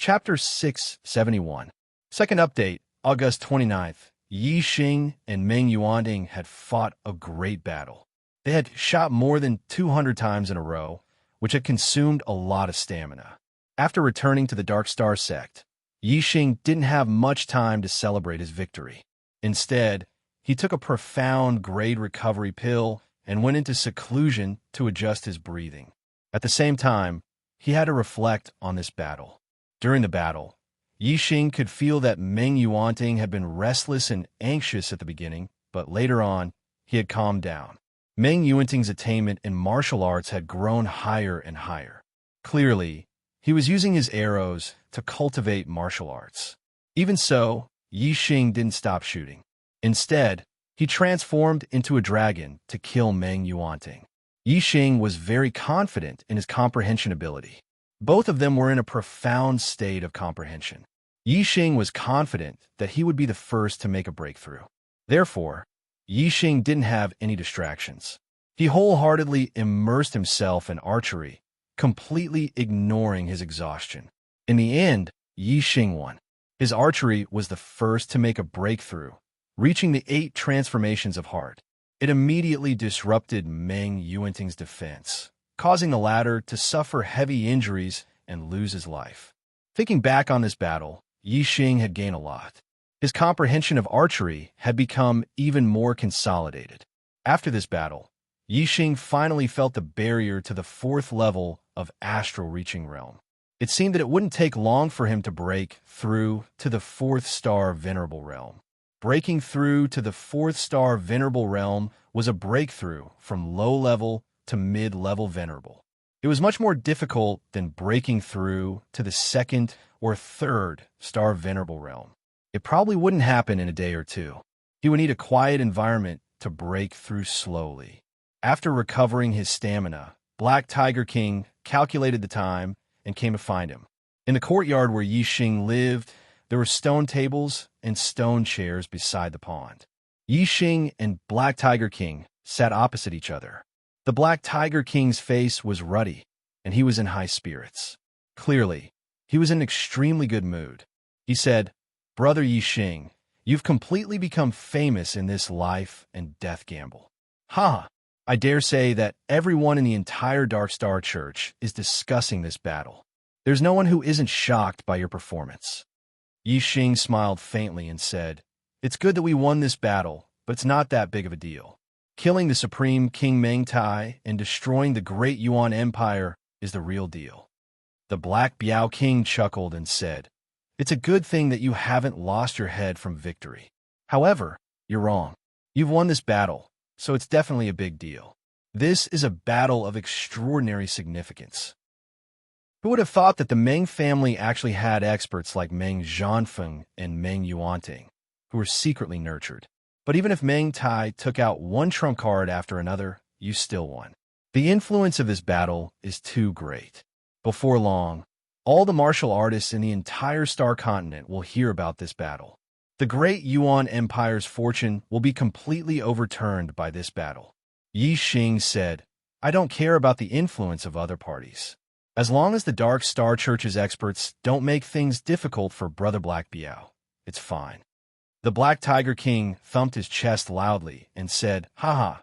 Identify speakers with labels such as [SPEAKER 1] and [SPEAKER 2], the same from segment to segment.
[SPEAKER 1] Chapter 671. Second update, August 29th. Yi Xing and Meng Yuanding had fought a great battle. They had shot more than 200 times in a row, which had consumed a lot of stamina. After returning to the Dark Star sect, Yi Xing didn't have much time to celebrate his victory. Instead, he took a profound grade recovery pill and went into seclusion to adjust his breathing. At the same time, he had to reflect on this battle. During the battle, Yi Xing could feel that Meng Yuanding had been restless and anxious at the beginning, but later on, he had calmed down. Meng Yuanding's attainment in martial arts had grown higher and higher. Clearly, he was using his arrows to cultivate martial arts. Even so, Yi Xing didn't stop shooting. Instead, he transformed into a dragon to kill Meng Yuanding. Yi Xing was very confident in his comprehension ability. Both of them were in a profound state of comprehension. Yi Xing was confident that he would be the first to make a breakthrough. Therefore, Yi Xing didn't have any distractions. He wholeheartedly immersed himself in archery, completely ignoring his exhaustion. In the end, Yi Xing won. His archery was the first to make a breakthrough, reaching the 8 transformations of heart. It immediately disrupted Meng Yuanding's defense, causing the latter to suffer heavy injuries and lose his life. Thinking back on this battle, Yi Xing had gained a lot. His comprehension of archery had become even more consolidated. After this battle, Yi Xing finally felt the barrier to the 4th level of astral reaching realm. It seemed that it wouldn't take long for him to break through to the 4th star venerable realm. Breaking through to the 4th star venerable realm was a breakthrough from low-level to mid-level venerable. It was much more difficult than breaking through to the 2nd or 3rd star venerable realm. It probably wouldn't happen in a day or two. He would need a quiet environment to break through slowly. After recovering his stamina, Black Tiger King calculated the time and came to find him. In the courtyard where Yi Xing lived, there were stone tables and stone chairs beside the pond. Yi Xing and Black Tiger King sat opposite each other. The Black Tiger King's face was ruddy, and he was in high spirits. Clearly, he was in an extremely good mood. He said, "Brother Yi Xing, you've completely become famous in this life and death gamble. Ha! I dare say that everyone in the entire Dark Star Church is discussing this battle. There's no one who isn't shocked by your performance." Yi Xing smiled faintly and said, "It's good that we won this battle, but it's not that big of a deal. Killing the Supreme King Meng Tai and destroying the Great Yuan Empire is the real deal." The Black Biao King chuckled and said, "It's a good thing that you haven't lost your head from victory. However, you're wrong. You've won this battle, so it's definitely a big deal. This is a battle of extraordinary significance." Who would have thought that the Meng family actually had experts like Meng Zhanfeng and Meng Yuanding, who were secretly nurtured? But even if Meng Tai took out one trump card after another, you still won. The influence of this battle is too great. Before long, all the martial artists in the entire Star Continent will hear about this battle. The Great Yuan Empire's fortune will be completely overturned by this battle. Yi Xing said, "I don't care about the influence of other parties. As long as the Dark Star Church's experts don't make things difficult for Brother Black Biao, it's fine." The Black Tiger King thumped his chest loudly and said, "Haha.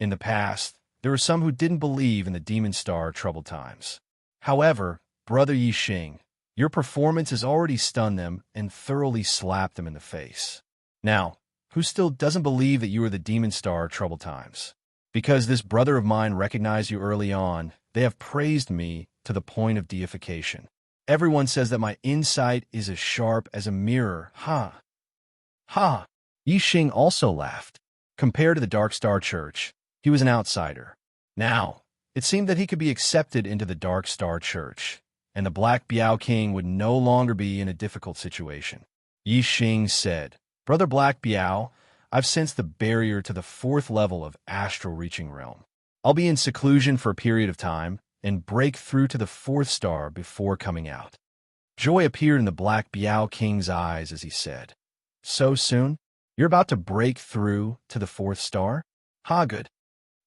[SPEAKER 1] In the past, there were some who didn't believe in the Demon Star troubled times. However, Brother Yi Xing, your performance has already stunned them and thoroughly slapped them in the face. Now, who still doesn't believe that you are the Demon Star troubled times? Because this brother of mine recognized you early on, they have praised me to the point of deification. Everyone says that my insight is as sharp as a mirror. Ha! Ha!" Yi Xing also laughed. Compared to the Dark Star Church, he was an outsider. Now, it seemed that he could be accepted into the Dark Star Church, and the Black Biao King would no longer be in a difficult situation. Yi Xing said, "Brother Black Biao, I've sensed the barrier to the 4th level of astral reaching realm. I'll be in seclusion for a period of time and break through to the 4th star before coming out." Joy appeared in the Black Biao King's eyes as he said, "So soon? You're about to break through to the 4th star? Ha, good."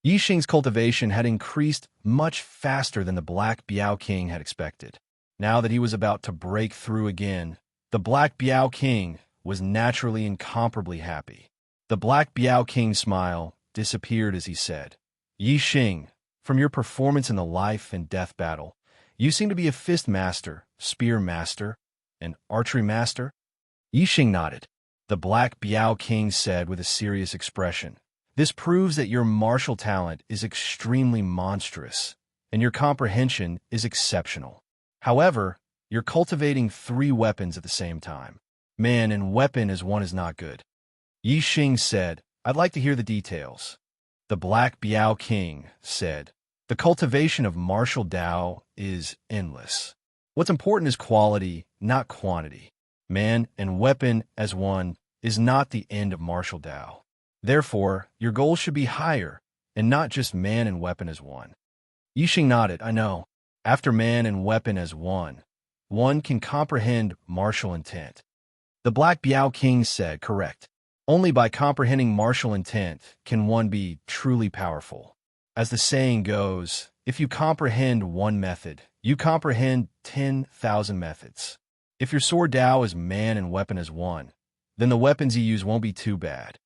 [SPEAKER 1] Yi Xing's cultivation had increased much faster than the Black Biao King had expected. Now that he was about to break through again, the Black Biao King was naturally incomparably happy. The Black Biao King's smile disappeared as he said, Yi Xing, from your performance in the life and death battle, you seem to be a fist master, spear master, and archery master? Yi Xing nodded. The Black Biao King said with a serious expression, This proves that your martial talent is extremely monstrous, and your comprehension is exceptional. However, you're cultivating 3 weapons at the same time. Man and weapon as one is not good. Yi Xing said, I'd like to hear the details. The Black Biao King said, The cultivation of martial Tao is endless. What's important is quality, not quantity. Man and weapon as one is not the end of martial Tao. Therefore, your goal should be higher, and not just man and weapon as one. Yi Xing nodded, I know. After man and weapon as one can comprehend martial intent. The Black Biao King said, correct. Only by comprehending martial intent can one be truly powerful. As the saying goes, if you comprehend one method, you comprehend 10,000 methods. If your sword Tao is man and weapon as one, then the weapons you use won't be too bad.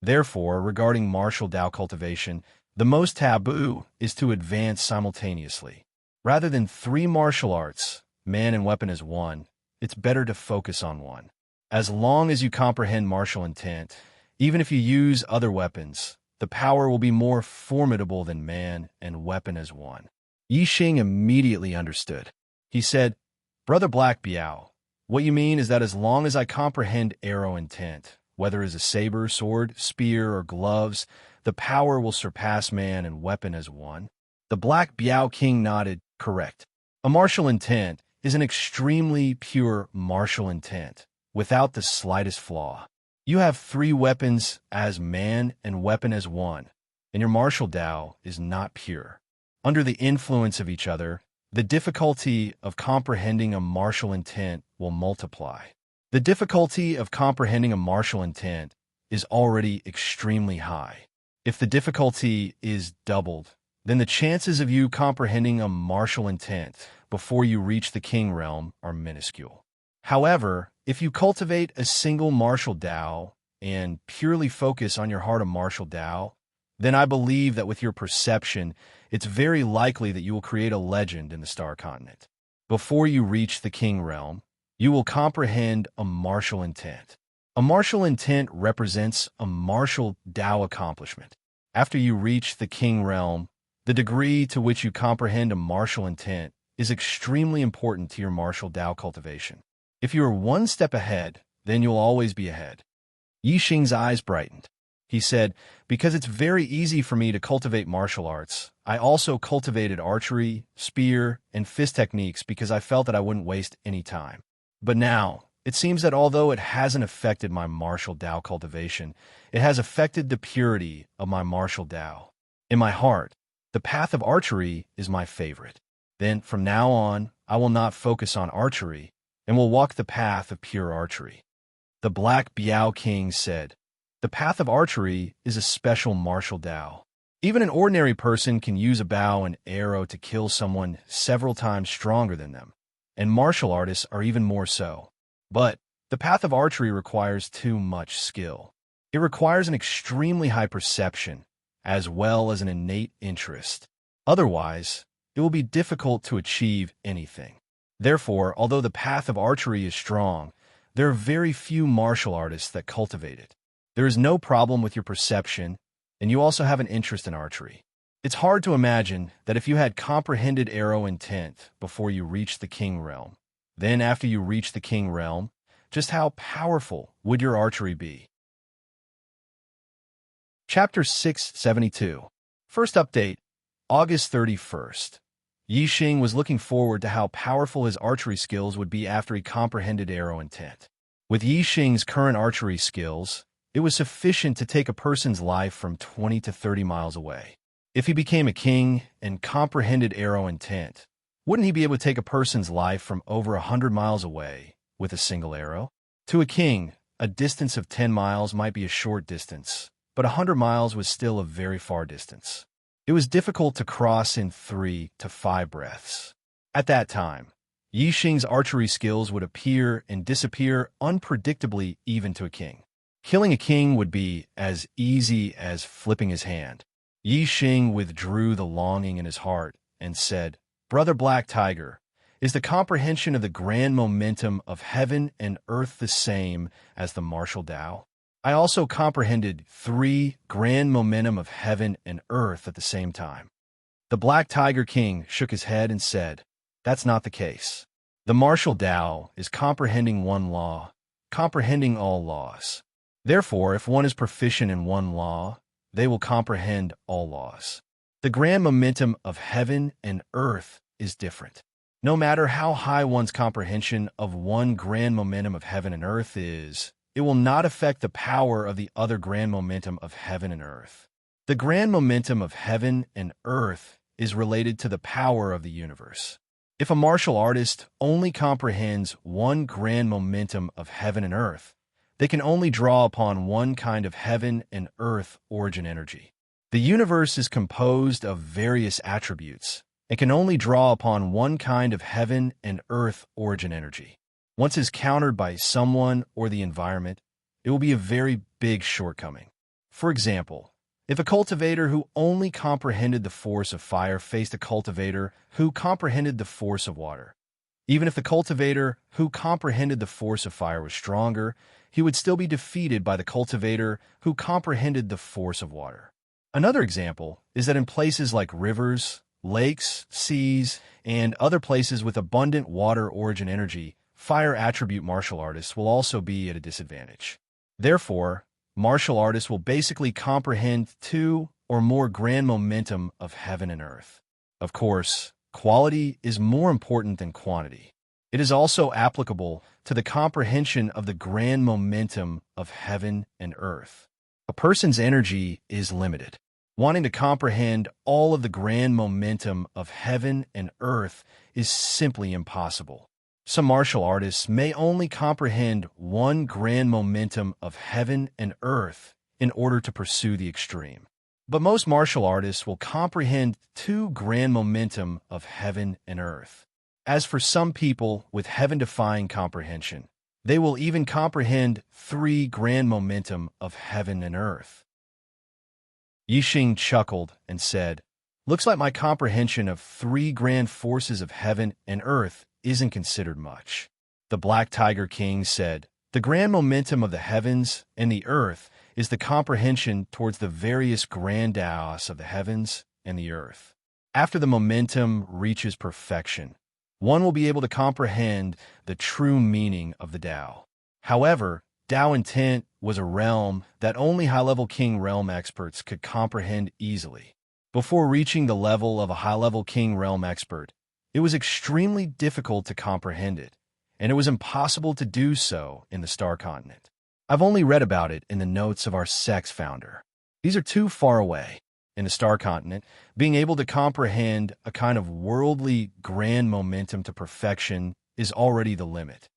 [SPEAKER 1] Therefore, regarding martial Tao cultivation, the most taboo is to advance simultaneously. Rather than 3 martial arts, man and weapon as one, it's better to focus on one. As long as you comprehend martial intent, even if you use other weapons, the power will be more formidable than man and weapon as one. Yi Xing immediately understood. He said, Brother Black Biao, what you mean is that as long as I comprehend arrow intent, whether as a saber, sword, spear, or gloves, the power will surpass man and weapon as one? The Black Biao King nodded, correct. A martial intent is an extremely pure martial intent, without the slightest flaw. You have 3 weapons as man and weapon as one, and your martial Tao is not pure. Under the influence of each other, the difficulty of comprehending a martial intent will multiply. The difficulty of comprehending a martial intent is already extremely high. If the difficulty is doubled, then the chances of you comprehending a martial intent before you reach the king realm are minuscule. However, if you cultivate a single martial Tao and purely focus on your heart of martial Tao, then I believe that with your perception, it's very likely that you will create a legend in the Star Continent. Before you reach the king realm, you will comprehend a martial intent. A martial intent represents a martial Tao accomplishment. After you reach the king realm, the degree to which you comprehend a martial intent is extremely important to your martial Tao cultivation. If you are one step ahead, then you'll always be ahead. Yi Xing's eyes brightened. He said, because it's very easy for me to cultivate martial arts, I also cultivated archery, spear, and fist techniques because I felt that I wouldn't waste any time. But now, it seems that although it hasn't affected my martial Tao cultivation, it has affected the purity of my martial Tao. In my heart, the path of archery is my favorite. Then, from now on, I will not focus on archery, and will walk the path of pure archery. The Black Biao King said, the path of archery is a special martial Tao. Even an ordinary person can use a bow and arrow to kill someone several times stronger than them, and martial artists are even more so. But the path of archery requires too much skill. It requires an extremely high perception, as well as an innate interest. Otherwise, it will be difficult to achieve anything. Therefore, although the path of archery is strong, there are very few martial artists that cultivate it. There is no problem with your perception, and you also have an interest in archery. It's hard to imagine that if you had comprehended arrow intent before you reach the king realm, then after you reach the king realm, just how powerful would your archery be? Chapter 672. First update, August 31st. Yi Xing was looking forward to how powerful his archery skills would be after he comprehended arrow intent. With Yi Xing's current archery skills, it was sufficient to take a person's life from 20 to 30 miles away. If he became a king and comprehended arrow intent, wouldn't he be able to take a person's life from over 100 miles away with a single arrow? To a king, a distance of 10 miles might be a short distance, but 100 miles was still a very far distance. It was difficult to cross in 3 to 5 breaths. At that time, Yi Xing's archery skills would appear and disappear unpredictably even to a king. Killing a king would be as easy as flipping his hand. Yi Xing withdrew the longing in his heart and said, "Brother Black Tiger, is the comprehension of the grand momentum of heaven and earth the same as the martial Tao? I also comprehended 3 grand momentum of heaven and earth at the same time." The Black Tiger King shook his head and said, "That's not the case. The martial Tao is comprehending one law, comprehending all laws. Therefore, if one is proficient in one law, they will comprehend all laws. The grand momentum of heaven and earth is different. No matter how high one's comprehension of one grand momentum of heaven and earth is, it will not affect the power of the other grand momentum of heaven and earth. The grand momentum of heaven and earth is related to the power of the universe. If a martial artist only comprehends one grand momentum of heaven and earth, they can only draw upon one kind of heaven and earth origin energy. The universe is composed of various attributes and can only draw upon one kind of heaven and earth origin energy. Once is countered by someone or the environment, it will be a very big shortcoming. For example, if a cultivator who only comprehended the force of fire faced a cultivator who comprehended the force of water, even if the cultivator who comprehended the force of fire was stronger, he would still be defeated by the cultivator who comprehended the force of water. Another example is that in places like rivers, lakes, seas, and other places with abundant water origin energy, fire attribute martial artists will also be at a disadvantage. Therefore, martial artists will basically comprehend 2 or more grand momentum of heaven and earth. Of course, quality is more important than quantity. It is also applicable to the comprehension of the grand momentum of heaven and earth. A person's energy is limited. Wanting to comprehend all of the grand momentum of heaven and earth is simply impossible. Some martial artists may only comprehend one grand momentum of heaven and earth in order to pursue the extreme. But most martial artists will comprehend 2 grand momentum of heaven and earth. As for some people with heaven-defying comprehension, they will even comprehend 3 grand momentum of heaven and earth. Yi Xing chuckled and said, "Looks like my comprehension of 3 grand forces of heaven and earth isn't considered much." The Black Tiger King said, "The grand momentum of the heavens and the earth is the comprehension towards the various grand Taos of the heavens and the earth. After the momentum reaches perfection, one will be able to comprehend the true meaning of the Tao. However, Tao intent was a realm that only high-level king realm experts could comprehend easily. Before reaching the level of a high-level king realm expert, it was extremely difficult to comprehend it, and it was impossible to do so in the Star Continent. I've only read about it in the notes of our sex founder. These are too far away. In the Star Continent, being able to comprehend a kind of worldly grand momentum to perfection is already the limit."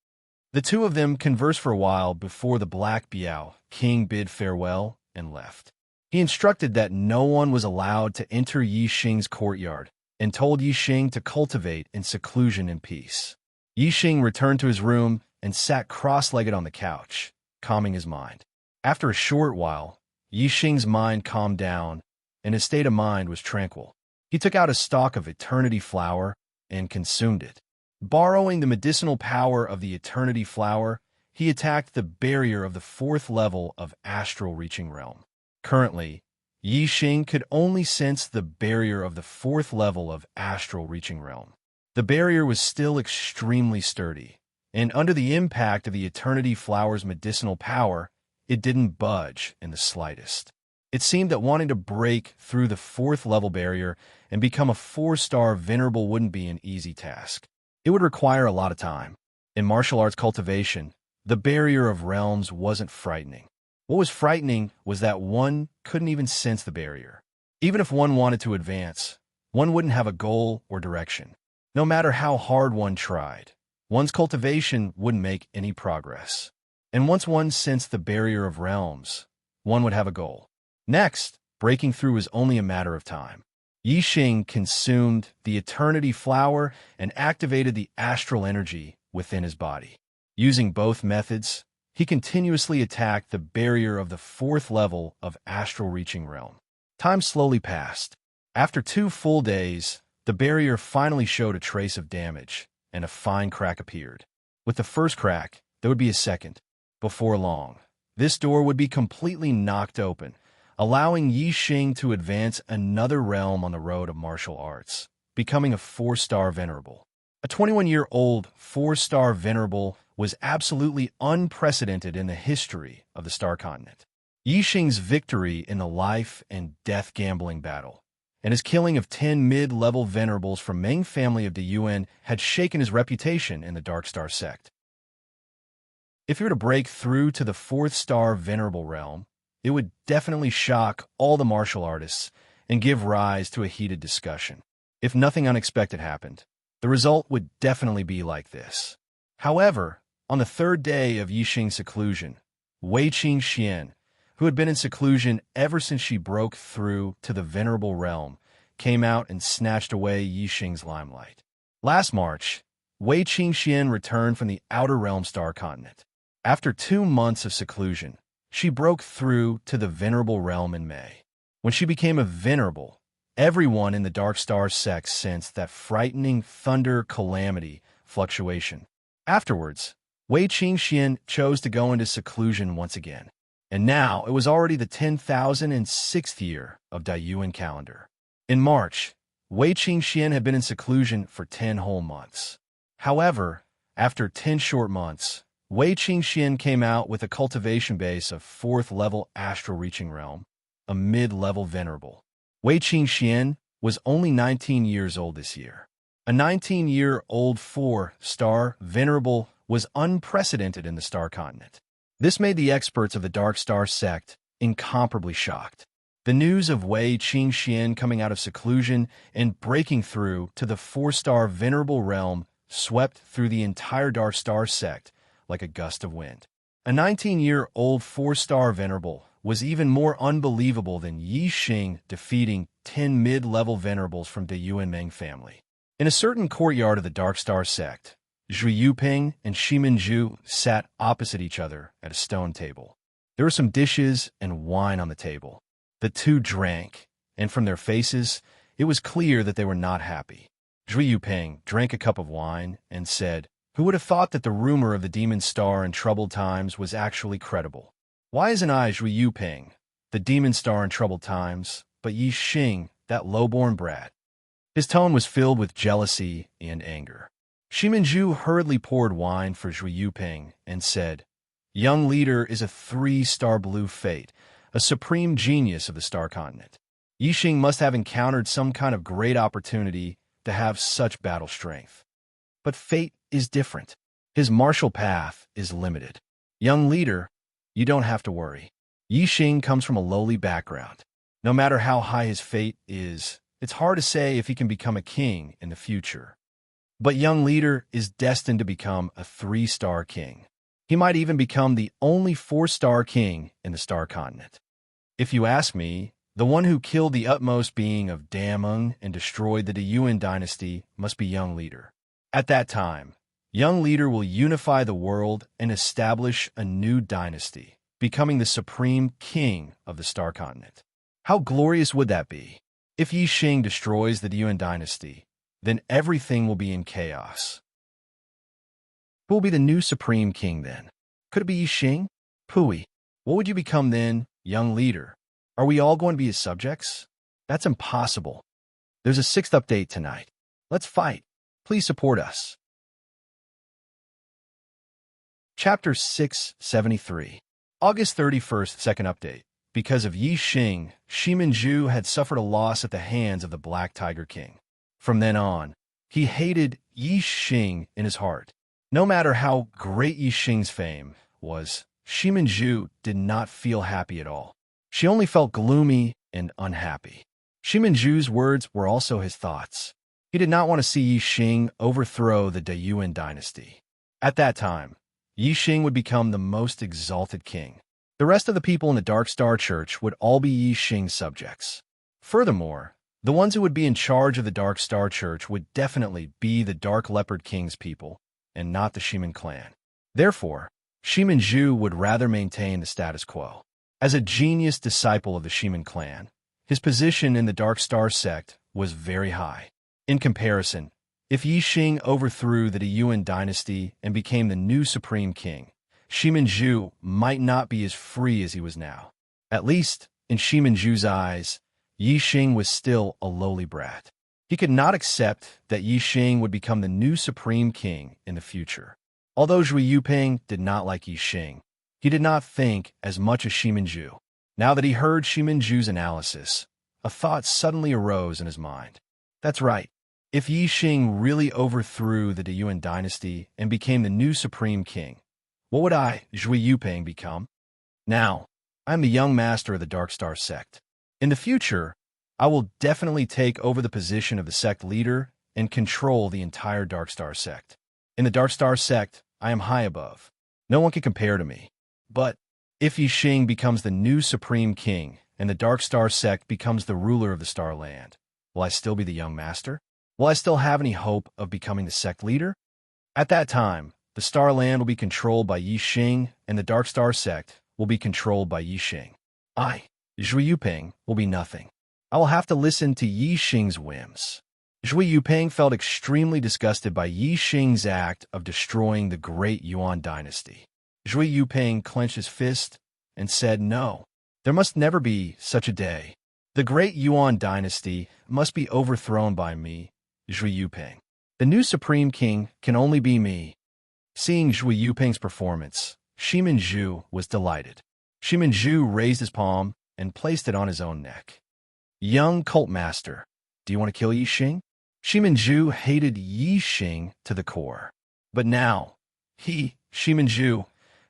[SPEAKER 1] The two of them conversed for a while before the Black Biao King bid farewell and left. He instructed that no one was allowed to enter Yi Xing's courtyard and told Yi Xing to cultivate in seclusion and peace. Yi Xing returned to his room and sat cross-legged on the couch, calming his mind. After a short while, Yi Xing's mind calmed down, and his state of mind was tranquil. He took out a stalk of eternity flower and consumed it. Borrowing the medicinal power of the eternity flower, he attacked the barrier of the 4th level of astral reaching realm. Currently, Yi Xing could only sense the barrier of the 4th level of astral reaching realm. The barrier was still extremely sturdy, and under the impact of the eternity flower's medicinal power, it didn't budge in the slightest. It seemed that wanting to break through the 4th level barrier and become a 4-star venerable wouldn't be an easy task. It would require a lot of time. In martial arts cultivation, the barrier of realms wasn't frightening. What was frightening was that one couldn't even sense the barrier. Even if one wanted to advance, one wouldn't have a goal or direction. No matter how hard one tried, one's cultivation wouldn't make any progress. And once one sensed the barrier of realms, one would have a goal. Next, breaking through was only a matter of time. Yi Xing consumed the eternity flower and activated the astral energy within his body. Using both methods, he continuously attacked the barrier of the fourth level of astral reaching realm. Time slowly passed. After 2 full days, the barrier finally showed a trace of damage, and a fine crack appeared. With the first crack, there would be a second. Before long, this door would be completely knocked open, allowing Yi Xing to advance another realm on the road of martial arts, becoming a 4-star venerable. A 21-year-old 4-star venerable was absolutely unprecedented in the history of the Star Continent. Yi Xing's victory in the life and death gambling battle and his killing of 10 mid-level venerables from Meng family of the Yuan had shaken his reputation in the Dark Star sect. If he were to break through to the 4th-star venerable realm, it would definitely shock all the martial artists and give rise to a heated discussion. If nothing unexpected happened, the result would definitely be like this. However, on the 3rd day of Yi Xing's seclusion, Wei Qingxian, who had been in seclusion ever since she broke through to the venerable realm, came out and snatched away Yi Xing's limelight. Last March, Wei Qingxian returned from the Outer Realm Star Continent. After 2 months of seclusion, she broke through to the venerable realm in May. When she became a venerable, everyone in the Dark Star sect sensed that frightening thunder calamity fluctuation. Afterwards, Wei Qingxian chose to go into seclusion once again. And now it was already the 10,006th year of Daiyuan calendar. In March, Wei Qingxian had been in seclusion for 10 whole months. However, after 10 short months, Wei Qingxian came out with a cultivation base of 4th-level astral reaching realm, a mid-level venerable. Wei Qingxian was only 19 years old this year. A 19-year-old 4-star venerable was unprecedented in the Star Continent. This made the experts of the Dark Star sect incomparably shocked. The news of Wei Qingxian coming out of seclusion and breaking through to the 4-star venerable realm swept through the entire Dark Star sect like a gust of wind. A 19-year-old 4-star venerable was even more unbelievable than Yi Xing defeating 10 mid-level venerables from the Yuan Meng family. In a certain courtyard of the Dark Star sect, Zhu Yuping and Shiminju sat opposite each other at a stone table. There were some dishes and wine on the table. The two drank, and from their faces, it was clear that they were not happy. Zhu Yuping drank a cup of wine and said, "Who would have thought that the rumor of the demon star in troubled times was actually credible? Why isn't I Zhu Yuping, the demon star in troubled times, but Yi Xing, that low-born brat?" His tone was filled with jealousy and anger. Shiminju hurriedly poured wine for Zhu Yuping and said, "Young leader is a 3-star blue fate, a supreme genius of the Star Continent. Yi Xing must have encountered some kind of great opportunity to have such battle strength. But fate is different. His martial path is limited. Young leader, you don't have to worry. Yi Xing comes from a lowly background. No matter how high his fate is, it's hard to say if he can become a king in the future. But young leader is destined to become a 3-star king. He might even become the only 4-star king in the Star Continent. If you ask me, the one who killed the utmost being of Dameng and destroyed the Yuan dynasty must be young leader. At that time, young leader will unify the world and establish a new dynasty, becoming the supreme king of the Star Continent. How glorious would that be? If Yi Xing destroys the Yuan dynasty, then everything will be in chaos. Who will be the new supreme king then? Could it be Yi Xing? Pui, what would you become then, young leader? Are we all going to be his subjects? That's impossible. There's a 6th update tonight. Let's fight. Please support us. Chapter 673. August 31st, 2nd update. Because of Yi Xing, Shiminju had suffered a loss at the hands of the Black Tiger King. From then on, he hated Yi Xing in his heart. No matter how great Yi Xing's fame was, Shiminju did not feel happy at all. She only felt gloomy and unhappy. Shiminju's words were also his thoughts. He did not want to see Yi Xing overthrow the Daiyuan dynasty. At that time, Yi Xing would become the most exalted king. The rest of the people in the Dark Star Church would all be Yi Xing's subjects. Furthermore, The ones who would be in charge of the Dark Star Church would definitely be the Dark Leopard King's people, and not the Shimin clan. Therefore, Shimin Zhu would rather maintain the status quo. As a genius disciple of the Shimin clan, his position in the Dark Star sect was very high. In comparison, if Yi Xing overthrew the Yuan dynasty and became the new supreme king, Shimin Zhu might not be as free as he was now. At least, in Shimin Zhu's eyes, Yi Xing was still a lowly brat. He could not accept that Yi Xing would become the new supreme king in the future. Although Zhui Yuping did not like Yi Xing, he did not think as much as Shimin Zhu. Now that he heard Shimin Zhu's analysis, a thought suddenly arose in his mind. That's right. If Yi Xing really overthrew the Yuan dynasty and became the new supreme king, what would I, Zhui Yuping, become? Now, I am the young master of the Dark Star sect. In the future, I will definitely take over the position of the sect leader and control the entire Dark Star sect. In the Dark Star sect, I am high above. No one can compare to me. But if Yi Xing becomes the new supreme king and the Dark Star sect becomes the ruler of the Star Land, will I still be the young master? Will I still have any hope of becoming the sect leader? At that time, the Star Land will be controlled by Yi Xing, and the Dark Star sect will be controlled by Yi Xing. I, Zhui Yuping, will be nothing. I will have to listen to Yi Xing's whims. Zhui Yuping felt extremely disgusted by Yi Xing's act of destroying the great Yuan dynasty. Zhui Yuping clenched his fist and said, "No, there must never be such a day. The great Yuan dynasty must be overthrown by me, Zhui Yuping. The new supreme king can only be me." Seeing Zhui Yuping's performance, Shimin Zhu was delighted. Shimin Zhu raised his palm and placed it on his own neck. "Young cult master, do you want to kill Yi Xing?" Shimin Zhu hated Yi Xing to the core. But now, he, Shimin Zhu,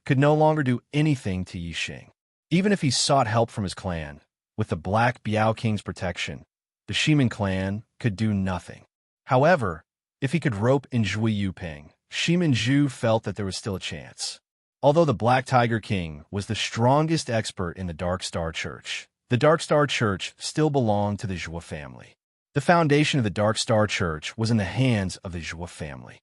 [SPEAKER 1] could no longer do anything to Yi Xing. Even if he sought help from his clan, with the Black Biao King's protection, the Shimin clan could do nothing. However, if he could rope in Zhui Yuping, Shimin Zhu felt that there was still a chance. Although the Black Tiger King was the strongest expert in the Dark Star Church, the Dark Star Church still belonged to the Zhua family. The foundation of the Dark Star Church was in the hands of the Zhua family.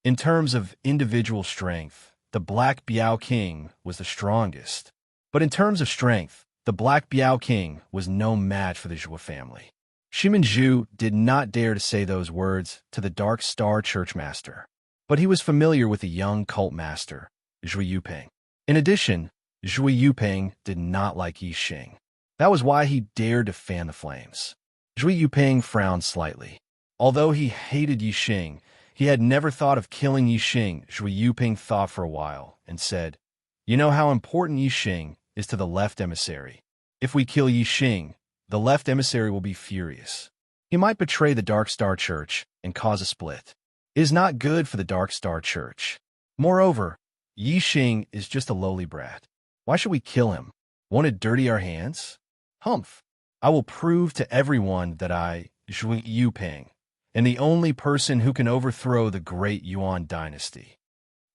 [SPEAKER 1] In terms of individual strength, the Black Biao King was the strongest. But in terms of strength, the Black Biao King was no match for the Zhua family. Shimin Zhu did not dare to say those words to the Dark Star Church Master, but he was familiar with the young cult master, Zhui Yuping. In addition, Zhui Yuping did not like Yi Xing. That was why he dared to fan the flames. Zhui Yuping frowned slightly. Although he hated Yi Xing, he had never thought of killing Yi Xing. Zhui Yuping thought for a while and said, "You know how important Yi Xing is to the left emissary. If we kill Yi Xing, the left emissary will be furious. He might betray the Dark Star Church and cause a split. It is not good for the Dark Star Church. Moreover, Yi Xing is just a lowly brat. Why should we kill him? Won't it dirty our hands? Humph! I will prove to everyone that I, Zhui Yuping, am the only person who can overthrow the great Yuan dynasty."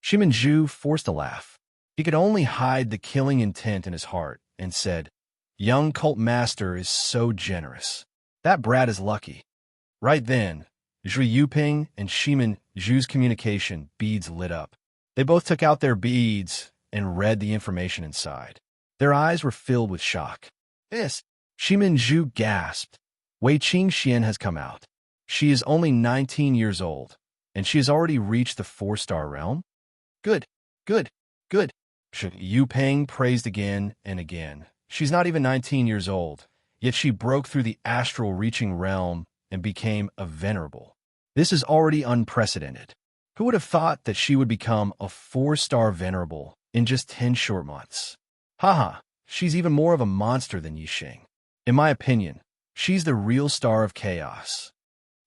[SPEAKER 1] Shimin Zhu forced a laugh. He could only hide the killing intent in his heart and said, "Young cult master is so generous. That brat is lucky." Right then, Zhui Yuping and Shimin Zhu's communication beads lit up. They both took out their beads and read the information inside. Their eyes were filled with shock. "This," Shimin Zhu gasped. "Wei Qingxian has come out. She is only 19 years old, and she has already reached the 4-star realm? Good, good, good." Zhui Yuping praised again and again. She's not even 19 years old, yet she broke through the astral reaching realm and became a venerable. This is already unprecedented. Who would have thought that she would become a 4-star venerable in just 10 short months? Haha, she's even more of a monster than Yi Xing. In my opinion, she's the real star of chaos.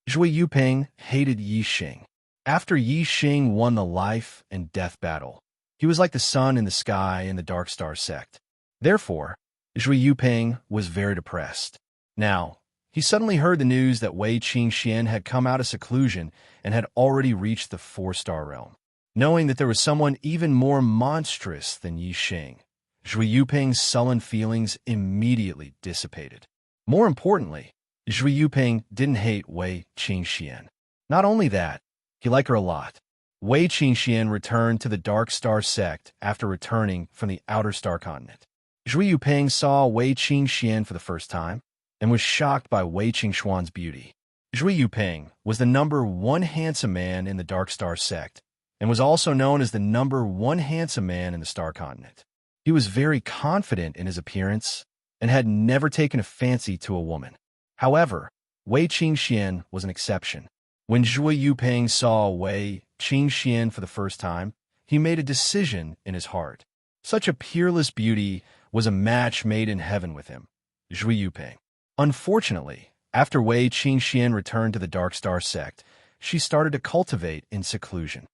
[SPEAKER 1] Zhui Yuping hated Yi Xing. After Yi Xing won the life and death battle, he was like the sun in the sky in the Dark Star sect. Therefore, Zhui Yuping was very depressed. Now, he suddenly heard the news that Wei Qingxian had come out of seclusion and had already reached the 4-star realm. Knowing that there was someone even more monstrous than Yi Xing, Zhui Yuping's sullen feelings immediately dissipated. More importantly, Zhui Yuping didn't hate Wei Qingxian. Not only that, he liked her a lot. Wei Qingxian returned to the Dark Star sect after returning from the Outer Star continent. Zhui Yuping saw Wei Qingxian for the first time and was shocked by Wei Qingxuan's beauty. Zhui Yuping was the #1 handsome man in the Dark Star sect and was also known as the #1 handsome man in the Star continent. He was very confident in his appearance and had never taken a fancy to a woman. However, Wei Qingxian was an exception. When Zhui Yuping saw Wei Qingxian for the first time, he made a decision in his heart. Such a peerless beauty was a match made in heaven with him, Zhui Yuping. Unfortunately, after Wei Qingxian returned to the Dark Star sect, she started to cultivate in seclusion.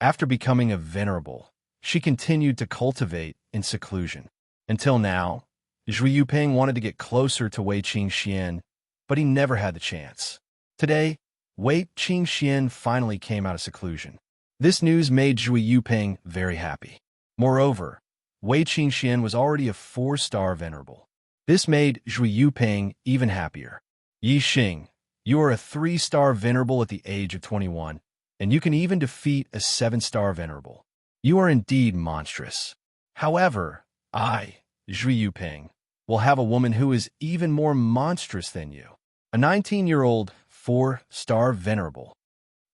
[SPEAKER 1] After becoming a venerable, she continued to cultivate in seclusion. Until now, Zhui Yuping wanted to get closer to Wei Qingxian, but he never had the chance. Today, Wei Qingxian finally came out of seclusion. This news made Zhui Yuping very happy. Moreover, Wei Qingxian was already a 4-star venerable. This made Zhui Yuping even happier. Yi Xing, you are a 3-star venerable at the age of 21, and you can even defeat a 7-star venerable. You are indeed monstrous. However, I, Zhui Yuping, will have a woman who is even more monstrous than you. A 19-year-old 4-star venerable.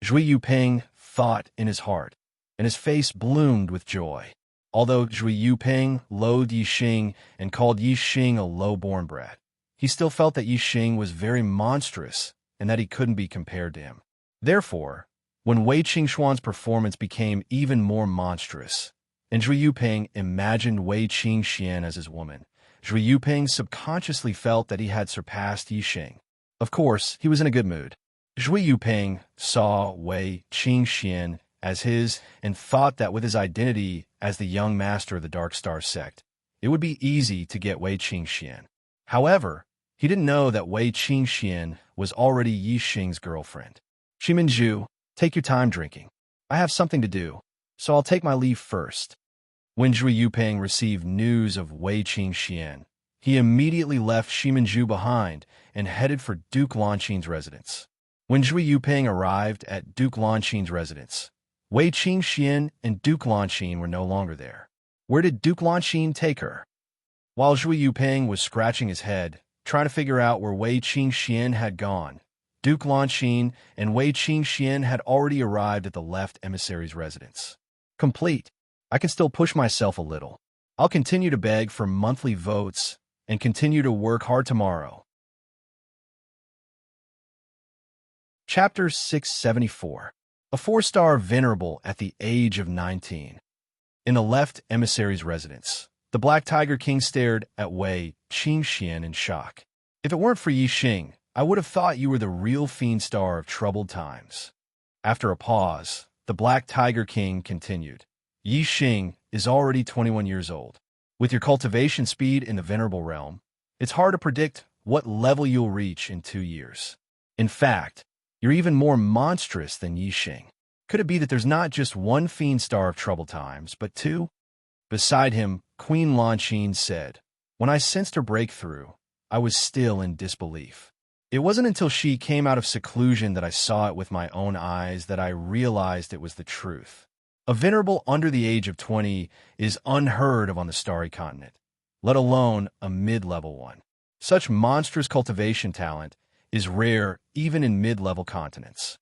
[SPEAKER 1] Zhui Yuping thought in his heart, and his face bloomed with joy. Although Zhui Yuping loathed Yi Xing and called Yi Xing a low-born brat, he still felt that Yi Xing was very monstrous and that he couldn't be compared to him. Therefore, when Wei Qingxuan's performance became even more monstrous, and Zhui Yuping imagined Wei Qingxian as his woman, Zhui Yuping subconsciously felt that he had surpassed Yi Xing. Of course, he was in a good mood. Zhui Yuping saw Wei Qingxian as his and thought that with his identity as the young master of the Dark Star sect, it would be easy to get Wei Qingxian. However, he didn't know that Wei Qingxian was already Yi Xing's girlfriend. Shiminju, take your time drinking. I have something to do, so I'll take my leave first. When Zhui Yuping received news of Wei Qingxian, he immediately left Shiminju behind and headed for Duke Lanqin's residence. When Zhui Yuping arrived at Duke Lanqin's residence, Wei Qingxian and Duke Lanqin were no longer there. Where did Duke Lanqin take her? While Zhui Yuping was scratching his head, trying to figure out where Wei Qingxian had gone, Duke Lanqin and Wei Qingxian had already arrived at the left emissary's residence. Complete. I can still push myself a little. I'll continue to beg for monthly votes and continue to work hard tomorrow. Chapter 674. A 4-star venerable at the age of 19. In the left emissary's residence, the Black Tiger King stared at Wei Qingxian in shock. If it weren't for Yi Xing, I would have thought you were the real fiend star of troubled times. After a pause, the Black Tiger King continued. Yi Xing is already 21 years old. With your cultivation speed in the venerable realm, it's hard to predict what level you'll reach in 2 years. In fact, you're even more monstrous than Yi Xing. Could it be that there's not just one fiend star of troubled times, but 2? Beside him, Queen Lanqin said, when I sensed her breakthrough, I was still in disbelief. It wasn't until she came out of seclusion that I saw it with my own eyes that I realized it was the truth. A venerable under the age of 20 is unheard of on the Starry Continent, let alone a mid-level one. Such monstrous cultivation talent is rare even in mid-level continents.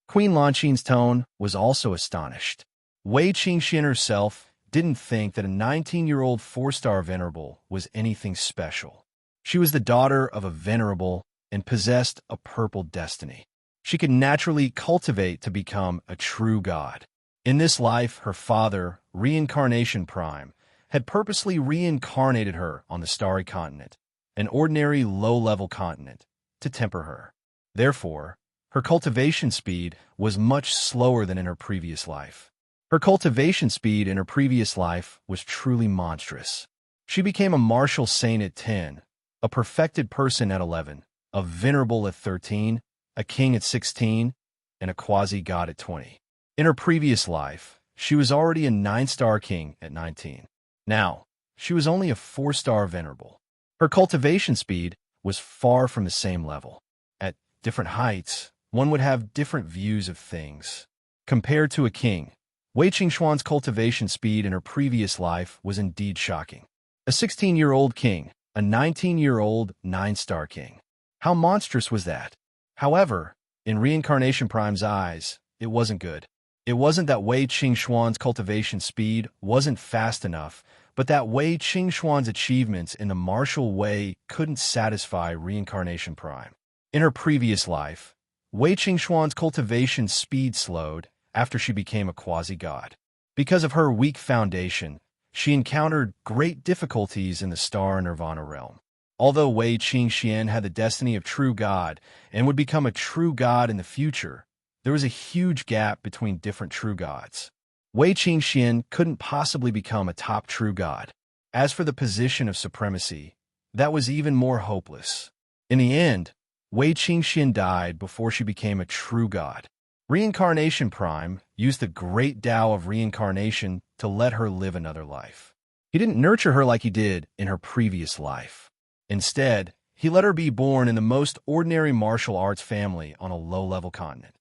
[SPEAKER 1] Queen Lanqin's tone was also astonished. Wei Qingxian herself didn't think that a 19-year-old 4-star venerable was anything special. She was the daughter of a venerable and possessed a purple destiny. She could naturally cultivate to become a true god. In this life, her father, Reincarnation Prime, had purposely reincarnated her on the Starry Continent, an ordinary low-level continent, to temper her. Therefore, her cultivation speed was much slower than in her previous life. Her cultivation speed in her previous life was truly monstrous. She became a martial saint at 10, a perfected person at 11, a venerable at 13, a king at 16, and a quasi-god at 20. In her previous life, she was already a 9-star king at 19. Now, she was only a 4-star venerable. Her cultivation speed was far from the same level. At different heights, one would have different views of things. Compared to a king, Wei Qingxuan's cultivation speed in her previous life was indeed shocking. A 16-year-old king, a 19-year-old 9-star king. How monstrous was that? However, in Reincarnation Prime's eyes, it wasn't good. It wasn't that Wei Qingxuan's cultivation speed wasn't fast enough, but that Wei Qingxuan's achievements in the martial way couldn't satisfy Reincarnation Prime. In her previous life, Wei Qingxuan's cultivation speed slowed after she became a quasi-god. Because of her weak foundation, she encountered great difficulties in the Star Nirvana realm. Although Wei Qingxian had the destiny of true god and would become a true god in the future, there was a huge gap between different true gods. Wei Qingxian couldn't possibly become a top true god. As for the position of supremacy, that was even more hopeless. In the end, Wei Qingxian died before she became a true god. Reincarnation Prime used the great Tao of reincarnation to let her live another life. He didn't nurture her like he did in her previous life. Instead, he let her be born in the most ordinary martial arts family on a low-level continent.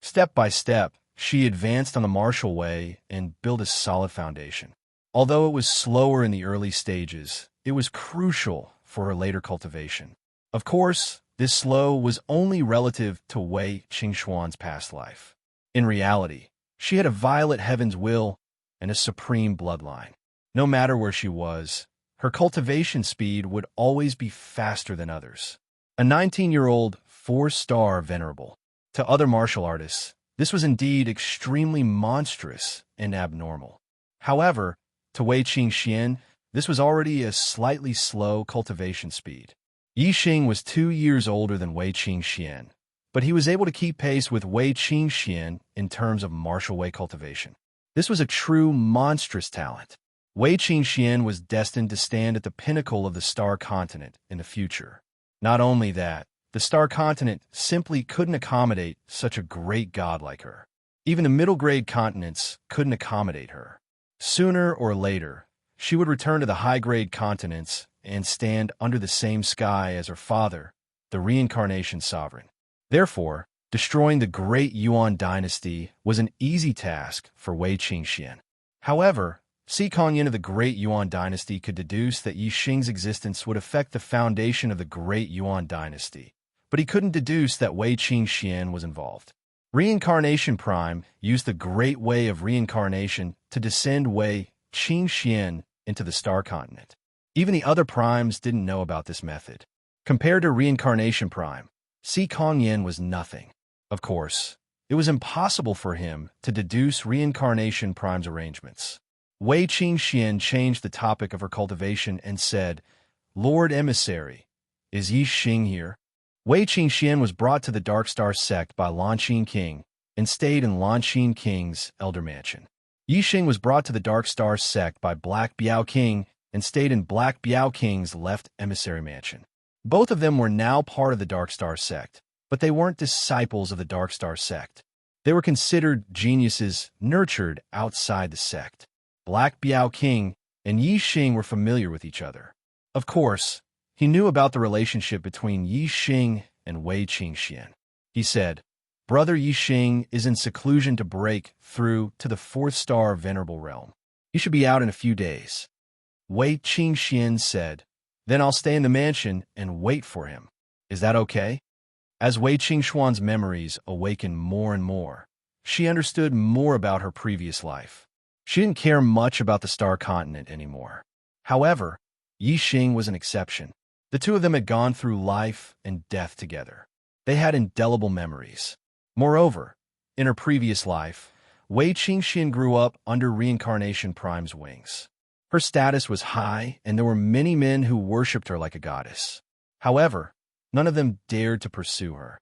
[SPEAKER 1] Step by step, she advanced on the martial way and built a solid foundation. Although it was slower in the early stages, it was crucial for her later cultivation. Of course, this slow was only relative to Wei Qingxuan's past life. In reality, she had a violet heaven's will and a supreme bloodline. No matter where she was, her cultivation speed would always be faster than others. A 19-year-old 4-star venerable. To other martial artists, this was indeed extremely monstrous and abnormal. However, to Wei Qingxian, this was already a slightly slow cultivation speed. Yi Xing was 2 years older than Wei Qingxian, but he was able to keep pace with Wei Qingxian in terms of martial way cultivation. This was a true monstrous talent. Wei Qingxian was destined to stand at the pinnacle of the Star Continent in the future. Not only that, the Star Continent simply couldn't accommodate such a great god like her. Even the middle-grade continents couldn't accommodate her. Sooner or later, she would return to the high-grade continents and stand under the same sky as her father, the Reincarnation Sovereign. Therefore, destroying the Great Yuan dynasty was an easy task for Wei Qingxian. However, Si Kongyan of the Great Yuan dynasty could deduce that Yi Xing's existence would affect the foundation of the Great Yuan dynasty, but he couldn't deduce that Wei Qingxian was involved. Reincarnation Prime used the great way of reincarnation to descend Wei Qingxian into the Star Continent. Even the other primes didn't know about this method. Compared to Reincarnation Prime, Si Kongyan was nothing. Of course, it was impossible for him to deduce Reincarnation Prime's arrangements. Wei Qingxian changed the topic of her cultivation and said, "Lord Emissary, is Yi Xing here?" Wei Qingxian was brought to the Dark Star sect by Lanqin King and stayed in Lanqin King's elder mansion. Yi Xing was brought to the Dark Star sect by Black Biao King and stayed in Black Biao King's left emissary mansion. Both of them were now part of the Dark Star sect, but they weren't disciples of the Dark Star sect. They were considered geniuses nurtured outside the sect. Black Biao King and Yi Xing were familiar with each other. Of course, he knew about the relationship between Yi Xing and Wei Qingxian. He said, "Brother Yi Xing is in seclusion to break through to the 4th-star venerable realm. He should be out in a few days." Wei Qingxian said, "Then I'll stay in the mansion and wait for him. Is that okay?" As Wei Qingxuan's memories awakened more and more, she understood more about her previous life. She didn't care much about the Star Continent anymore. However, Yi Xing was an exception. The two of them had gone through life and death together. They had indelible memories. Moreover, in her previous life, Wei Qingxian grew up under Reincarnation Prime's wings. Her status was high, and there were many men who worshipped her like a goddess. However, none of them dared to pursue her.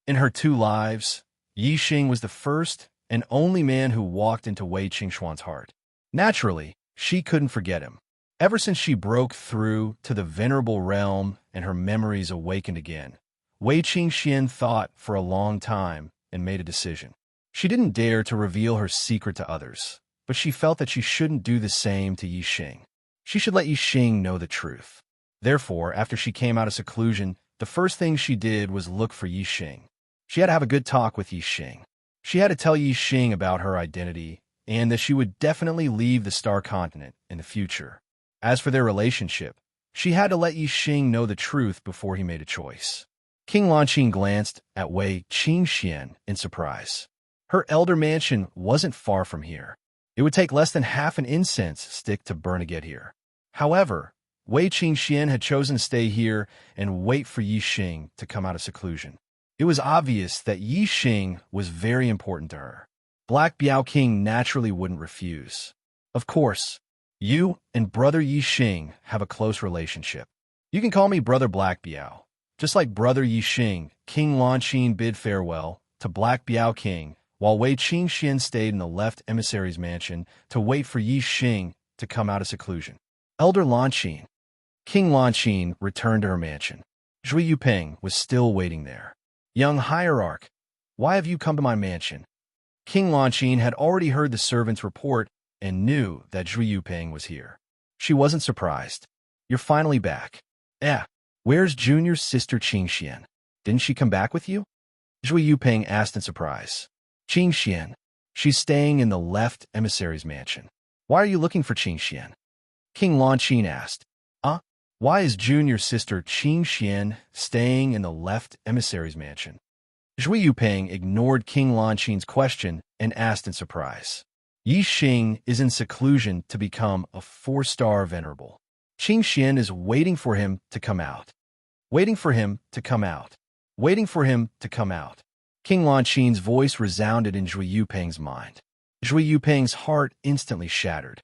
[SPEAKER 1] In her 2 lives, Yi Xing was the first and only man who walked into Wei Qingxuan's heart. Naturally, she couldn't forget him. Ever since she broke through to the venerable realm and her memories awakened again, Wei Qingxian thought for a long time and made a decision. She didn't dare to reveal her secret to others, but she felt that she shouldn't do the same to Yi Xing. She should let Yixing know the truth. Therefore, after she came out of seclusion, the first thing she did was look for Yixing. She had to have a good talk with Yixing. She had to tell Yixing about her identity and that she would definitely leave the Star Continent in the future. As for their relationship, she had to let Yixing know the truth before he made a choice. King Lanqing glanced at Wei Qingxian in surprise. Her elder mansion wasn't far from here. It would take less than half an incense stick to burn to get here. However, Wei Qingxian had chosen to stay here and wait for Yixing to come out of seclusion. It was obvious that Yixing was very important to her. Black Biao King naturally wouldn't refuse. Of course, you and Brother Yixing have a close relationship. You can call me Brother Black Biao. Just like Brother Yixing, King Lanqing bid farewell to Black Biao King, while Wei Qingxian stayed in the left emissary's mansion to wait for Yixing to come out of seclusion. Elder Lanqing. King Lanqing returned to her mansion. Zhui Yuping was still waiting there. Young hierarch, why have you come to my mansion? King Lanqing had already heard the servant's report and knew that Zhui Yuping was here. She wasn't surprised. You're finally back. Where's Junior's sister Qingxian? Didn't she come back with you? Zhui Yuping asked in surprise. Qingxian. She's staying in the left emissary's mansion. Why are you looking for Qingxian? King Lanqing asked. Why is Junior's sister Qingxian staying in the left emissary's mansion? Zhui Yuping ignored King Lanqing's question and asked in surprise. Yixing is in seclusion to become a 4-star venerable. Qingxian is waiting for him to come out. Waiting for him to come out. Waiting for him to come out. King Lanqing's voice resounded in Zhui Yuping's mind. Zhui Yuping's heart instantly shattered.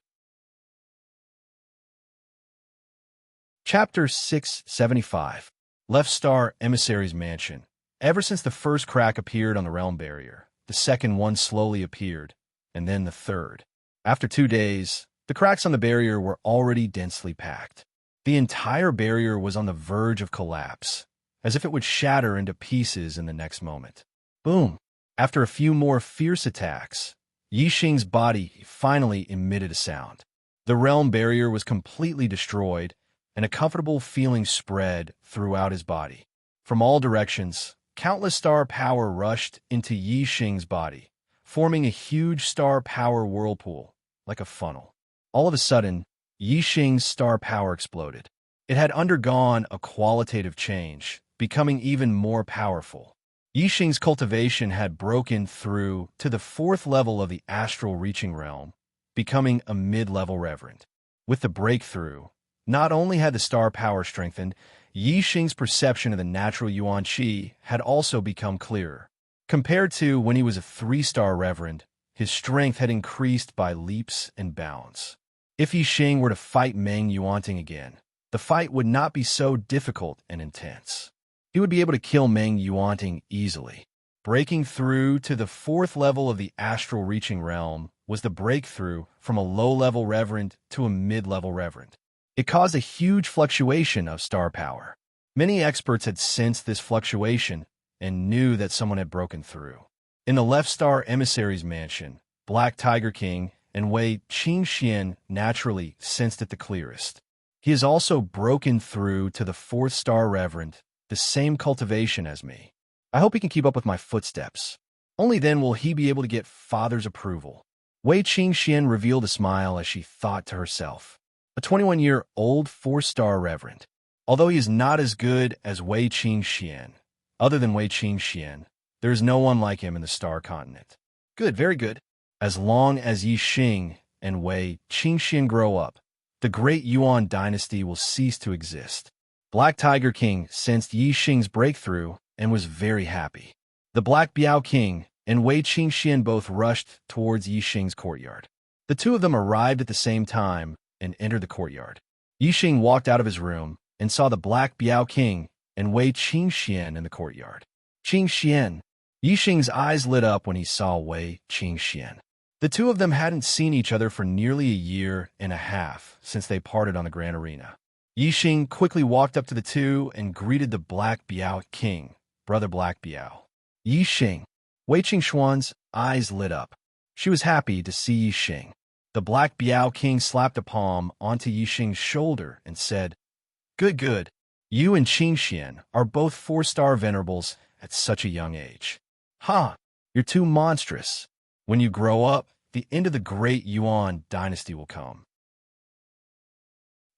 [SPEAKER 1] Chapter 675. Left Star Emissary's Mansion. Ever since the first crack appeared on the realm barrier, the second one slowly appeared, and then the third. After 2 days, the cracks on the barrier were already densely packed. The entire barrier was on the verge of collapse, as if it would shatter into pieces in the next moment. Boom! After a few more fierce attacks, Yixing's body finally emitted a sound. The realm barrier was completely destroyed, and a comfortable feeling spread throughout his body. From all directions, countless star power rushed into Yixing's body, forming a huge star power whirlpool, like a funnel. All of a sudden, Yixing's star power exploded. It had undergone a qualitative change, becoming even more powerful. Yixing's cultivation had broken through to the 4th level of the astral reaching realm, becoming a mid-level reverend. With the breakthrough, not only had the star power strengthened, Yixing's perception of the natural yuan qi had also become clearer. Compared to when he was a 3-star reverend, his strength had increased by leaps and bounds. If Yixing were to fight Meng Yuanting again, the fight would not be so difficult and intense. He would be able to kill Meng Yuanting easily. Breaking through to the 4th level of the astral reaching realm was the breakthrough from a low-level reverend to a mid-level reverend. It caused a huge fluctuation of star power. Many experts had sensed this fluctuation and knew that someone had broken through. In the Left Star Emissary's mansion, Black Tiger King and Wei Qingxian naturally sensed it the clearest. He has also broken through to the 4th star reverend, the same cultivation as me. I hope he can keep up with my footsteps. Only then will he be able to get Father's approval. Wei Qingxian revealed a smile as she thought to herself. A 21-year-old 4-star reverend. Although he is not as good as Wei Qingxian, other than Wei Qingxian, there is no one like him in the Star Continent. Good, very good. As long as Yixing and Wei Qingxian grow up, the great Yuan dynasty will cease to exist. Black Tiger King sensed Yixing's breakthrough and was very happy. The Black Biao King and Wei Qingxian both rushed towards Yixing's courtyard. The two of them arrived at the same time and entered the courtyard. Yixing walked out of his room and saw the Black Biao King and Wei Qingxian in the courtyard. Qingxian. Yixing's eyes lit up when he saw Wei Qingxian. The two of them hadn't seen each other for nearly a year and a half since they parted on the Grand Arena. Yixing quickly walked up to the two and greeted the Black Biao King, Brother Black Biao. Yixing. Wei Qingxuan's eyes lit up. She was happy to see Yixing. The Black Biao King slapped a palm onto Yixing's shoulder and said, "Good, good. You and Qingxian are both 4-star venerables at such a young age. Ha! You're too monstrous. When you grow up, the end of the great Yuan dynasty will come."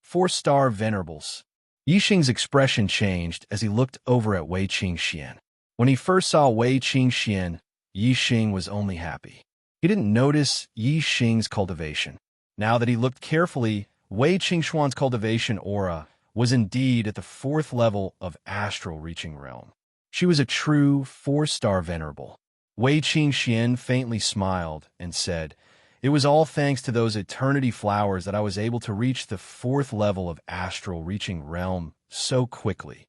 [SPEAKER 1] 4-star venerables. Yixing's expression changed as he looked over at Wei Qingxian. When he first saw Wei Qingxian, Yixing was only happy. He didn't notice Yixing's cultivation. Now that he looked carefully, Wei Qingxuan's cultivation aura was indeed at the 4th level of astral reaching realm. She was a true 4-star venerable. Wei Qingxian faintly smiled and said, "It was all thanks to those eternity flowers that I was able to reach the 4th level of astral reaching realm so quickly."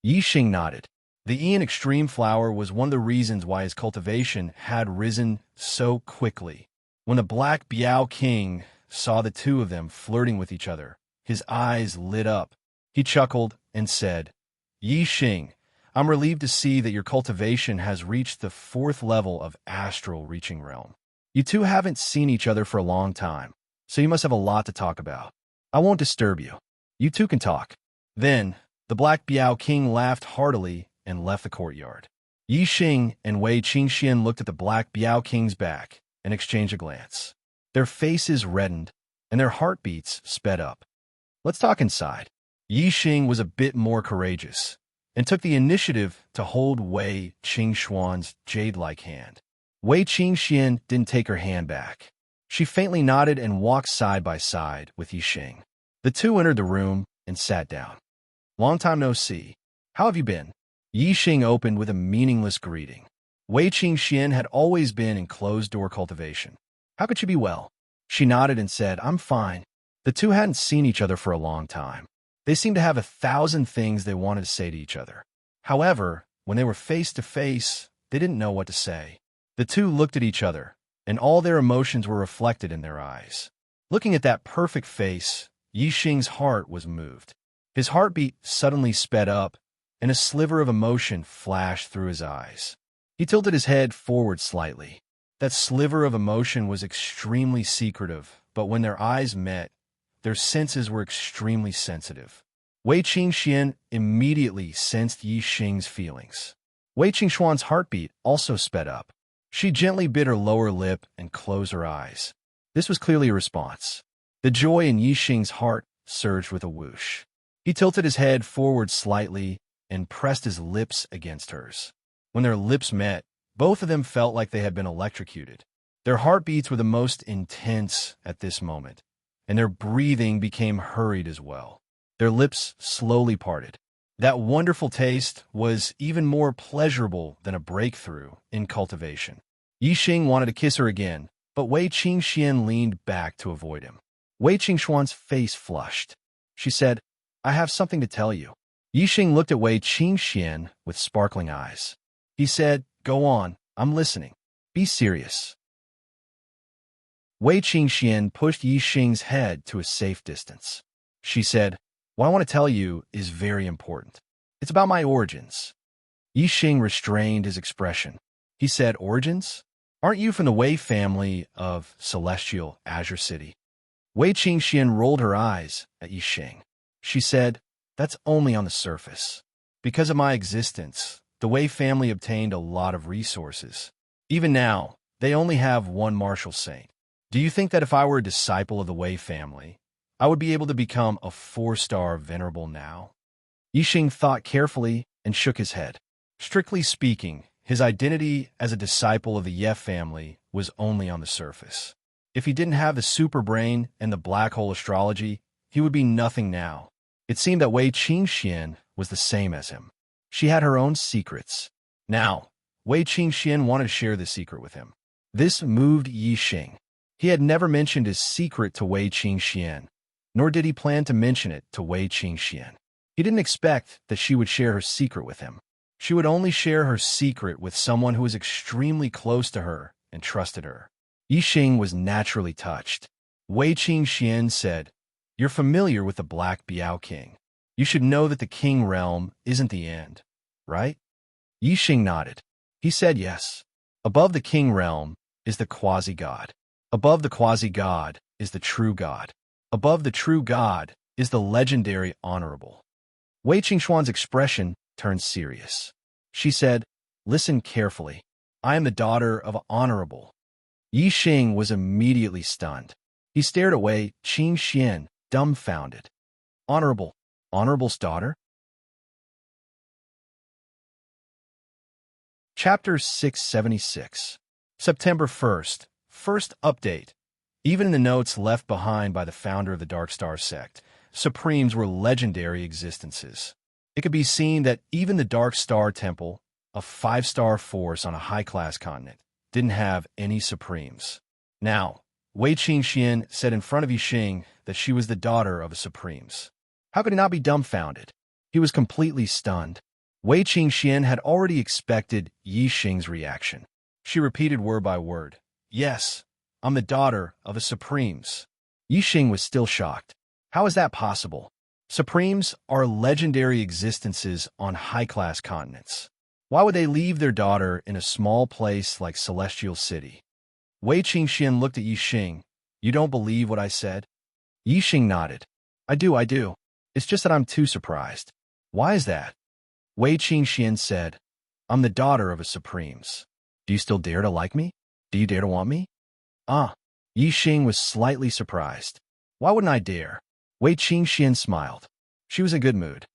[SPEAKER 1] Yixing nodded. The Ian Extreme flower was one of the reasons why his cultivation had risen so quickly. When the Black Biao King saw the two of them flirting with each other, his eyes lit up. He chuckled and said, "Yixing, I'm relieved to see that your cultivation has reached the 4th level of astral reaching realm. You two haven't seen each other for a long time, so you must have a lot to talk about. I won't disturb you. You two can talk." Then, the Black Biao King laughed heartily and left the courtyard. Yixing and Wei Qingxian looked at the Black Biao King's back and exchanged a glance. Their faces reddened, and their heartbeats sped up. "Let's talk inside." Yixing was a bit more courageous and took the initiative to hold Wei Qingxuan's jade-like hand. Wei Qingxian didn't take her hand back. She faintly nodded and walked side by side with Yixing. The two entered the room and sat down. "Long time no see. How have you been?" Yixing opened with a meaningless greeting. Wei Qingxian had always been in closed-door cultivation. "How could she be well?" She nodded and said, "I'm fine." The two hadn't seen each other for a long time. They seemed to have 1,000 things they wanted to say to each other. However, when they were face to face, they didn't know what to say. The two looked at each other, and all their emotions were reflected in their eyes. Looking at that perfect face, Yixing's heart was moved. His heartbeat suddenly sped up, and a sliver of emotion flashed through his eyes. He tilted his head forward slightly. That sliver of emotion was extremely secretive, but when their eyes met, their senses were extremely sensitive. Wei Qingxian immediately sensed Yixing's feelings. Wei Qingxuan's heartbeat also sped up. She gently bit her lower lip and closed her eyes. This was clearly a response. The joy in Yixing's heart surged with a whoosh. He tilted his head forward slightly and pressed his lips against hers. When their lips met, both of them felt like they had been electrocuted. Their heartbeats were the most intense at this moment, and their breathing became hurried as well. Their lips slowly parted. That wonderful taste was even more pleasurable than a breakthrough in cultivation. Yixing wanted to kiss her again, but Wei Qingxian leaned back to avoid him. Wei Qingxuan's face flushed. She said, "I have something to tell you." Yixing looked at Wei Qingxian with sparkling eyes. He said, "Go on, I'm listening. Be serious." Wei Qingxian pushed Yixing's head to a safe distance. She said, "What I want to tell you is very important. It's about my origins." Yixing restrained his expression. He said, "Origins? Aren't you from the Wei family of Celestial Azure City?" Wei Qingxian rolled her eyes at Yixing. She said, "That's only on the surface. Because of my existence, the Wei family obtained a lot of resources. Even now, they only have one martial saint. Do you think that if I were a disciple of the Wei family, I would be able to become a 4-star venerable now?" Yixing thought carefully and shook his head. Strictly speaking, his identity as a disciple of the Ye family was only on the surface. If he didn't have the super brain and the black hole astrology, he would be nothing now. It seemed that Wei Qingxian was the same as him. She had her own secrets. Now, Wei Qingxian wanted to share this secret with him. This moved Yixing. He had never mentioned his secret to Wei Qingxian, nor did he plan to mention it to Wei Qingxian. He didn't expect that she would share her secret with him. She would only share her secret with someone who was extremely close to her and trusted her. Yixing was naturally touched. Wei Qingxian said, "You're familiar with the Black Biao King. You should know that the King realm isn't the end, right?" Yixing nodded. He said yes. Above the King realm is the quasi-god. Above the quasi-god is the true god. Above the true god is the legendary honorable. Wei Qingxuan's expression turned serious. She said, "Listen carefully. I am the daughter of an honorable." Yi Xing was immediately stunned. He stared at Wei Qingxian, dumbfounded. Honorable? Honorable's daughter? Chapter 676. September 1st. First update. Even in the notes left behind by the founder of the Dark Star sect, Supremes were legendary existences. It could be seen that even the Dark Star Temple, a 5-star force on a high-class continent, didn't have any Supremes. Now, Wei Qingxian said in front of Yi Xing that she was the daughter of a Supremes. How could he not be dumbfounded? He was completely stunned. Wei Qingxian had already expected Yi Xing's reaction. She repeated word by word, "Yes, I'm the daughter of a Supremes." Yi Xing was still shocked. How is that possible? Supremes are legendary existences on high-class continents. Why would they leave their daughter in a small place like Celestial City? Wei Qingxian looked at Yi Xing. "You don't believe what I said?" Yi Xing nodded. I do. It's just that I'm too surprised." "Why is that?" Wei Qingxian said, "I'm the daughter of a Supremes. Do you still dare to like me? Do you dare to want me?" Yi Xing was slightly surprised. "Why wouldn't I dare?" Wei Qingxian smiled. She was in a good mood.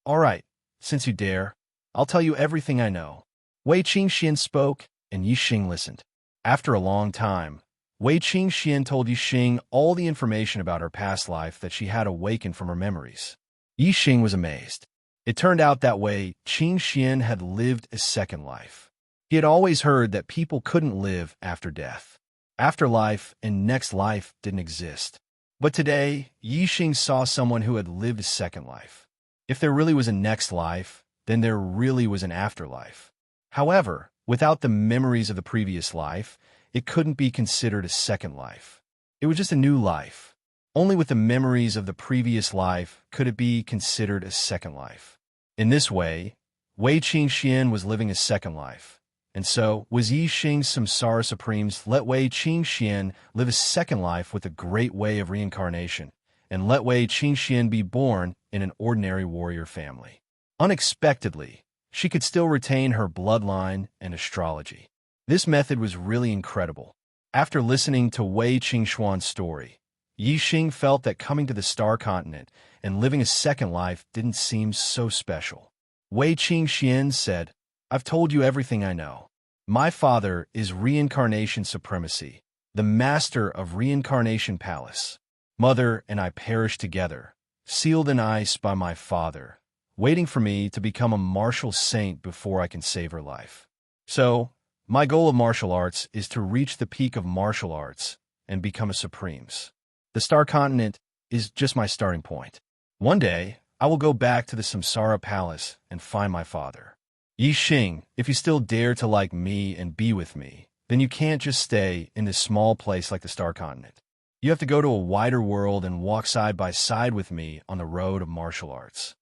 [SPEAKER 1] "All right, since you dare, I'll tell you everything I know." Wei Qingxian spoke, and Yi Xing listened. After a long time, Wei Qingxian told Yi Xing all the information about her past life that she had awakened from her memories. Yi Xing was amazed. It turned out that Wei Qingxian had lived a second life. He had always heard that people couldn't live after death. Afterlife and next life didn't exist. But today, Yi Xing saw someone who had lived a second life. If there really was a next life, then there really was an afterlife. However, without the memories of the previous life, it couldn't be considered a second life. It was just a new life. Only with the memories of the previous life could it be considered a second life. In this way, Wei Qingxian was living a second life. And so, was Yi Xing's Samsara Supremes let Wei Qingxian live a second life with a great way of reincarnation, and let Wei Qingxian be born in an ordinary warrior family. Unexpectedly, she could still retain her bloodline and astrology. This method was really incredible. After listening to Wei Qingxuan's story, Yi Xing felt that coming to the Star Continent and living a second life didn't seem so special. Wei Qingxian said, "I've told you everything I know. My father is Reincarnation Supremacy, the master of Reincarnation Palace. Mother and I perished together, sealed in ice by my father, waiting for me to become a martial saint before I can save her life. So, my goal of martial arts is to reach the peak of martial arts and become a Supremes. The Star Continent is just my starting point. One day, I will go back to the Samsara Palace and find my father. Yi Xing, if you still dare to like me and be with me, then you can't just stay in this small place like the Star Continent. You have to go to a wider world and walk side by side with me on the road of martial arts.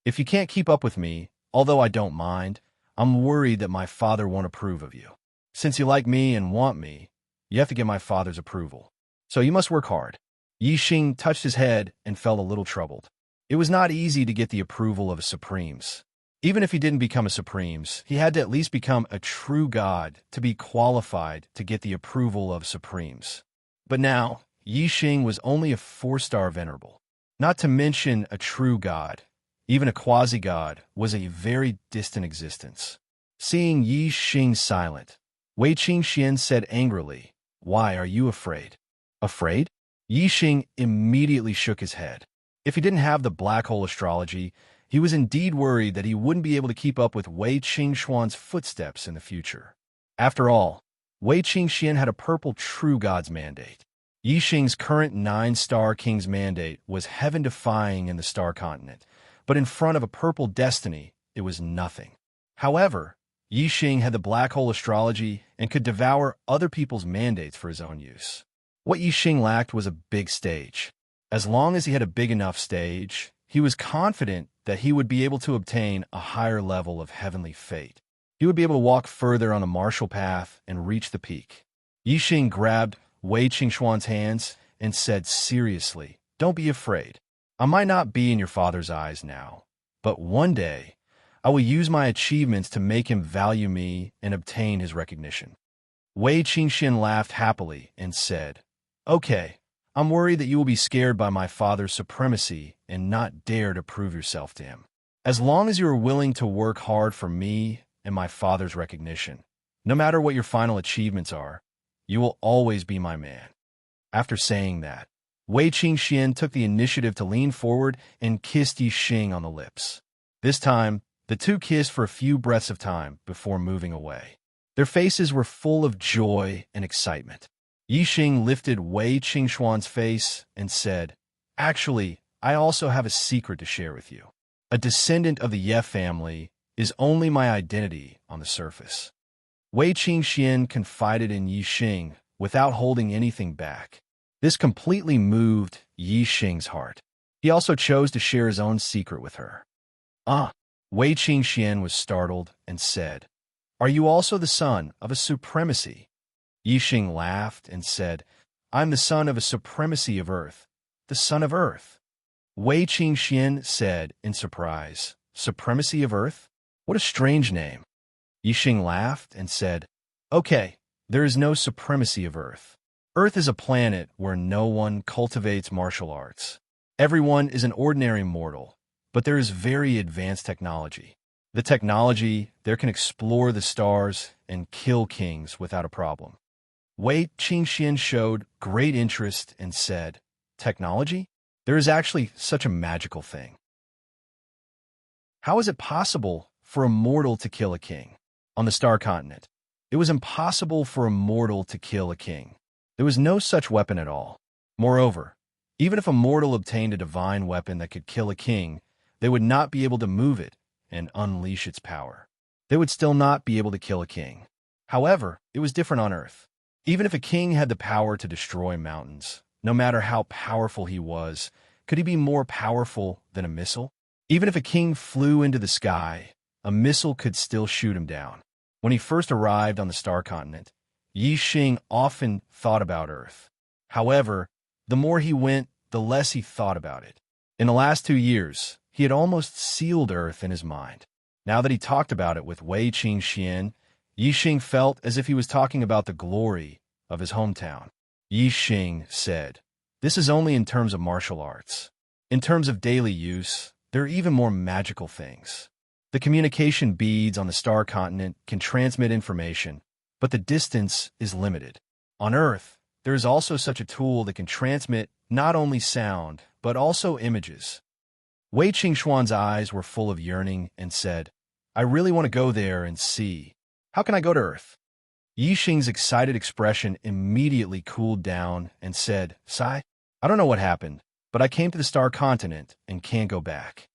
[SPEAKER 1] If you can't keep up with me, although I don't mind, I'm worried that my father won't approve of you. Since you like me and want me, you have to get my father's approval. So you must work hard." Yi Xing touched his head and felt a little troubled. It was not easy to get the approval of a Supremes. Even if he didn't become a Supremes, he had to at least become a true god to be qualified to get the approval of Supremes. But now, Yi Xing was only a 4-star venerable. Not to mention a true god. Even a quasi-god was a very distant existence. Seeing Yi Xing silent, Wei Qingxian said angrily, "Why are you afraid?" "Afraid?" Yi Xing immediately shook his head. If he didn't have the black hole astrology, he was indeed worried that he wouldn't be able to keep up with Wei Qingxuan's footsteps in the future. After all, Wei Qingxian had a purple true god's mandate. Yi Xing's current 9-star king's mandate was heaven-defying in the Star Continent, but in front of a purple destiny, it was nothing. However, Yi Xing had the black hole astrology and could devour other people's mandates for his own use. What Yi Xing lacked was a big stage. As long as he had a big enough stage, he was confident that he would be able to obtain a higher level of heavenly fate. He would be able to walk further on the martial path and reach the peak. Yixing grabbed Wei Qingxuan's hands and said seriously, "Don't be afraid. I might not be in your father's eyes now, but one day I will use my achievements to make him value me and obtain his recognition." Wei Qingxian laughed happily and said, "Okay, I'm worried that you will be scared by my father's supremacy and not dare to prove yourself to him. As long as you are willing to work hard for me and my father's recognition, no matter what your final achievements are, you will always be my man." After saying that, Wei Qingxian took the initiative to lean forward and kissed Yixing on the lips. This time, the two kissed for a few breaths of time before moving away. Their faces were full of joy and excitement. Yixing lifted Wei Qingxuan's face and said, "Actually, I also have a secret to share with you. A descendant of the Ye family is only my identity on the surface." Wei Qingxian confided in Yixing without holding anything back. This completely moved Yixing's heart. He also chose to share his own secret with her. Wei Qingxian was startled and said, "Are you also the son of a supremacy?" Yixing laughed and said, "I'm the son of a supremacy of earth, the son of earth." Wei Qingxian said in surprise, "Supremacy of earth? What a strange name." Yixing laughed and said, "Okay, there is no supremacy of earth. Earth is a planet where no one cultivates martial arts. Everyone is an ordinary mortal, but there is very advanced technology. The technology there can explore the stars and kill kings without a problem." Wei Qingxian showed great interest and said, "Technology? There is actually such a magical thing. How is it possible for a mortal to kill a king?" On the star continent, it was impossible for a mortal to kill a king. There was no such weapon at all. Moreover, even if a mortal obtained a divine weapon that could kill a king, they would not be able to move it and unleash its power. They would still not be able to kill a king. However, it was different on Earth. Even if a king had the power to destroy mountains, no matter how powerful he was, could he be more powerful than a missile? Even if a king flew into the sky, a missile could still shoot him down. When he first arrived on the star continent, Yixing often thought about Earth. However, the more he went, the less he thought about it. In the last 2 years, he had almost sealed Earth in his mind. Now that he talked about it with Wei Qingxian, Yixing felt as if he was talking about the glory of his hometown. Yixing said, "This is only in terms of martial arts. In terms of daily use, there are even more magical things. The communication beads on the star continent can transmit information, but the distance is limited. On Earth, there is also such a tool that can transmit not only sound, but also images." Wei Qingxuan's eyes were full of yearning and said, "I really want to go there and see. How can I go to Earth?" Yixing's excited expression immediately cooled down and said, "Sai, I don't know what happened, but I came to the star continent and can't go back."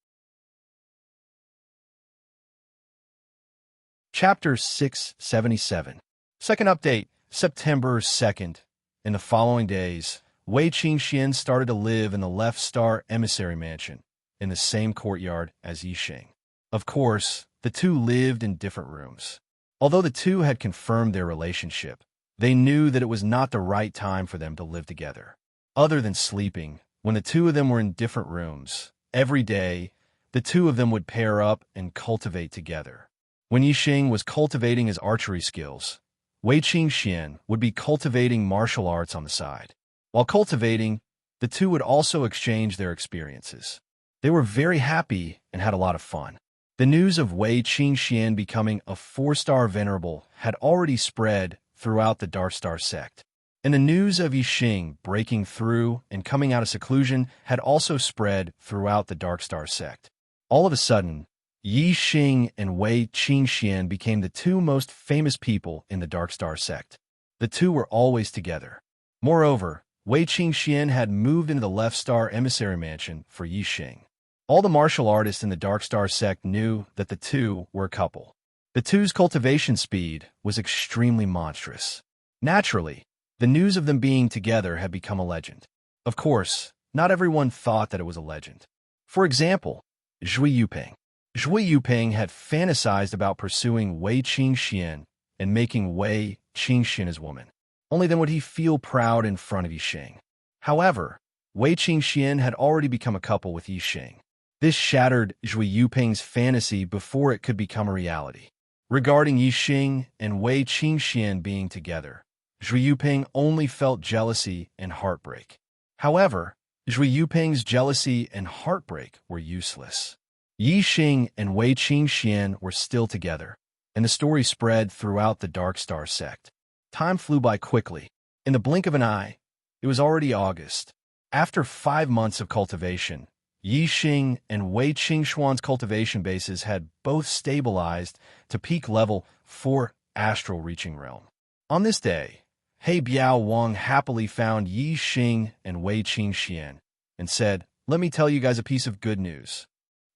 [SPEAKER 1] Chapter 677. Second update, September 2nd. In the following days, Wei Qingxian started to live in the Left Star Emissary Mansion, in the same courtyard as Yixing. Of course, the two lived in different rooms. Although the two had confirmed their relationship, they knew that it was not the right time for them to live together. Other than sleeping, when the two of them were in different rooms, every day, the two of them would pair up and cultivate together. When Yixing was cultivating his archery skills, Wei Qingxian would be cultivating martial arts on the side. While cultivating, the two would also exchange their experiences. They were very happy and had a lot of fun. The news of Wei Qingxian becoming a 4-star venerable had already spread throughout the Dark Star sect, and the news of Yixing breaking through and coming out of seclusion had also spread throughout the Dark Star sect. All of a sudden, Yixing and Wei Qingxian became the two most famous people in the Dark Star sect. The two were always together. Moreover, Wei Qingxian had moved into the Left Star Emissary Mansion for Yixing. All the martial artists in the Dark Star sect knew that the two were a couple. The two's cultivation speed was extremely monstrous. Naturally, the news of them being together had become a legend. Of course, not everyone thought that it was a legend. For example, Zhui Yuping. Zhui Yuping had fantasized about pursuing Wei Qingxian and making Wei Qingxian his woman. only then would he feel proud in front of Yixing. However, Wei Qingxian had already become a couple with Yixing. This shattered Zhui Yuping's fantasy before it could become a reality. Regarding Yixing and Wei Qingxian being together, Zhui Yuping only felt jealousy and heartbreak. However, Zhui Yuping's jealousy and heartbreak were useless. Yixing and Wei Qingxian were still together, and the story spread throughout the Dark Star sect. Time flew by quickly. In the blink of an eye, it was already August. After 5 months of cultivation, Yixing and Wei Qingxuan's cultivation bases had both stabilized to peak level 4 astral reaching realm. On this day, He Biao Wang happily found Yixing and Wei Qingxian and said, "Let me tell you guys a piece of good news."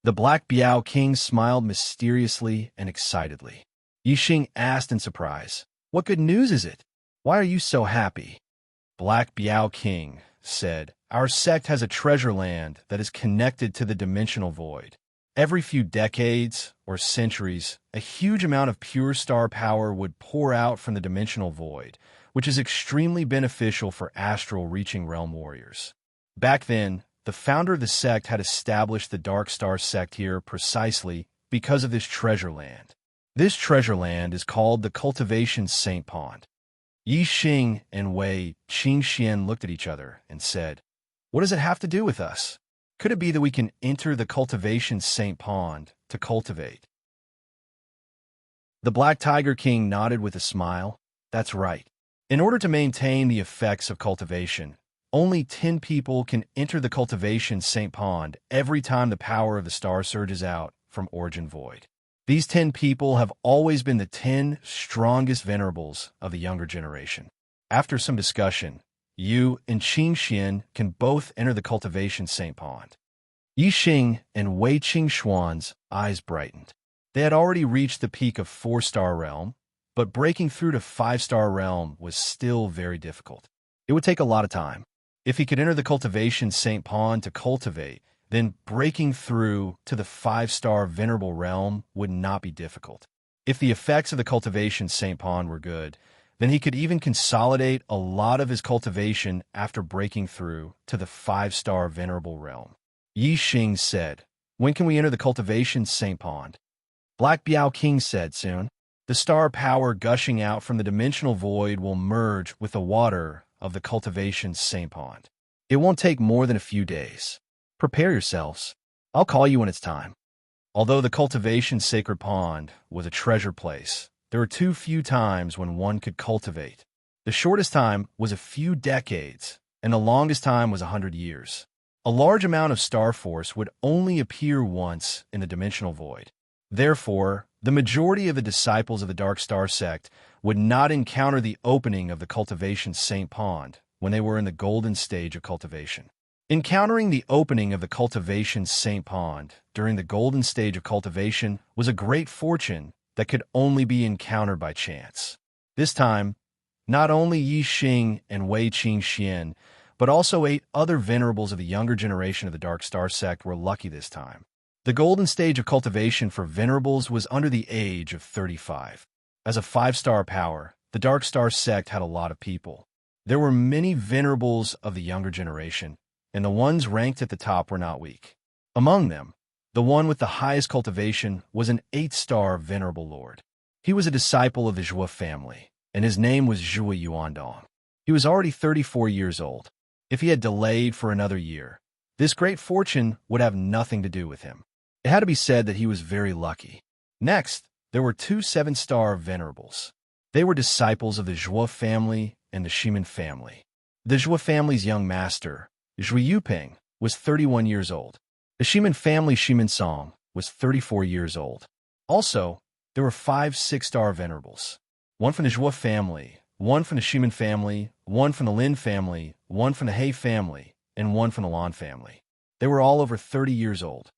[SPEAKER 1] The Black Biao King smiled mysteriously and excitedly. Yixing asked in surprise, "What good news is it? Why are you so happy?" Black Biao King said, "Our sect has a treasure land that is connected to the dimensional void. Every few decades or centuries, a huge amount of pure star power would pour out from the dimensional void, which is extremely beneficial for astral reaching realm warriors. Back then, the founder of the sect had established the Dark Star sect here precisely because of this treasure land. This treasure land is called the Cultivation Saint Pond." Yixing and Wei Qingxian looked at each other and said, "What does it have to do with us? Could it be that we can enter the Cultivation Saint Pond to cultivate?" The Black Tiger King nodded with a smile. "That's right. In order to maintain the effects of cultivation, only 10 people can enter the Cultivation Saint Pond every time the power of the star surges out from Origin Void. These 10 people have always been the 10 strongest venerables of the younger generation. After some discussion, you and Qingxian can both enter the Cultivation Saint Pond." Yixing and Wei Qingxuan's eyes brightened. They had already reached the peak of 4-star realm, but breaking through to 5-star realm was still very difficult. It would take a lot of time. If he could enter the Cultivation Saint Pond to cultivate, then breaking through to the 5-star venerable realm would not be difficult. If the effects of the Cultivation Saint Pond were good, then he could even consolidate a lot of his cultivation after breaking through to the 5-star venerable realm. Yixing said, "When can we enter the Cultivation Saint Pond?" Black Biao King said, "Soon. The star power gushing out from the dimensional void will merge with the water of the Cultivation Saint Pond. It won't take more than a few days. Prepare yourselves. I'll call you when it's time." Although the Cultivation Sacred Pond was a treasure place, there were too few times when one could cultivate. The shortest time was a few decades, and the longest time was 100 years. A large amount of star force would only appear once in the dimensional void. Therefore, the majority of the disciples of the Dark Star sect would not encounter the opening of the Cultivation Saint Pond when they were in the golden stage of cultivation. Encountering the opening of the Cultivation Saint Pond during the golden stage of cultivation was a great fortune that could only be encountered by chance. This time, not only Yixing and Wei Qingxian, but also 8 other venerables of the younger generation of the Dark Star sect were lucky this time. The golden stage of cultivation for venerables was under the age of 35. As a 5-star power, the Dark Star sect had a lot of people. There were many venerables of the younger generation, and the ones ranked at the top were not weak. Among them, the one with the highest cultivation was an 8-star venerable lord. He was a disciple of the Zhua family, and his name was Zhua Yuandong. He was already 34 years old. If he had delayed for another year, this great fortune would have nothing to do with him. It had to be said that he was very lucky. Next, there were 2 7-star venerables. They were disciples of the Zhua family and the Shimin family. The Zhua family's young master, Zhui Yuping, was 31 years old. The Shimin family Shimin Song was 34 years old. Also, there were 5 6-star venerables. One from the Zhua family, one from the Shimin family, one from the Lin family, one from the He family, and one from the Lan family. They were all over 30 years old.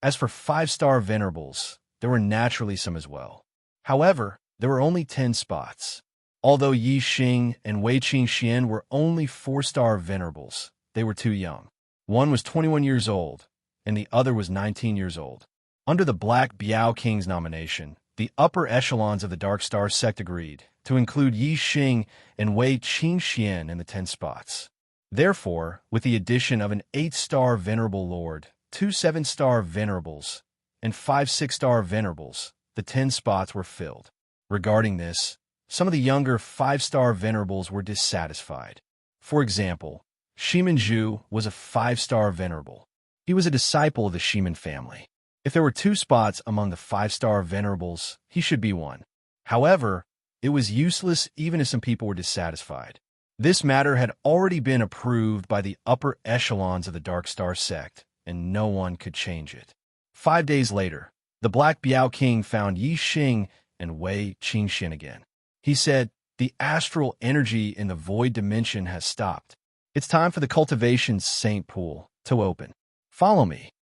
[SPEAKER 1] As for 5-star venerables, there were naturally some as well. However, there were only 10 spots. Although Yixing and Wei Qingxian were only 4-star venerables, they were too young. One was 21 years old, and the other was 19 years old. Under the Black Biao King's nomination, the upper echelons of the Dark Star sect agreed to include Yi Xing and Wei Qingxian in the 10 spots. Therefore, with the addition of an 8-star Venerable Lord, 2 7-star Venerables, and 5 6-star Venerables, the 10 spots were filled. Regarding this, some of the younger 5-star Venerables were dissatisfied. For example, Shimen Zhu was a 5-star Venerable. He was a disciple of the Shimen family. If there were 2 spots among the 5-star Venerables, he should be one. However, it was useless even if some people were dissatisfied. This matter had already been approved by the upper echelons of the Dark Star sect, and no one could change it. 5 days later, the Black Biao King found Yi Xing and Wei Qingxian again. He said, "The astral energy in the void dimension has stopped. It's time for the cultivation saint pool to open. Follow me."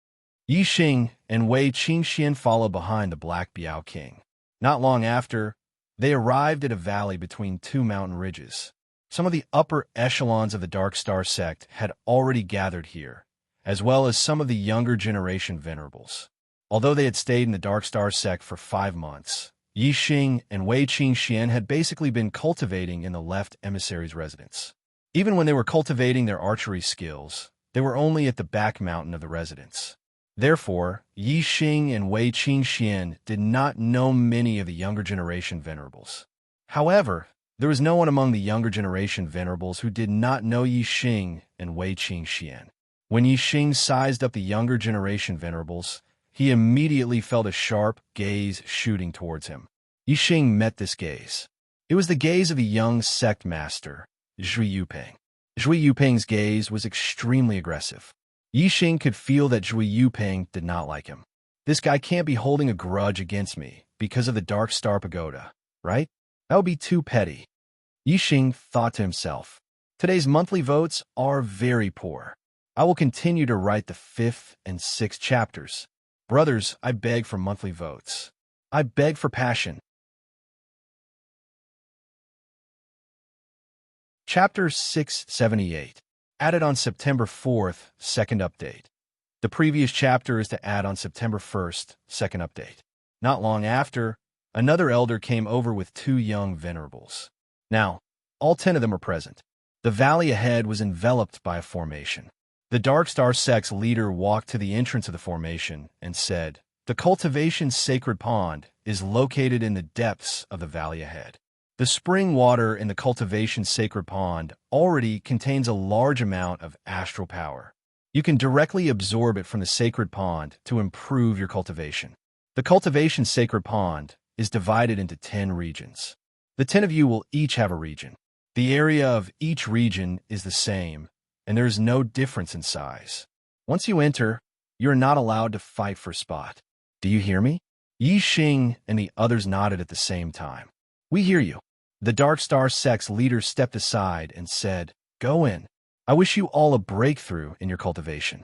[SPEAKER 1] Yi Xing and Wei Qingxian followed behind the Black Biao King. Not long after, they arrived at a valley between 2 mountain ridges. Some of the upper echelons of the Dark Star sect had already gathered here, as well as some of the younger generation Venerables. Although they had stayed in the Dark Star sect for 5 months, Yi Xing and Wei Qingxian had basically been cultivating in the left emissary's residence. Even when they were cultivating their archery skills, they were only at the back mountain of the residence. Therefore, Yi Xing and Wei Qingxian did not know many of the younger generation Venerables. However, there was no one among the younger generation Venerables who did not know Yi Xing and Wei Qingxian. When Yi Xing sized up the younger generation Venerables, he immediately felt a sharp gaze shooting towards him. Yi Xing met this gaze. It was the gaze of the young sect master, Zhui Yupeng. Zhui Yupeng's gaze was extremely aggressive. Yi Xing could feel that Zhui Yupeng did not like him. This guy can't be holding a grudge against me because of the Dark Star Pagoda, right? That would be too petty. Yi Xing thought to himself, today's monthly votes are very poor. I will continue to write the 5th and 6th chapters. Brothers, I beg for monthly votes. I beg for passion. Chapter 678. Added on September 4th, 2nd update. The previous chapter is to add on September 1st, 2nd update. Not long after, another elder came over with 2 young Venerables. Now, all 10 of them were present. The valley ahead was enveloped by a formation. The Dark Star sect's leader walked to the entrance of the formation and said, "The cultivation sacred pond is located in the depths of the valley ahead. The spring water in the cultivation sacred pond already contains a large amount of astral power. You can directly absorb it from the sacred pond to improve your cultivation. The cultivation sacred pond is divided into 10 regions. The 10 of you will each have a region. The area of each region is the same, and there is no difference in size. Once you enter, you are not allowed to fight for a spot. Do you hear me?" Yi Xing and the others nodded at the same time. "We hear you." The Dark Star sect's leader stepped aside and said, "Go in. I wish you all a breakthrough in your cultivation."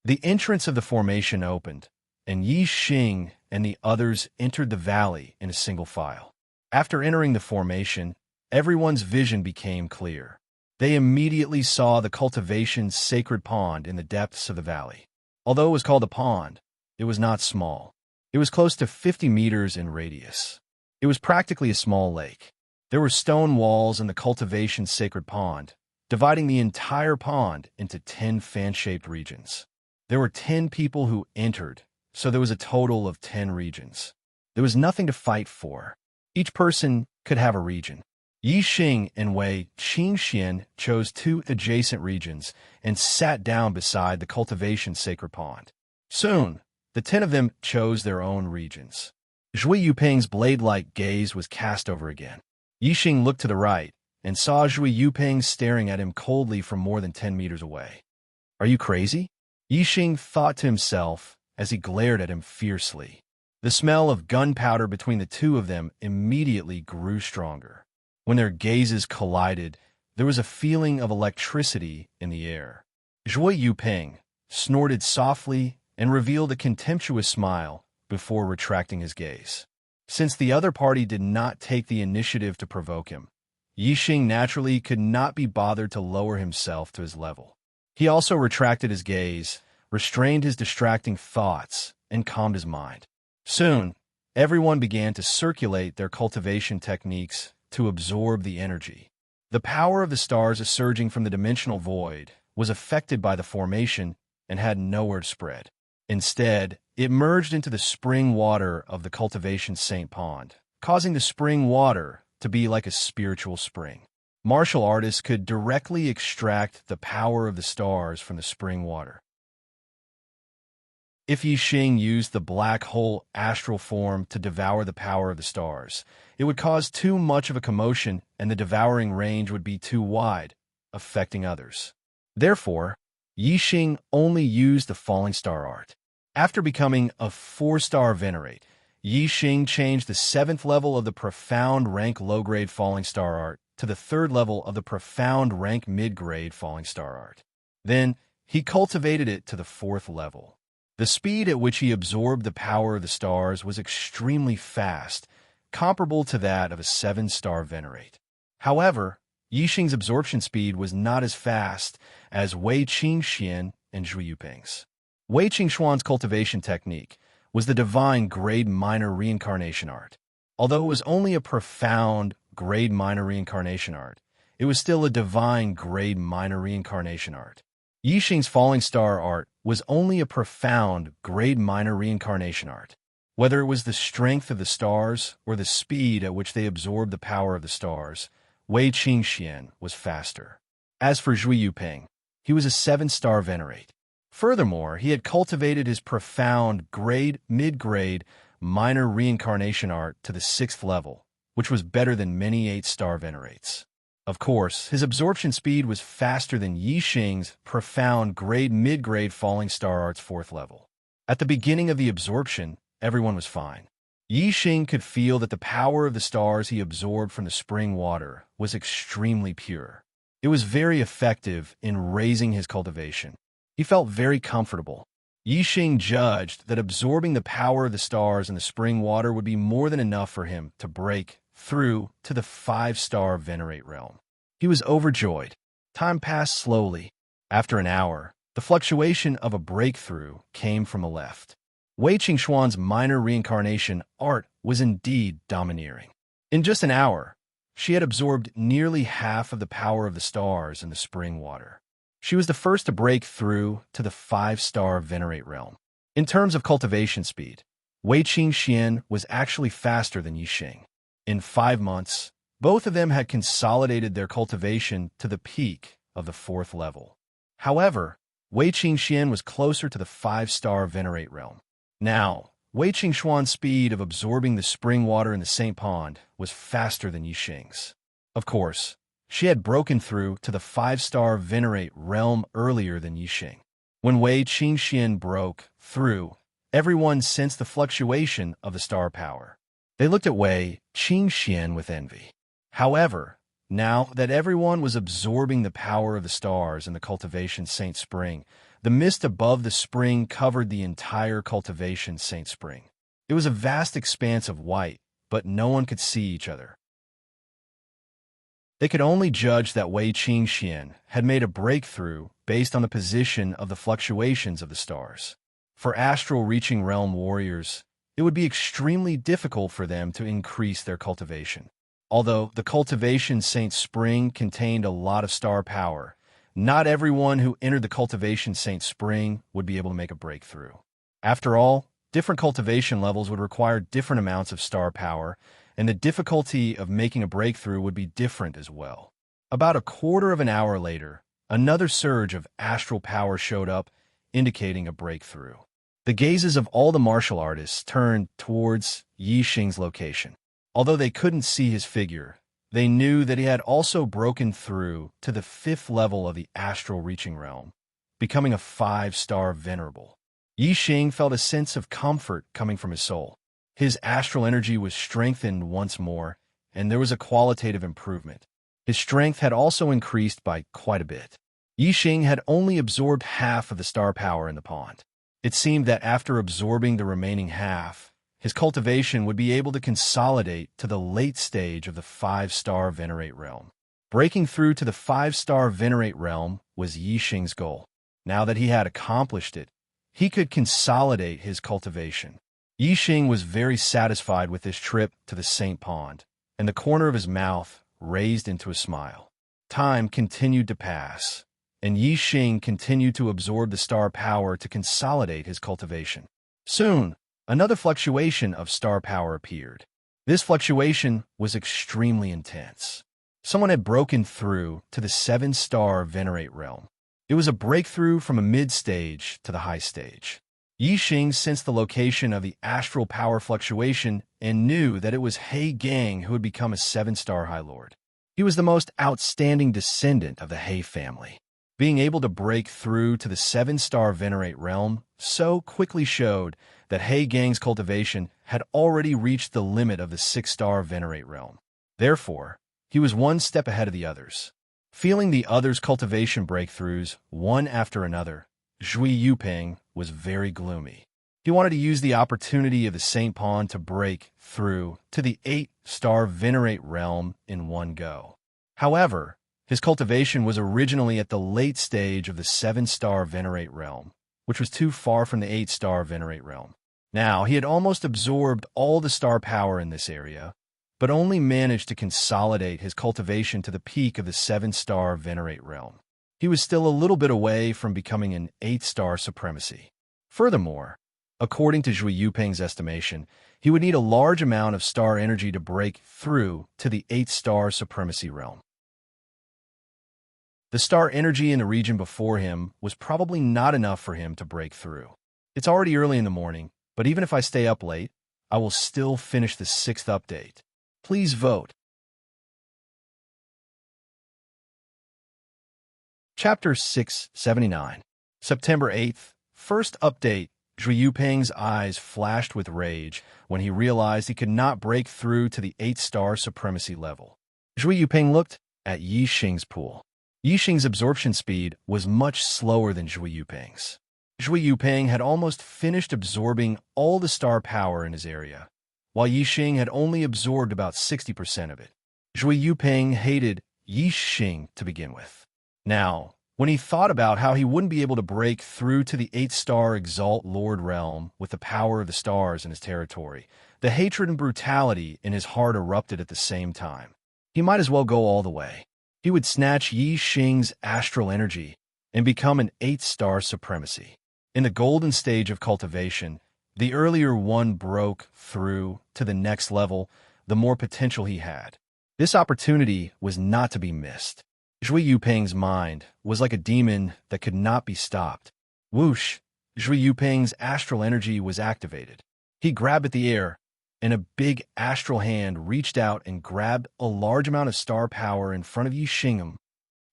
[SPEAKER 1] The entrance of the formation opened, and Yi Xing and the others entered the valley in a single file. After entering the formation, everyone's vision became clear. They immediately saw the cultivation's sacred pond in the depths of the valley. Although it was called a pond, it was not small. It was close to 50 meters in radius. It was practically a small lake. There were stone walls in the cultivation's sacred pond, dividing the entire pond into 10 fan-shaped regions. There were 10 people who entered, so there was a total of 10 regions. There was nothing to fight for. Each person could have a region. Yi Xing and Wei Qingxian chose 2 adjacent regions and sat down beside the cultivation sacred pond. Soon, the 10 of them chose their own regions. Zhui Yupeng's blade-like gaze was cast over again. Yi Xing looked to the right and saw Zhui Yupeng staring at him coldly from more than 10 meters away. "Are you crazy?" Yi Xing thought to himself as he glared at him fiercely. The smell of gunpowder between the 2 of them immediately grew stronger. When their gazes collided, there was a feeling of electricity in the air. Zhui Yupeng snorted softly and revealed a contemptuous smile before retracting his gaze. Since the other party did not take the initiative to provoke him, Yi Xing naturally could not be bothered to lower himself to his level. He also retracted his gaze, restrained his distracting thoughts, and calmed his mind. Soon, everyone began to circulate their cultivation techniques to absorb the energy. The power of the stars surging from the dimensional void was affected by the formation and had nowhere to spread. Instead, it merged into the spring water of the cultivation saint pond, causing the spring water to be like a spiritual spring. Martial artists could directly extract the power of the stars from the spring water. If Yi Xing used the black hole astral form to devour the power of the stars, it would cause too much of a commotion and the devouring range would be too wide, affecting others. Therefore, Yi Xing only used the falling star art. After becoming a 4-star venerate, Yi Xing changed the 7th level of the profound rank low-grade falling star art to the 3rd level of the profound rank mid-grade falling star art. Then, he cultivated it to the 4th level. The speed at which he absorbed the power of the stars was extremely fast, comparable to that of a 7-star venerate. However, Yi Xing's absorption speed was not as fast as Wei Qingxian and Zhui Yuping's. Wei Qingxuan's cultivation technique was the divine grade minor reincarnation art. Although it was only a profound grade minor reincarnation art, it was still a divine grade minor reincarnation art. Yi Xing's falling star art was only a profound grade minor reincarnation art. Whether it was the strength of the stars or the speed at which they absorbed the power of the stars, Wei Qingxian was faster. As for Zhui Yuping, he was a 7-star venerate. Furthermore, he had cultivated his profound grade, mid-grade, minor reincarnation art to the 6th level, which was better than many 8-star venerates. Of course, his absorption speed was faster than Yi Xing's profound grade mid-grade falling star art's 4th level. At the beginning of the absorption, everyone was fine. Yi Xing could feel that the power of the stars he absorbed from the spring water was extremely pure. It was very effective in raising his cultivation. He felt very comfortable. Yi Xing judged that absorbing the power of the stars in the spring water would be more than enough for him to break through to the 5-star venerate realm. He was overjoyed. Time passed slowly. After an hour, the fluctuation of a breakthrough came from the left. Wei Qingxuan's minor reincarnation art was indeed domineering. In just an hour, she had absorbed nearly half of the power of the stars in the spring water. She was the first to break through to the 5-star venerate realm. In terms of cultivation speed, Wei Qingxian was actually faster than Yi Xing. In 5 months, both of them had consolidated their cultivation to the peak of the 4th level. However, Wei Qingxian was closer to the 5-star venerate realm. Now, Wei Qingxuan's speed of absorbing the spring water in the Saint Pond was faster than Yi Xing's. Of course, she had broken through to the 5-star venerate realm earlier than Yi Xing. When Wei Qingxian broke through, everyone sensed the fluctuation of the star power. They looked at Wei Qingxian with envy. However, now that everyone was absorbing the power of the stars in the cultivation Saint Spring, the mist above the spring covered the entire cultivation Saint Spring. It was a vast expanse of white, but no one could see each other. They could only judge that Wei Qingxian had made a breakthrough based on the position of the fluctuations of the stars. For astral-reaching realm warriors, it would be extremely difficult for them to increase their cultivation. Although the cultivation Saint Spring contained a lot of star power, not everyone who entered the cultivation Saint Spring would be able to make a breakthrough. After all, different cultivation levels would require different amounts of star power, and the difficulty of making a breakthrough would be different as well. About a quarter of an hour later, another surge of astral power showed up, indicating a breakthrough. The gazes of all the martial artists turned towards Yi Xing's location. Although they couldn't see his figure, they knew that he had also broken through to the 5th level of the astral reaching realm, becoming a 5-star venerable. Yi Xing felt a sense of comfort coming from his soul. His astral energy was strengthened once more, and there was a qualitative improvement. His strength had also increased by quite a bit. Yi Xing had only absorbed half of the star power in the pond. It seemed that after absorbing the remaining half, his cultivation would be able to consolidate to the late stage of the 5-star venerate realm. Breaking through to the 5-star venerate realm was Yi Xing's goal. Now that he had accomplished it, he could consolidate his cultivation. Yixing was very satisfied with this trip to the Saint Pond, and the corner of his mouth raised into a smile. Time continued to pass, and Yixing continued to absorb the star power to consolidate his cultivation. Soon, another fluctuation of star power appeared. This fluctuation was extremely intense. Someone had broken through to the 7-star Venerate realm. It was a breakthrough from a mid-stage to the high stage. Yixing sensed the location of the astral power fluctuation and knew that it was He Gang who had become a 7-star High Lord. He was the most outstanding descendant of the He family. Being able to break through to the 7-star Venerate realm so quickly showed that He Gang's cultivation had already reached the limit of the 6-star Venerate realm. Therefore, he was one step ahead of the others. Feeling the others' cultivation breakthroughs one after another, Zhui Yuping was very gloomy. He wanted to use the opportunity of the Saint Pond to break through to the 8-star Venerate realm in one go. However, his cultivation was originally at the late stage of the 7-star Venerate realm, which was too far from the 8-star Venerate realm. Now, he had almost absorbed all the star power in this area, but only managed to consolidate his cultivation to the peak of the 7-star Venerate realm. He was still a little bit away from becoming an 8-star supremacy. Furthermore, according to Zhui Yuping's estimation, he would need a large amount of star energy to break through to the 8-star supremacy realm. The star energy in the region before him was probably not enough for him to break through. It's already early in the morning, but even if I stay up late, I will still finish the 6th update. Please vote. Chapter 679, September 8th, first update. Zhui Yuping's eyes flashed with rage when he realized he could not break through to the 8-star supremacy level. Zhui Yuping looked at Yixing's pool. Yixing's absorption speed was much slower than Zhui Yuping's. Zhui Yuping had almost finished absorbing all the star power in his area, while Yixing had only absorbed about 60% of it. Zhui Yuping hated Yixing to begin with. Now, when he thought about how he wouldn't be able to break through to the 8-star Exalt Lord realm with the power of the stars in his territory, the hatred and brutality in his heart erupted at the same time. He might as well go all the way. He would snatch Yixing's astral energy and become an 8-star supremacy. In the golden stage of cultivation, the earlier one broke through to the next level, the more potential he had. This opportunity was not to be missed. Zhui Yuping's mind was like a demon that could not be stopped. Whoosh! Zhui Yuping's astral energy was activated. He grabbed at the air, and a big astral hand reached out and grabbed a large amount of star power in front of Yixing.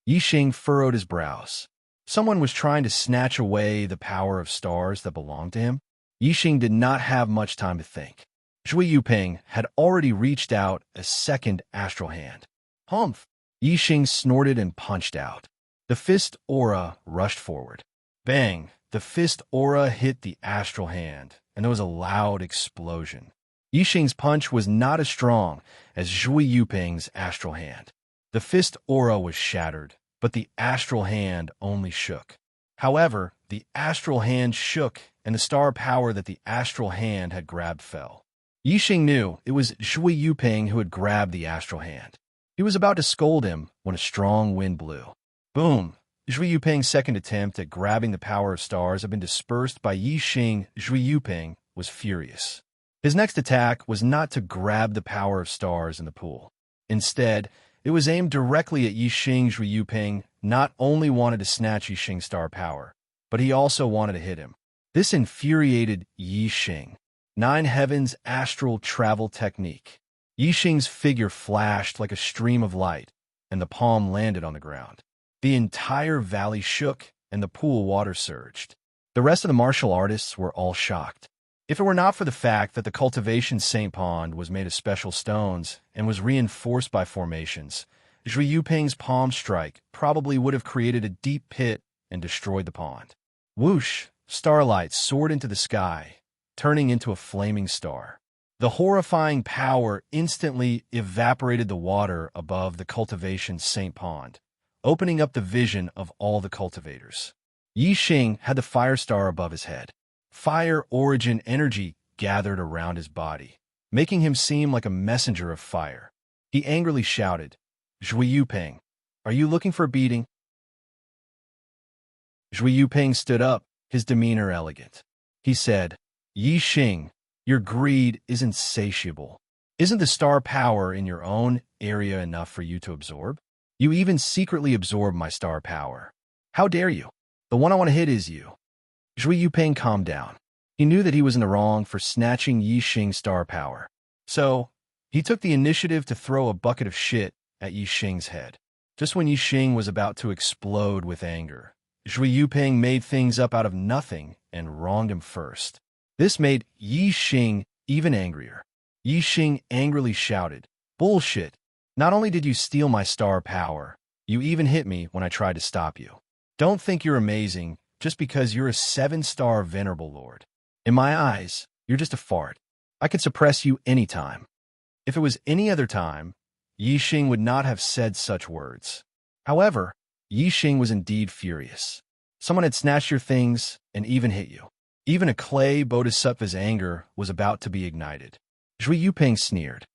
[SPEAKER 1] Yixing furrowed his brows. Someone was trying to snatch away the power of stars that belonged to him. Yixing did not have much time to think. Zhui Yuping had already reached out a second astral hand. Humph! Yixing snorted and punched out. The fist aura rushed forward. Bang! The fist aura hit the astral hand, and there was a loud explosion. Yixing's punch was not as strong as Zhui Yuping's astral hand. The fist aura was shattered, but the astral hand only shook. However, the astral hand shook, and the star power that the astral hand had grabbed fell. Yixing knew it was Zhui Yuping who had grabbed the astral hand. He was about to scold him when a strong wind blew. Boom! Zhui Yuping's second attempt at grabbing the power of stars had been dispersed by Yixing. Zhui Yuping was furious. His next attack was not to grab the power of stars in the pool. Instead, it was aimed directly at Yixing. Zhui Yuping not only wanted to snatch Yixing's star power, but he also wanted to hit him. This infuriated Yixing. 9 Heavens Astral Travel Technique. Yixing's figure flashed like a stream of light, and the palm landed on the ground. The entire valley shook, and the pool water surged. The rest of the martial artists were all shocked. If it were not for the fact that the cultivation Saint Pond was made of special stones and was reinforced by formations, Zhui Yuping's palm strike probably would have created a deep pit and destroyed the pond. Whoosh! Starlight soared into the sky, turning into a flaming star. The horrifying power instantly evaporated the water above the cultivation Saint Pond, opening up the vision of all the cultivators. Yixing had the fire star above his head. Fire origin energy gathered around his body, making him seem like a messenger of fire. He angrily shouted, "Zhui Yuping, are you looking for a beating?" Zhui Yuping stood up, his demeanor elegant. He said, "Yi Xing, your greed is insatiable. Isn't the star power in your own area enough for you to absorb? You even secretly absorb my star power. How dare you? The one I want to hit is you." Zhui Yuping calmed down. He knew that he was in the wrong for snatching Yi Xing's star power. So, he took the initiative to throw a bucket of shit at Yi Xing's head. Just when Yi Xing was about to explode with anger, Zhui Yuping made things up out of nothing and wronged him first. This made Yi Xing even angrier. Yi Xing angrily shouted, "Bullshit! Not only did you steal my star power, you even hit me when I tried to stop you. Don't think you're amazing just because you're a 7-star venerable lord. In my eyes, you're just a fart. I could suppress you anytime." If it was any other time, Yi Xing would not have said such words. However, Yi Xing was indeed furious. Someone had snatched your things and even hit you. Even a clay bodhisattva's anger was about to be ignited. Zhui Yuping sneered.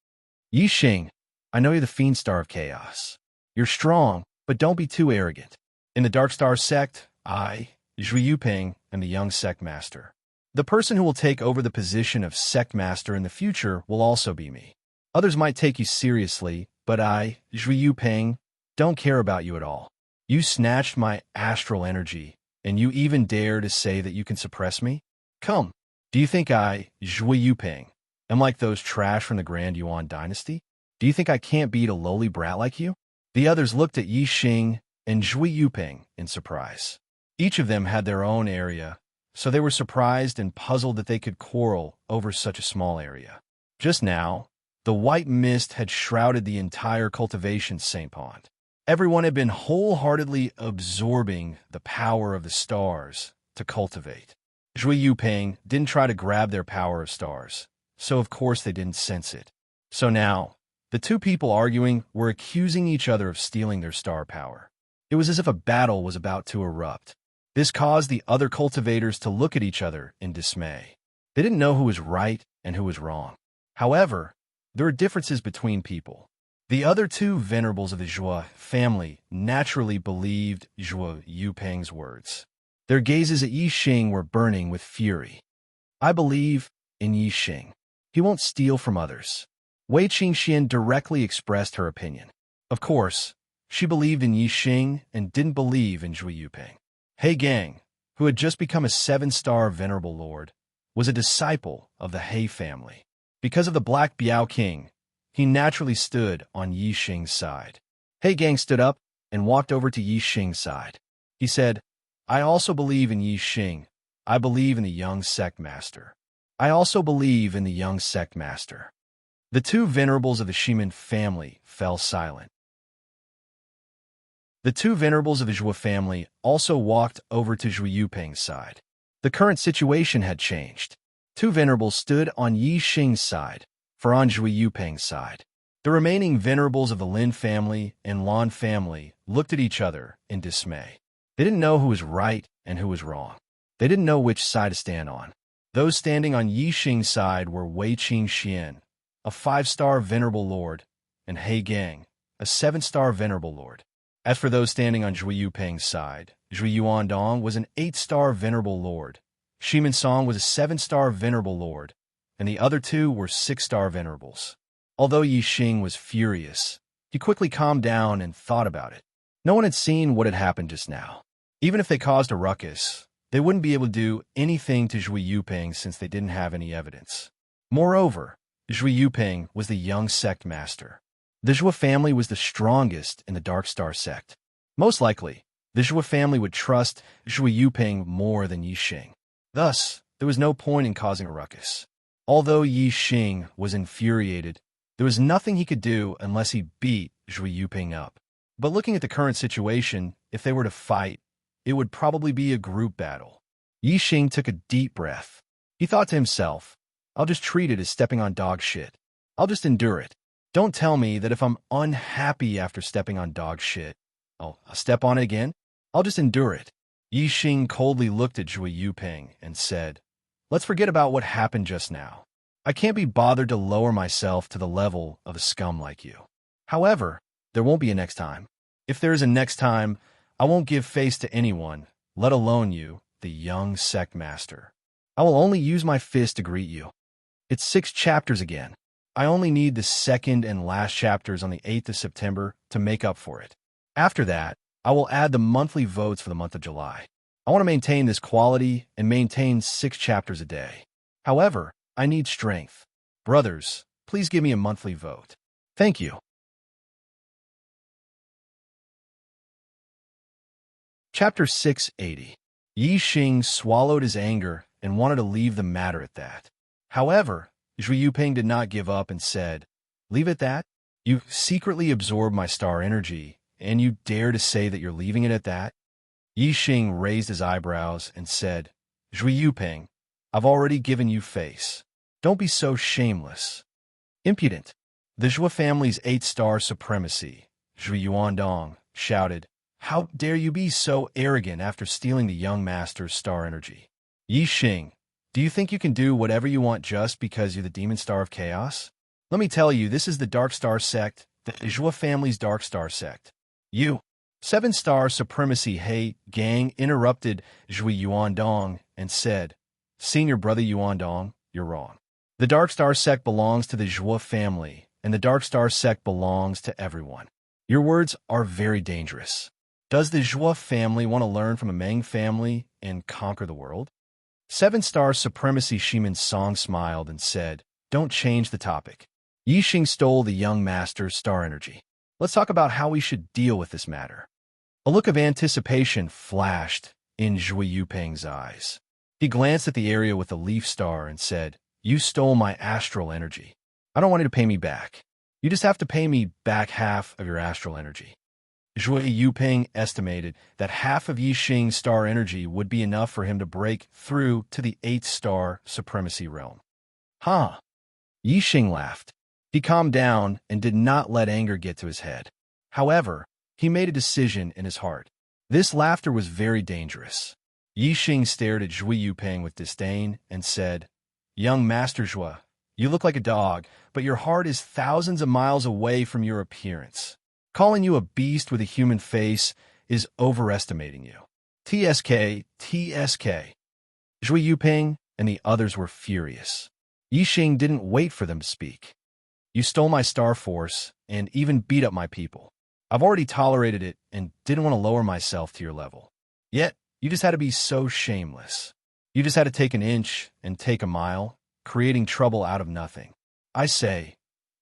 [SPEAKER 1] "Yi Xing, I know you're the fiend star of chaos. You're strong, but don't be too arrogant. In the Dark Star sect, I, Zhui Yuping, am the young sect master. The person who will take over the position of sect master in the future will also be me. Others might take you seriously, but I, Zhui Yuping, don't care about you at all. You snatched my astral energy, and you even dare to say that you can suppress me? Come, do you think I, Zhui Yuping, am like those trash from the Grand Yuan dynasty? Do you think I can't beat a lowly brat like you?" The others looked at Yi Xing and Zhui Yuping in surprise. Each of them had their own area, so they were surprised and puzzled that they could quarrel over such a small area. Just now, the white mist had shrouded the entire cultivation Saint Pond. Everyone had been wholeheartedly absorbing the power of the stars to cultivate. Zhui Yuping didn't try to grab their power of stars, so of course they didn't sense it. So now, the two people arguing were accusing each other of stealing their star power. It was as if a battle was about to erupt. This caused the other cultivators to look at each other in dismay. They didn't know who was right and who was wrong. However, there are differences between people. The other two venerables of the Zhua family naturally believed Zhui Yuping's words. Their gazes at Yi Xing were burning with fury. "I believe in Yi Xing. He won't steal from others." Wei Qingxian directly expressed her opinion. Of course, she believed in Yi Xing and didn't believe in Zhui Yuping. He Gang, who had just become a 7-star venerable lord, was a disciple of the He family. Because of the Black Biao King, he naturally stood on Yi Xing's side. He Gang stood up and walked over to Yi Xing's side. He said, "I also believe in Yi Xing. I believe in the young sect master. I also believe in the young sect master." The two venerables of the Shimin family fell silent. The two venerables of the Zhua family also walked over to Zhui Yuping's side. The current situation had changed. Two venerables stood on Yi Xing's side, for on Zhui Yuping's side. The remaining venerables of the Lin family and Lan family looked at each other in dismay. They didn't know who was right and who was wrong. They didn't know which side to stand on. Those standing on Yi Xing's side were Wei Qingxian, a 5-star venerable lord, and He Gang, a 7-star venerable lord. As for those standing on Zhui Yuping's side, Zhui Yuandong was an 8-star venerable lord, Shimin Song was a 7-star venerable lord, and the other two were 6-star venerables. Although Yi Xing was furious, he quickly calmed down and thought about it. No one had seen what had happened just now. Even if they caused a ruckus, they wouldn't be able to do anything to Zhui Yuping since they didn't have any evidence. Moreover, Zhui Yuping was the young sect master. The Zhua family was the strongest in the Dark Star sect. Most likely, the Zhua family would trust Zhui Yuping more than Yi Xing. Thus, there was no point in causing a ruckus. Although Yi Xing was infuriated, there was nothing he could do unless he beat Zhui Yuping up. But looking at the current situation, if they were to fight, it would probably be a group battle. Yi Xing took a deep breath. He thought to himself, "I'll just treat it as stepping on dog shit. I'll just endure it. Don't tell me that if I'm unhappy after stepping on dog shit, I'll step on it again. I'll just endure it." Yi Xing coldly looked at Zhui Yuping and said, Let's forget about what happened just now. I can't be bothered to lower myself to the level of a scum like you. However, there won't be a next time. If there is a next time, I won't give face to anyone, let alone you, the young sect master. I will only use my fist to greet you. It's 6 chapters again. I only need the second and last chapters on the 8th of September to make up for it. After that, I will add the monthly votes for the month of July. I want to maintain this quality and maintain 6 chapters a day. However, I need strength. Brothers, please give me a monthly vote. Thank you. Chapter 680. Yi Xing swallowed his anger and wanted to leave the matter at that. However, Zhui Yuping did not give up and said, "Leave it at that? You secretly absorbed my star energy, and you dare to say that you're leaving it at that?" Yi Xing raised his eyebrows and said, "Zhui Yuping, I've already given you face. Don't be so shameless." Impudent. The Zhua family's 8-star supremacy, Zhui Yuandong, shouted, "How dare you be so arrogant after stealing the young master's star energy? Yi Xing, do you think you can do whatever you want just because you're the demon star of chaos? Let me tell you, this is the Dark Star sect, the Zhua family's Dark Star sect. You, 7-star supremacy hey gang, interrupted Zhui Yuandong and said, "Senior brother Yuandong, you're wrong. The Dark Star sect belongs to the Zhua family, and the Dark Star sect belongs to everyone. Your words are very dangerous. Does the Zhua family want to learn from a Meng family and conquer the world?" 7-star supremacy Shimin Song smiled and said, "Don't change the topic. Yi Xing stole the young master's star energy. Let's talk about how we should deal with this matter." A look of anticipation flashed in Zhui Yuping's eyes. He glanced at the area with the leaf star and said, "You stole my astral energy. I don't want you to pay me back. You just have to pay me back half of your astral energy." Zhui Yuping estimated that half of Yi Xing's star energy would be enough for him to break through to the 8-star supremacy realm. Huh? Yi Xing laughed. He calmed down and did not let anger get to his head. However, he made a decision in his heart. This laughter was very dangerous. Yi Xing stared at Zhui Yuping with disdain and said, "Young Master Zhua, you look like a dog, but your heart is thousands of miles away from your appearance. Calling you a beast with a human face is overestimating you. TSK, TSK. Zhui Yuping and the others were furious. Yi Xing didn't wait for them to speak. "You stole my star force and even beat up my people. I've already tolerated it and didn't want to lower myself to your level. Yet, you just had to be so shameless. You just had to take an inch and take a mile, creating trouble out of nothing. I say,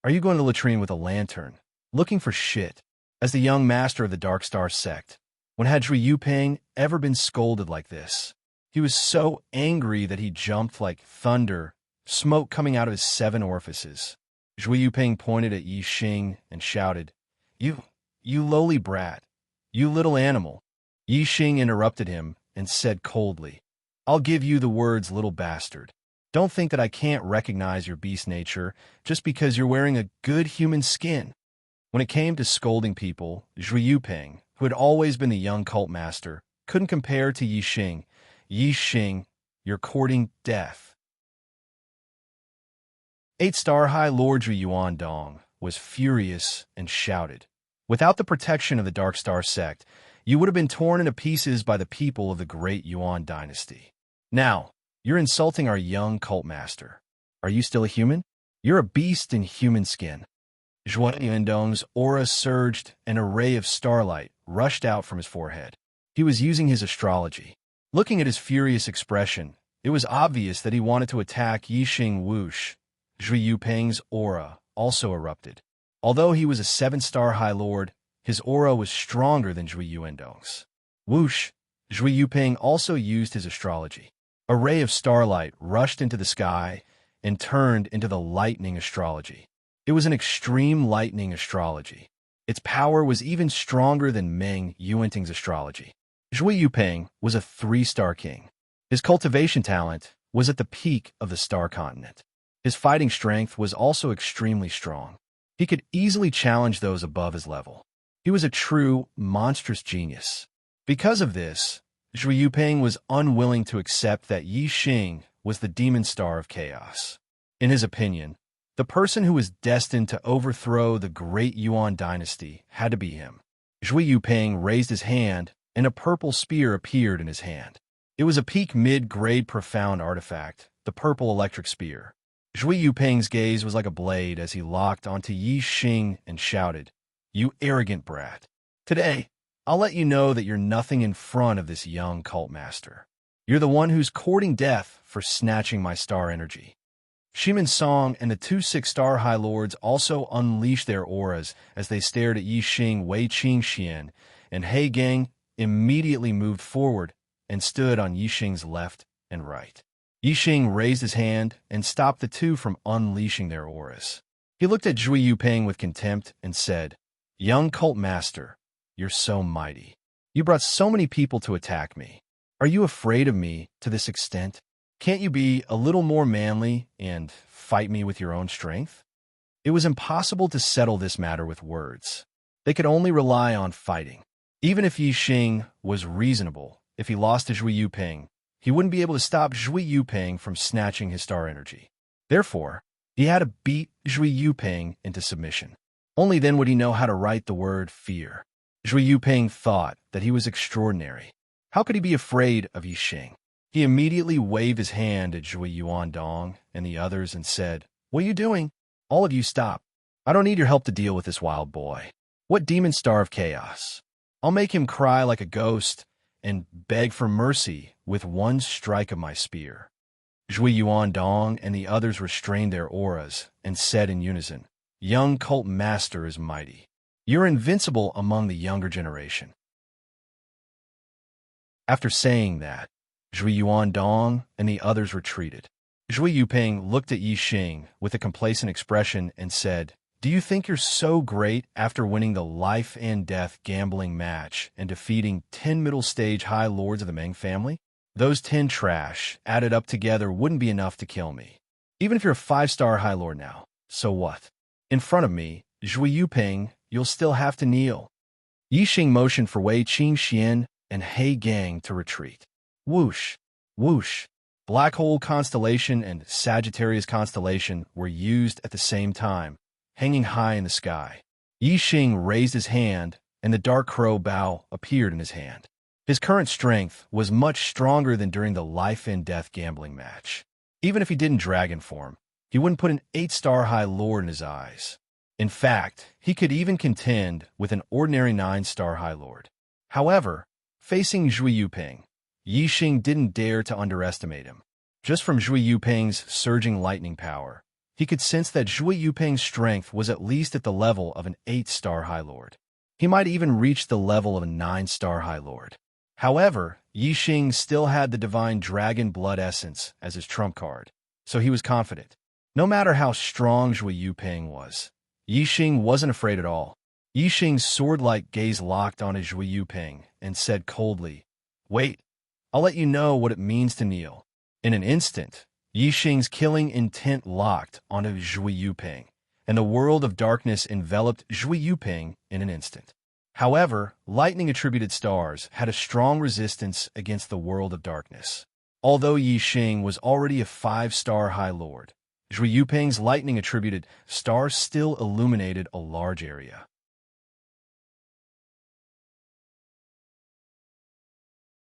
[SPEAKER 1] are you going to the latrine with a lantern, looking for shit? As the young master of the Dark Star sect, when had Zhui Yuping ever been scolded like this? He was so angry that he jumped like thunder, smoke coming out of his 7 orifices. Zhui Yuping pointed at Yi Xing and shouted, You lowly brat, you little animal." Yi Xing interrupted him and said coldly, "I'll give you the words, little bastard. Don't think that I can't recognize your beast nature just because you're wearing a good human skin." When it came to scolding people, Zhui Yuping, who had always been the young cult master, couldn't compare to Yi Xing. "Yi Xing, you're courting death." 8-star High Lord Zhui Yuandong was furious and shouted, "Without the protection of the Dark Star sect, you would have been torn into pieces by the people of the great Yuan dynasty. Now, you're insulting our young cult master. Are you still a human? You're a beast in human skin." Zhui Yuandong's aura surged, and a ray of starlight rushed out from his forehead. He was using his astrology. Looking at his furious expression, it was obvious that he wanted to attack Yi Xing whoosh. Zhui Yuping's aura also erupted. Although he was a 7-star High Lord, his aura was stronger than Zhui Yuandong's. Whoosh! Zhui Yuping also used his astrology. A ray of starlight rushed into the sky and turned into the lightning astrology. It was an extreme lightning astrology. Its power was even stronger than Meng Yuanting's astrology. Zhui Yuping was a 3-star king. His cultivation talent was at the peak of the star continent. His fighting strength was also extremely strong. He could easily challenge those above his level. He was a true, monstrous genius. Because of this, Zhui Yuping was unwilling to accept that Yi Xing was the demon star of chaos. In his opinion, the person who was destined to overthrow the great Yuan dynasty had to be him. Zhui Yuping raised his hand, and a purple spear appeared in his hand. It was a peak mid-grade profound artifact, the purple electric spear. Zhui Yuping's gaze was like a blade as he locked onto Yi Xing and shouted, "You arrogant brat. Today, I'll let you know that you're nothing in front of this young cult master. You're the one who's courting death for snatching my star energy." Shimin Song and the two six-star High Lords also unleashed their auras as they stared at Yi Xing, Wei Qingxian, and He Gang immediately moved forward and stood on Yi Xing's left and right. Yi Xing raised his hand and stopped the two from unleashing their auras. He looked at Zhui Yuping with contempt and said, "Young cult master, you're so mighty. You brought so many people to attack me. Are you afraid of me to this extent? Can't you be a little more manly and fight me with your own strength?" It was impossible to settle this matter with words. They could only rely on fighting. Even if Yi Xing was reasonable, if he lost to Zhui Yuping, he wouldn't be able to stop Zhui Yuping from snatching his star energy. Therefore, he had to beat Zhui Yuping into submission. Only then would he know how to write the word fear. Zhui Yuping thought that he was extraordinary. How could he be afraid of Yi Xing? He immediately waved his hand at Zhui Yuandong and the others and said, "What are you doing? All of you stop. I don't need your help to deal with this wild boy. What demon star of chaos? I'll make him cry like a ghost and beg for mercy with one strike of my spear." Zhui Yuandong and the others restrained their auras and said in unison, "Young cult master is mighty. You're invincible among the younger generation." After saying that, Zhui Yuandong and the others retreated. Zhui Yuping looked at Yi Xing with a complacent expression and said, "Do you think you're so great after winning the life and death gambling match and defeating 10 middle stage High Lords of the Meng family? Those 10 trash added up together wouldn't be enough to kill me. Even if you're a 5-star High Lord now, so what? In front of me, Zhui Yuping, you'll still have to kneel." Yi Xing motioned for Wei Qingxian and He Gang to retreat. Whoosh, whoosh. Black Hole Constellation and Sagittarius Constellation were used at the same time, hanging high in the sky. Yi Xing raised his hand, and the Dark Crow bow appeared in his hand. His current strength was much stronger than during the life and death gambling match. Even if he didn't dragon form, he wouldn't put an 8-star High Lord in his eyes. In fact, he could even contend with an ordinary 9-star High Lord. However, facing Zhui Yuping, Yi Xing didn't dare to underestimate him. Just from Zhui Yuping's surging lightning power, he could sense that Zhui Yuping's strength was at least at the level of an 8-star High Lord. He might even reach the level of a 9-star High Lord. However, Yi Xing still had the divine dragon blood essence as his trump card, so he was confident. No matter how strong Zhui Yuping was, Yi Xing wasn't afraid at all. Yi Xing's sword-like gaze locked on his Zhui Yuping and said coldly, "Wait, I'll let you know what it means to kneel." In an instant, Yi Xing's killing intent locked onto Zhui Yuping, and the world of darkness enveloped Zhui Yuping in an instant. However, lightning-attributed stars had a strong resistance against the world of darkness. Although Yi Xing was already a 5-star High Lord, Zhui Yuping's lightning-attributed stars still illuminated a large area.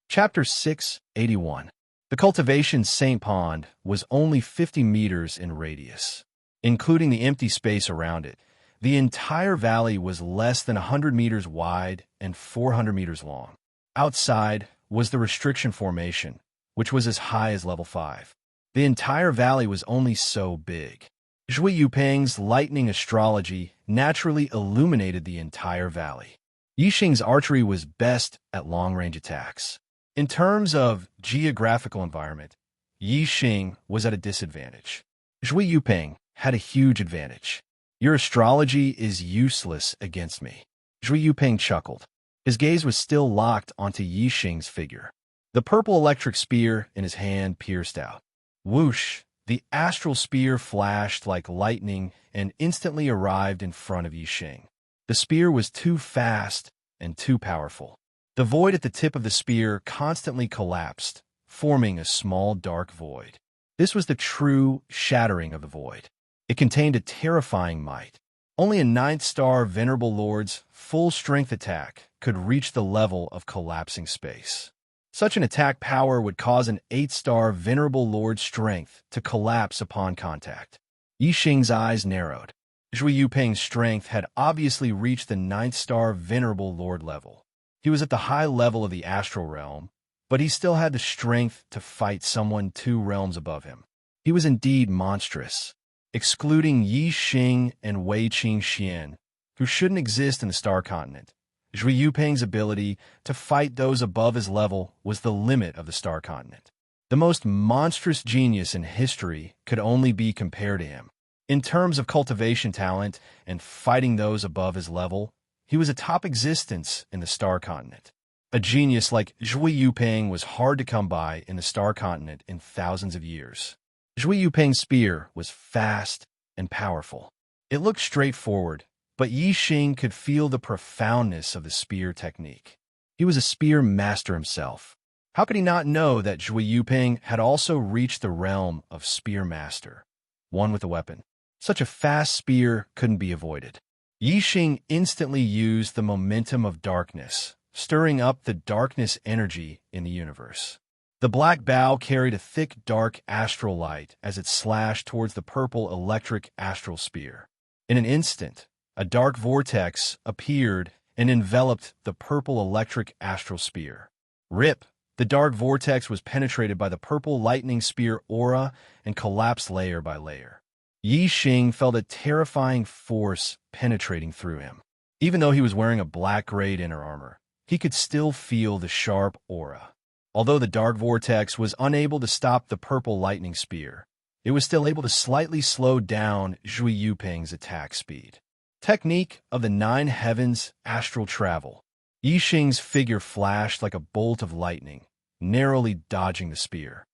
[SPEAKER 1] Chapter 681. The cultivation Saint Pond was only 50 meters in radius. Including the empty space around it, the entire valley was less than 100 meters wide and 400 meters long. Outside was the restriction formation, which was as high as level 5. The entire valley was only so big. Zhui Yuping's lightning astrology naturally illuminated the entire valley. Yi Xing's archery was best at long-range attacks. In terms of geographical environment, Yi Xing was at a disadvantage. Zhui Yuping had a huge advantage. "Your astrology is useless against me." Zhui Yuping chuckled. His gaze was still locked onto Yi Xing's figure. The purple electric spear in his hand pierced out. Whoosh! The astral spear flashed like lightning and instantly arrived in front of Yi Xing. The spear was too fast and too powerful. The void at the tip of the spear constantly collapsed, forming a small dark void. This was the true shattering of the void. It contained a terrifying might. Only a ninth-star Venerable Lord's full-strength attack could reach the level of collapsing space. Such an attack power would cause an 8-star Venerable Lord's strength to collapse upon contact. Yi Xing's eyes narrowed. Zhui Yuping's strength had obviously reached the 9th-star Venerable Lord level. He was at the high level of the astral realm, but he still had the strength to fight someone 2 realms above him. He was indeed monstrous. Excluding Yi Xing and Wei Qingxian, who shouldn't exist in the Star Continent, Zhui Yuping's ability to fight those above his level was the limit of the Star Continent. The most monstrous genius in history could only be compared to him. In terms of cultivation talent and fighting those above his level, he was a top existence in the Star Continent. A genius like Zhui Yuping was hard to come by in the Star Continent in thousands of years. Zhui Yuping's spear was fast and powerful. It looked straightforward, but Yi Xing could feel the profoundness of the spear technique. He was a spear master himself. How could he not know that Zhui Yuping had also reached the realm of spear master, one with a weapon? Such a fast spear couldn't be avoided. Yi Xing instantly used the momentum of darkness, stirring up the darkness energy in the universe. The black bow carried a thick, dark astral light as it slashed towards the purple electric astral spear. In an instant, a dark vortex appeared and enveloped the purple electric astral spear. Rip! The dark vortex was penetrated by the purple lightning spear aura and collapsed layer by layer. Yi Xing felt a terrifying force penetrating through him. Even though he was wearing a black-grayed inner armor, he could still feel the sharp aura. Although the dark vortex was unable to stop the purple lightning spear, it was still able to slightly slow down Zhui Yuping's attack speed. Technique of the 9 heavens astral travel. Yi Xing's figure flashed like a bolt of lightning, narrowly dodging the spear.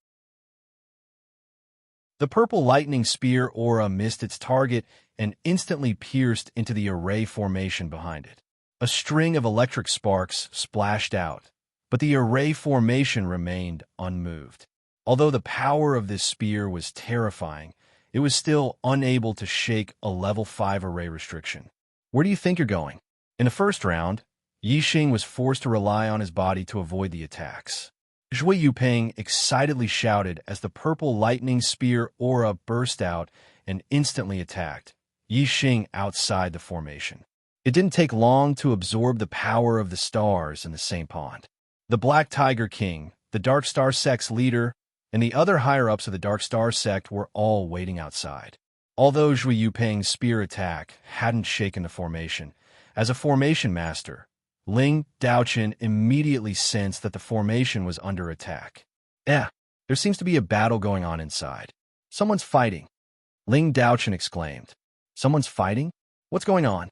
[SPEAKER 1] The purple lightning spear aura missed its target and instantly pierced into the array formation behind it. A string of electric sparks splashed out, but the array formation remained unmoved. Although the power of this spear was terrifying, it was still unable to shake a level 5 array restriction. Where do you think you're going? In the first round, Yi Xing was forced to rely on his body to avoid the attacks. Zhui Yuping excitedly shouted as the purple lightning spear aura burst out and instantly attacked Yi Xing outside the formation. It didn't take long to absorb the power of the stars in the same pond. The Black Tiger King, the Dark Star Sect's leader, and the other higher-ups of the Dark Star Sect were all waiting outside. Although Zhui Yuping's spear attack hadn't shaken the formation, as a formation master, Ling Daochen immediately sensed that the formation was under attack. There seems to be a battle going on inside. Someone's fighting. Ling Daochen exclaimed. Someone's fighting? What's going on?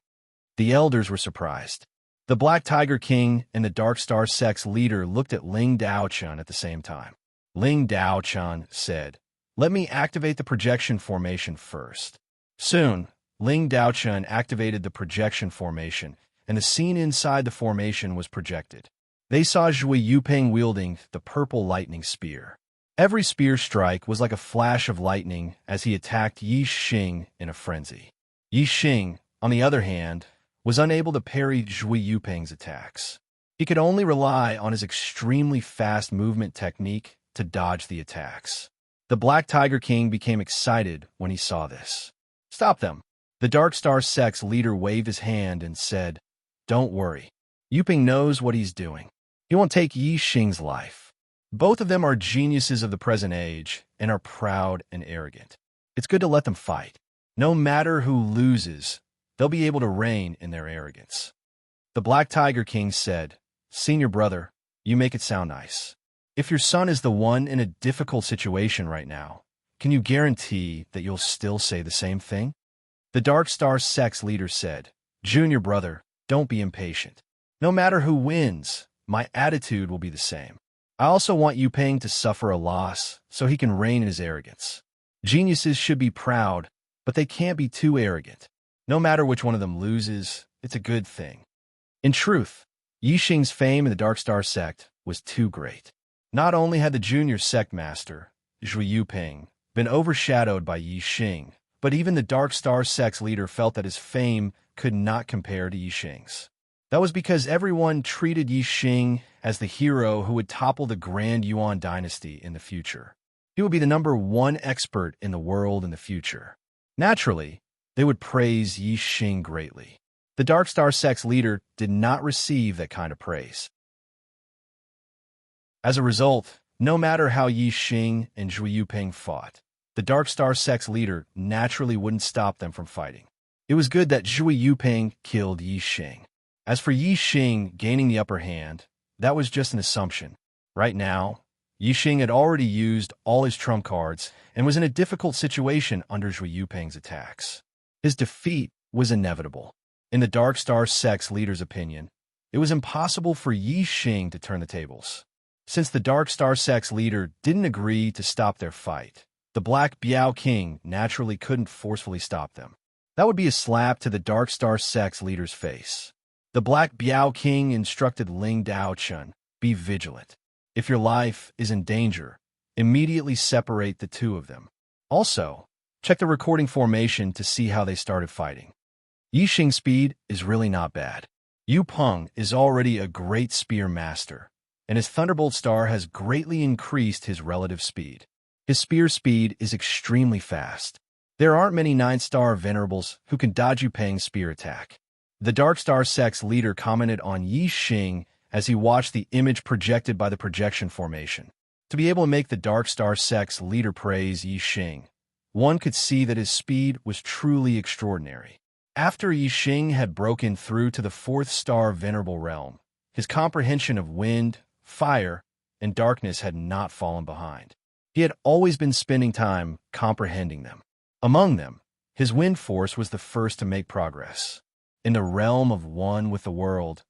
[SPEAKER 1] The elders were surprised. The Black Tiger King and the Dark Star Sect's leader looked at Ling Daochen at the same time. Ling Daochen said, "Let me activate the projection formation first." Soon, Ling Daochen activated the projection formation, and the scene inside the formation was projected. They saw Zhui Yuping wielding the purple lightning spear. Every spear strike was like a flash of lightning as he attacked Yi Xing in a frenzy. Yi Xing, on the other hand, was unable to parry Zhui Yuping's attacks. He could only rely on his extremely fast movement technique to dodge the attacks. The Black Tiger King became excited when he saw this. "Stop them!" The Dark Star Sect's leader waved his hand and said, "Don't worry. Yuping knows what he's doing. He won't take Yi Xing's life. Both of them are geniuses of the present age and are proud and arrogant. It's good to let them fight. No matter who loses, they'll be able to reign in their arrogance." The Black Tiger King said, "Senior brother, you make it sound nice. If your son is the one in a difficult situation right now, can you guarantee that you'll still say the same thing?" The Dark Star Sect's leader said, "Junior brother, don't be impatient. No matter who wins, my attitude will be the same. I also want Yuping to suffer a loss so he can reign in his arrogance. Geniuses should be proud, but they can't be too arrogant. No matter which one of them loses, it's a good thing." In truth, Yi Xing's fame in the Dark Star Sect was too great. Not only had the junior sect master, Zhui Yuping, been overshadowed by Yi Xing, but even the Dark Star sect's leader felt that his fame could not compare to Yi Xing's. That was because everyone treated Yi Xing as the hero who would topple the Grand Yuan dynasty in the future. He would be the #1 expert in the world in the future. Naturally, they would praise Yi Xing greatly. The Dark Star sect's leader did not receive that kind of praise. As a result, no matter how Yi Xing and Zhui Yuping fought, the Dark Star sect's leader naturally wouldn't stop them from fighting. It was good that Zhui Yuping killed Yi Xing. As for Yi Xing gaining the upper hand, that was just an assumption. Right now, Yi Xing had already used all his trump cards and was in a difficult situation under Zhui Yuping's attacks. His defeat was inevitable. In the Dark Star sect's leader's opinion, it was impossible for Yi Xing to turn the tables. Since the Dark Star sect's leader didn't agree to stop their fight, the Black Biao King naturally couldn't forcefully stop them. That would be a slap to the Dark Star sect's leader's face. The Black Biao King instructed Ling Daochun, be vigilant. If your life is in danger, immediately separate the two of them. Also, check the recording formation to see how they started fighting. Yi Xing's speed is really not bad. Yu Peng is already a great spear master, and his Thunderbolt Star has greatly increased his relative speed. His spear speed is extremely fast. There aren't many 9-star venerables who can dodge Yu Peng's spear attack. The Dark Star sect's leader commented on Yi Xing as he watched the image projected by the projection formation. To be able to make the Dark Star sect's leader praise Yi Xing, one could see that his speed was truly extraordinary. After Yi Xing had broken through to the 4th star venerable realm, his comprehension of wind, fire, and darkness had not fallen behind. He had always been spending time comprehending them. Among them, his wind force was the first to make progress. In the realm of one with the world,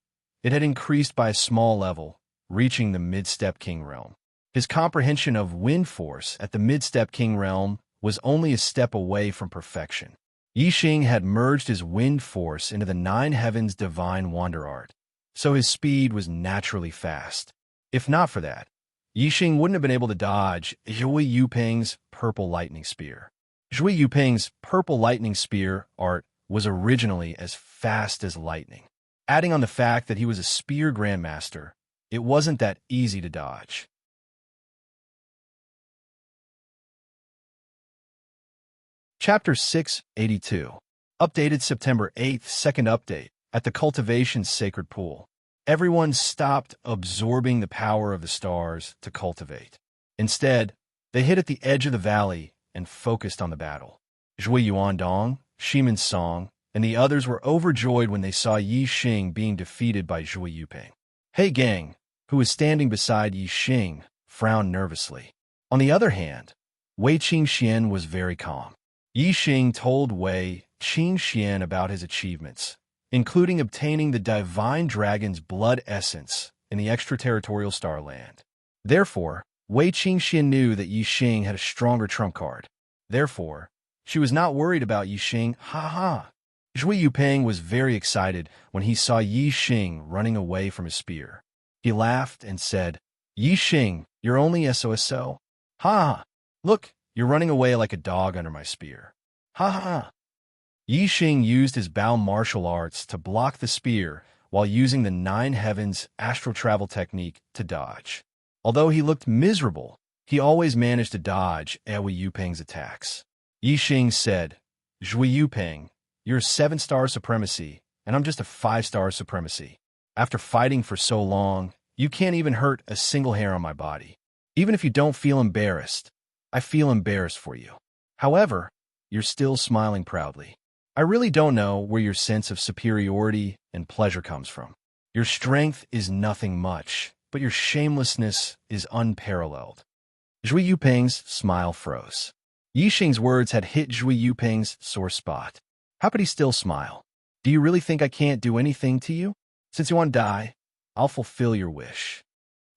[SPEAKER 1] it had increased by a small level, reaching the mid-step king realm. His comprehension of wind force at the mid-step king realm was only a step away from perfection. Yi Xing had merged his wind force into the 9 heavens divine wander art, so his speed was naturally fast. If not for that, Yi Xing wouldn't have been able to dodge Zhui Yuping's purple lightning spear. Zhui Yuping's purple lightning spear art was originally as fast as lightning. Adding on the fact that he was a spear grandmaster, it wasn't that easy to dodge. Chapter 682. Updated September 8th, second update. At the Cultivation's Sacred Pool, everyone stopped absorbing the power of the stars to cultivate. Instead, they hid at the edge of the valley and focused on the battle. Zhui Yuandong, Shimin Song, and the others were overjoyed when they saw Yi Xing being defeated by Zhui Yuping. He Gang, who was standing beside Yi Xing, frowned nervously. On the other hand, Wei Qingxian was very calm. Yi Xing told Wei Qingxian about his achievements, including obtaining the Divine Dragon's blood essence in the extraterritorial Starland. Therefore, Wei Qingxian knew that Yi Xing had a stronger trump card. Therefore, she was not worried about Yi Xing. Ha! Zhui Yuping was very excited when he saw Yi Xing running away from his spear. He laughed and said, Yi Xing, you're only SOSO. Ha! Look, you're running away like a dog under my spear. Ha! Yi Xing used his Bao martial arts to block the spear while using the 9 heavens astral travel technique to dodge. Although he looked miserable, he always managed to dodge Zhui Yuping's attacks. Yi Xing said, Zhui Yuping, you're a 7-star supremacy, and I'm just a 5-star supremacy. After fighting for so long, you can't even hurt a single hair on my body. Even if you don't feel embarrassed, I feel embarrassed for you. However, you're still smiling proudly. I really don't know where your sense of superiority and pleasure comes from. Your strength is nothing much, but your shamelessness is unparalleled. Zhui Yuping's smile froze. Yi Xing's words had hit Zhui Yuping's sore spot. How could he still smile? Do you really think I can't do anything to you? Since you want to die, I'll fulfill your wish.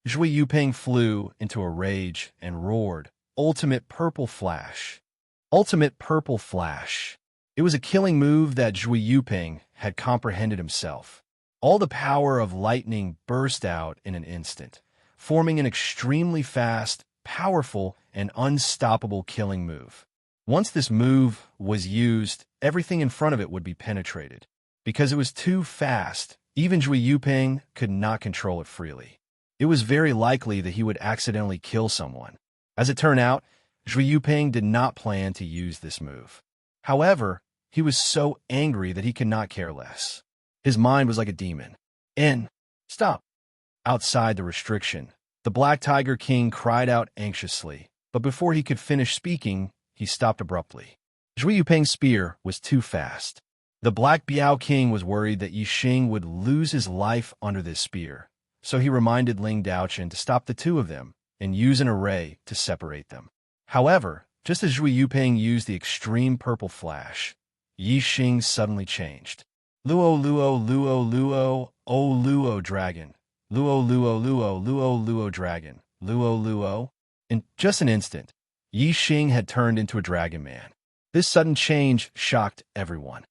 [SPEAKER 1] Zhui Yuping flew into a rage and roared, Ultimate Purple Flash. Ultimate Purple Flash. It was a killing move that Zhui Yuping had comprehended himself. All the power of lightning burst out in an instant, forming an extremely fast, powerful, and unstoppable killing move. Once this move was used, everything in front of it would be penetrated. Because it was too fast, even Zhui Yuping could not control it freely. It was very likely that he would accidentally kill someone. As it turned out, Zhui Yuping did not plan to use this move. However, he was so angry that he could not care less. His mind was like a demon. Stop! Outside the restriction, the Black Tiger King cried out anxiously, but before he could finish speaking, he stopped abruptly. Zhui Yuping's spear was too fast. The Black Biao King was worried that Yixing would lose his life under this spear, so he reminded Ling Daochen to stop the two of them and use an array to separate them. However, just as Zhui Yuping used the extreme purple flash, Yixing suddenly changed. Luo Luo Luo Luo, O Luo Dragon. Luo Luo Luo Luo Luo Dragon. Luo Luo. In just an instant, Yixing had turned into a dragon man. This sudden change shocked everyone.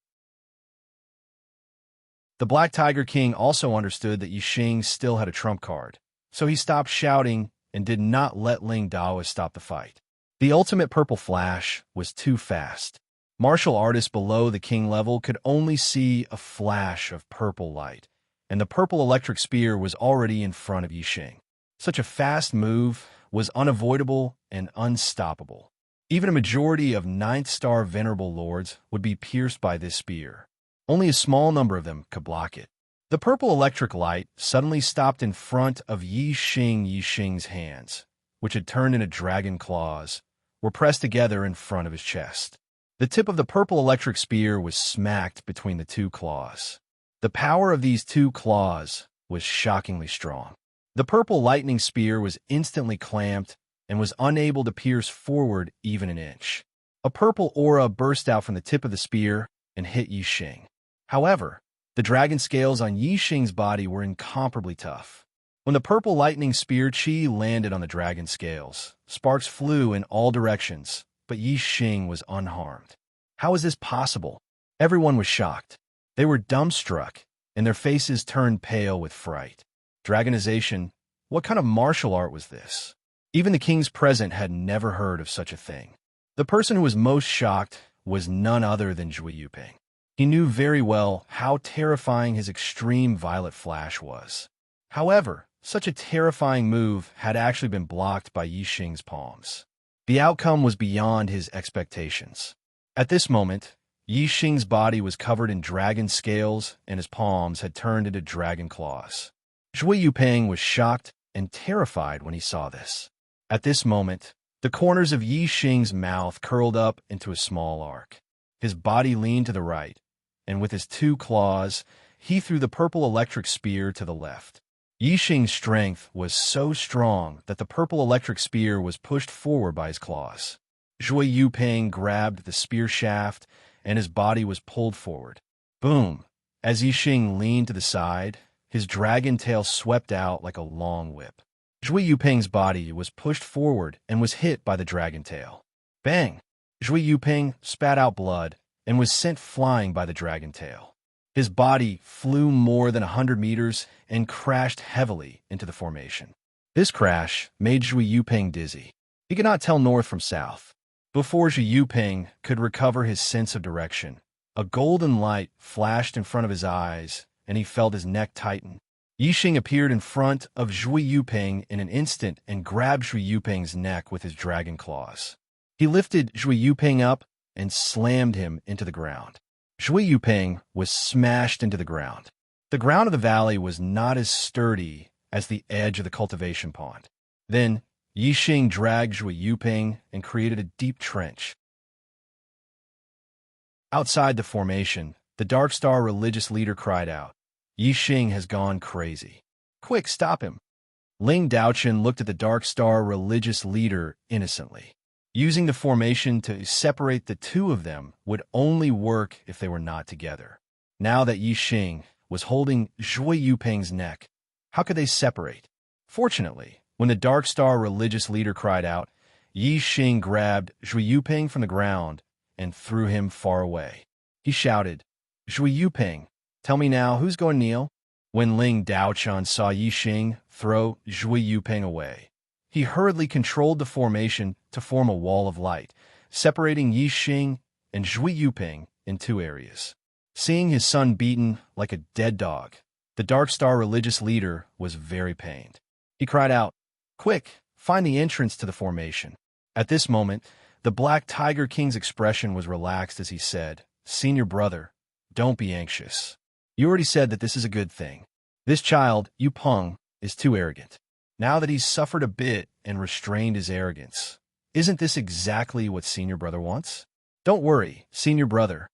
[SPEAKER 1] The Black Tiger King also understood that Yixing still had a trump card, so he stopped shouting and did not let Ling Dao stop the fight. The ultimate purple flash was too fast. Martial artists below the king level could only see a flash of purple light, and the purple electric spear was already in front of Yixing. Such a fast move was unavoidable and unstoppable. Even a majority of 9th star venerable lords would be pierced by this spear. Only a small number of them could block it. The purple electric light suddenly stopped in front of Yixing's hands, which had turned into dragon claws, were pressed together in front of his chest. The tip of the purple electric spear was smacked between the two claws. The power of these two claws was shockingly strong. The purple lightning spear was instantly clamped and was unable to pierce forward even an inch. A purple aura burst out from the tip of the spear and hit Yixing. However, the dragon scales on Yixing's body were incomparably tough. When the purple lightning spear chi landed on the dragon scales, sparks flew in all directions, but Yixing was unharmed. How is this possible? Everyone was shocked. They were dumbstruck, and their faces turned pale with fright. Dragonization? What kind of martial art was this? Even the kings present had never heard of such a thing. The person who was most shocked was none other than Zhui Yuping. He knew very well how terrifying his extreme violet flash was. However, such a terrifying move had actually been blocked by Yixing's palms. The outcome was beyond his expectations. At this moment, Yixing's body was covered in dragon scales and his palms had turned into dragon claws. Zhui Yuping was shocked and terrified when he saw this. At this moment, the corners of Yixing's mouth curled up into a small arc. His body leaned to the right, and with his two claws, he threw the purple electric spear to the left. Yixing's strength was so strong that the purple electric spear was pushed forward by his claws. Zhui Yuping grabbed the spear shaft, and his body was pulled forward. Boom! As Yixing leaned to the side, his dragon tail swept out like a long whip. Zhui Yuping's body was pushed forward and was hit by the dragon tail. Bang! Zhui Yuping spat out blood and was sent flying by the dragon tail. His body flew more than 100 meters and crashed heavily into the formation. This crash made Zhui Yuping dizzy. He could not tell north from south. Before Zhui Yuping could recover his sense of direction, a golden light flashed in front of his eyes, and he felt his neck tighten. Yixing appeared in front of Zhui Yuping in an instant and grabbed Zhui Yuping's neck with his dragon claws. He lifted Zhui Yuping up and slammed him into the ground. Zhui Yuping was smashed into the ground. The ground of the valley was not as sturdy as the edge of the cultivation pond. Then, Yixing dragged Zhui Yuping and created a deep trench. Outside the formation, the Dark Star religious leader cried out, "Yixing has gone crazy. Quick, stop him." Ling Daochen looked at the Dark Star religious leader innocently. Using the formation to separate the two of them would only work if they were not together. Now that Yixing was holding Zhui Yuping's neck, how could they separate? Fortunately, when the Dark Star religious leader cried out, Yixing grabbed Zhui Yuping from the ground and threw him far away. He shouted, "Zhui Yuping, tell me now, who's going to kneel?" When Ling Daochen saw Yixing throw Zhui Yuping away, he He hurriedly controlled the formation to form a wall of light, separating Yi Xing and Zhui Yuping in two areas. Seeing his son beaten like a dead dog, the Dark Star religious leader was very pained. He cried out, "Quick, find the entrance to the formation." At this moment, the Black Tiger King's expression was relaxed as he said, "Senior brother, don't be anxious. You already said that this is a good thing. This child, Yu Peng, is too arrogant. Now that he's suffered a bit and restrained his arrogance, isn't this exactly what Senior Brother wants? Don't worry, Senior Brother."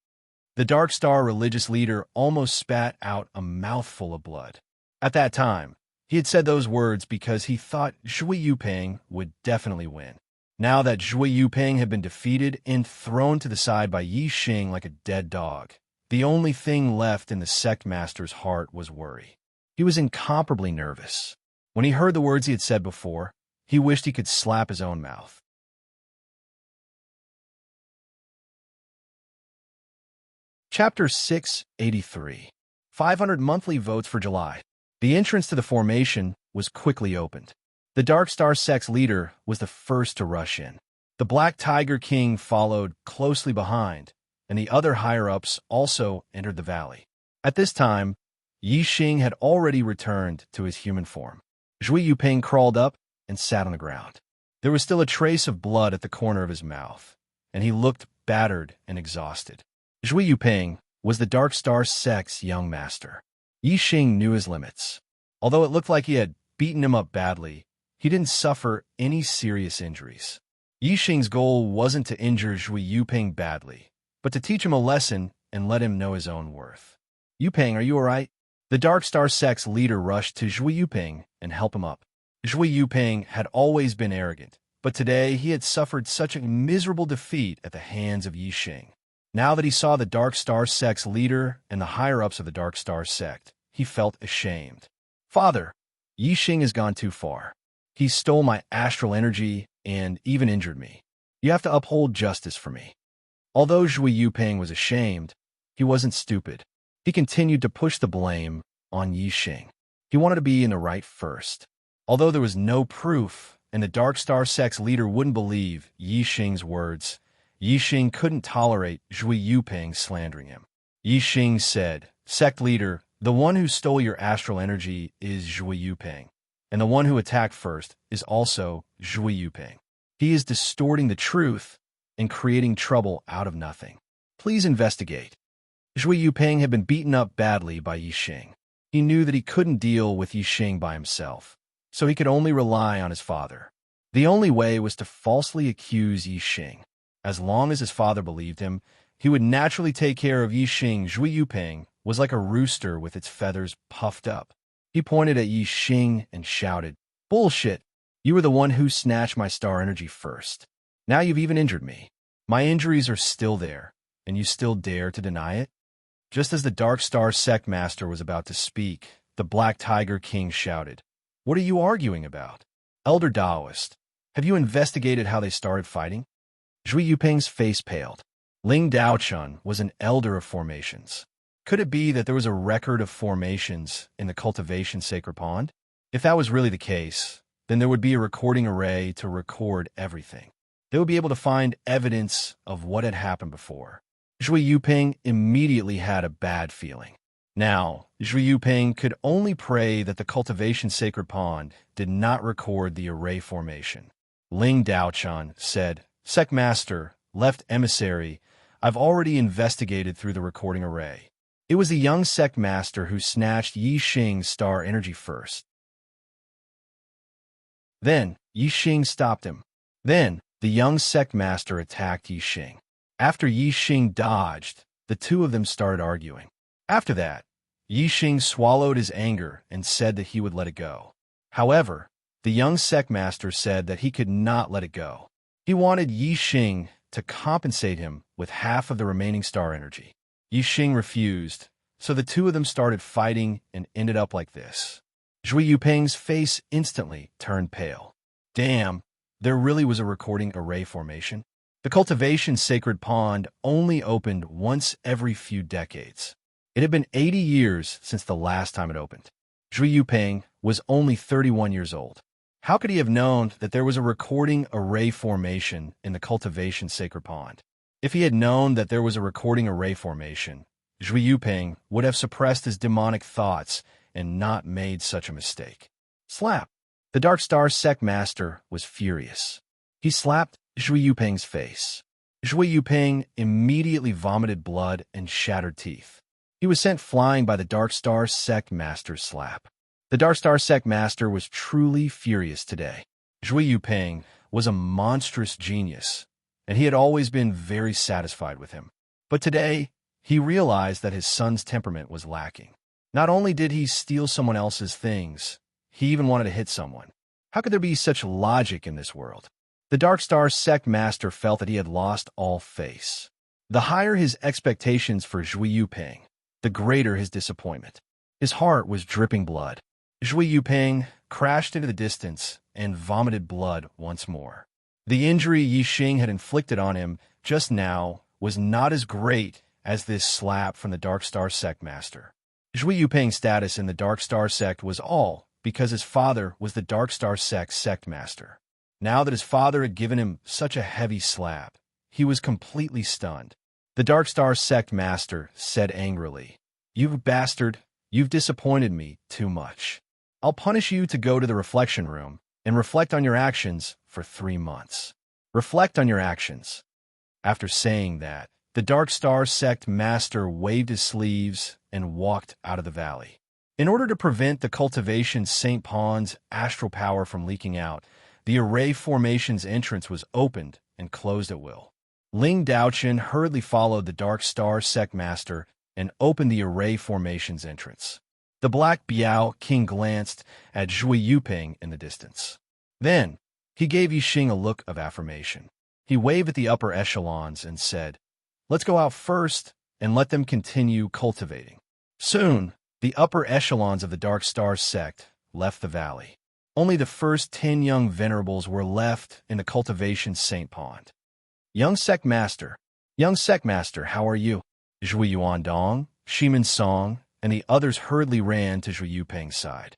[SPEAKER 1] The Dark Star religious leader almost spat out a mouthful of blood. At that time, he had said those words because he thought Zhui Yuping would definitely win. Now that Zhui Yuping had been defeated and thrown to the side by Yi Xing like a dead dog, the only thing left in the sect master's heart was worry. He was incomparably nervous. When he heard the words he had said before, he wished he could slap his own mouth. Chapter 683. 500 monthly votes for July. The entrance to the formation was quickly opened. The Dark Star sect's leader was the first to rush in. The Black Tiger King followed closely behind, and the other higher-ups also entered the valley. At this time, Yi Xing had already returned to his human form. Zhui Yuping crawled up and sat on the ground. There was still a trace of blood at the corner of his mouth, and he looked battered and exhausted. Zhui Yuping was the Dark Star sect's young master. Yi Xing knew his limits. Although it looked like he had beaten him up badly, he didn't suffer any serious injuries. Yi Xing's goal wasn't to injure Zhui Yuping badly, but to teach him a lesson and let him know his own worth. "Yuping, are you all right?" The Dark Star sect's leader rushed to Zhui Yuping and helped him up. Zhui Yuping had always been arrogant, but today he had suffered such a miserable defeat at the hands of Yi Xing. Now that he saw the Dark Star sect's leader and the higher-ups of the Dark Star sect, he felt ashamed. "Father, Yi Xing has gone too far. He stole my astral energy and even injured me. You have to uphold justice for me." Although Zhui Yuping was ashamed, he wasn't stupid. He continued to push the blame on Yi Xing. He wanted to be in the right first. Although there was no proof, and the Dark Star sect's leader wouldn't believe Yi Xing's words, Yi Xing couldn't tolerate Zhui Yuping slandering him. Yi Xing said, "Sect leader, the one who stole your astral energy is Zhui Yuping, and the one who attacked first is also Zhui Yuping. He is distorting the truth and creating trouble out of nothing. Please investigate." Zhui Yuping had been beaten up badly by Yi Xing. He knew that he couldn't deal with Yi Xing by himself, so he could only rely on his father. The only way was to falsely accuse Yi Xing. As long as his father believed him, he would naturally take care of Yi Xing. Zhui Yuping was like a rooster with its feathers puffed up. He pointed at Yi Xing and shouted, "Bullshit! You were the one who snatched my star energy first. Now you've even injured me. My injuries are still there, and you still dare to deny it?" Just as the Dark Star sect master was about to speak, the Black Tiger King shouted, "What are you arguing about? Elder Taoist, have you investigated how they started fighting?" Zhui Yuping's face paled. Ling Daochun was an elder of formations. Could it be that there was a record of formations in the cultivation sacred pond? If that was really the case, then there would be a recording array to record everything. They would be able to find evidence of what had happened before. Zhui Yuping immediately had a bad feeling. Now, Zhui Yuping could only pray that the cultivation sacred pond did not record the array formation. Ling Daochun said, "Sect Master, left emissary, I've already investigated through the recording array. It was the young sect master who snatched Yi Xing's star energy first." Then, Yi Xing stopped him. Then, the young sect master attacked Yi Xing. After Yi Xing dodged, the two of them started arguing. After that, Yi Xing swallowed his anger and said that he would let it go. However, the young sect master said that he could not let it go. He wanted Yi Xing to compensate him with half of the remaining star energy. Yi Xing refused, so the two of them started fighting and ended up like this. Zhui Yuping's face instantly turned pale. Damn, there really was a recording array formation. The cultivation sacred pond only opened once every few decades. It had been 80 years since the last time it opened. Zhui Yuping was only 31 years old. How could he have known that there was a recording array formation in the cultivation sacred pond? If he had known that there was a recording array formation, Zhui Yuping would have suppressed his demonic thoughts and not made such a mistake. Slap! The Dark Star Sect Master was furious. He slapped Zhui Yuping's face. Zhui Yuping immediately vomited blood and shattered teeth. He was sent flying by the Dark Star Sect Master's slap. The Dark Star Sect Master was truly furious today. Zhui Yuping was a monstrous genius, and he had always been very satisfied with him. But today, he realized that his son's temperament was lacking. Not only did he steal someone else's things, he even wanted to hit someone. How could there be such logic in this world? The Dark Star Sect Master felt that he had lost all face. The higher his expectations for Zhui Yuping, the greater his disappointment. His heart was dripping blood. Zhui Yuping crashed into the distance and vomited blood once more. The injury Yixing had inflicted on him just now was not as great as this slap from the Dark Star Sect Master. Zhui Yuping's status in the Dark Star Sect was all because his father was the Dark Star Sect Master. Now that his father had given him such a heavy slap, he was completely stunned. The Dark Star Sect Master said angrily, "You bastard, you've disappointed me too much. I'll punish you to go to the reflection room and reflect on your actions for 3 months. Reflect on your actions." After saying that, the Dark Star Sect Master waved his sleeves and walked out of the valley. In order to prevent the cultivation St. Pond's astral power from leaking out, the array formation's entrance was opened and closed at will. Ling Daochen hurriedly followed the Dark Star Sect Master and opened the array formation's entrance. The Black Biao King glanced at Zhui Yuping in the distance. Then, he gave Yixing a look of affirmation. He waved at the upper echelons and said, "Let's go out first and let them continue cultivating." Soon, the upper echelons of the Dark Star Sect left the valley. Only the first 10 young venerables were left in the cultivation St. Pond. Young Sect Master, how are you?" Zhui Yuandong, Shimin Song, and the others hurriedly ran to Zhui Yuping's side.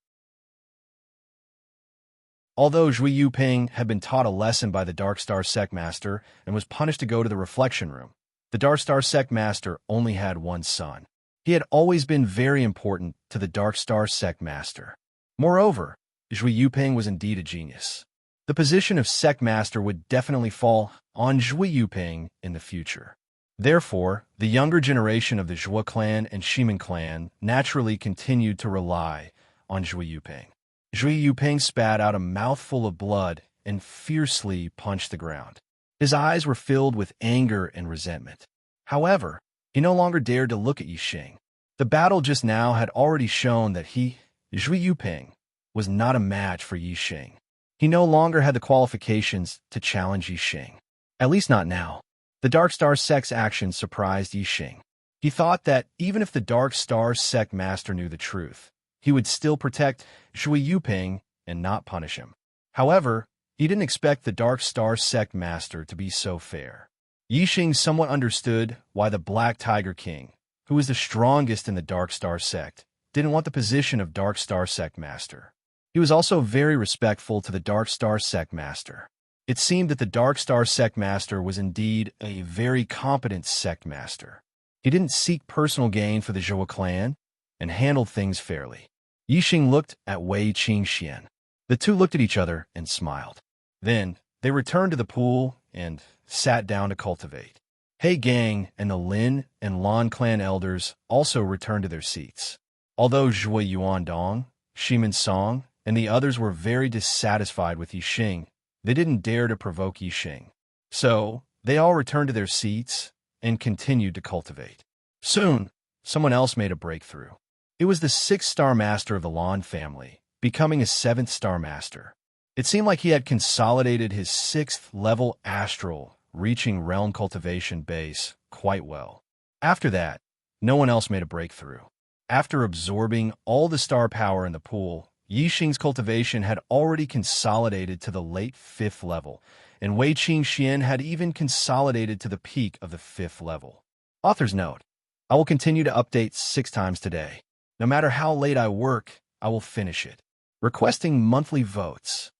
[SPEAKER 1] Although Zhui Yuping had been taught a lesson by the Dark Star Sect Master and was punished to go to the reflection room, the Dark Star Sect Master only had one son. He had always been very important to the Dark Star Sect Master. Moreover, Zhui Yuping was indeed a genius. The position of Sect Master would definitely fall on Zhui Yuping in the future. Therefore, the younger generation of the Zhua clan and Shimin clan naturally continued to rely on Zhui Yuping. Zhui Yuping spat out a mouthful of blood and fiercely punched the ground. His eyes were filled with anger and resentment. However, he no longer dared to look at Yixing. The battle just now had already shown that he, Zhui Yuping, was not a match for Yixing. He no longer had the qualifications to challenge Yixing. At least not now. The Dark Star Sect's actions surprised Yixing. He thought that even if the Dark Star Sect Master knew the truth, he would still protect Zhui Yuping and not punish him. However, he didn't expect the Dark Star Sect Master to be so fair. Yixing somewhat understood why the Black Tiger King, who was the strongest in the Dark Star Sect, didn't want the position of Dark Star Sect Master. He was also very respectful to the Dark Star Sect Master. It seemed that the Dark Star Sect Master was indeed a very competent Sect Master. He didn't seek personal gain for the Zhou clan and handled things fairly. Yixing looked at Wei Qingxian. The two looked at each other and smiled. Then, they returned to the pool and sat down to cultivate. He Gang and the Lin and Lan clan elders also returned to their seats. Although Zhui Yuandong, Shimin Song, and the others were very dissatisfied with Yixing, they didn't dare to provoke Yixing. So, they all returned to their seats and continued to cultivate. Soon, someone else made a breakthrough. It was the 6th-star master of the Lan family, becoming a 7th-star master. It seemed like he had consolidated his 6th-level astral, reaching realm cultivation base quite well. After that, no one else made a breakthrough. After absorbing all the star power in the pool, Yixing's cultivation had already consolidated to the late 5th level, and Wei Qingxian had even consolidated to the peak of the 5th level. Author's note: I will continue to update 6 times today. No matter how late I work, I will finish it. Requesting monthly votes.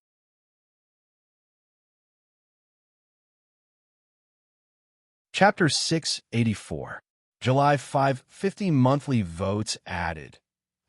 [SPEAKER 1] Chapter 684. July 5, 50 monthly votes added.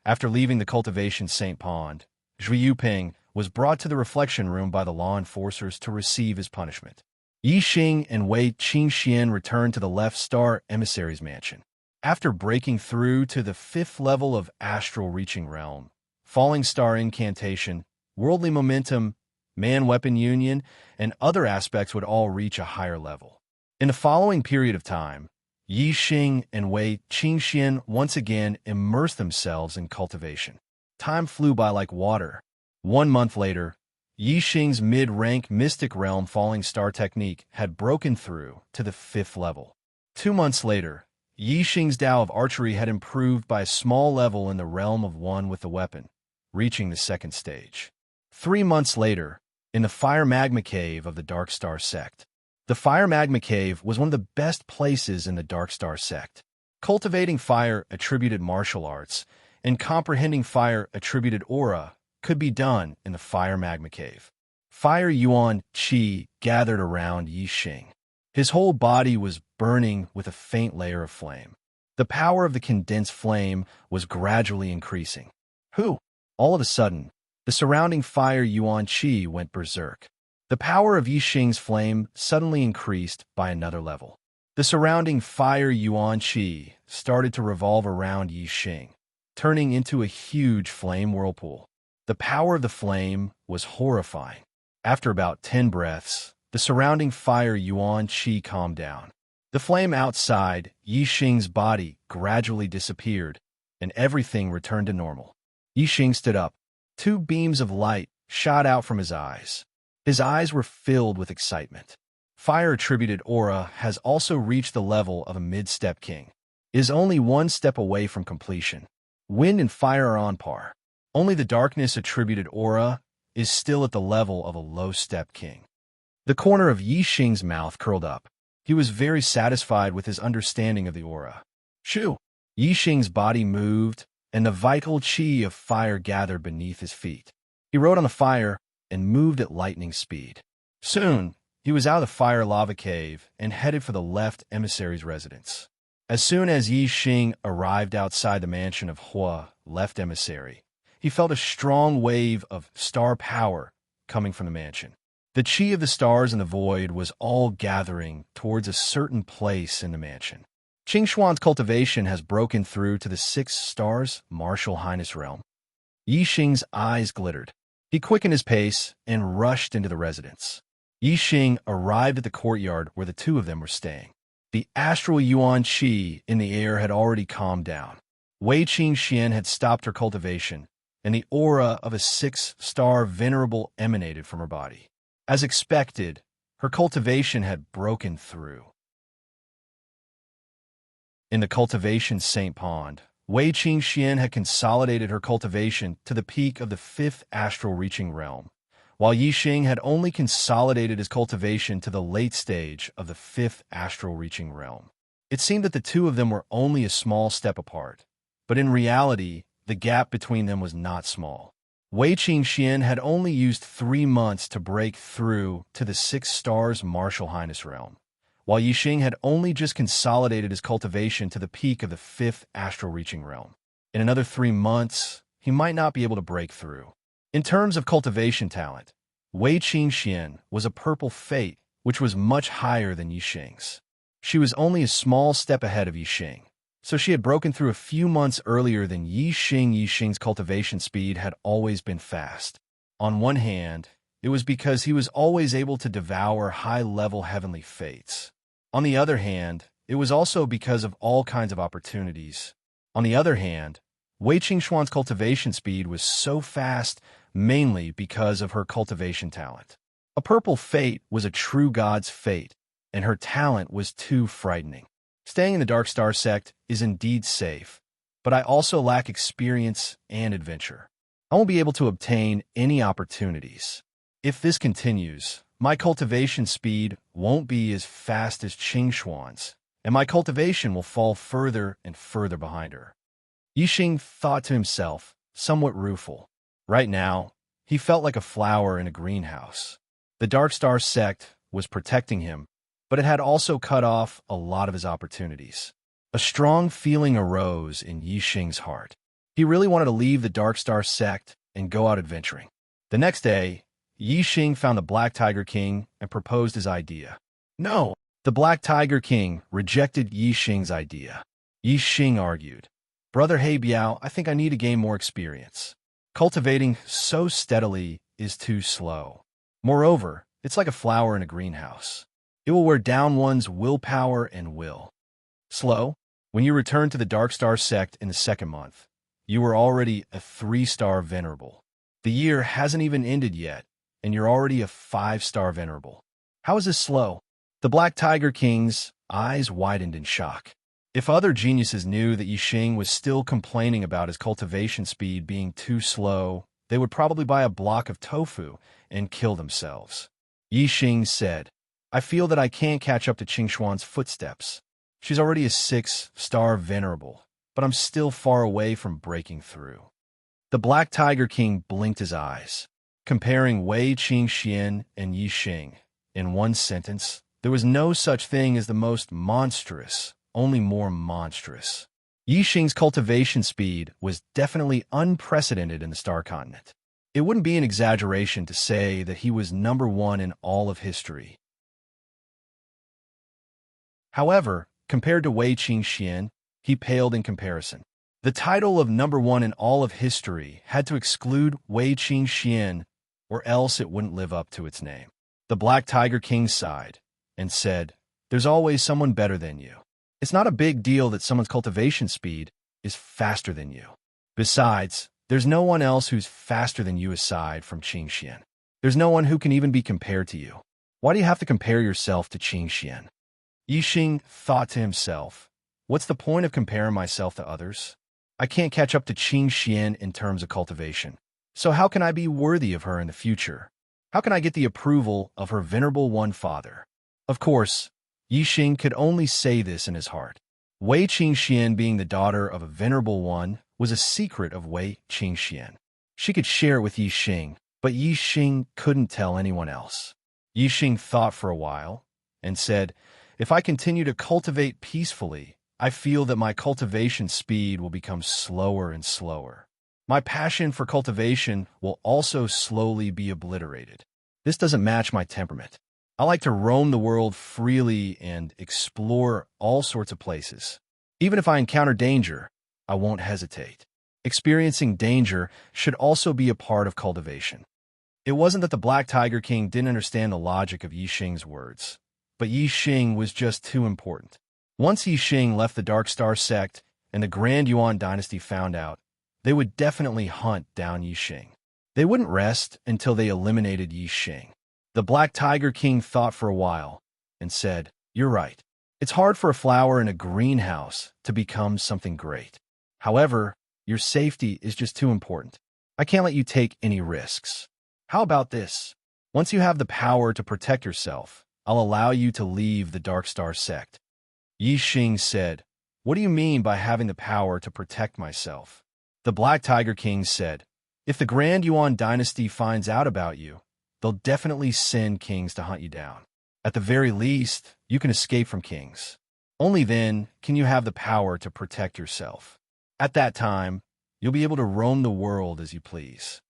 [SPEAKER 1] After leaving the cultivation St. Pond, Zhui Yuping was brought to the reflection room by the law enforcers to receive his punishment. Yi Xing and Wei Qingxian returned to the Left Star Emissary's mansion. After breaking through to the 5th level of Astral Reaching Realm, Falling Star Incantation, Worldly Momentum, Man-Weapon Union, and other aspects would all reach a higher level. In the following period of time, Yi Xing and Wei Qingxian once again immersed themselves in cultivation. Time flew by like water. 1 month later, Yi Xing's mid-rank Mystic Realm Falling Star technique had broken through to the 5th level. 2 months later, Yi Xing's Tao of Archery had improved by a small level in the realm of one with the weapon, reaching the 2nd stage. 3 months later, in the Fire Magma Cave of the Dark Star Sect. The Fire Magma Cave was one of the best places in the Dark Star Sect. Cultivating fire attributed martial arts, and comprehending fire attributed aura could be done in the Fire Magma Cave. Fire Yuan Qi gathered around Yi Xing. His whole body was burning with a faint layer of flame. The power of the condensed flame was gradually increasing. All of a sudden, the surrounding Fire Yuan Qi went berserk. The power of Yi Xing's flame suddenly increased by another level. The surrounding Fire Yuan Qi started to revolve around Yi Xing, turning into a huge flame whirlpool. The power of the flame was horrifying. After about 10 breaths, the surrounding Fire Yuan Qi calmed down. The flame outside Yi Xing's body gradually disappeared, and everything returned to normal. Yi Xing stood up. 2 beams of light shot out from his eyes. His eyes were filled with excitement. Fire-attributed aura has also reached the level of a mid-step king. It is only 1 step away from completion. Wind and fire are on par. Only the darkness-attributed aura is still at the level of a low-step king. The corner of Yi Xing's mouth curled up. He was very satisfied with his understanding of the aura. Shoo! Yi Xing's body moved, and the vital qi of fire gathered beneath his feet. He rode on the fire and moved at lightning speed. Soon, he was out of the fire lava cave and headed for the Left Emissary's residence. As soon as Yi Xing arrived outside the mansion of Hua, Left Emissary, he felt a strong wave of star power coming from the mansion. The qi of the stars in the void was all gathering towards a certain place in the mansion. Qing Xuan's cultivation has broken through to the 6 stars Martial Highness realm. Yi Xing's eyes glittered. He quickened his pace and rushed into the residence. Yi Xing arrived at the courtyard where the 2 of them were staying. The astral Yuan Qi in the air had already calmed down. Wei Qingxian had stopped her cultivation, and the aura of a 6-star venerable emanated from her body. As expected, her cultivation had broken through. In the cultivation St. Pond, Wei Qingxian had consolidated her cultivation to the peak of the 5th astral reaching realm, while Yi Xing had only consolidated his cultivation to the late stage of the 5th astral reaching realm. It seemed that the 2 of them were only a small step apart, but in reality, the gap between them was not small. Wei Qingxian had only used 3 months to break through to the 6 stars Martial Highness realm, while Yi Xing had only just consolidated his cultivation to the peak of the 5th astral reaching realm. In another 3 months, he might not be able to break through. In terms of cultivation talent, Wei Qingxian was a purple fate, which was much higher than Yi Xing's. She was only a small step ahead of Yi Xing, so she had broken through a few months earlier than Yi Xing. Yi Xing's cultivation speed had always been fast. On one hand, it was because he was always able to devour high-level heavenly fates. On the other hand, it was also because of all kinds of opportunities. On the other hand, Wei Qingxuan's cultivation speed was so fast mainly because of her cultivation talent. A purple fate was a true god's fate, and her talent was too frightening. Staying in the Dark Star sect is indeed safe, but I also lack experience and adventure. I won't be able to obtain any opportunities. If this continues, my cultivation speed won't be as fast as Qingxuan's, and my cultivation will fall further and further behind her. Yi Xing thought to himself, somewhat rueful. Right now, he felt like a flower in a greenhouse. The Dark Star sect was protecting him, but it had also cut off a lot of his opportunities. A strong feeling arose in Yixing's heart. He really wanted to leave the Dark Star sect and go out adventuring. The next day, Yixing found the Black Tiger King and proposed his idea. No, the Black Tiger King rejected Yixing's idea. Yixing argued, "Brother Biao, I think I need to gain more experience. Cultivating so steadily is too slow. Moreover, it's like a flower in a greenhouse. It will wear down one's willpower and will." Slow? When you returned to the Dark Star sect in the second month, you were already a 3-star venerable. The year hasn't even ended yet, and you're already a 5-star venerable. How is this slow? The Black Tiger King's eyes widened in shock. If other geniuses knew that Yixing was still complaining about his cultivation speed being too slow, they would probably buy a block of tofu and kill themselves. Yixing said, "I feel that I can't catch up to Qingshuan's footsteps. She's already a 6-star venerable, but I'm still far away from breaking through." The Black Tiger King blinked his eyes. Comparing Wei Qingxian and Yixing in one sentence, there was no such thing as the most monstrous, only more monstrous. Yixing's cultivation speed was definitely unprecedented in the Star Continent. It wouldn't be an exaggeration to say that he was number one in all of history. However, compared to Wei Qingxian, he paled in comparison. The title of number one in all of history had to exclude Wei Qingxian, or else it wouldn't live up to its name. The Black Tiger King sighed and said, "There's always someone better than you. It's not a big deal that someone's cultivation speed is faster than you. Besides, there's no one else who's faster than you aside from Qingxian. There's no one who can even be compared to you. Why do you have to compare yourself to Qingxian?" Yixing thought to himself, "What's the point of comparing myself to others? I can't catch up to Qingxian in terms of cultivation. So how can I be worthy of her in the future? How can I get the approval of her venerable one father?" Of course, Yixing could only say this in his heart. Wei Qingxian, being the daughter of a venerable one, was a secret of Wei Qingxian. She could share it with Yixing, but Yixing couldn't tell anyone else. Yixing thought for a while and said, "If I continue to cultivate peacefully, I feel that my cultivation speed will become slower and slower. My passion for cultivation will also slowly be obliterated. This doesn't match my temperament. I like to roam the world freely and explore all sorts of places. Even if I encounter danger, I won't hesitate. Experiencing danger should also be a part of cultivation." It wasn't that the Black Tiger King didn't understand the logic of Yixing's words, but Yixing was just too important. Once Yixing left the Dark Star sect and the Grand Yuan dynasty found out, they would definitely hunt down Yixing. They wouldn't rest until they eliminated Yixing. The Black Tiger King thought for a while and said, "You're right. It's hard for a flower in a greenhouse to become something great. However, your safety is just too important. I can't let you take any risks. How about this? Once you have the power to protect yourself, I'll allow you to leave the Dark Star sect." Yixing said, "What do you mean by having the power to protect myself?" The Black Tiger King said, "If the Grand Yuan dynasty finds out about you, they'll definitely send kings to hunt you down. At the very least, you can escape from kings. Only then can you have the power to protect yourself. At that time, you'll be able to roam the world as you please."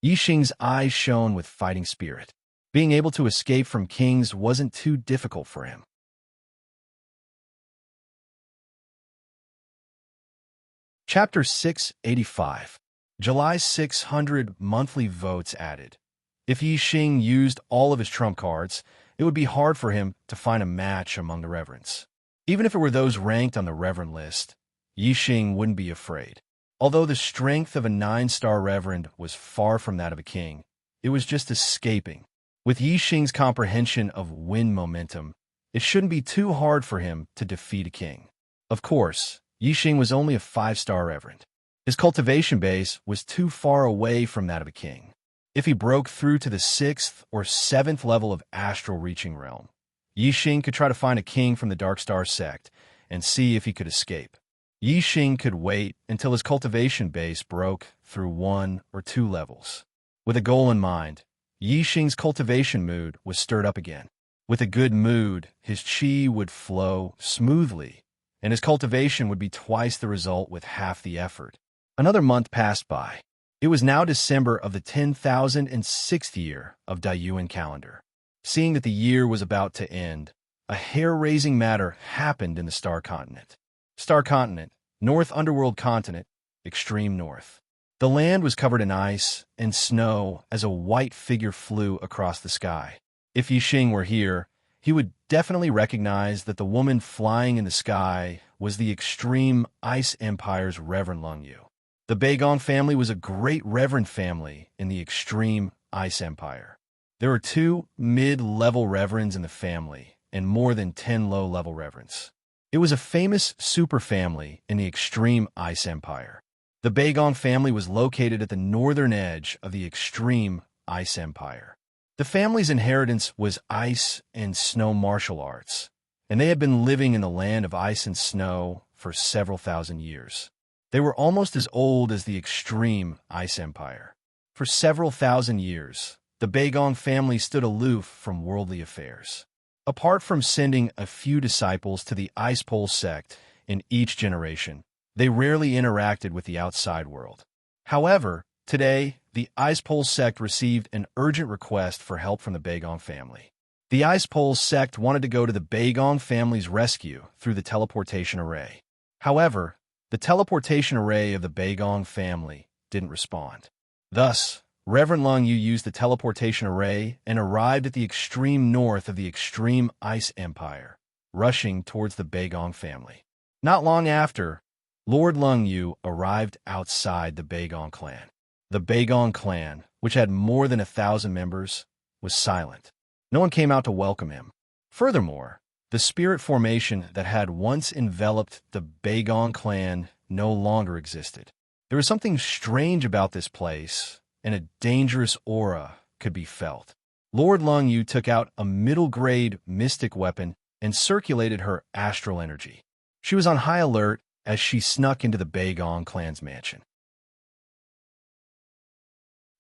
[SPEAKER 1] Yixing's eyes shone with fighting spirit. Being able to escape from kings wasn't too difficult for him. Chapter 685. July 600 monthly votes added. If Yixing used all of his trump cards, it would be hard for him to find a match among the reverends. Even if it were those ranked on the reverend list, Yixing wouldn't be afraid. Although the strength of a 9-star reverend was far from that of a king, it was just escaping. With Yixing's comprehension of wind momentum, it shouldn't be too hard for him to defeat a king. Of course, Yixing was only a 5-star reverend. His cultivation base was too far away from that of a king. If he broke through to the 6th or 7th level of astral reaching realm, Yixing could try to find a king from the Dark Star sect and see if he could escape. Yixing could wait until his cultivation base broke through 1 or 2 levels. With a goal in mind, Yixing's cultivation mood was stirred up again. With a good mood, his chi would flow smoothly, and his cultivation would be twice the result with half the effort. Another month passed by. It was now December of the 10,006th year of Dayuan calendar. Seeing that the year was about to end, a hair-raising matter happened in the Star Continent. Star Continent, North Underworld Continent, extreme north. The land was covered in ice and snow as a white figure flew across the sky. If Yixing were here, he would definitely recognize that the woman flying in the sky was the extreme Ice Empire's Reverend Lung Yu. The Beigong family was a great reverend family in the extreme Ice Empire. There were 2 mid-level reverends in the family and more than 10 low-level reverends. It was a famous super family in the extreme Ice Empire. The Beigong family was located at the northern edge of the extreme Ice Empire. The family's inheritance was ice and snow martial arts, and they had been living in the land of ice and snow for several thousand years. They were almost as old as the extreme Ice Empire. For several thousand years, the Beigong family stood aloof from worldly affairs. Apart from sending a few disciples to the Ice Pole sect in each generation, they rarely interacted with the outside world. However, today, the Ice Pole sect received an urgent request for help from the Beigong family. The Ice Pole sect wanted to go to the Beigong family's rescue through the teleportation array. However, the teleportation array of the Beigong family didn't respond. Thus, Reverend Lung Yu used the teleportation array and arrived at the extreme north of the extreme Ice Empire, rushing towards the Beigong family. Not long after, Lord Lung Yu arrived outside the Beigong clan. The Beigong clan, which had more than 1,000 members, was silent. No one came out to welcome him. Furthermore, the spirit formation that had once enveloped the Beigong clan no longer existed. There was something strange about this place, and a dangerous aura could be felt. Lord Lung Yu took out a middle-grade mystic weapon and circulated her astral energy. She was on high alert as she snuck into the Beigong clan's mansion.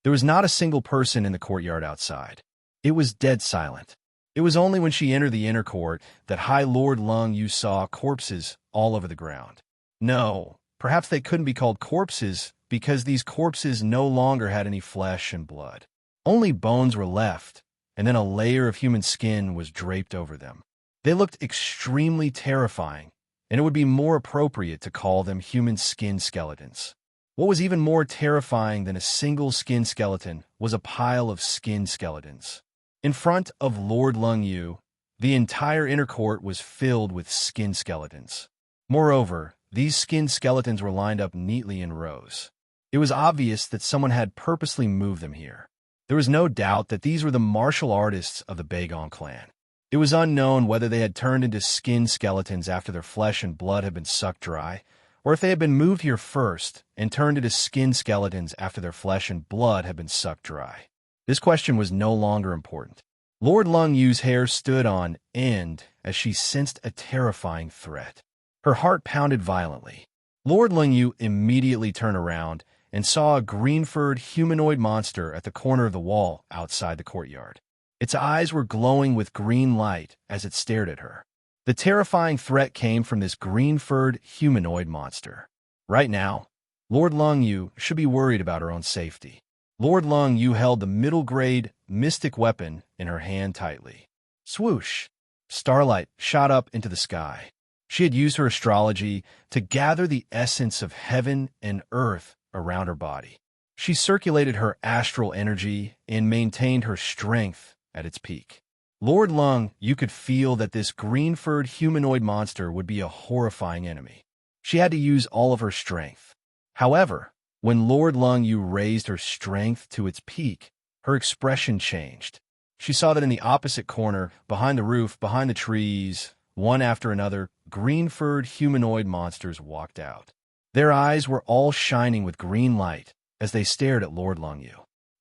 [SPEAKER 1] There was not a single person in the courtyard outside. It was dead silent. It was only when she entered the inner court that High Lord Lung Yu saw corpses all over the ground. No, perhaps they couldn't be called corpses because these corpses no longer had any flesh and blood. Only bones were left, and then a layer of human skin was draped over them. They looked extremely terrifying, and it would be more appropriate to call them human skin skeletons. What was even more terrifying than a single skin skeleton was a pile of skin skeletons. In front of Lord Lung Yu, the entire inner court was filled with skin skeletons. Moreover, these skin skeletons were lined up neatly in rows. It was obvious that someone had purposely moved them here. There was no doubt that these were the martial artists of the Beigong clan. It was unknown whether they had turned into skin skeletons after their flesh and blood had been sucked dry, or if they had been moved here first and turned into skin skeletons after their flesh and blood had been sucked dry. This question was no longer important. Lord Lung Yu's hair stood on end as she sensed a terrifying threat. Her heart pounded violently. Lord Lung Yu immediately turned around and saw a green-furred humanoid monster at the corner of the wall outside the courtyard. Its eyes were glowing with green light as it stared at her. The terrifying threat came from this green-furred humanoid monster. Right now, Lord Lung Yu should be worried about her own safety. Lord Lung Yu held the middle-grade mystic weapon in her hand tightly. Swoosh! Starlight shot up into the sky. She had used her astrology to gather the essence of heaven and earth around her body. She circulated her astral energy and maintained her strength at its peak. Lord Lung Yu could feel that this green-furred humanoid monster would be a horrifying enemy. She had to use all of her strength. However, when Lord Lung Yu raised her strength to its peak, her expression changed. She saw that in the opposite corner, behind the roof, behind the trees, one after another, green-furred humanoid monsters walked out. Their eyes were all shining with green light as they stared at Lord Lung Yu.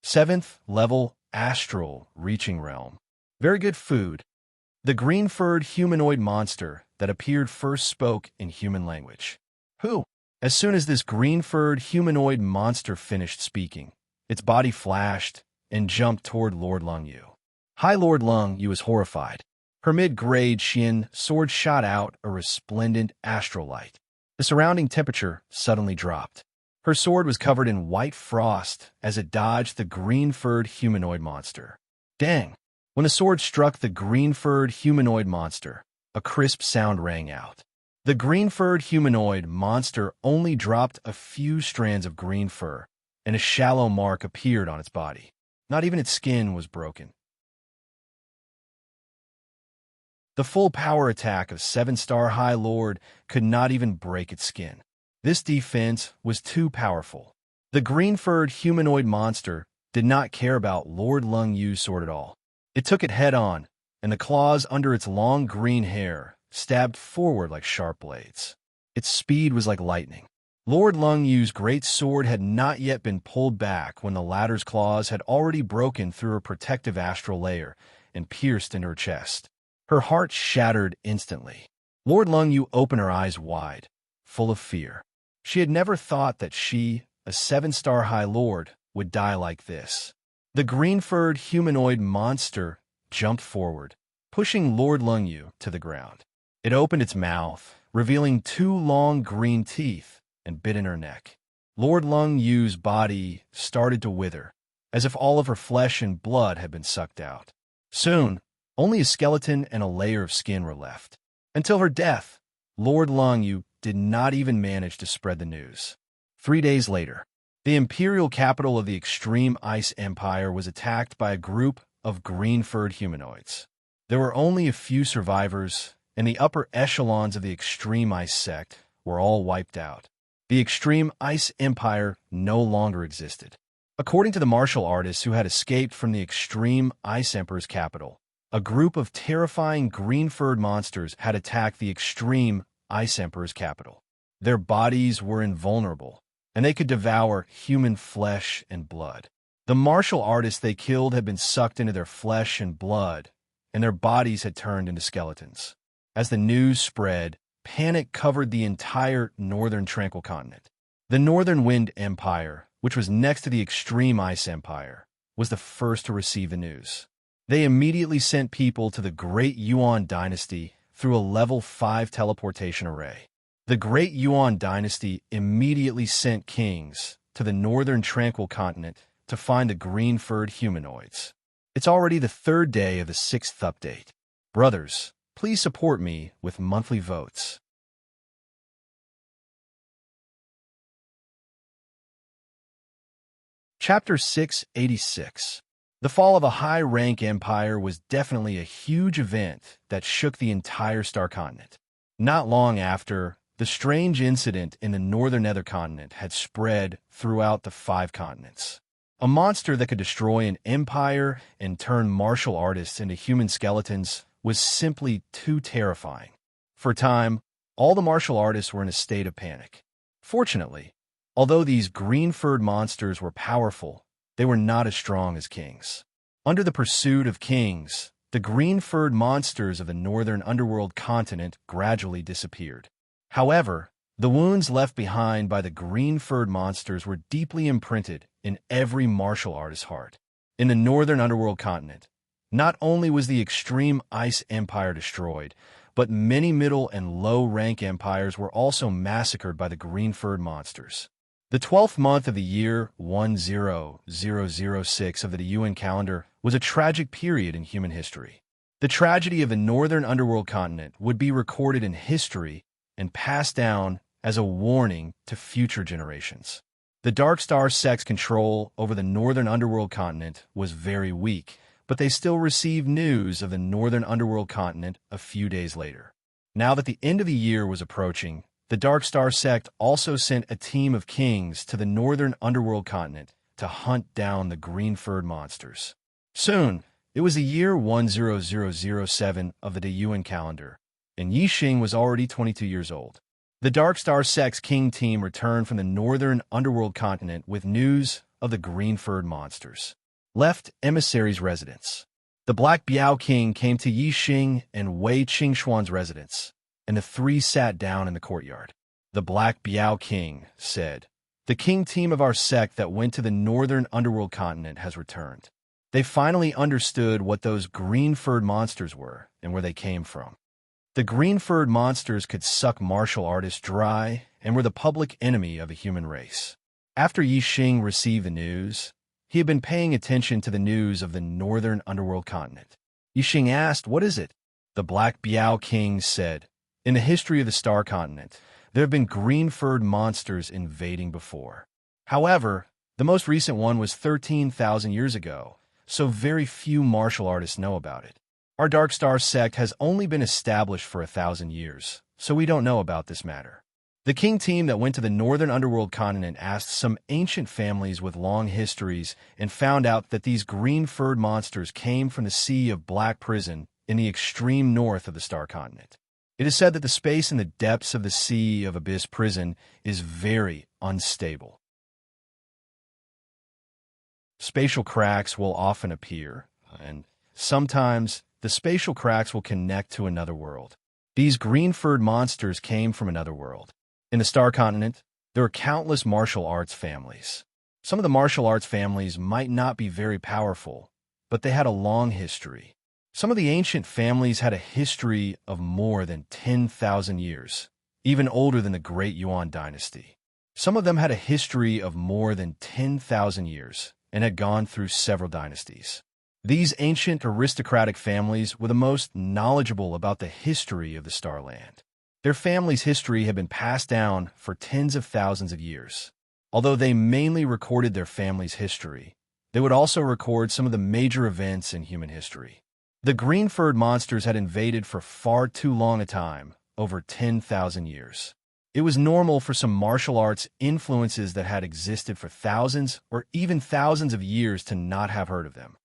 [SPEAKER 1] 7th level astral reaching realm. Very good food. The green-furred humanoid monster that appeared first spoke in human language. Who? As soon as this green-furred humanoid monster finished speaking, its body flashed and jumped toward Lord Lung Yu. High Lord Lung Yu was horrified. Her mid-grade Xian sword shot out a resplendent astral light. The surrounding temperature suddenly dropped. Her sword was covered in white frost as it dodged the green-furred humanoid monster. Dang! When the sword struck the green-furred humanoid monster, a crisp sound rang out. The green-furred humanoid monster only dropped a few strands of green fur, and a shallow mark appeared on its body. Not even its skin was broken. The full power attack of 7-star High Lord could not even break its skin. This defense was too powerful. The green-furred humanoid monster did not care about Lord Lung Yu's sword at all. It took it head-on, and the claws under its long green hair stabbed forward like sharp blades. Its speed was like lightning. Lord Lung Yu's great sword had not yet been pulled back when the latter's claws had already broken through her protective astral layer and pierced into her chest. Her heart shattered instantly. Lord Lung Yu opened her eyes wide, full of fear. She had never thought that she, a 7-star High Lord, would die like this. The green-furred humanoid monster jumped forward, pushing Lord Lung Yu to the ground. It opened its mouth, revealing 2 long green teeth, and bit in her neck. Lord Lung Yu's body started to wither, as if all of her flesh and blood had been sucked out. Soon, only a skeleton and a layer of skin were left. Until her death, Lord Lung Yu did not even manage to spread the news. 3 days later, the imperial capital of the Extreme Ice Empire was attacked by a group of green-furred humanoids. There were only a few survivors, and the upper echelons of the Extreme Ice sect were all wiped out. The Extreme Ice Empire no longer existed. According to the martial artists who had escaped from the Extreme Ice Emperor's capital, a group of terrifying green-furred monsters had attacked the Extreme Ice Emperor's capital. Their bodies were invulnerable, and they could devour human flesh and blood. The martial artists they killed had been sucked into their flesh and blood, and their bodies had turned into skeletons. As the news spread, panic covered the entire northern tranquil continent. The Northern Wind Empire, which was next to the Extreme Ice Empire, was the first to receive the news. They immediately sent people to the Great Yuan Dynasty through a level 5 teleportation array. The Great Yuan Dynasty immediately sent kings to the northern tranquil continent to find the green-furred humanoids. It's already the 3rd day of the 6th update. Brothers, please support me with monthly votes. Chapter 686. The fall of a high-rank empire was definitely a huge event that shook the entire star continent. Not long after, the strange incident in the northern nether continent had spread throughout the 5 continents. A monster that could destroy an empire and turn martial artists into human skeletons was simply too terrifying. For a time, all the martial artists were in a state of panic. Fortunately, although these green-furred monsters were powerful, they were not as strong as kings. Under the pursuit of kings, the green-furred monsters of the northern underworld continent gradually disappeared. However, the wounds left behind by the green-furred monsters were deeply imprinted in every martial artist's heart. In the northern underworld continent, not only was the Extreme Ice Empire destroyed, but many middle and low-rank empires were also massacred by the green-furred monsters. The 12th month of the year 10006 of the Yuan calendar was a tragic period in human history. The tragedy of the northern underworld continent would be recorded in history and passed down as a warning to future generations. The Dark Star sect's control over the northern underworld continent was very weak, but they still received news of the northern underworld continent a few days later. Now that the end of the year was approaching, the Dark Star sect also sent a team of kings to the northern underworld continent to hunt down the green-furred monsters. Soon, it was the year 10007 of the Yuan calendar, and Yixing was already 22 years old. The Dark Star sect's king team returned from the northern underworld continent with news of the green-furred monsters. Left emissaries' residence. The Black Biao King came to Yixing and Wei Qingxuan's residence, and the 3 sat down in the courtyard. The Black Biao King said, "The king team of our sect that went to the northern underworld continent has returned. They finally understood what those green-furred monsters were and where they came from. The green-furred monsters could suck martial artists dry and were the public enemy of the human race. After Yi Xing received the news, he had been paying attention to the news of the northern underworld continent. Yi Xing asked, "What is it?" The Black Biao King said, "In the history of the Star Continent, there have been green-furred monsters invading before. However, the most recent one was 13,000 years ago, so very few martial artists know about it. Our Dark Star sect has only been established for 1,000 years, so we don't know about this matter." The king team that went to the northern underworld continent asked some ancient families with long histories and found out that these green-furred monsters came from the Sea of Black Prison in the extreme north of the Star Continent. It is said that the space in the depths of the Sea of Abyss Prison is very unstable. Spatial cracks will often appear, and sometimes the spatial cracks will connect to another world. These green-furred monsters came from another world. In the Star Continent, there are countless martial arts families. Some of the martial arts families might not be very powerful, but they had a long history. Some of the ancient families had a history of more than 10,000 years, even older than the Great Yuan dynasty. Some of them had a history of more than 10,000 years and had gone through several dynasties. These ancient aristocratic families were the most knowledgeable about the history of the Starland. Their family's history had been passed down for tens of thousands of years. Although they mainly recorded their family's history, they would also record some of the major events in human history. The green-furred monsters had invaded for far too long a time, over 10,000 years. It was normal for some martial arts influences that had existed for thousands or even thousands of years to not have heard of them.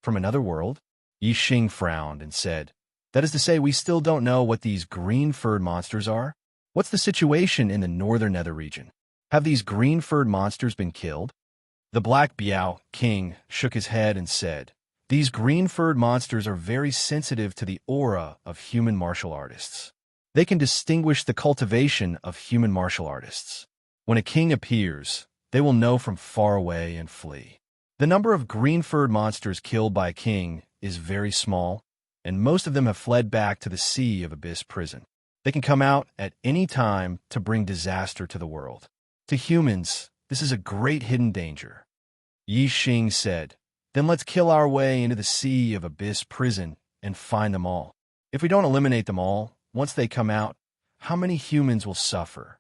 [SPEAKER 1] From another world? Yi Xing frowned and said, "That is to say, we still don't know what these green-furred monsters are? What's the situation in the northern nether region? Have these green-furred monsters been killed?" The Black Biao King shook his head and said, "These green-furred monsters are very sensitive to the aura of human martial artists. They can distinguish the cultivation of human martial artists. When a king appears, they will know from far away and flee. The number of green-furred monsters killed by a king is very small, and most of them have fled back to the Sea of Abyss Prison. They can come out at any time to bring disaster to the world. To humans, this is a great hidden danger." Yi Xing said, "Then let's kill our way into the Sea of Abyss Prison and find them all. If we don't eliminate them all, once they come out, how many humans will suffer?"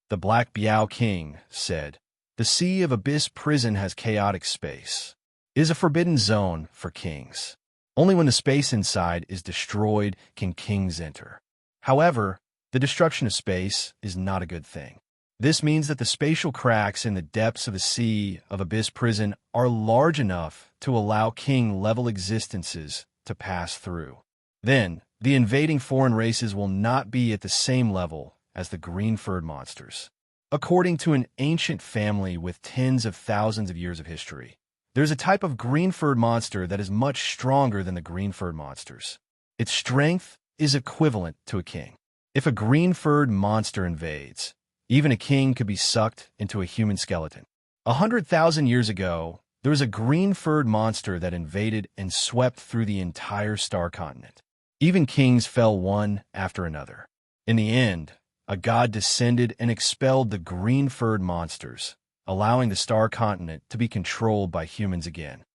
[SPEAKER 1] The Black Biao King said, "The Sea of Abyss Prison has chaotic space. It is a forbidden zone for kings. Only when the space inside is destroyed can kings enter. However, the destruction of space is not a good thing. This means that the spatial cracks in the depths of the Sea of Abyss Prison are large enough to allow king-level existences to pass through. Then, the invading foreign races will not be at the same level as the green-furred monsters. According to an ancient family with tens of thousands of years of history, there's a type of green-furred monster that is much stronger than the green-furred monsters. Its strength is equivalent to a king. If a green-furred monster invades, even a king could be sucked into a human skeleton. 100,000 years ago, there was a green-furred monster that invaded and swept through the entire Star Continent. Even kings fell one after another. In the end, a god descended and expelled the green-furred monsters, allowing the Star Continent to be controlled by humans again.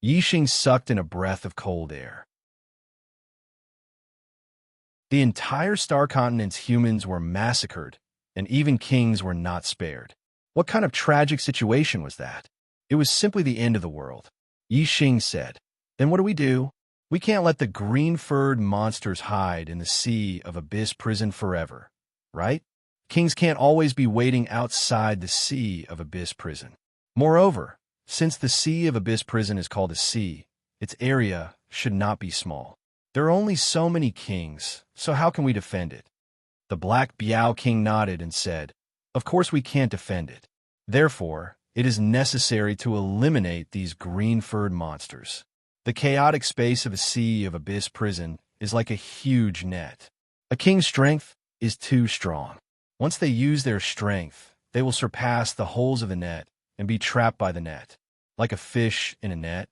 [SPEAKER 1] Yi Xing sucked in a breath of cold air. The entire Star Continent's humans were massacred, and even kings were not spared. What kind of tragic situation was that? It was simply the end of the world. Yi Xing said, "Then what do we do? We can't let the green-furred monsters hide in the Sea of Abyss Prison forever, right? Kings can't always be waiting outside the Sea of Abyss Prison. Moreover, since the Sea of Abyss Prison is called a sea, its area should not be small. There are only so many kings, so how can we defend it?" The Black Biao King nodded and said, "Of course we can't defend it. Therefore, it is necessary to eliminate these green-furred monsters. The chaotic space of a Sea of Abyss Prison is like a huge net. A king's strength is too strong. Once they use their strength, they will surpass the holes of the net and be trapped by the net. Like a fish in a net,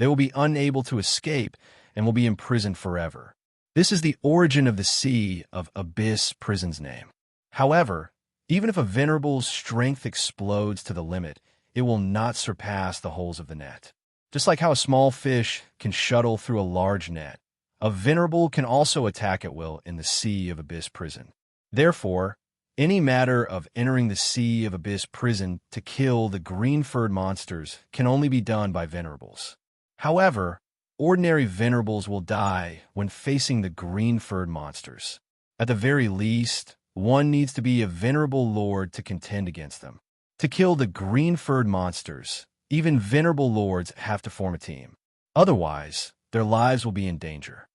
[SPEAKER 1] They will be unable to escape and will be imprisoned forever. This is the origin of the Sea of Abyss prison's name. However, even if a venerable's strength explodes to the limit, it will not surpass the holes of the net. Just like how a small fish can shuttle through a large net, a venerable can also attack at will in the Sea of Abyss prison. Therefore, any matter of entering the Sea of Abyss prison to kill the green-furred monsters can only be done by venerables. However, ordinary venerables will die when facing the green-furred monsters. At the very least, one needs to be a venerable lord to contend against them. To kill the green-furred monsters, even venerable lords have to form a team. Otherwise, their lives will be in danger.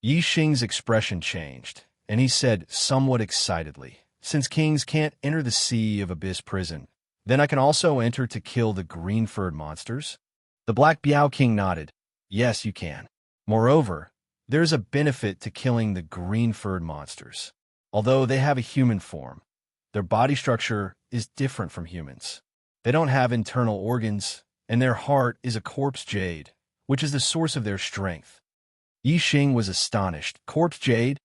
[SPEAKER 1] Yi Xing's expression changed, and he said somewhat excitedly, "Since kings can't enter the Sea of Abyss prison, then I can also enter to kill the green-furred monsters?" The Black Biao King nodded. "Yes, you can. Moreover, there is a benefit to killing the green-furred monsters. Although they have a human form, their body structure is different from humans. They don't have internal organs, and their heart is a corpse jade, which is the source of their strength." Yi Xing was astonished. "Corpse jade?"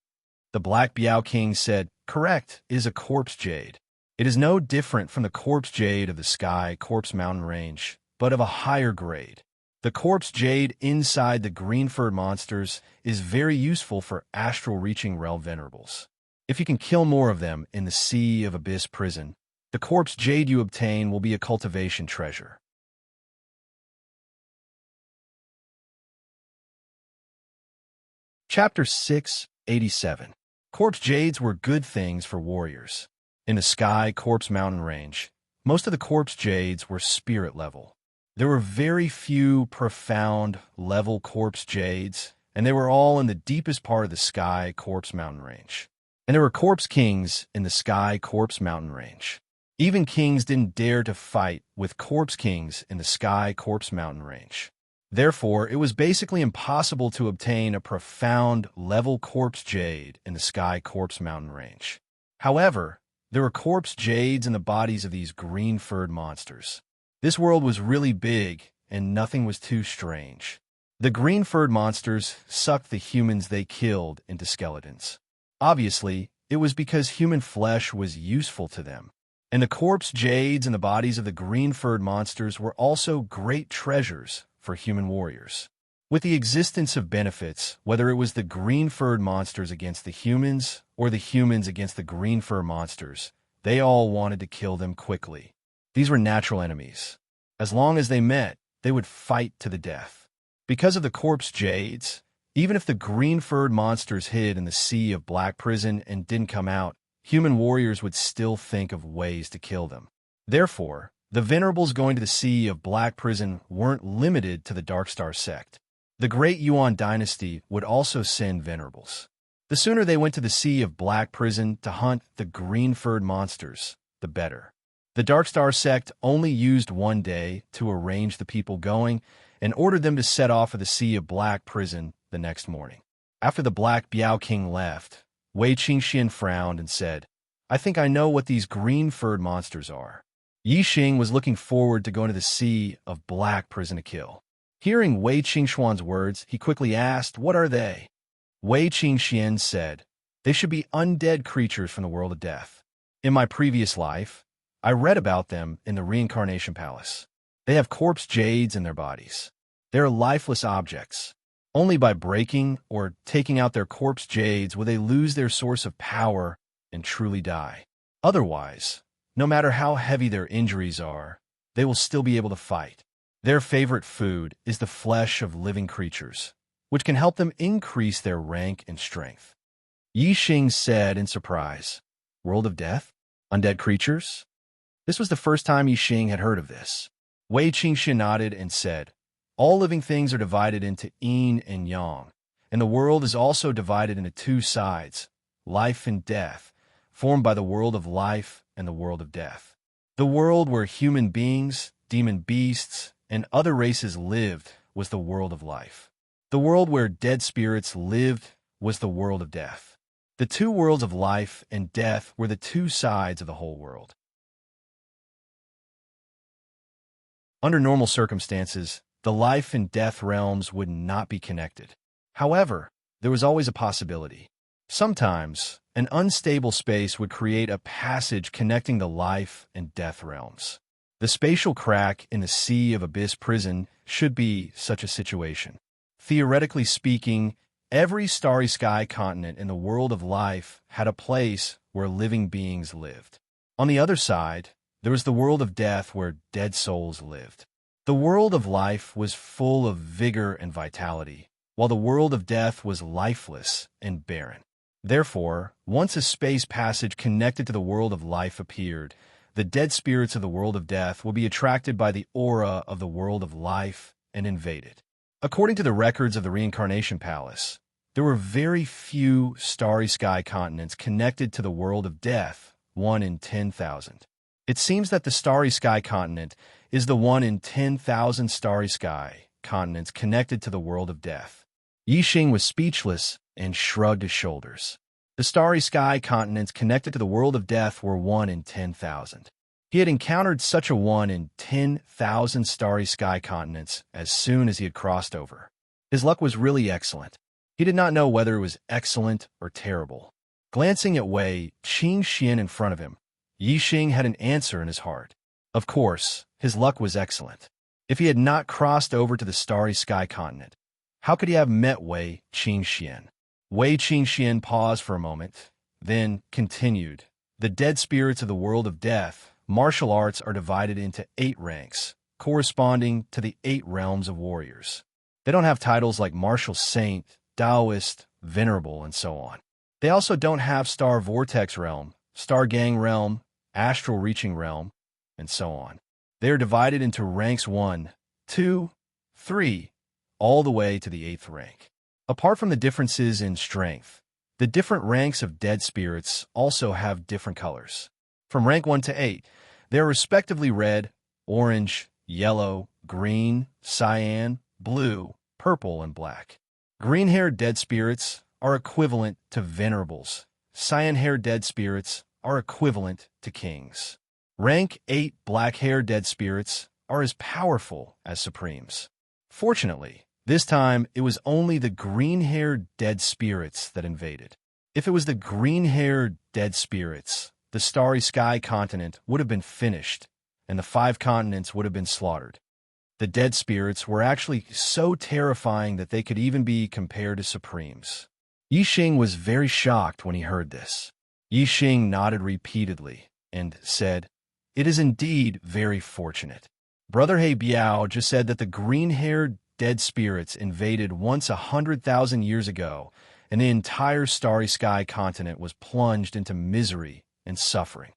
[SPEAKER 1] The Black Biao King said, "Correct, it is a corpse jade. It is no different from the corpse jade of the Sky Corpse Mountain Range, but of a higher grade. The corpse jade inside the green-furred monsters is very useful for astral-reaching realm venerables. If you can kill more of them in the Sea of Abyss prison, the corpse jade you obtain will be a cultivation treasure." Chapter 687. Corpse jades were good things for warriors. In the Sky Corpse Mountain Range, most of the corpse jades were spirit level. There were very few profound level corpse jades, and they were all in the deepest part of the Sky Corpse Mountain Range. And there were corpse kings in the Sky Corpse Mountain Range. Even kings didn't dare to fight with corpse kings in the Sky Corpse Mountain Range. Therefore, it was basically impossible to obtain a profound level corpse jade in the Sky Corpse Mountain Range. However, there were corpse jades in the bodies of these green-furred monsters. This world was really big, and nothing was too strange. The green-furred monsters sucked the humans they killed into skeletons. Obviously, it was because human flesh was useful to them. And the corpse jades in the bodies of the green-furred monsters were also great treasures for human warriors. With the existence of benefits, whether it was the green-furred monsters against the humans or the humans against the green-fur monsters, they all wanted to kill them quickly. These were natural enemies. As long as they met, they would fight to the death. Because of the corpse jades, even if the green-furred monsters hid in the Sea of Black prison and didn't come out, human warriors would still think of ways to kill them. Therefore, the venerables going to the Sea of Black prison weren't limited to the Darkstar sect. The Great Yuan dynasty would also send venerables. The sooner they went to the Sea of Black prison to hunt the green-furred monsters, the better. The Darkstar sect only used one day to arrange the people going and ordered them to set off for the Sea of Black prison the next morning. After the Black Biao King left, Wei Qingxian frowned and said, "I think I know what these green-furred monsters are." Yi Xing was looking forward to going to the Sea of Black prison to kill. Hearing Wei Qingxuan's words, he quickly asked, "What are they?" Wei Qingxian said, "They should be undead creatures from the world of death. In my previous life, I read about them in the Reincarnation Palace. They have corpse jades in their bodies. They are lifeless objects. Only by breaking or taking out their corpse jades will they lose their source of power and truly die. Otherwise, no matter how heavy their injuries are, they will still be able to fight. Their favorite food is the flesh of living creatures, which can help them increase their rank and strength." Yi Xing said in surprise, "World of death? Undead creatures?" This was the first time Yi Xing had heard of this. Wei Qingxian nodded and said, "All living things are divided into yin and yang, and the world is also divided into two sides, life and death, formed by the world of life and the world of death. The world where human beings, demon beasts, and other races lived was the world of life. The world where dead spirits lived was the world of death. The two worlds of life and death were the two sides of the whole world. Under normal circumstances, the life and death realms would not be connected. However, there was always a possibility. Sometimes, an unstable space would create a passage connecting the life and death realms. The spatial crack in the Sea of Abyss prison should be such a situation. Theoretically speaking, every starry sky continent in the world of life had a place where living beings lived. On the other side, there was the world of death where dead souls lived. The world of life was full of vigor and vitality, while the world of death was lifeless and barren. Therefore, once a space passage connected to the world of life appeared, the dead spirits of the world of death will be attracted by the aura of the world of life and invade it. According to the records of the Reincarnation Palace, there were very few starry sky continents connected to the world of death, 1 in 10,000. It seems that the starry sky continent is the 1 in 10,000 starry sky continents connected to the world of death. Yixing was speechless and shrugged his shoulders. The starry sky continents connected to the world of death were 1 in 10,000. He had encountered such a 1 in 10,000 starry sky continents as soon as he had crossed over. His luck was really excellent. He did not know whether it was excellent or terrible. Glancing at Wei Qingxian in front of him, Yixing had an answer in his heart. Of course, his luck was excellent. If he had not crossed over to the starry sky continent, how could he have met Wei Qingxian? Wei Qingxian paused for a moment, then continued. The dead spirits of the world of death, martial arts are divided into 8 ranks, corresponding to the 8 realms of warriors. They don't have titles like martial saint, Taoist, venerable, and so on. They also don't have star vortex realm, star gang realm, astral reaching realm, and so on. They are divided into ranks 1, 2, 3, all the way to the 8th rank. Apart from the differences in strength, the different ranks of dead spirits also have different colors. From rank 1 to 8, they are respectively red, orange, yellow, green, cyan, blue, purple, and black. Green-haired dead spirits are equivalent to venerables. Cyan-haired dead spirits are equivalent to kings. Rank 8 black-haired dead spirits are as powerful as supremes. Fortunately, this time it was only the green-haired dead spirits that invaded. If it was the green-haired dead spirits, the starry sky continent would have been finished, and the 5 continents would have been slaughtered. The dead spirits were actually so terrifying that they could even be compared to supremes. Yixing was very shocked when he heard this. Yixing nodded repeatedly and said, "It is indeed very fortunate. Brother He Biao just said that the green-haired dead spirits invaded once 100,000 years ago, and the entire starry sky continent was plunged into misery and suffering.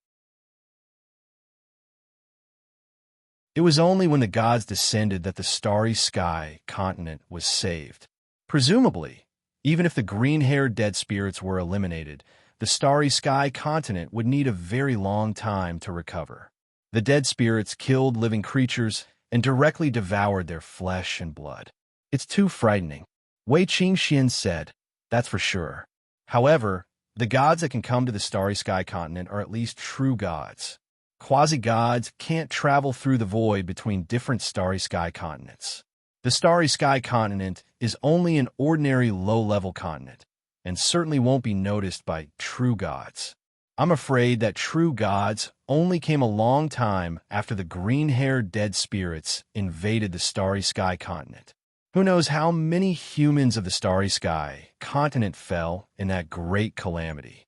[SPEAKER 1] It was only when the gods descended that the starry sky continent was saved. Presumably, even if the green-haired dead spirits were eliminated, the starry sky continent would need a very long time to recover. The dead spirits killed living creatures and directly devoured their flesh and blood. It's too frightening. Wei Qingxian said, "That's for sure. However, the gods that can come to the starry sky continent are at least true gods. Quasi-gods can't travel through the void between different starry sky continents. The starry sky continent is only an ordinary low-level continent, and certainly won't be noticed by true gods. I'm afraid that true gods only came a long time after the green-haired dead spirits invaded the starry sky continent. Who knows how many humans of the starry sky continent fell in that great calamity?"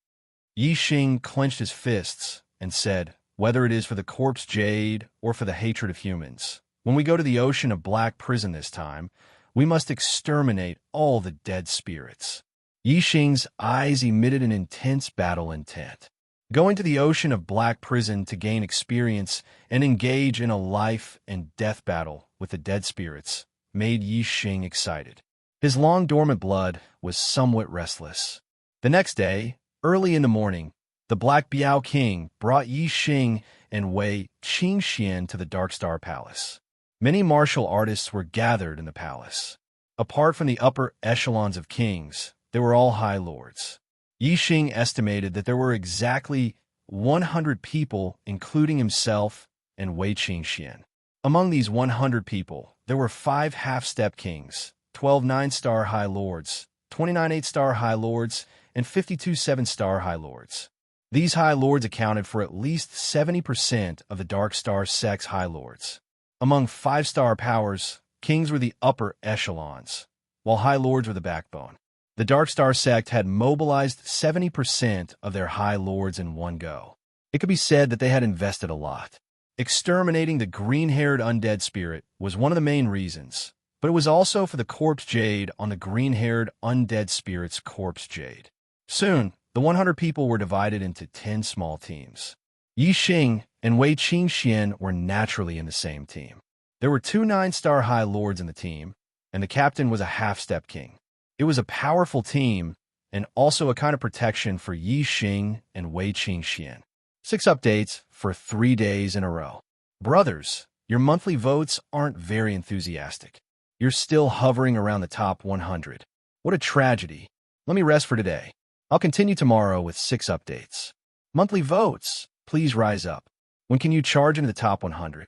[SPEAKER 1] Yixing clenched his fists and said, "Whether it is for the corpse jade or for the hatred of humans, when we go to the ocean of black prison this time, we must exterminate all the dead spirits." Yixing's eyes emitted an intense battle intent. Going to the ocean of black prison to gain experience and engage in a life and death battle with the dead spirits made Yixing excited. His long dormant blood was somewhat restless. The next day, early in the morning, the Black Biao King brought Yixing and Wei Qingxian to the Dark Star Palace. Many martial artists were gathered in the palace. Apart from the upper echelons of kings, they were all high lords. Yixing estimated that there were exactly 100 people, including himself and Wei Qingxian. Among these 100 people, there were 5 half-step kings, 12 9-star high lords, 29 8-star high lords, and 52 7-star high lords. These high lords accounted for at least 70% of the Dark Star sect's high lords. Among 5-star powers, kings were the upper echelons, while high lords were the backbone. The Dark Star sect had mobilized 70% of their high lords in one go. It could be said that they had invested a lot. Exterminating the green-haired undead spirit was one of the main reasons, but it was also for the corpse jade on the green-haired undead spirit's corpse jade. Soon, the 100 people were divided into 10 small teams. Yi Xing and Wei Qingxian were naturally in the same team. There were 2 9-star high lords in the team, and the captain was a half-step king. It was a powerful team, and also a kind of protection for Yi Xing and Wei Qingxian. 6 updates for 3 days in a row. Brothers, your monthly votes aren't very enthusiastic. You're still hovering around the top 100. What a tragedy. Let me rest for today. I'll continue tomorrow with 6 updates. Monthly votes, please rise up. When can you charge into the top 100?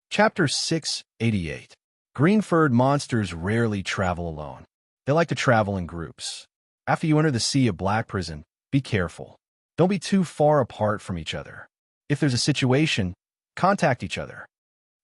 [SPEAKER 1] Chapter 688. Green-furred monsters rarely travel alone. They like to travel in groups. After you enter the Sea of Black Prison, be careful. Don't be too far apart from each other. If there's a situation, contact each other.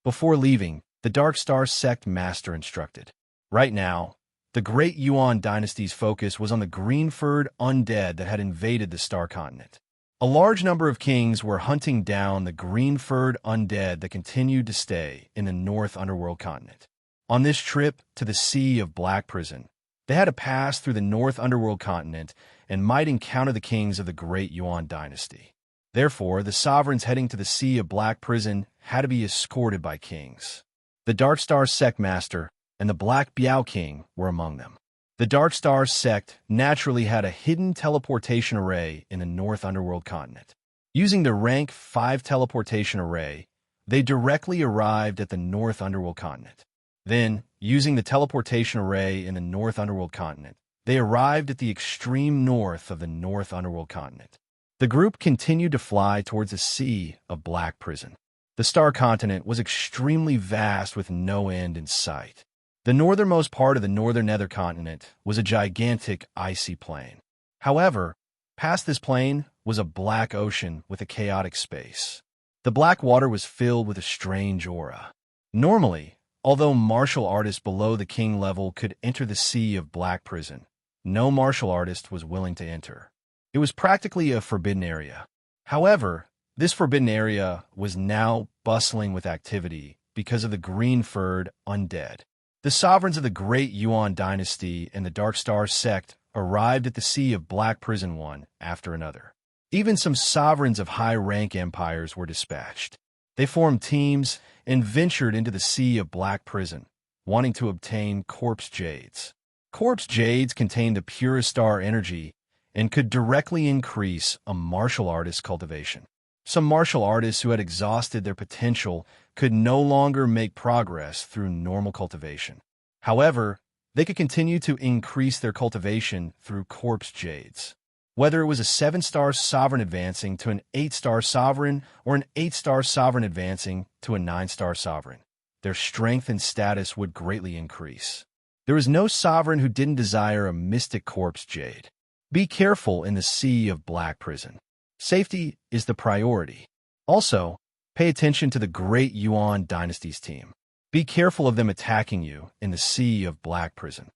[SPEAKER 1] Before leaving, the Dark Star sect master instructed. Right now, the Great Yuan dynasty's focus was on the green-furred undead that had invaded the Star Continent. A large number of kings were hunting down the green-furred undead that continued to stay in the North Underworld continent. On this trip to the Sea of Black Prison, they had to pass through the North Underworld continent and might encounter the kings of the Great Yuan dynasty. Therefore, the sovereigns heading to the Sea of Black Prison had to be escorted by kings. The Dark Star sect master and the Black Biao King were among them. The Dark Star sect naturally had a hidden teleportation array in the North Underworld continent. Using the rank 5 teleportation array, they directly arrived at the North Underworld continent. Then, using the teleportation array in the North Underworld continent, they arrived at the extreme north of the North Underworld continent. The group continued to fly towards the Sea of Black Prison. The Star Continent was extremely vast with no end in sight. The northernmost part of the northern nether continent was a gigantic icy plain. However, past this plain was a black ocean with a chaotic space. The black water was filled with a strange aura. Normally, although martial artists below the king level could enter the Sea of Black Prison, no martial artist was willing to enter. It was practically a forbidden area. However, this forbidden area was now bustling with activity because of the green-furred undead. The sovereigns of the Great Yuan dynasty and the Dark Star sect arrived at the Sea of Black Prison one after another. Even some sovereigns of high-rank empires were dispatched. They formed teams and ventured into the Sea of Black Prison, wanting to obtain corpse jades. Corpse jades contained the purest star energy and could directly increase a martial artist's cultivation. Some martial artists who had exhausted their potential could no longer make progress through normal cultivation. However, they could continue to increase their cultivation through corpse jades. Whether it was a 7-star sovereign advancing to an 8-star sovereign or an 8-star sovereign advancing to a 9-star sovereign, their strength and status would greatly increase. There was no sovereign who didn't desire a mystic corpse jade. Be careful in the Sea of Black Prison. Safety is the priority. Also, pay attention to the Great Yuan dynasty's team. Be careful of them attacking you in the Sea of Black Prison.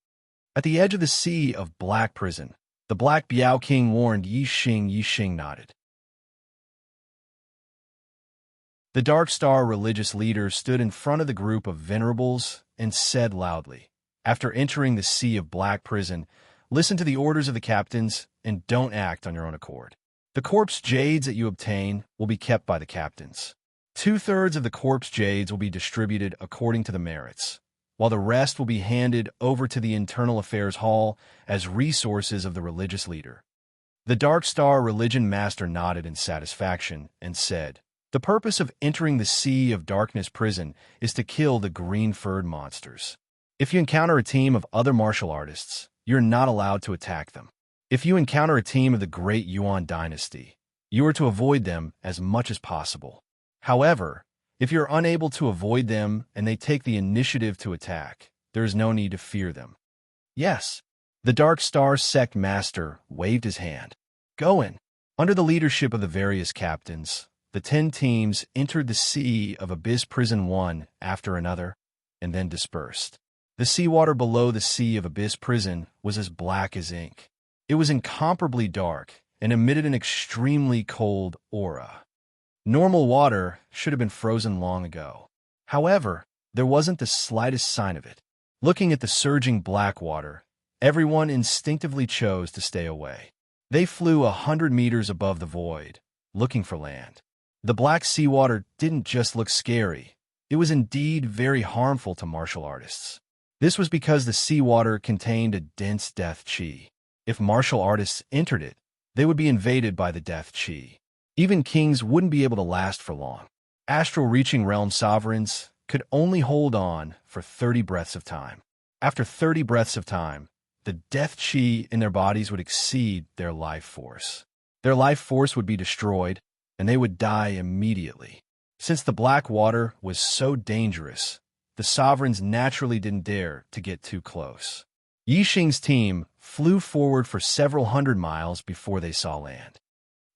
[SPEAKER 1] At the edge of the Sea of Black Prison, the Black Biao King warned Yi Xing. Yi Xing nodded. The Dark Star religious leader stood in front of the group of venerables and said loudly, "After entering the Sea of Black Prison, listen to the orders of the captains and don't act on your own accord. The corpse jades that you obtain will be kept by the captains. 2/3 of the corpse jades will be distributed according to the merits, while the rest will be handed over to the Internal Affairs Hall as resources of the religious leader." The Dark Star religion master nodded in satisfaction and said, "The purpose of entering the Sea of Darkness Prison is to kill the green-furred monsters. If you encounter a team of other martial artists, you're not allowed to attack them. If you encounter a team of the Great Yuan dynasty, You are to avoid them as much as possible. However, if you're unable to avoid them and they take the initiative to attack, there is no need to fear them. Yes, the Dark Star Sect Master waved his hand. Go in. Under the leadership of the various captains, the 10 teams entered the sea of Abyss Prison one after another, and then dispersed. The seawater below the sea of Abyss Prison was as black as ink. It was incomparably dark and emitted an extremely cold aura. Normal water should have been frozen long ago. However, there wasn't the slightest sign of it. Looking at the surging black water, everyone instinctively chose to stay away. They flew 100 meters above the void, looking for land. The black seawater didn't just look scary. It was indeed very harmful to martial artists. This was because the seawater contained a dense death chi. If martial artists entered it, they would be invaded by the death chi. Even kings wouldn't be able to last for long. Astral-reaching realm sovereigns could only hold on for 30 breaths of time. After 30 breaths of time, the death chi in their bodies would exceed their life force. Their life force would be destroyed, and they would die immediately. Since the black water was so dangerous, the sovereigns naturally didn't dare to get too close. Yixing's team flew forward for several hundred miles before they saw land.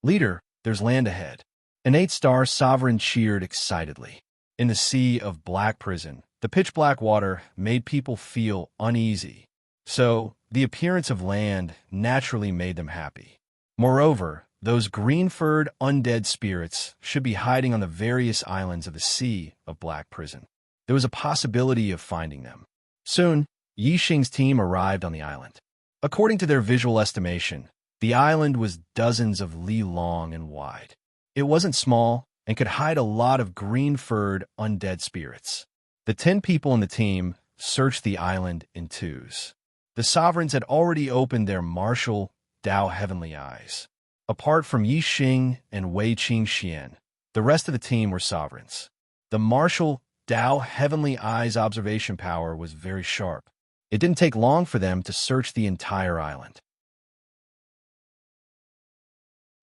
[SPEAKER 1] Leader, there's land ahead. An 8-star sovereign cheered excitedly. In the sea of Black Prison, the pitch-black water made people feel uneasy, so the appearance of land naturally made them happy. Moreover, those green-furred undead spirits should be hiding on the various islands of the sea of Black Prison. There was a possibility of finding them. Soon, Yixing's team arrived on the island. According to their visual estimation, the island was dozens of li long and wide. It wasn't small and could hide a lot of green-furred undead spirits. The 10 people in the team searched the island in twos. The sovereigns had already opened their martial Dao heavenly eyes. Apart from Yixing and Wei Qingxian, the rest of the team were sovereigns. The martial Dao heavenly eyes observation power was very sharp. It didn't take long for them to search the entire island.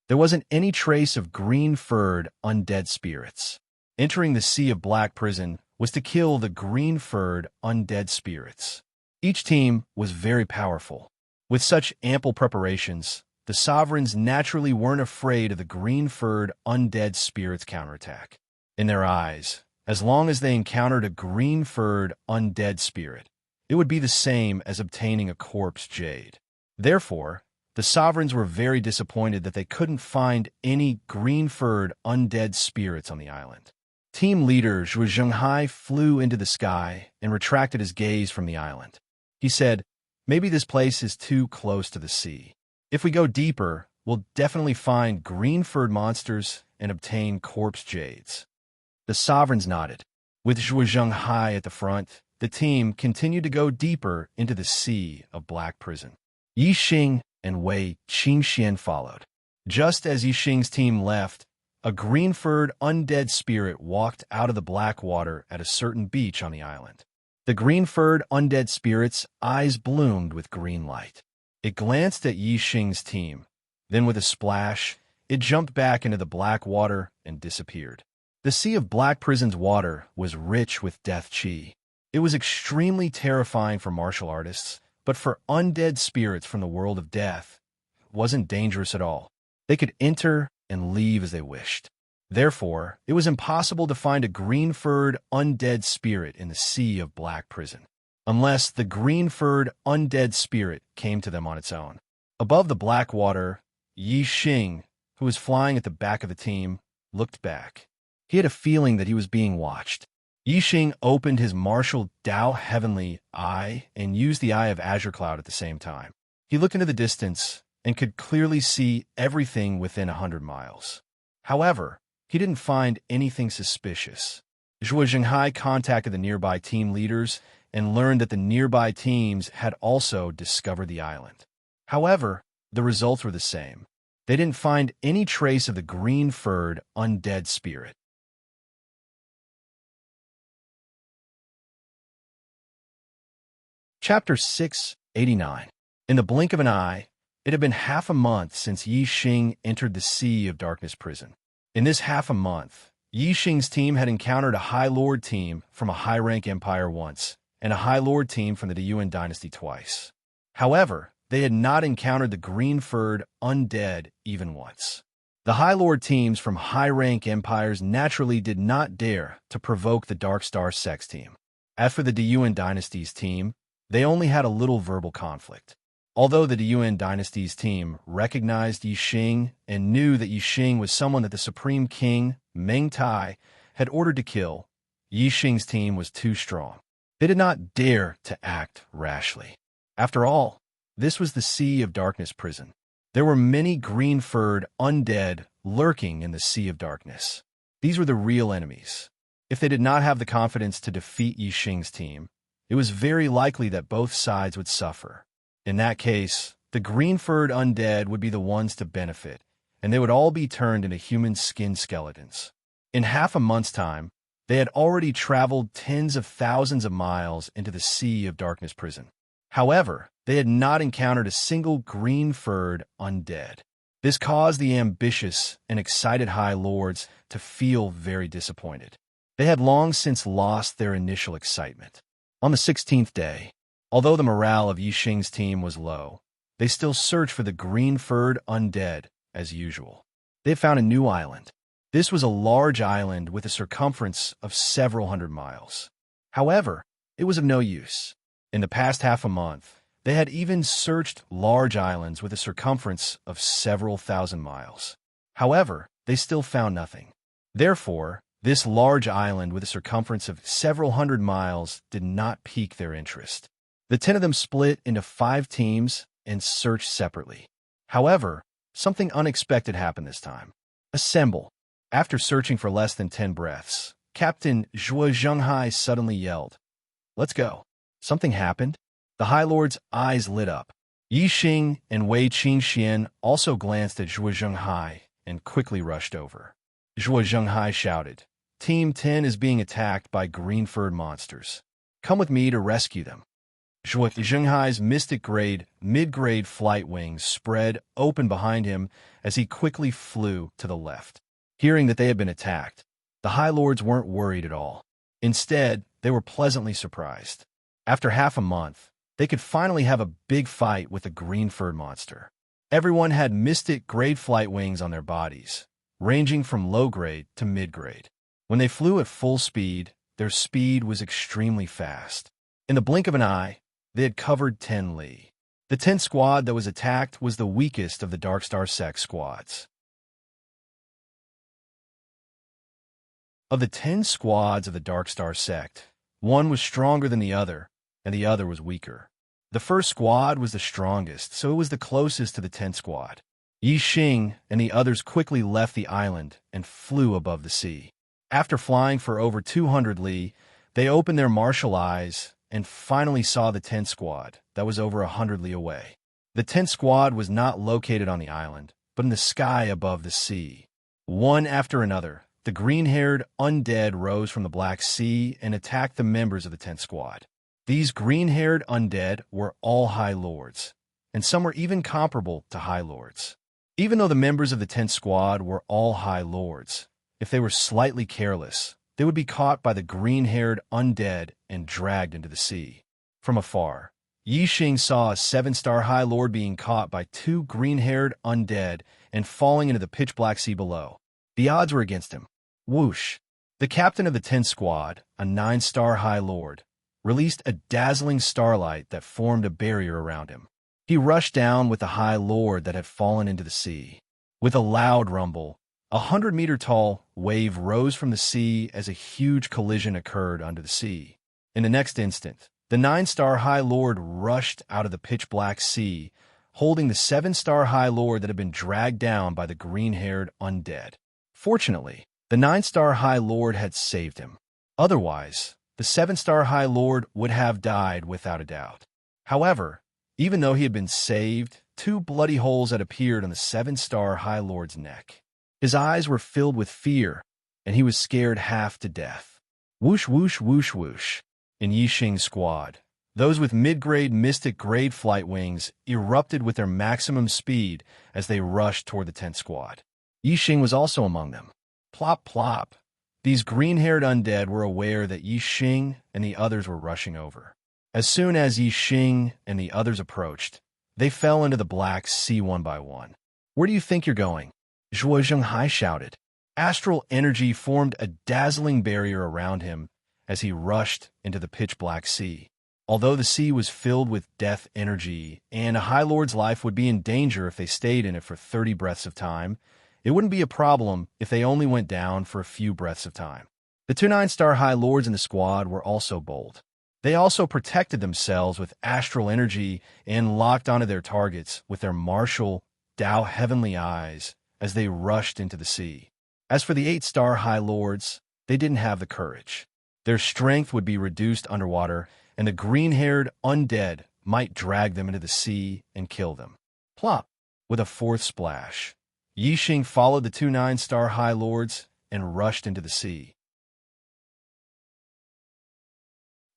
[SPEAKER 1] There wasn't any trace of green-furred undead spirits. Entering the Sea of Black Prison was to kill the green-furred undead spirits. Each team was very powerful. With such ample preparations, the sovereigns naturally weren't afraid of the green-furred undead spirits' counterattack. In their eyes, as long as they encountered a green-furred undead spirit, it would be the same as obtaining a corpse jade. Therefore, the sovereigns were very disappointed that they couldn't find any green-furred undead spirits on the island. Team leader Zhuo Zhenghai flew into the sky and retracted his gaze from the island. He said, "Maybe this place is too close to the sea. If we go deeper, we'll definitely find green-furred monsters and obtain corpse jades." The sovereigns nodded. With Zhuo Zhenghai at the front, the team continued to go deeper into the Sea of Black Prison. Yixing and Wei Qingxian followed. Just as Yixing's team left, a green-furred undead spirit walked out of the black water at a certain beach on the island. The green-furred undead spirit's eyes bloomed with green light. It glanced at Yixing's team. Then with a splash, it jumped back into the black water and disappeared. The Sea of Black Prison's water was rich with death chi. It was extremely terrifying for martial artists, but for undead spirits from the world of death, it wasn't dangerous at all. They could enter and leave as they wished. Therefore, it was impossible to find a green-furred undead spirit in the Sea of Black Prison, unless the green-furred undead spirit came to them on its own. Above the black water, Yixing, who was flying at the back of the team, looked back. He had a feeling that he was being watched. Yixing opened his martial Dao heavenly eye and used the eye of Azure Cloud at the same time. He looked into the distance and could clearly see everything within 100 miles. However, he didn't find anything suspicious. Zhuo Zhenghai contacted the nearby team leaders and learned that the nearby teams had also discovered the island. However, the results were the same. They didn't find any trace of the green-furred undead spirit. Chapter 689. In the blink of an eye, It had been half a month since Yi Xing entered the Sea of Darkness prison. In this half a month, Yi Xing's team had encountered a High Lord team from a high-rank empire once, and a High Lord team from the Yuan dynasty twice. However, they had not encountered the green-furred undead even once. The High Lord teams from high-rank empires naturally did not dare to provoke the Dark Star Sex team. As for the Yuan dynasty's team, they only had a little verbal conflict. Although the Yuan dynasty's team recognized Yi Xing and knew that Yi Xing was someone that the Supreme King, Meng Tai, had ordered to kill, Yi Xing's team was too strong. They did not dare to act rashly. After all, this was the Sea of Darkness prison. There were many green-furred undead lurking in the Sea of Darkness. These were the real enemies. If they did not have the confidence to defeat Yi Xing's team, it was very likely that both sides would suffer. In that case, the green-furred undead would be the ones to benefit, and they would all be turned into human skin skeletons. In half a month's time, they had already traveled tens of thousands of miles into the Sea of Darkness prison. However, they had not encountered a single green-furred undead. This caused the ambitious and excited High Lords to feel very disappointed. They had long since lost their initial excitement. On the 16th day, although the morale of Yi Xing's team was low, they still searched for the green-furred undead as usual. They found a new island. This was a large island with a circumference of several hundred miles. However, it was of no use. In the past half a month, they had even searched large islands with a circumference of several thousand miles. However, they still found nothing. Therefore, this large island with a circumference of several hundred miles did not pique their interest. The 10 of them split into 5 teams and searched separately. However, something unexpected happened this time. Assemble. After searching for less than 10 breaths, Captain Zhuo Zhenghai suddenly yelled, "Let's go." Something happened. The High Lord's eyes lit up. Yi Xing and Wei Qingxian also glanced at Zhuo Zhenghai and quickly rushed over. Zhuo Zhenghai shouted, "Team 10 is being attacked by green-furred monsters. Come with me to rescue them." Zhuo Zhenghai's mystic-grade, mid-grade flight wings spread open behind him as he quickly flew to the left. Hearing that they had been attacked, the High Lords weren't worried at all. Instead, they were pleasantly surprised. After half a month, they could finally have a big fight with a green-furred monster. Everyone had mystic-grade flight wings on their bodies, ranging from low-grade to mid-grade. When they flew at full speed, their speed was extremely fast. In the blink of an eye, they had covered 10 li. The 10th squad that was attacked was the weakest of the Dark Star Sect squads. Of the 10 squads of the Dark Star Sect, one was stronger than the other, and the other was weaker. The first squad was the strongest, so it was the closest to the 10th squad. Yi Xing and the others quickly left the island and flew above the sea. After flying for over 200 li, they opened their martial eyes and finally saw the 10th squad that was over 100 li away. The 10th squad was not located on the island, but in the sky above the sea. One after another, the green-haired undead rose from the Black Sea and attacked the members of the 10th squad. These green-haired undead were all High Lords, and some were even comparable to High Lords. Even though the members of the 10th squad were all High Lords, if they were slightly careless, they would be caught by the green-haired undead and dragged into the sea. From afar, Yi Xing saw a 7-star High Lord being caught by 2 green-haired undead and falling into the pitch-black sea below. The odds were against him. Whoosh! The captain of the 10th squad, a 9-star High Lord, released a dazzling starlight that formed a barrier around him. He rushed down with the High Lord that had fallen into the sea. With a loud rumble, a 100-meter-tall wave rose from the sea as a huge collision occurred under the sea. In the next instant, the 9-star High Lord rushed out of the pitch-black sea, holding the 7-star High Lord that had been dragged down by the green-haired undead. Fortunately, the 9-star High Lord had saved him. Otherwise, the 7-star High Lord would have died without a doubt. However, even though he had been saved, 2 bloody holes had appeared on the 7-star High Lord's neck. His eyes were filled with fear, and he was scared half to death. Whoosh, whoosh, whoosh, whoosh. In Yi Xing's squad, Those with mid-grade mystic grade flight wings erupted with their maximum speed as they rushed toward the 10th squad. Yixing was also among them. Plop, plop. These green-haired undead were aware that Yixing and the others were rushing over. As soon as Yixing and the others approached, they fell into the black sea one by one. "Where do you think you're going?" Zhuo Zhenghai shouted. Astral energy formed a dazzling barrier around him as he rushed into the pitch-black sea. Although the sea was filled with death energy, and a High Lord's life would be in danger if they stayed in it for 30 breaths of time, it wouldn't be a problem if they only went down for a few breaths of time. The 2 9-star High Lords in the squad were also bold. They also protected themselves with astral energy and locked onto their targets with their martial, Tao heavenly eyes as they rushed into the sea. As for the 8-star High Lords, they didn't have the courage. Their strength would be reduced underwater, and the green-haired undead might drag them into the sea and kill them. Plop! With a 4th splash, Yixing followed the 2 9-star High Lords and rushed into the sea.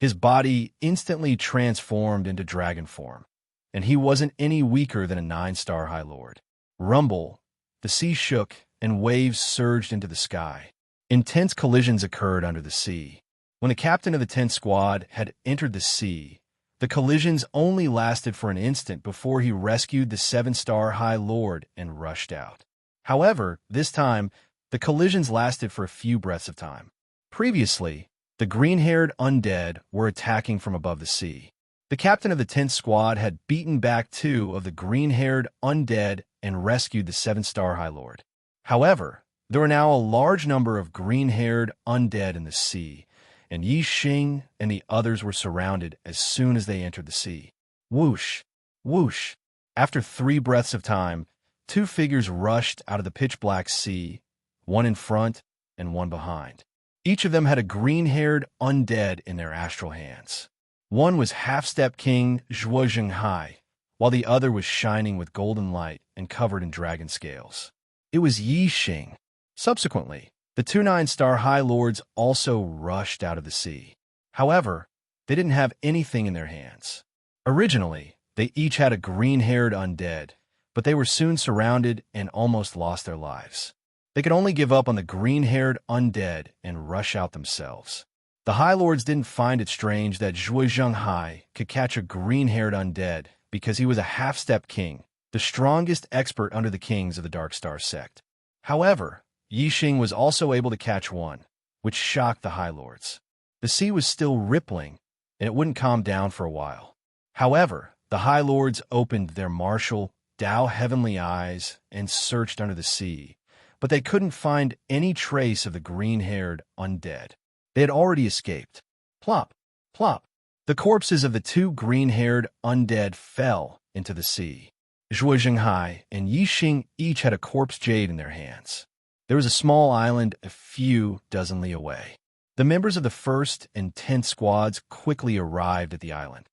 [SPEAKER 1] His body instantly transformed into dragon form, and he wasn't any weaker than a 9-star High Lord. Rumble! The sea shook, and waves surged into the sky. Intense collisions occurred under the sea. When the captain of the 10th squad had entered the sea, the collisions only lasted for an instant before he rescued the 7-star High Lord and rushed out. However, this time, the collisions lasted for a few breaths of time. Previously, the green-haired undead were attacking from above the sea. The captain of the 10th squad had beaten back 2 of the green-haired undead and rescued the 7-star High Lord. However, there were now a large number of green-haired undead in the sea, and Yixing and the others were surrounded as soon as they entered the sea. Whoosh! Whoosh! After 3 breaths of time, 2 figures rushed out of the pitch-black sea, one in front and one behind. Each of them had a green-haired undead in their astral hands. One was half-step king Zhuo Zhenghai, while the other was shining with golden light and covered in dragon scales. It was Yixing. Subsequently, the 2 9-star High Lords also rushed out of the sea. However, they didn't have anything in their hands. Originally, they each had a green-haired undead, but they were soon surrounded and almost lost their lives. They could only give up on the green-haired undead and rush out themselves. The High Lords didn't find it strange that Zhuo Zhenghai could catch a green-haired undead because he was a half-step king, the strongest expert under the kings of the Dark Star sect. However, Yixing was also able to catch one, which shocked the High Lords. The sea was still rippling, and it wouldn't calm down for a while. However, the High Lords opened their martial, Tao heavenly eyes and searched under the sea, but they couldn't find any trace of the green-haired undead. They had already escaped. Plop! Plop! The corpses of the 2 green-haired undead fell into the sea. Zhuo Zhenghai and Yixing each had a corpse jade in their hands. There was a small island a few dozen li away. The members of the 1st and 10th squads quickly arrived at the island.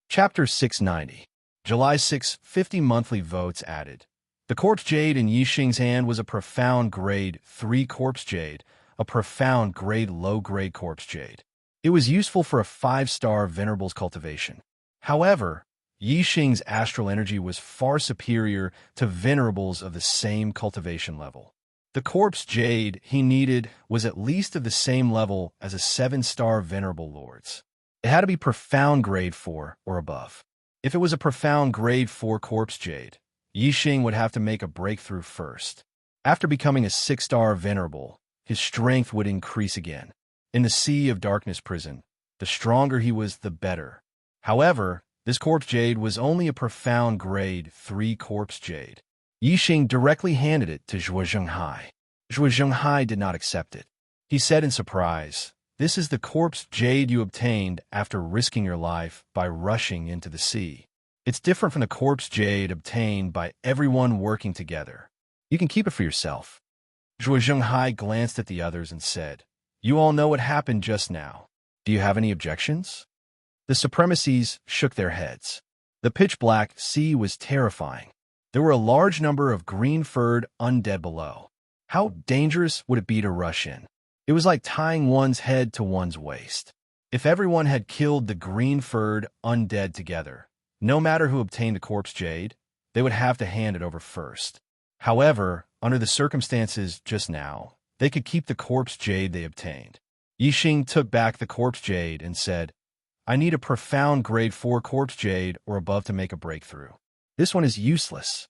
[SPEAKER 1] Chapter 690. July 6, 50 monthly votes added. The corpse jade in Yixing's hand was a profound grade 3 corpse jade, a profound grade low-grade corpse jade. It was useful for a 5-star venerables cultivation. However, Yixing's astral energy was far superior to venerables of the same cultivation level. The corpse jade he needed was at least of the same level as a 7-star venerable lord's. It had to be profound grade 4 or above. If it was a profound grade 4 corpse jade, Yixing would have to make a breakthrough first. After becoming a 6-star venerable, his strength would increase again. In the Sea of Darkness prison, the stronger he was, the better. However, this corpse jade was only a profound grade 3 corpse jade. Yixing directly handed it to Zhuo Zhenghai. Zhuo Zhenghai did not accept it. He said in surprise, "This is the corpse jade you obtained after risking your life by rushing into the sea. It's different from the corpse jade obtained by everyone working together. You can keep it for yourself." Zhuo Zhenghai glanced at the others and said, "You all know what happened just now. Do you have any objections?" The supremacies shook their heads. The pitch-black sea was terrifying. There were a large number of green-furred undead below. How dangerous would it be to rush in? It was like tying one's head to one's waist. If everyone had killed the green-furred undead together, no matter who obtained the corpse jade, they would have to hand it over first. However, under the circumstances just now, they could keep the corpse jade they obtained. Yixing took back the corpse jade and said, I need a profound grade 4 corpse jade or above to make a breakthrough. This one is useless.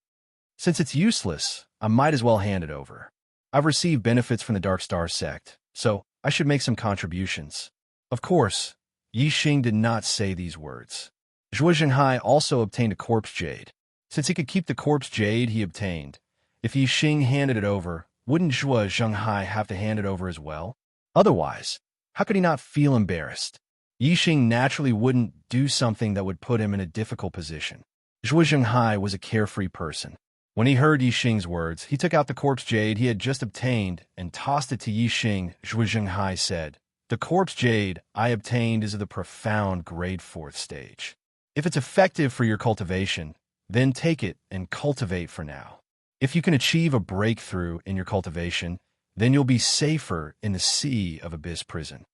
[SPEAKER 1] Since it's useless, I might as well hand it over. I've received benefits from the Dark Star sect, so I should make some contributions. Of course, Yixing did not say these words. Zhuo Zhenghai also obtained a corpse jade. Since he could keep the corpse jade he obtained, if Yixing handed it over, wouldn't Zhuo Zhenghai have to hand it over as well? Otherwise, how could he not feel embarrassed? Yixing naturally wouldn't do something that would put him in a difficult position. Zhuo Zhenghai was a carefree person. When he heard Yixing's words, he took out the corpse jade he had just obtained and tossed it to Yixing. Zhuo Zhenghai said, The corpse jade I obtained is of the profound grade 4th stage. If it's effective for your cultivation, then take it and cultivate for now. If you can achieve a breakthrough in your cultivation, then you'll be safer in the sea of Abyss Prison.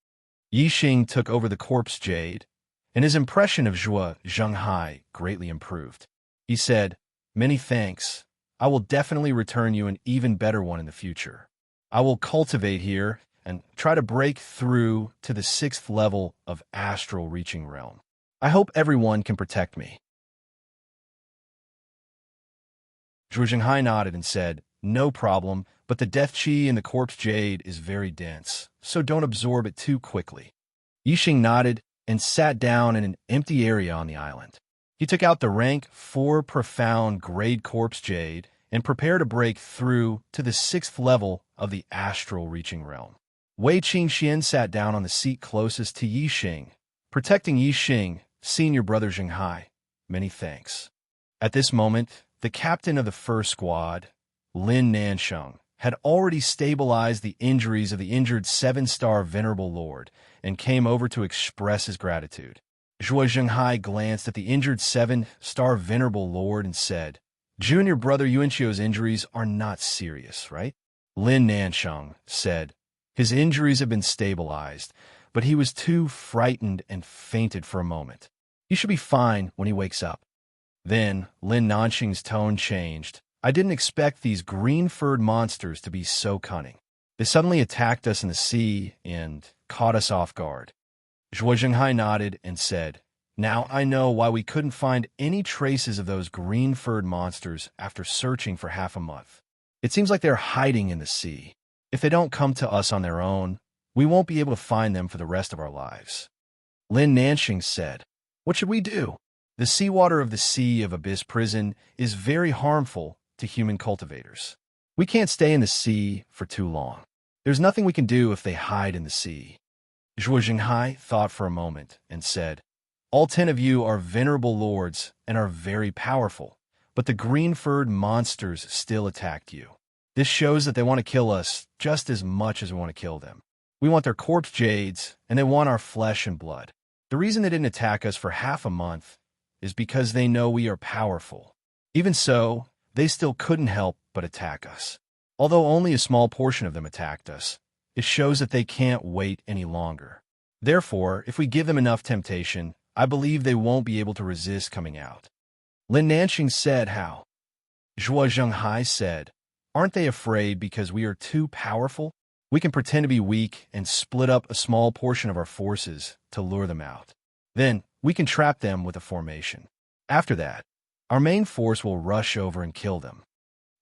[SPEAKER 1] Yixing took over the corpse jade, and his impression of Zhuo Zhenghai greatly improved. He said, Many thanks. I will definitely return you an even better one in the future. I will cultivate here and try to break through to the 6th level of astral reaching realm. I hope everyone can protect me. Zhuo Zhenghai nodded and said, No problem, but the death chi in the corpse jade is very dense, so don't absorb it too quickly. Yixing nodded and sat down in an empty area on the island. He took out the rank 4 profound grade corpse jade and prepared to break through to the 6th level of the astral reaching realm. Wei Qingxian sat down on the seat closest to Yixing, protecting Yixing, senior brother Zhenghai. Many thanks. At this moment, the captain of the first squad, Lin Nansheng, had already stabilized the injuries of the injured 7-star Venerable Lord and came over to express his gratitude. Zhuo Zhenghai glanced at the injured 7-star Venerable Lord and said, Junior brother Yuanqio's injuries are not serious, right? Lin Nansheng said, His injuries have been stabilized, but he was too frightened and fainted for a moment. He should be fine when he wakes up. Then Lin Nansheng's tone changed. I didn't expect these green-furred monsters to be so cunning. They suddenly attacked us in the sea and caught us off guard. Zhuo Zhenghai nodded and said, Now I know why we couldn't find any traces of those green-furred monsters after searching for half a month. It seems like they're hiding in the sea. If they don't come to us on their own, we won't be able to find them for the rest of our lives. Lin Nansheng said, What should we do? The seawater of the Sea of Abyss Prison is very harmful to human cultivators. We can't stay in the sea for too long. There's nothing we can do if they hide in the sea. Zhuo Zhenghai thought for a moment and said, All 10 of you are venerable lords and are very powerful, but the green-furred monsters still attacked you. This shows that they want to kill us just as much as we want to kill them. We want their corpse jades, and they want our flesh and blood. The reason they didn't attack us for half a month is because they know we are powerful. Even so, they still couldn't help but attack us. Although only a small portion of them attacked us, it shows that they can't wait any longer. Therefore, if we give them enough temptation, I believe they won't be able to resist coming out. Lin Nansheng said how? Zhuo Zhenghai said, Aren't they afraid because we are too powerful? We can pretend to be weak and split up a small portion of our forces to lure them out. Then, we can trap them with a formation. After that, our main force will rush over and kill them.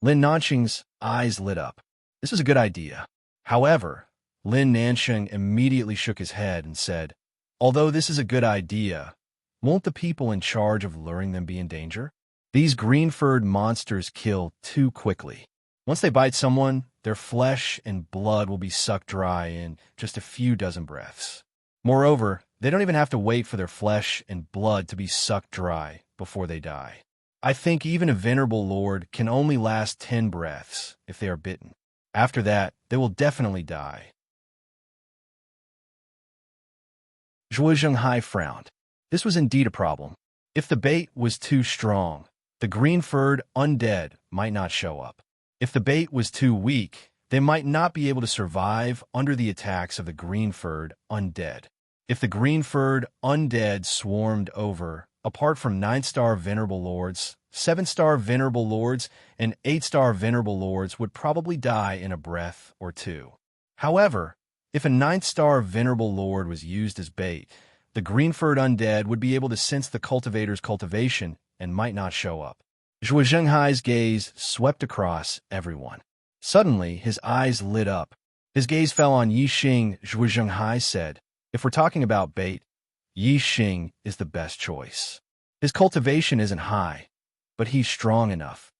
[SPEAKER 1] Lin Nansheng's eyes lit up. This is a good idea. However, Lin Nansheng immediately shook his head and said, Although this is a good idea, won't the people in charge of luring them be in danger? These green-furred monsters kill too quickly. Once they bite someone, their flesh and blood will be sucked dry in just a few dozen breaths. Moreover, they don't even have to wait for their flesh and blood to be sucked dry before they die. I think even a venerable lord can only last 10 breaths if they are bitten. After that, they will definitely die. Zhuo Zhenghai frowned. This was indeed a problem. If the bait was too strong, the green-furred undead might not show up. If the bait was too weak, they might not be able to survive under the attacks of the green-furred undead. If the green-furred undead swarmed over, apart from 9-star Venerable Lords, 7-star Venerable Lords, and 8-star Venerable Lords would probably die in a breath or two. However, if a 9th-star Venerable Lord was used as bait, the green-furred undead would be able to sense the cultivator's cultivation and might not show up. Zhuo Zhenghai's gaze swept across everyone. Suddenly, his eyes lit up. His gaze fell on Yi Xing. Zhuo Zhenghai said, "If we're talking about bait, Yi Xing is the best choice. His cultivation isn't high, but he's strong enough."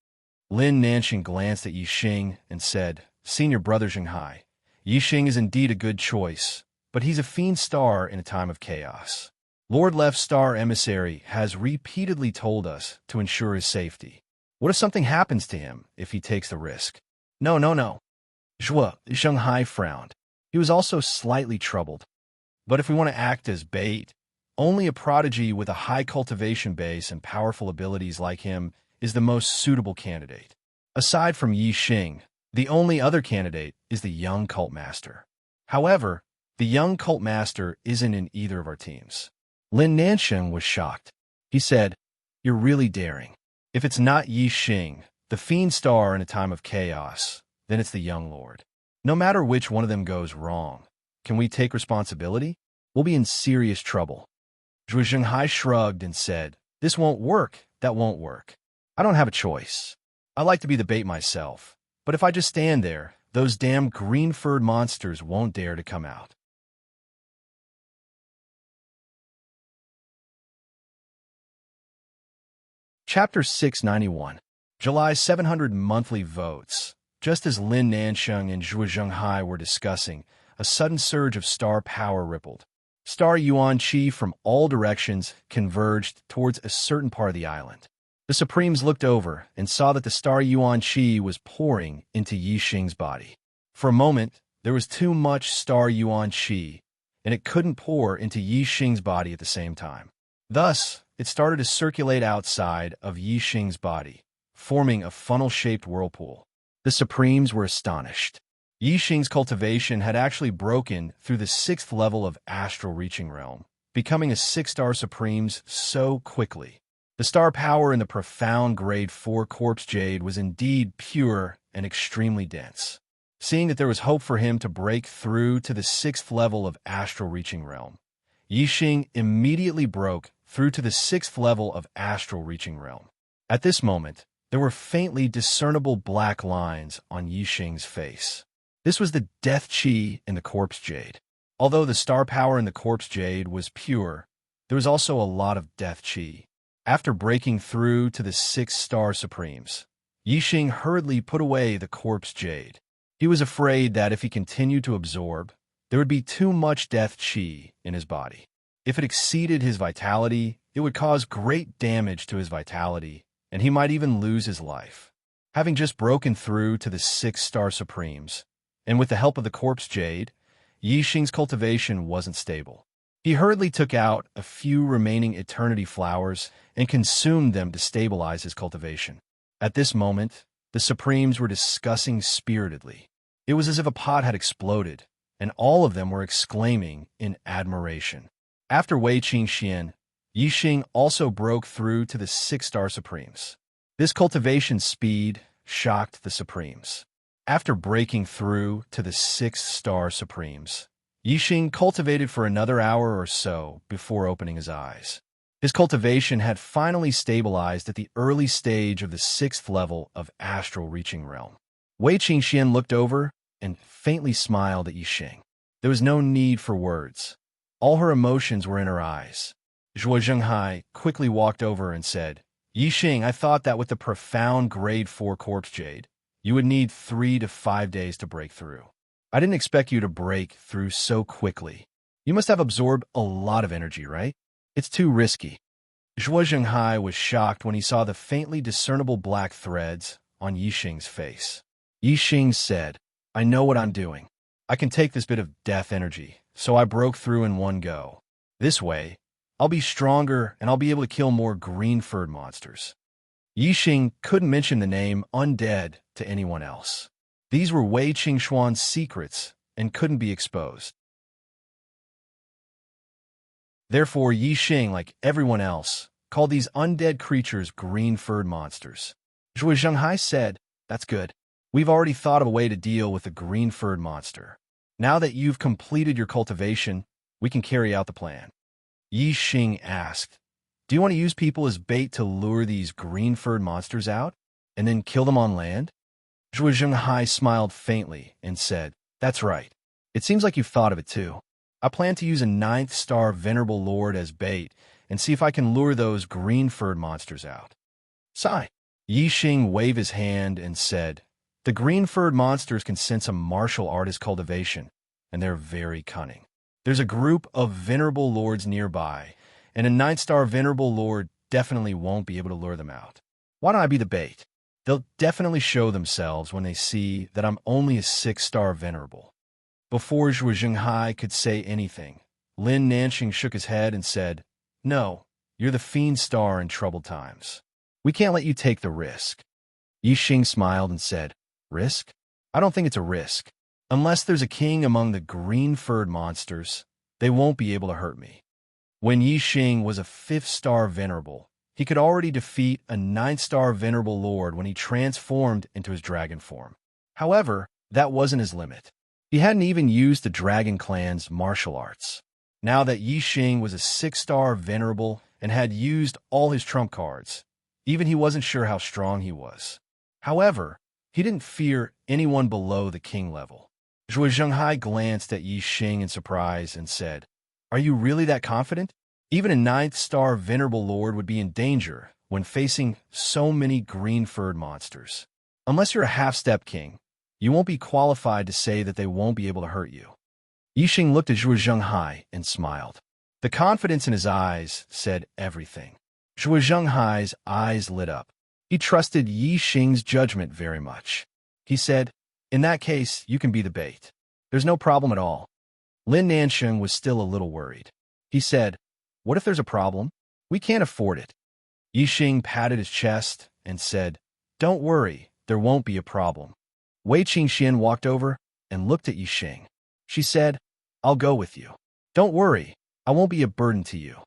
[SPEAKER 1] Lin Nanxing glanced at Yi Xing and said, "Senior brother Zhenghai, Yi Xing is indeed a good choice, but he's a fiend star in a time of chaos. Lord Left's star emissary has repeatedly told us to ensure his safety. What if something happens to him if he takes the risk?" No. Zhuo Zhenghai frowned. He was also slightly troubled. But if we want to act as bait, only a prodigy with a high cultivation base and powerful abilities like him is the most suitable candidate. Aside from Yi Xing, the only other candidate is the young cult master. However, the young cult master isn't in either of our teams. Lin Nanxing was shocked. He said, "You're really daring. If it's not Yi Xing, the fiend star in a time of chaos, then it's the young lord. No matter which one of them goes wrong, can we take responsibility? We'll be in serious trouble." Zhuo Zhenghai shrugged and said, "This won't work, that won't work. I don't have a choice. I like to be the bait myself, but if I just stand there, those damn green-furred monsters won't dare to come out." Chapter 691. July 700 Monthly Votes. Just as Lin Nanxing and Zhuo Zhenghai were discussing, a sudden surge of star power rippled. Star yuan qi from all directions converged towards a certain part of the island. The Supremes looked over and saw that the star yuan qi was pouring into Yi Xing's body. For a moment, there was too much star yuan qi, and it couldn't pour into Yi Xing's body at the same time. Thus, it started to circulate outside of Yi Xing's body, forming a funnel-shaped whirlpool. The Supremes were astonished. Yi Xing's cultivation had actually broken through the 6th level of astral reaching realm, becoming a 6-star Supremes so quickly. The star power in the profound grade 4 corpse jade was indeed pure and extremely dense. Seeing that there was hope for him to break through to the 6th level of astral reaching realm, Yi Xing immediately broke through to the 6th level of astral reaching realm. At this moment, there were faintly discernible black lines on Yi Xing's face. This was the death chi in the corpse jade. Although the star power in the corpse jade was pure, there was also a lot of death chi. After breaking through to the 6-star Supremes, Yi Xing hurriedly put away the corpse jade. He was afraid that if he continued to absorb, there would be too much death chi in his body. If it exceeded his vitality, it would cause great damage to his vitality, and he might even lose his life. Having just broken through to the 6-star Supremes, and with the help of the corpse jade, Yi Xing's cultivation wasn't stable. He hurriedly took out a few remaining eternity flowers and consumed them to stabilize his cultivation. At this moment, the Supremes were discussing spiritedly. It was as if a pot had exploded, and all of them were exclaiming in admiration. After Wei Qingxian, Yi Xing also broke through to the 6-star Supremes. This cultivation speed shocked the Supremes. After breaking through to the 6th-star Supremes, Yi Xing cultivated for another hour or so before opening his eyes. His cultivation had finally stabilized at the early stage of the 6th level of astral reaching realm. Wei Qingxian looked over and faintly smiled at Yi Xing. There was no need for words. All her emotions were in her eyes. Zhuo Zhenghai quickly walked over and said, "Yi Xing, I thought that with the profound grade 4 corpse jade, you would need 3 to 5 days to break through. I didn't expect you to break through so quickly. You must have absorbed a lot of energy, right? It's too risky." Zhuo Zhenghai was shocked when he saw the faintly discernible black threads on Yi Xing's face. Yi Xing said, "I know what I'm doing. I can take this bit of death energy, so I broke through in one go. This way, I'll be stronger and I'll be able to kill more green-furred monsters." Yi Xing couldn't mention the name undead to anyone else. These were Wei Qingxuan's secrets and couldn't be exposed. Therefore, Yi Xing, like everyone else, called these undead creatures green-furred monsters. Zhuge Zhenghai said, "That's good. We've already thought of a way to deal with the green-furred monster. Now that you've completed your cultivation, we can carry out the plan." Yi Xing asked, "Do you want to use people as bait to lure these green-furred monsters out, and then kill them on land?" Zhuge Zhenghai smiled faintly and said, "That's right. It seems like you've thought of it too. I plan to use a 9th-star Venerable Lord as bait and see if I can lure those green-furred monsters out." Sigh. Yi Xing waved his hand and said, "The green-furred monsters can sense a martial artist cultivation, and they're very cunning. There's a group of Venerable Lords nearby, and a 9th-star Venerable Lord definitely won't be able to lure them out. Why don't I be the bait? They'll definitely show themselves when they see that I'm only a 6-star Venerable." Before Zhuge Zhenghai could say anything, Lin Nanxing shook his head and said, "No, you're the Fiend Star in troubled times. We can't let you take the risk." Yi Xing smiled and said, "Risk? I don't think it's a risk. Unless there's a king among the green-furred monsters, they won't be able to hurt me." When Yi Xing was a 5th-star Venerable, he could already defeat a 9th-star Venerable Lord when he transformed into his dragon form. However, that wasn't his limit. He hadn't even used the Dragon Clan's martial arts. Now that Yi Xing was a 6-star Venerable and had used all his trump cards, even he wasn't sure how strong he was. However, he didn't fear anyone below the king level. Zhuge Zhenghai glanced at Yi Xing in surprise and said, "Are you really that confident? Even a 9th-star Venerable Lord would be in danger when facing so many green-furred monsters. Unless you're a half-step king, you won't be qualified to say that they won't be able to hurt you." Yi Xing looked at Zhuge Zhenghai and smiled. The confidence in his eyes said everything. Zhuge Zhenghai's eyes lit up. He trusted Yi Xing's judgment very much. He said, "In that case, you can be the bait. There's no problem at all." Lin Nanxing was still a little worried. He said, "What if there's a problem? We can't afford it." Yi Xing patted his chest and said, "Don't worry, there won't be a problem." Wei Qingxian walked over and looked at Yi Xing. She said, "I'll go with you. Don't worry, I won't be a burden to you."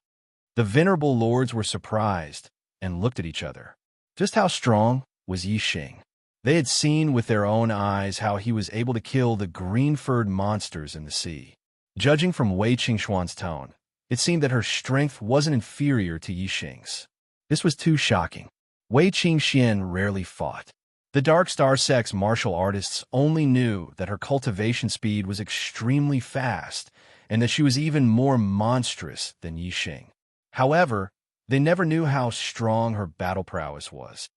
[SPEAKER 1] The Venerable Lords were surprised and looked at each other. Just how strong was Yi Xing? They had seen with their own eyes how he was able to kill the green-furred monsters in the sea. Judging from Wei Qingxuan's tone, it seemed that her strength wasn't inferior to Yi Xing's. This was too shocking. Wei Qingxian rarely fought. The Dark Star Sect's martial artists only knew that her cultivation speed was extremely fast and that she was even more monstrous than Yi Xing. However, they never knew how strong her battle prowess was.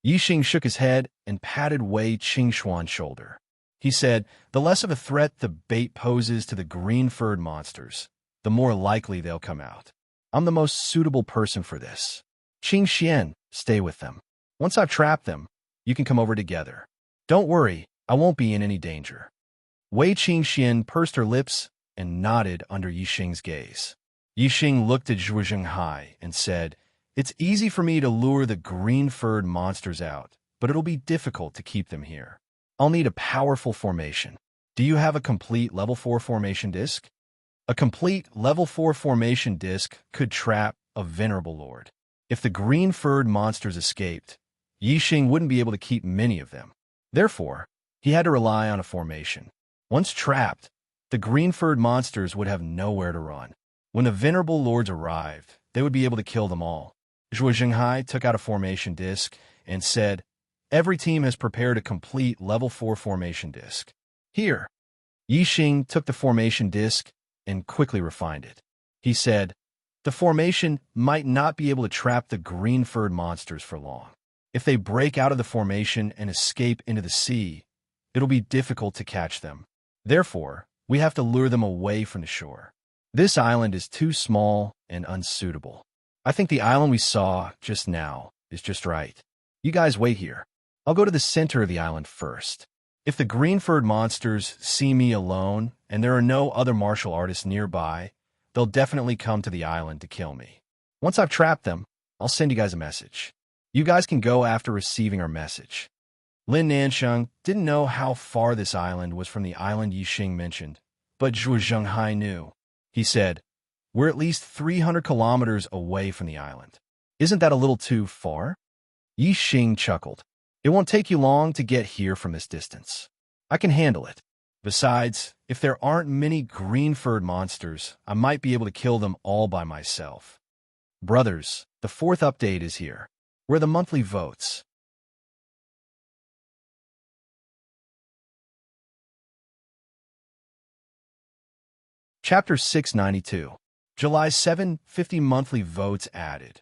[SPEAKER 1] Yi Xing shook his head and patted Wei Qingxuan's shoulder. He said, "The less of a threat the bait poses to the green-furred monsters, the more likely they'll come out. I'm the most suitable person for this. Qingxian, stay with them. Once I've trapped them, you can come over together. Don't worry, I won't be in any danger." Wei Qingxian pursed her lips and nodded under Yi Xing's gaze. Yi Xing looked at Zhuge Zhenghai and said, "It's easy for me to lure the green-furred monsters out, but it'll be difficult to keep them here. I'll need a powerful formation. Do you have a complete level 4 formation disc?" A complete level 4 formation disc could trap a Venerable Lord. If the green-furred monsters escaped, Yi Xing wouldn't be able to keep many of them. Therefore, he had to rely on a formation. Once trapped, the green-furred monsters would have nowhere to run. When the Venerable Lords arrived, they would be able to kill them all. Zhuge Zhenghai took out a formation disc and said, "Every team has prepared a complete level 4 formation disc. Here." Yi Xing took the formation disc and quickly refined it. He said, "The formation might not be able to trap the green-furred monsters for long. If they break out of the formation and escape into the sea, it'll be difficult to catch them. Therefore, we have to lure them away from the shore. This island is too small and unsuitable. I think the island we saw just now is just right. You guys wait here. I'll go to the center of the island first. If the green-furred monsters see me alone and there are no other martial artists nearby, they'll definitely come to the island to kill me. Once I've trapped them, I'll send you guys a message." You guys can go after receiving our message. Lin Nansheng didn't know how far this island was from the island Yixing mentioned, but Zhuo Zhenghai knew. He said, "We're at least 300 kilometers away from the island. Isn't that a little too far?" Yixing chuckled. "It won't take you long to get here from this distance. I can handle it. Besides, if there aren't many green-furred monsters, I might be able to kill them all by myself." Brothers, the fourth update is here. Where the monthly votes. Chapter 692. July 7, 50 monthly votes added.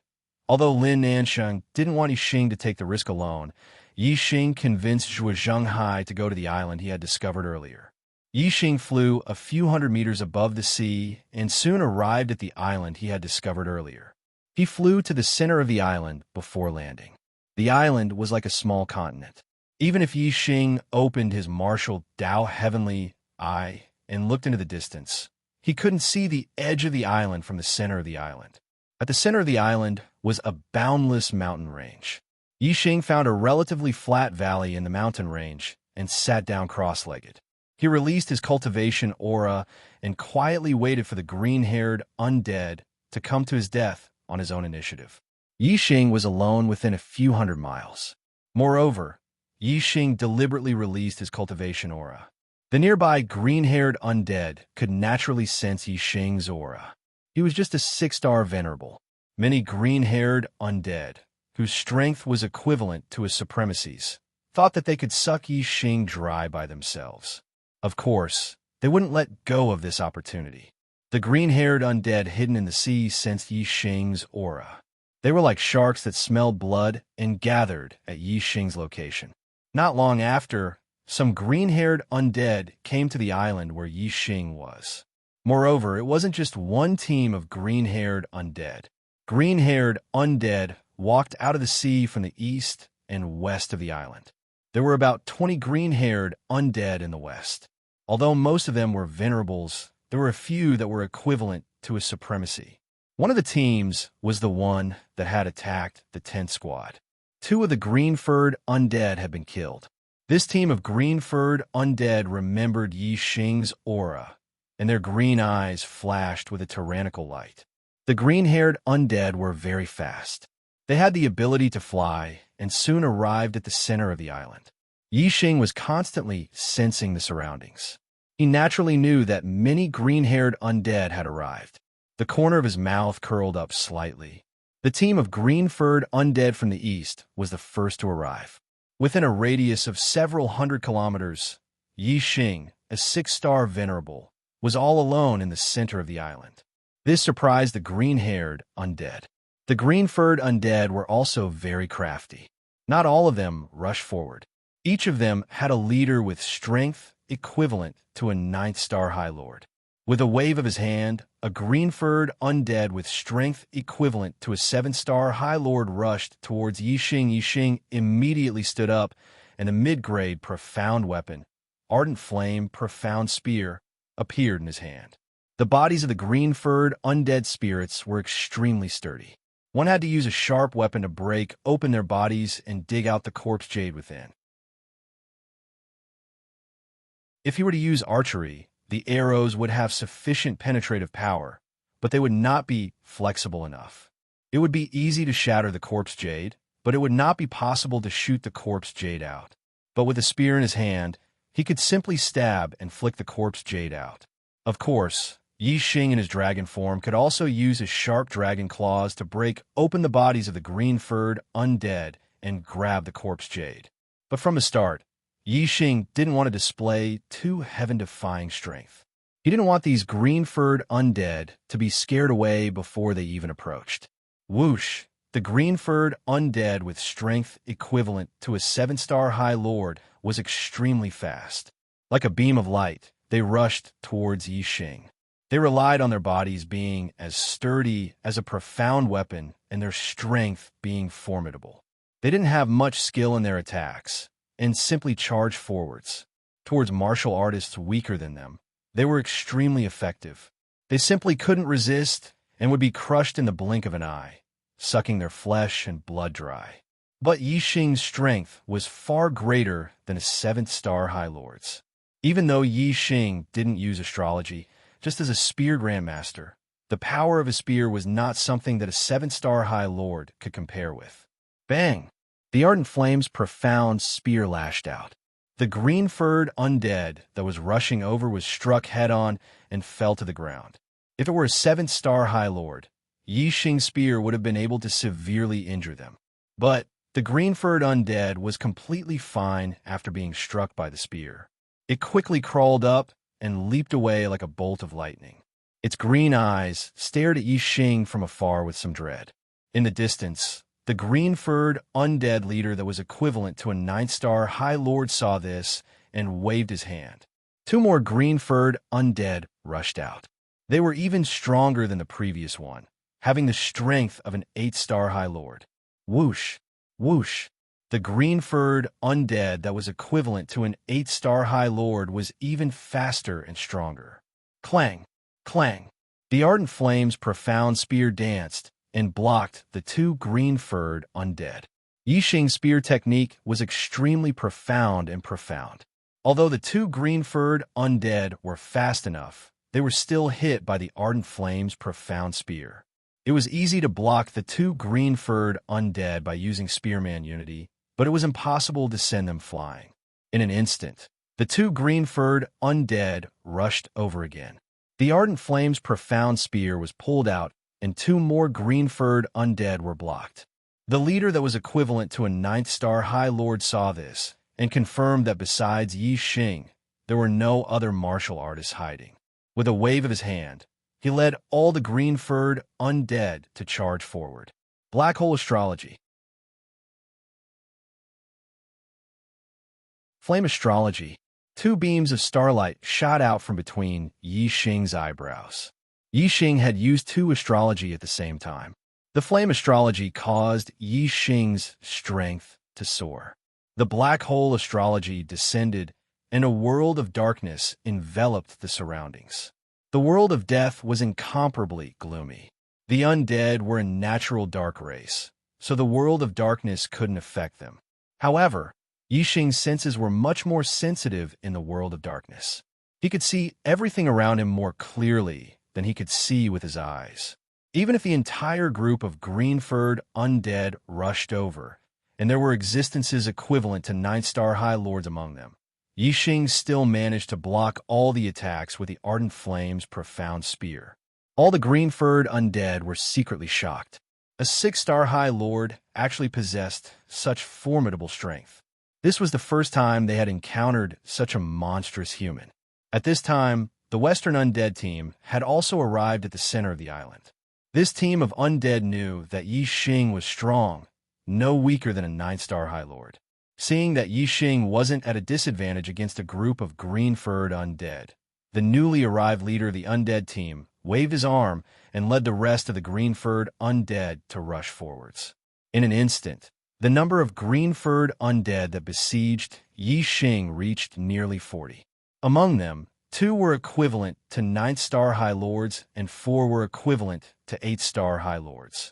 [SPEAKER 1] Although Lin Nansheng didn't want Yixing to take the risk alone, Yixing convinced Zhuo Zhenghai to go to the island he had discovered earlier. Yixing flew a few hundred meters above the sea and soon arrived at the island he had discovered earlier. He flew to the center of the island before landing. The island was like a small continent. Even if Yixing opened his martial Dao heavenly eye and looked into the distance, he couldn't see the edge of the island from the center of the island. At the center of the island was a boundless mountain range. Yixing found a relatively flat valley in the mountain range and sat down cross-legged. He released his cultivation aura and quietly waited for the green-haired undead to come to his death on his own initiative. Yixing was alone within a few hundred miles. Moreover, Yixing deliberately released his cultivation aura. The nearby green-haired undead could naturally sense Yixing's aura. He was just a 6-star venerable. Many green-haired undead, whose strength was equivalent to his supremacy's, thought that they could suck Yixing dry by themselves. Of course, they wouldn't let go of this opportunity. The green-haired undead hidden in the sea sensed Yixing's aura. They were like sharks that smelled blood and gathered at Yixing's location. Not long after, some green-haired undead came to the island where Yixing was. Moreover, it wasn't just one team of green-haired undead. Green-haired undead walked out of the sea from the east and west of the island. There were about 20 green-haired undead in the west. Although most of them were venerables, there were a few that were equivalent to his supremacy. One of the teams was the one that had attacked the tent squad. 2 of the green-furred undead had been killed. This team of green-furred undead remembered Yixing's aura, and their green eyes flashed with a tyrannical light. The green-haired undead were very fast. They had the ability to fly and soon arrived at the center of the island. Yixing was constantly sensing the surroundings. He naturally knew that many green-haired undead had arrived. The corner of his mouth curled up slightly. The team of green-furred undead from the east was the first to arrive. Within a radius of several hundred kilometers, Yixing, a 6-star venerable, was all alone in the center of the island. This surprised the green-haired undead. The green-furred undead were also very crafty. Not all of them rushed forward. Each of them had a leader with strength equivalent to a 9th-star High Lord. With a wave of his hand, a green-furred undead with strength equivalent to a 7-star High Lord rushed towards Yixing. Yixing immediately stood up, and a mid-grade profound weapon, Ardent Flame Profound Spear, appeared in his hand. The bodies of the green-furred undead spirits were extremely sturdy. One had to use a sharp weapon to break open their bodies and dig out the corpse jade within. If he were to use archery, the arrows would have sufficient penetrative power, but they would not be flexible enough. It would be easy to shatter the corpse jade, but it would not be possible to shoot the corpse jade out. But with a spear in his hand, he could simply stab and flick the corpse jade out. Of course, Yixing in his dragon form could also use his sharp dragon claws to break open the bodies of the green-furred undead and grab the corpse jade. But from the start, Yixing didn't want to display too heaven-defying strength. He didn't want these green-furred undead to be scared away before they even approached. Whoosh! The green-furred undead with strength equivalent to a 7-star High Lord was extremely fast. Like a beam of light, they rushed towards Yixing. They relied on their bodies being as sturdy as a profound weapon and their strength being formidable. They didn't have much skill in their attacks and simply charged forwards towards martial artists weaker than them. They were extremely effective. They simply couldn't resist and would be crushed in the blink of an eye, sucking their flesh and blood dry. But Yi Xing's strength was far greater than a 7th-star High Lord's. Even though Yi Xing didn't use astrology, just as a spear grandmaster, the power of a spear was not something that a 7th-star High Lord could compare with. Bang! The ardent flame's profound spear lashed out. The green-furred undead that was rushing over was struck head-on and fell to the ground. If it were a 7th-star High Lord, Yi Xing's spear would have been able to severely injure them. But the green-furred undead was completely fine after being struck by the spear. It quickly crawled up and leaped away like a bolt of lightning. Its green eyes stared at Yi Xing from afar with some dread. In the distance, the green-furred undead leader that was equivalent to a 9th-star High Lord saw this and waved his hand. 2 more green-furred undead rushed out. They were even stronger than the previous one, having the strength of an 8th-star High Lord. Whoosh! Whoosh! The green-furred undead that was equivalent to an 8th-star High Lord was even faster and stronger. Clang! Clang! The ardent flame's profound spear danced and blocked the 2 green-furred undead. Yi Xing's spear technique was extremely profound. Although the 2 green-furred undead were fast enough, they were still hit by the ardent flame's profound spear. It was easy to block the 2 green-furred undead by using Spearman Unity, but it was impossible to send them flying. In an instant, the 2 green-furred undead rushed over again. The ardent flame's profound spear was pulled out, and 2 more green-furred undead were blocked. The leader that was equivalent to a 9th-star High Lord saw this, and confirmed that besides Yi Xing, there were no other martial artists hiding. With a wave of his hand, he led all the green-furred undead to charge forward. Black Hole Astrology. Flame Astrology. 2 beams of starlight shot out from between Yi Xing's eyebrows. Yi Xing had used 2 astrology at the same time. The flame astrology caused Yi Xing's strength to soar. The black hole astrology descended, and a world of darkness enveloped the surroundings. The world of death was incomparably gloomy. The undead were a natural dark race, so the world of darkness couldn't affect them. However, Yi Xing's senses were much more sensitive in the world of darkness. He could see everything around him more clearly than he could see with his eyes. Even if the entire group of green-furred undead rushed over, and there were existences equivalent to 9th-star High Lords among them, Yi Xing still managed to block all the attacks with the ardent flame's profound spear. All the green-furred undead were secretly shocked. A 6th-star High Lord actually possessed such formidable strength. This was the first time they had encountered such a monstrous human. At this time, the Western Undead team had also arrived at the center of the island. This team of undead knew that Yi Xing was strong, no weaker than a 9th-star High Lord. Seeing that Yi Xing wasn't at a disadvantage against a group of green-furred undead, the newly arrived leader of the undead team waved his arm and led the rest of the green-furred undead to rush forwards. In an instant, the number of green-furred undead that besieged Yi Xing reached nearly 40. Among them, 2 were equivalent to 9th-star High Lords and 4 were equivalent to 8th-star High Lords.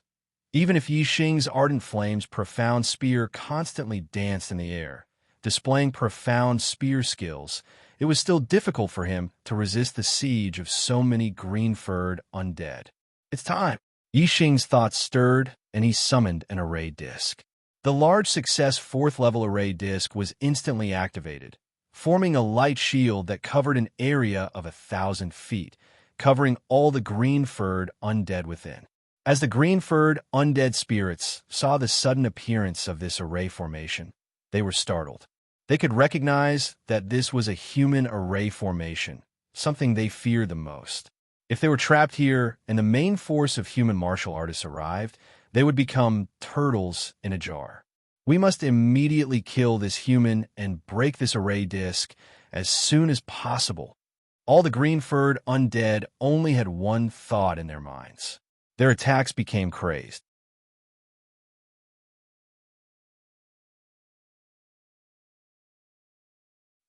[SPEAKER 1] Even if Yi Xing's ardent flame's profound spear constantly danced in the air, displaying profound spear skills, it was still difficult for him to resist the siege of so many green-furred undead. It's time! Yi Xing's thoughts stirred, and he summoned an array disc. The large success 4th-level array disc was instantly activated, forming a light shield that covered an area of 1,000 feet, covering all the green-furred undead within. As the green-furred undead spirits saw the sudden appearance of this array formation, they were startled. They could recognize that this was a human array formation, something they feared the most. If they were trapped here and the main force of human martial artists arrived, they would become turtles in a jar. We must immediately kill this human and break this array disc as soon as possible. All the green-furred undead only had one thought in their minds. Their attacks became crazed.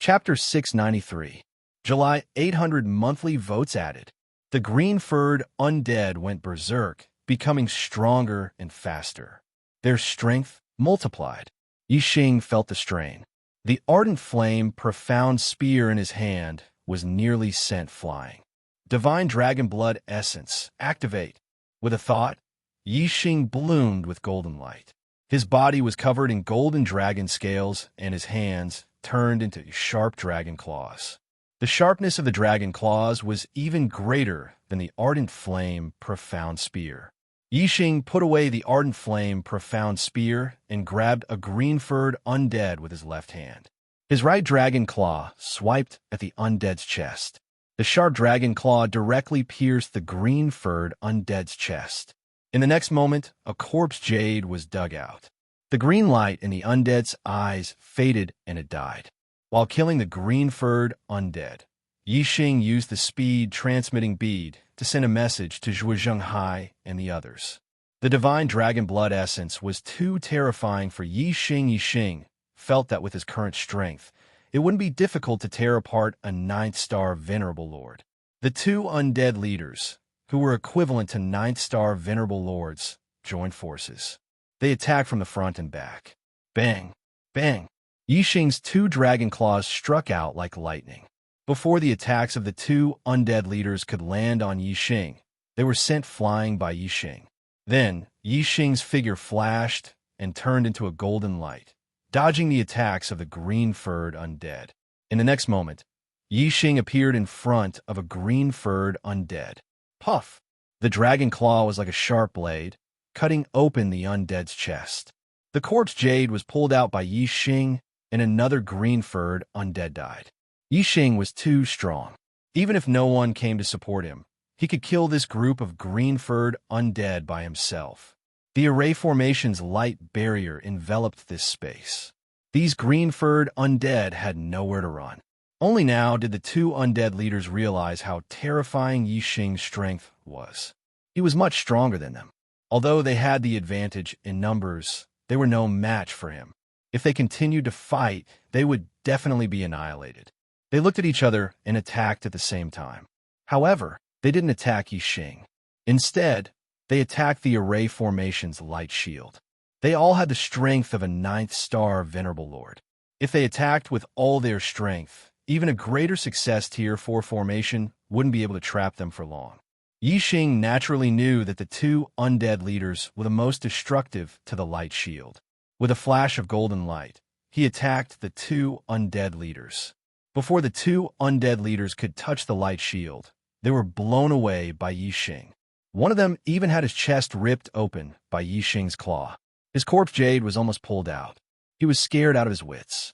[SPEAKER 1] Chapter 693. July 800 monthly votes added. The green-furred undead went berserk, becoming stronger and faster. Their strength multiplied. Yixing felt the strain. The ardent flame, profound spear in his hand, was nearly sent flying. Divine Dragon Blood Essence, activate. With a thought, Yixing bloomed with golden light. His body was covered in golden dragon scales, and his hands turned into sharp dragon claws. The sharpness of the dragon claws was even greater than the ardent flame, profound spear. Yixing put away the ardent flame, profound spear and grabbed a green-furred undead with his left hand. His right dragon claw swiped at the undead's chest. The sharp dragon claw directly pierced the green-furred undead's chest. In the next moment, a corpse jade was dug out. The green light in the undead's eyes faded and it died. While killing the green-furred undead, Yixing used the speed-transmitting bead to send a message to Zhuozhenghai and the others. The divine dragon blood essence was too terrifying for Yixing. Yixing felt that with his current strength, it wouldn't be difficult to tear apart a 9th-star venerable lord. The two undead leaders, who were equivalent to 9th-star venerable lords, joined forces. They attacked from the front and back. Bang! Bang! Yixing's two dragon claws struck out like lightning. Before the attacks of the two undead leaders could land on Yixing, they were sent flying by Yixing. Then, Yixing's figure flashed and turned into a golden light, dodging the attacks of the green-furred undead. In the next moment, Yixing appeared in front of a green-furred undead. Puff! The dragon claw was like a sharp blade, cutting open the undead's chest. The corpse jade was pulled out by Yixing, and another green-furred undead died. Yixing was too strong. Even if no one came to support him, he could kill this group of green-furred undead by himself. The array formation's light barrier enveloped this space. These green-furred undead had nowhere to run. Only now did the two undead leaders realize how terrifying Yixing's strength was. He was much stronger than them. Although they had the advantage in numbers, they were no match for him. If they continued to fight, they would definitely be annihilated. They looked at each other and attacked at the same time. However, they didn't attack Yixing. Instead, they attacked the array formation's light shield. They all had the strength of a 9th-star venerable lord. If they attacked with all their strength, even a greater success tier 4 formation wouldn't be able to trap them for long. Yixing naturally knew that the two undead leaders were the most destructive to the light shield. With a flash of golden light, he attacked the two undead leaders. Before the two undead leaders could touch the light shield, they were blown away by Yixing. One of them even had his chest ripped open by Yixing's claw. His corpse jade was almost pulled out. He was scared out of his wits.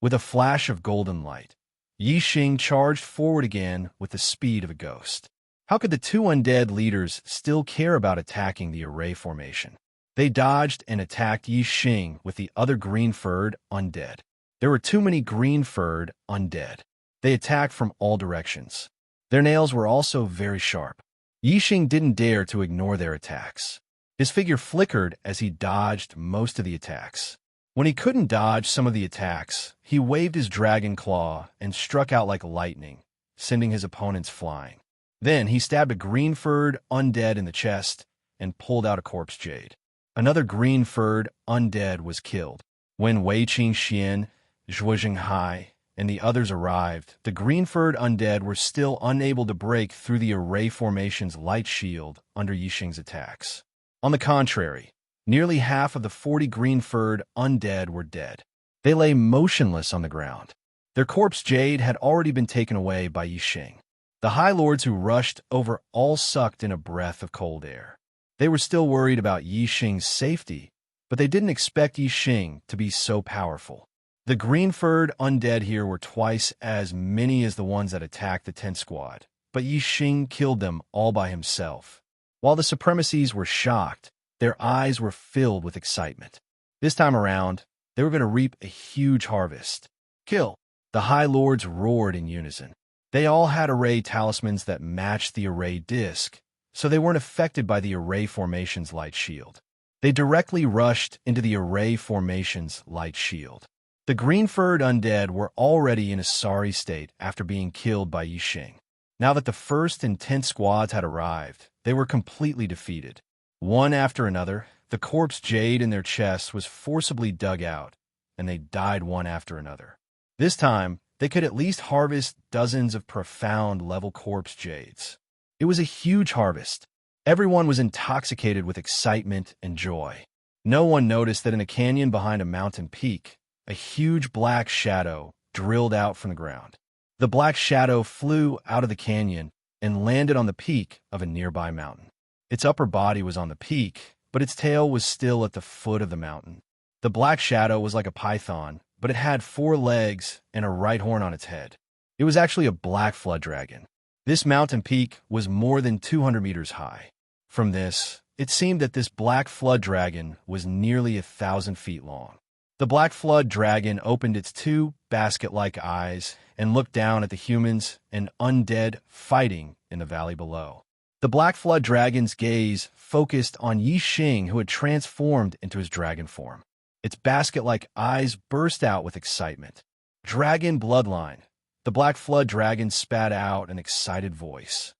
[SPEAKER 1] With a flash of golden light, Yixing charged forward again with the speed of a ghost. How could the two undead leaders still care about attacking the array formation? They dodged and attacked Yixing with the other green-furred undead. There were too many green-furred undead. They attacked from all directions. Their nails were also very sharp. Yixing didn't dare to ignore their attacks. His figure flickered as he dodged most of the attacks. When he couldn't dodge some of the attacks, he waved his dragon claw and struck out like lightning, sending his opponents flying. Then he stabbed a green-furred undead in the chest and pulled out a corpse jade. Another green-furred undead was killed. When Wei Qingxian, Zhuozhenghai, and the others arrived, the green-furred undead were still unable to break through the array formation's light shield under Yixing's attacks. On the contrary, nearly half of the 40 green-furred undead were dead. They lay motionless on the ground. Their corpse jade had already been taken away by Yixing. The High Lords who rushed over all sucked in a breath of cold air. They were still worried about Yixing's safety, but they didn't expect Yixing to be so powerful. The green-furred undead here were twice as many as the ones that attacked the 10th squad, but Yixing killed them all by himself. While the supremacies were shocked, their eyes were filled with excitement. This time around, they were going to reap a huge harvest. Kill! The High Lords roared in unison. They all had array talismans that matched the array disc, so they weren't affected by the array formation's light shield. They directly rushed into the array formation's light shield. The green-furred undead were already in a sorry state after being killed by Yixing. Now that the 1st and 10th squads had arrived, they were completely defeated. One after another, the corpse jade in their chests was forcibly dug out, and they died one after another. This time, they could at least harvest dozens of profound-level corpse jades. It was a huge harvest. Everyone was intoxicated with excitement and joy. No one noticed that in a canyon behind a mountain peak, a huge black shadow drilled out from the ground. The black shadow flew out of the canyon and landed on the peak of a nearby mountain. Its upper body was on the peak, but its tail was still at the foot of the mountain. The black shadow was like a python, but it had 4 legs and a right horn on its head. It was actually a black flood dragon. This mountain peak was more than 200 meters high. From this, it seemed that this black flood dragon was nearly 1,000 feet long. The black flood dragon opened its 2 basket-like eyes and looked down at the humans and undead fighting in the valley below. The black flood dragon's gaze focused on Yi Xing, who had transformed into his dragon form. Its basket-like eyes burst out with excitement. Dragon bloodline. The black flood dragon spat out an excited voice.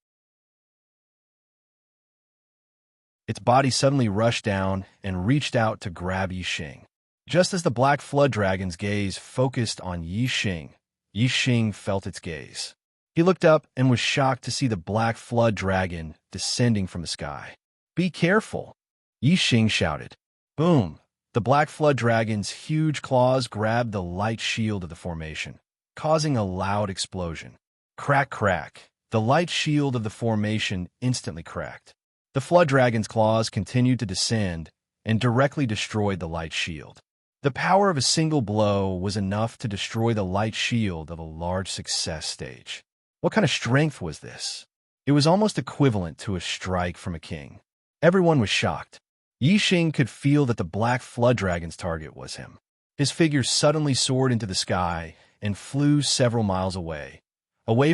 [SPEAKER 1] Its body suddenly rushed down and reached out to grab Yi Xing. Just as the black flood dragon's gaze focused on Yi Xing felt its gaze. He looked up and was shocked to see the black flood dragon descending from the sky. "Be careful," Yi Xing shouted. Boom! The black flood dragon's huge claws grabbed the light shield of the formation, causing a loud explosion. Crack, crack. The light shield of the formation instantly cracked. The flood dragon's claws continued to descend and directly destroyed the light shield. The power of a single blow was enough to destroy the light shield of a large success stage. What kind of strength was this? It was almost equivalent to a strike from a king. Everyone was shocked. Yi Xing could feel that the black flood dragon's target was him. His figure suddenly soared into the sky and flew several miles away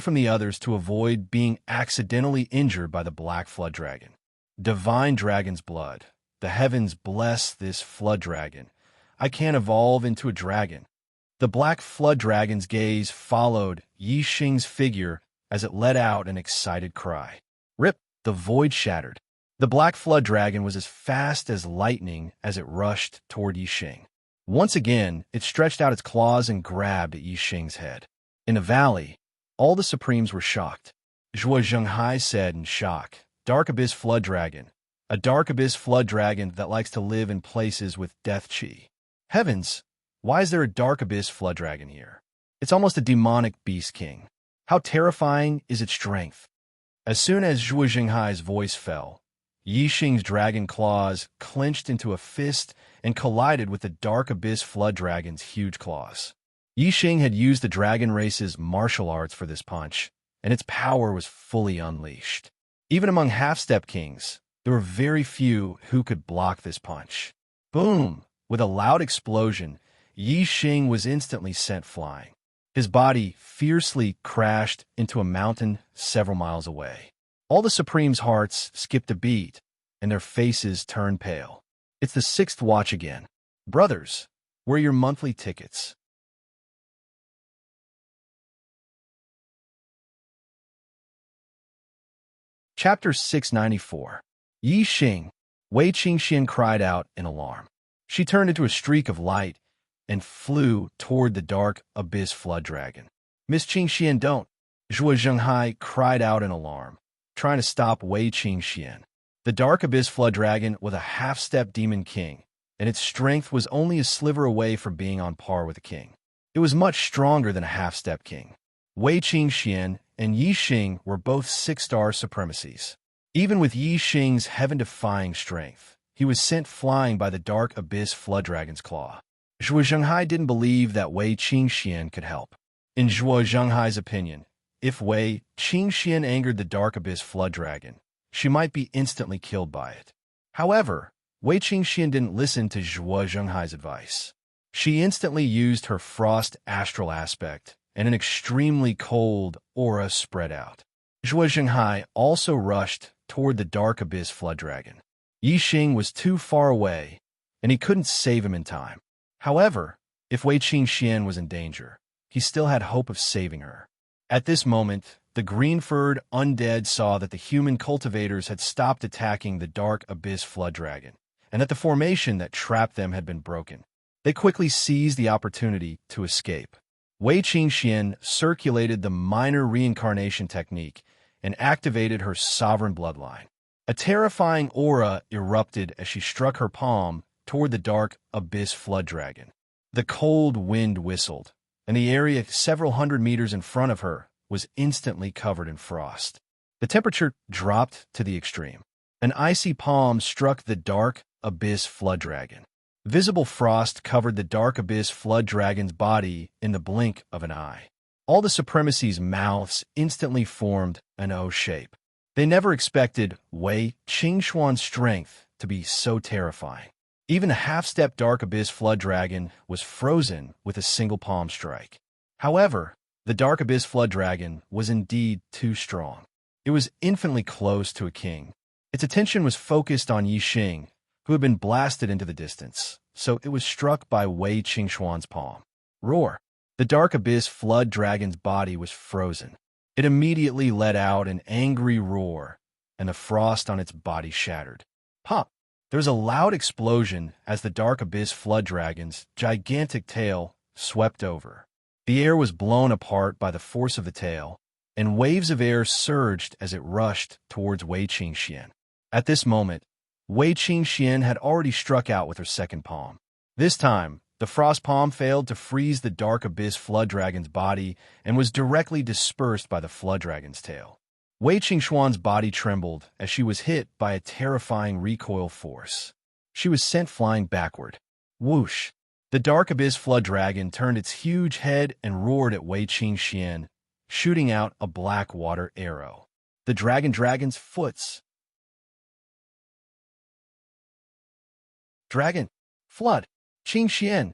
[SPEAKER 1] from the others to avoid being accidentally injured by the black flood dragon. Divine dragon's blood. The heavens bless this flood dragon. I can't evolve into a dragon. The black flood dragon's gaze followed Yi Xing's figure as it let out an excited cry. Rip! The void shattered. The black flood dragon was as fast as lightning as it rushed toward Yi Xing. Once again, it stretched out its claws and grabbed at Yi Xing's head. In the valley, all the Supremes were shocked. Zhuo Zhenghai said in shock, "Dark Abyss Flood Dragon. A Dark Abyss Flood Dragon that likes to live in places with death chi. Heavens, why is there a Dark Abyss Flood Dragon here? It's almost a demonic beast king. How terrifying is its strength?" As soon as Zhuo Zhenghai's voice fell, Yi Xing's dragon claws clenched into a fist and collided with the Dark Abyss Flood Dragon's huge claws. Yi Xing had used the dragon race's martial arts for this punch, and its power was fully unleashed. Even among half-step kings, there were very few who could block this punch. Boom! With a loud explosion, Yi Xing was instantly sent flying. His body fiercely crashed into a mountain several miles away. All the Supremes' hearts skipped a beat, and their faces turned pale. It's the 6th watch again. Brothers, where are your monthly tickets? Chapter 694. Yi Xing. Wei Qingxian cried out in alarm. She turned into a streak of light and flew toward the Dark Abyss Flood Dragon. "Miss Qingxian, don't!" Zhuo Zhenghai cried out in alarm, trying to stop Wei Qingxian. The Dark Abyss Flood Dragon was a half-step demon king, and its strength was only a sliver away from being on par with a king. It was much stronger than a half-step king. Wei Qingxian and Yi Xing were both 6-star supremacies. Even with Yi Xing's heaven-defying strength, he was sent flying by the Dark Abyss Flood Dragon's claw. Zhuo Zhenghai didn't believe that Wei Qingxian could help. In Zhuo Zhenghai's opinion, if Wei Qingxian angered the Dark Abyss Flood Dragon, she might be instantly killed by it. However, Wei Qingxian didn't listen to Zhuo Zhenghai's advice. She instantly used her frost astral aspect, and an extremely cold aura spread out. Zhuo Zhenghai also rushed toward the Dark Abyss Flood Dragon. Yi Xing was too far away, and he couldn't save him in time. However, if Wei Qingxian was in danger, he still had hope of saving her. At this moment, the green-furred undead saw that the human cultivators had stopped attacking the dark abyss flood dragon, and that the formation that trapped them had been broken. They quickly seized the opportunity to escape. Wei Qingxian circulated the minor reincarnation technique and activated her sovereign bloodline. A terrifying aura erupted as she struck her palm toward the dark abyss flood dragon. The cold wind whistled, and the area several hundred meters in front of her was instantly covered in frost. The temperature dropped to the extreme. An icy palm struck the dark abyss flood dragon. Visible frost covered the dark abyss flood dragon's body in the blink of an eye. All the supremacy's mouths instantly formed an O shape. They never expected Wei Qingxuan's strength to be so terrifying. Even a half-step dark abyss flood dragon was frozen with a single palm strike. However, the dark abyss flood dragon was indeed too strong. It was infinitely close to a king. Its attention was focused on Yixing, who had been blasted into the distance, so it was struck by Wei Qingxuan's palm. Roar! The dark abyss flood dragon's body was frozen. It immediately let out an angry roar, and the frost on its body shattered. Pop! There was a loud explosion as the dark abyss flood dragon's gigantic tail swept over. The air was blown apart by the force of the tail, and waves of air surged as it rushed towards Wei Qingxian. At this moment, Wei Qingxian had already struck out with her second palm. This time, the frost palm failed to freeze the dark abyss flood dragon's body and was directly dispersed by the flood dragon's tail. Wei Qingxuan's body trembled as she was hit by a terrifying recoil force. She was sent flying backward. Whoosh! The dark abyss flood dragon turned its huge head and roared at Wei Qingxian, shooting out a black water arrow. The dragon's foots. Dragon! Flood! Qingxian!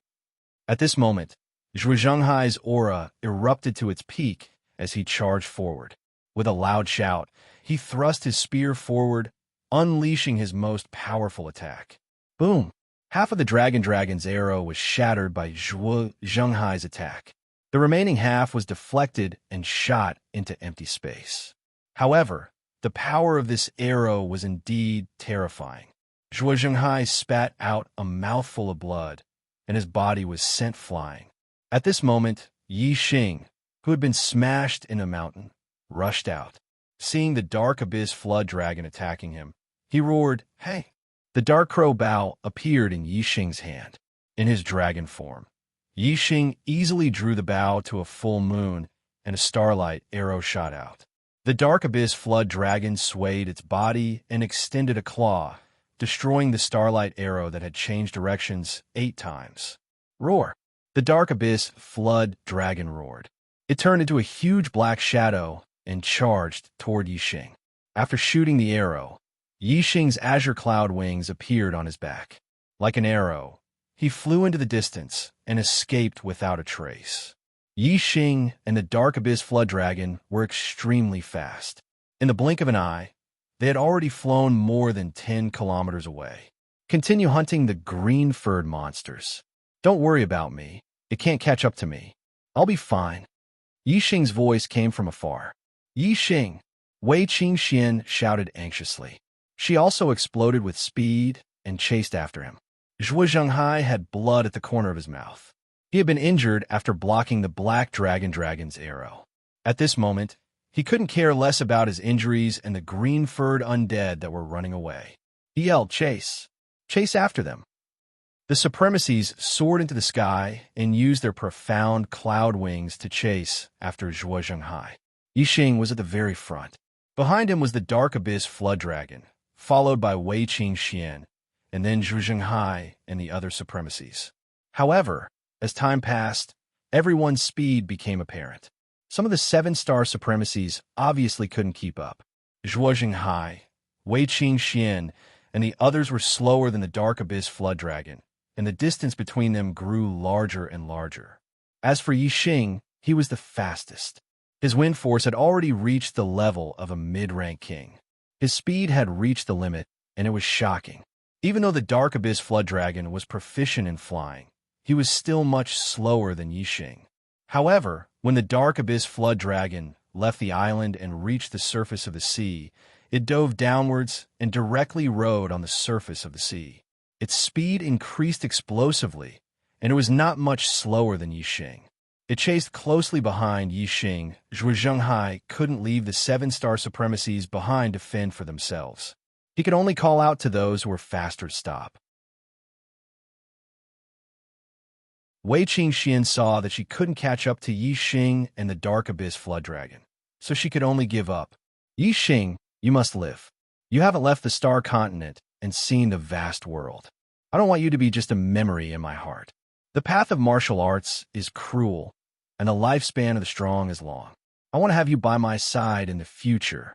[SPEAKER 1] At this moment, Zhuo Zhenghai's aura erupted to its peak as he charged forward. With a loud shout, he thrust his spear forward, unleashing his most powerful attack. Boom! Half of the dragon's arrow was shattered by Zhuo Zhenghai's attack. The remaining half was deflected and shot into empty space. However, the power of this arrow was indeed terrifying. Zhuo Zhenghai spat out a mouthful of blood, and his body was sent flying. At this moment, Yixing, who had been smashed in a mountain, rushed out. Seeing the dark abyss flood dragon attacking him, he roared, "Hey!" The dark crow bow appeared in Yixing's hand. In his dragon form, Yixing easily drew the bow to a full moon, and a starlight arrow shot out. The dark abyss flood dragon swayed its body and extended a claw, destroying the starlight arrow that had changed directions 8 times. Roar! The dark abyss flood dragon roared. It turned into a huge black shadow and charged toward Yixing. After shooting the arrow, Yixing's azure cloud wings appeared on his back. Like an arrow, he flew into the distance and escaped without a trace. Yixing and the dark abyss flood dragon were extremely fast. In the blink of an eye, they had already flown more than 10 kilometers away. Continue hunting the green-furred monsters. Don't worry about me. It can't catch up to me. I'll be fine. Yixing's voice came from afar. Yixing! Wei Qingxian shouted anxiously. She also exploded with speed and chased after him. Zhuo Zhenghai had blood at the corner of his mouth. He had been injured after blocking the black dragon's arrow. At this moment, he couldn't care less about his injuries and the green-furred undead that were running away. He yelled, "Chase! Chase after them!" The supremacies soared into the sky and used their profound cloud wings to chase after Zhuo Zhenghai. Yixing was at the very front. Behind him was the dark abyss flood dragon, followed by Wei Qingxian, and then Zhuo Zhenghai and the other supremacies. However, as time passed, everyone's speed became apparent. Some of the 7-star supremacies obviously couldn't keep up. Zhuo Zhenghai, Wei Qingxian, and the others were slower than the dark abyss flood dragon, and the distance between them grew larger and larger. As for Yixing, he was the fastest. His wind force had already reached the level of a mid-rank king. His speed had reached the limit, and it was shocking. Even though the dark abyss flood dragon was proficient in flying, he was still much slower than Yixing. However, when the dark abyss flood dragon left the island and reached the surface of the sea, it dove downwards and directly rode on the surface of the sea. Its speed increased explosively, and it was not much slower than Yixing. It chased closely behind Yixing. Zhuge Zhenghai couldn't leave the seven-star supremacies behind to fend for themselves. He could only call out to those who were faster to stop. Wei Qingxian saw that she couldn't catch up to Yixing and the Dark Abyss Flood Dragon, so she could only give up. Yixing, you must live. You haven't left the Star Continent and seen the vast world. I don't want you to be just a memory in my heart. The path of martial arts is cruel, and the lifespan of the strong is long. I want to have you by my side in the future.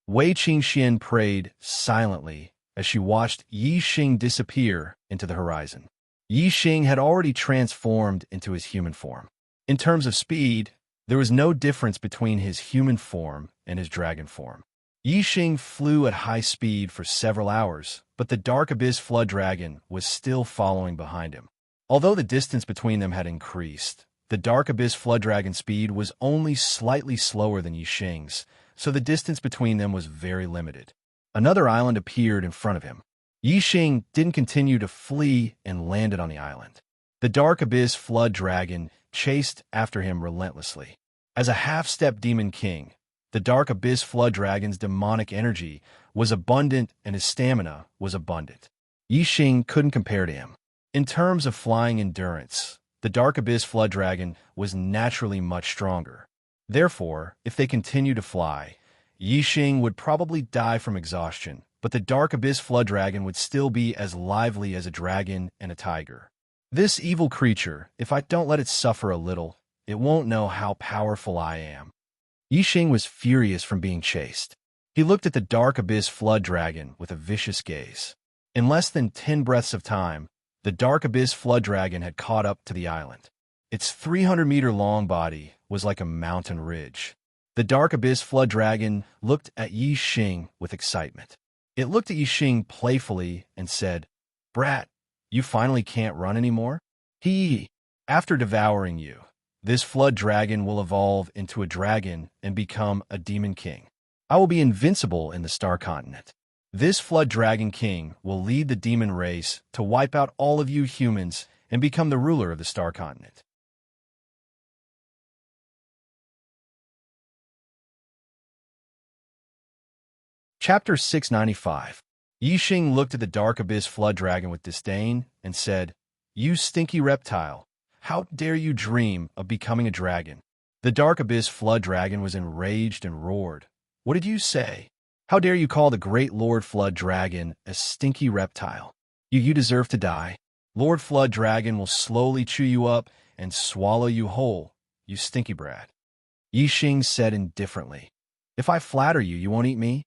[SPEAKER 1] Wei Qingxian prayed silently as she watched Yixing disappear into the horizon. Yixing had already transformed into his human form. In terms of speed, there was no difference between his human form and his dragon form. Yixing flew at high speed for several hours, but the Dark Abyss Flood Dragon was still following behind him. Although the distance between them had increased, the Dark Abyss Flood Dragon's speed was only slightly slower than Yixing's, so the distance between them was very limited. Another island appeared in front of him. Yixing didn't continue to flee and landed on the island. The Dark Abyss Flood Dragon chased after him relentlessly. As a half-step demon king, the Dark Abyss Flood Dragon's demonic energy was abundant and his stamina was abundant. Yixing couldn't compare to him. In terms of flying endurance, the Dark Abyss Flood Dragon was naturally much stronger. Therefore, if they continued to fly, Yixing would probably die from exhaustion, but the Dark Abyss Flood Dragon would still be as lively as a dragon and a tiger. This evil creature, if I don't let it suffer a little, it won't know how powerful I am. Yixing was furious from being chased. He looked at the Dark Abyss Flood Dragon with a vicious gaze. In less than 10 breaths of time, the Dark Abyss Flood Dragon had caught up to the island. Its 300-meter-long body was like a mountain ridge. The Dark Abyss Flood Dragon looked at Yixing with excitement. It looked at Yixing playfully and said, "Brat, you finally can't run anymore? After devouring you, this Flood Dragon will evolve into a dragon and become a demon king. I will be invincible in the Star Continent. This Flood Dragon King will lead the demon race to wipe out all of you humans and become the ruler of the Star Continent." Chapter 695. Yixing looked at the Dark Abyss Flood Dragon with disdain and said, "You stinky reptile, how dare you dream of becoming a dragon?" The Dark Abyss Flood Dragon was enraged and roared. "What did you say? How dare you call the great Lord Flood Dragon a stinky reptile? You deserve to die. Lord Flood Dragon will slowly chew you up and swallow you whole, you stinky brat." Yixing said indifferently, "If I flatter you, you won't eat me?"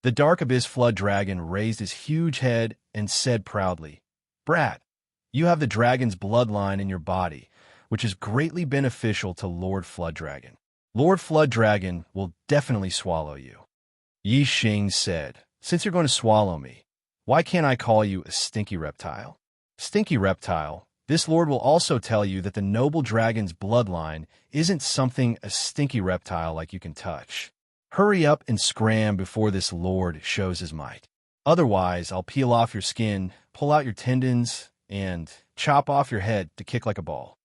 [SPEAKER 1] The Dark Abyss Flood Dragon raised his huge head and said proudly, "Brat, you have the dragon's bloodline in your body, which is greatly beneficial to Lord Flood Dragon. Lord Flood Dragon will definitely swallow you." Yixing said, "Since you're going to swallow me, why can't I call you a stinky reptile?" "Stinky reptile, this lord will also tell you that the noble dragon's bloodline isn't something a stinky reptile like you can touch. Hurry up and scram before this lord shows his might. Otherwise, I'll peel off your skin, pull out your tendons, and chop off your head to kick like a ball."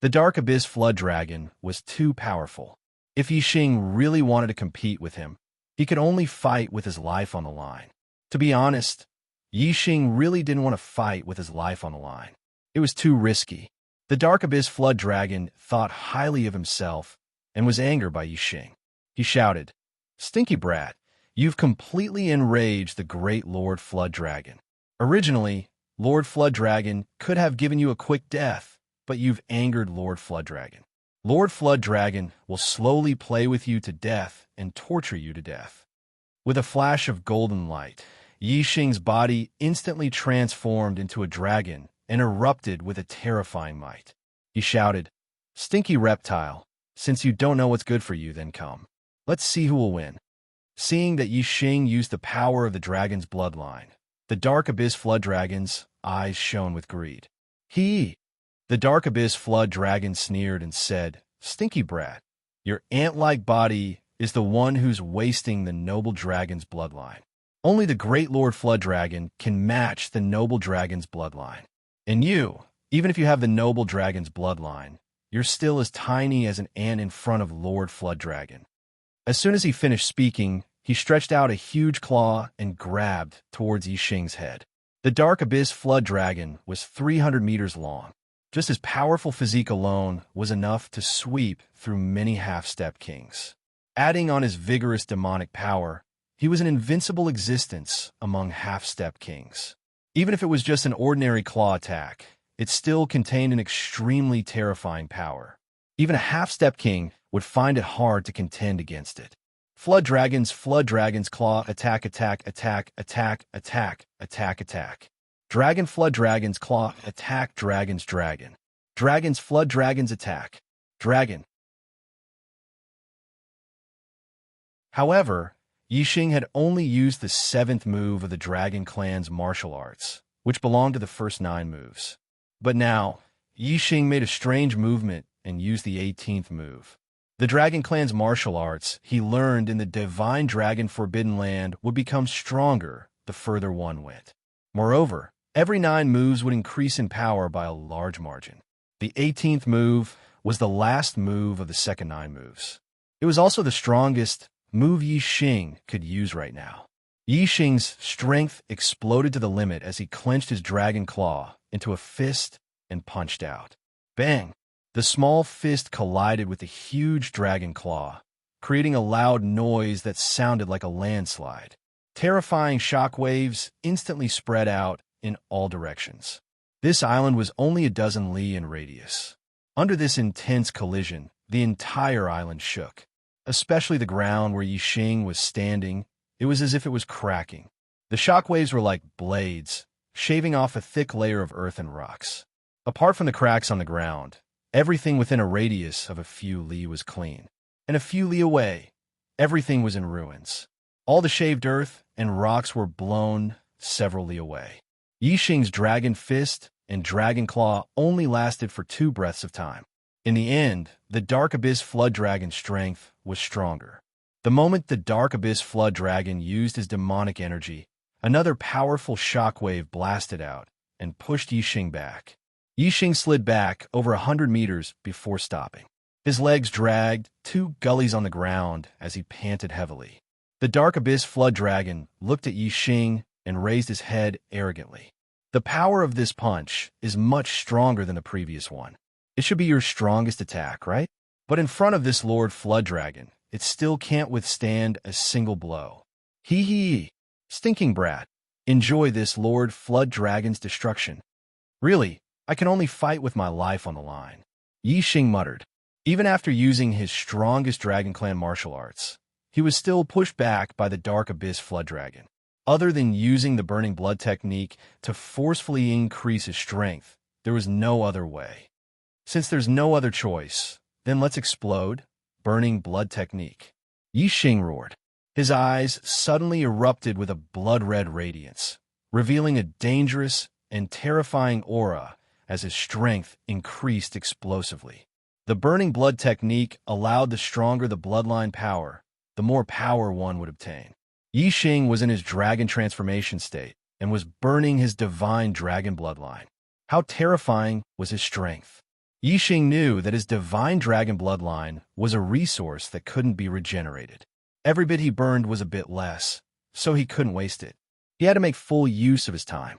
[SPEAKER 1] The Dark Abyss Flood Dragon was too powerful. If Yixing really wanted to compete with him, he could only fight with his life on the line. To be honest, Yixing really didn't want to fight with his life on the line. It was too risky. The Dark Abyss Flood Dragon thought highly of himself and was angered by Yixing. He shouted, "Stinky brat, you've completely enraged the great Lord Flood Dragon. Originally, Lord Flood Dragon could have given you a quick death, but you've angered Lord Flood Dragon. Lord Flood Dragon will slowly play with you to death and torture you to death." With a flash of golden light, Yixing's body instantly transformed into a dragon and erupted with a terrifying might. He shouted, "Stinky reptile, since you don't know what's good for you, then come. Let's see who will win." Seeing that Yixing used the power of the dragon's bloodline, the Dark Abyss Flood Dragon's eyes shone with greed. The Dark Abyss Flood Dragon sneered and said, "Stinky brat, Your ant-like body is the one who's wasting the noble dragon's bloodline. Only the great Lord Flood Dragon can match the noble dragon's bloodline. And you, even if you have the noble dragon's bloodline, you're still as tiny as an ant in front of Lord Flood Dragon. As soon as he finished speaking, he stretched out a huge claw and grabbed towards Yixing's head. The Dark Abyss Flood Dragon was 300 meters long. Just his powerful physique alone was enough to sweep through many half-step kings. Adding on his vigorous demonic power, he was an invincible existence among half-step kings. Even if it was just an ordinary claw attack, it still contained an extremely terrifying power. Even a half-step king would find it hard to contend against it. Flood Dragon's claw attack attack attack attack attack attack attack. Dragon Flood Dragon's claw attack Dragon's dragon. Dragon's Flood Dragon's attack. Dragon. However, Yixing had only used the 7th move of the Dragon Clan's martial arts, which belonged to the first 9 moves. But now, Yixing made a strange movement and used the 18th move. The Dragon Clan's martial arts he learned in the Divine Dragon Forbidden Land would become stronger the further one went. Moreover, every 9 moves would increase in power by a large margin. The 18th move was the last move of the second 9 moves. It was also the strongest move Yixing could use right now. Yixing's strength exploded to the limit as he clenched his dragon claw into a fist and punched out. Bang! The small fist collided with the huge dragon claw, creating a loud noise that sounded like a landslide. Terrifying shockwaves instantly spread out in all directions. This island was only a dozen li in radius. Under this intense collision, the entire island shook. Especially the ground where Yixing was standing, it was as if it was cracking. The shockwaves were like blades, shaving off a thick layer of earth and rocks. Apart from the cracks on the ground, everything within a radius of a few li was clean. And a few li away, everything was in ruins. All the shaved earth and rocks were blown several li away. Yixing's dragon fist and dragon claw only lasted for 2 breaths of time. In the end, the Dark Abyss Flood Dragon's strength was stronger. The moment the Dark Abyss Flood Dragon used his demonic energy, another powerful shockwave blasted out and pushed Yixing back. Yixing slid back over 100 meters before stopping. His legs dragged 2 gullies on the ground as he panted heavily. The Dark Abyss Flood Dragon looked at Yixing and raised his head arrogantly. The power of this punch is much stronger than the previous one. It should be your strongest attack, right? But in front of this Lord Flood Dragon, it still can't withstand a single blow. Hee hee, stinking brat. Enjoy this Lord Flood Dragon's destruction. Really, I can only fight with my life on the line. Yixing muttered. Even after using his strongest Dragon Clan martial arts, he was still pushed back by the Dark Abyss Flood Dragon. Other than using the Burning Blood technique to forcefully increase his strength, there was no other way. Since there's no other choice, then let's explode. Burning Blood technique. Yixing roared. His eyes suddenly erupted with a blood-red radiance, revealing a dangerous and terrifying aura as his strength increased explosively. The Burning Blood technique allowed the stronger the bloodline power, the more power one would obtain. Yixing was in his dragon transformation state and was burning his divine dragon bloodline. How terrifying was his strength! Yixing knew that his divine dragon bloodline was a resource that couldn't be regenerated. Every bit he burned was a bit less, so he couldn't waste it. He had to make full use of his time.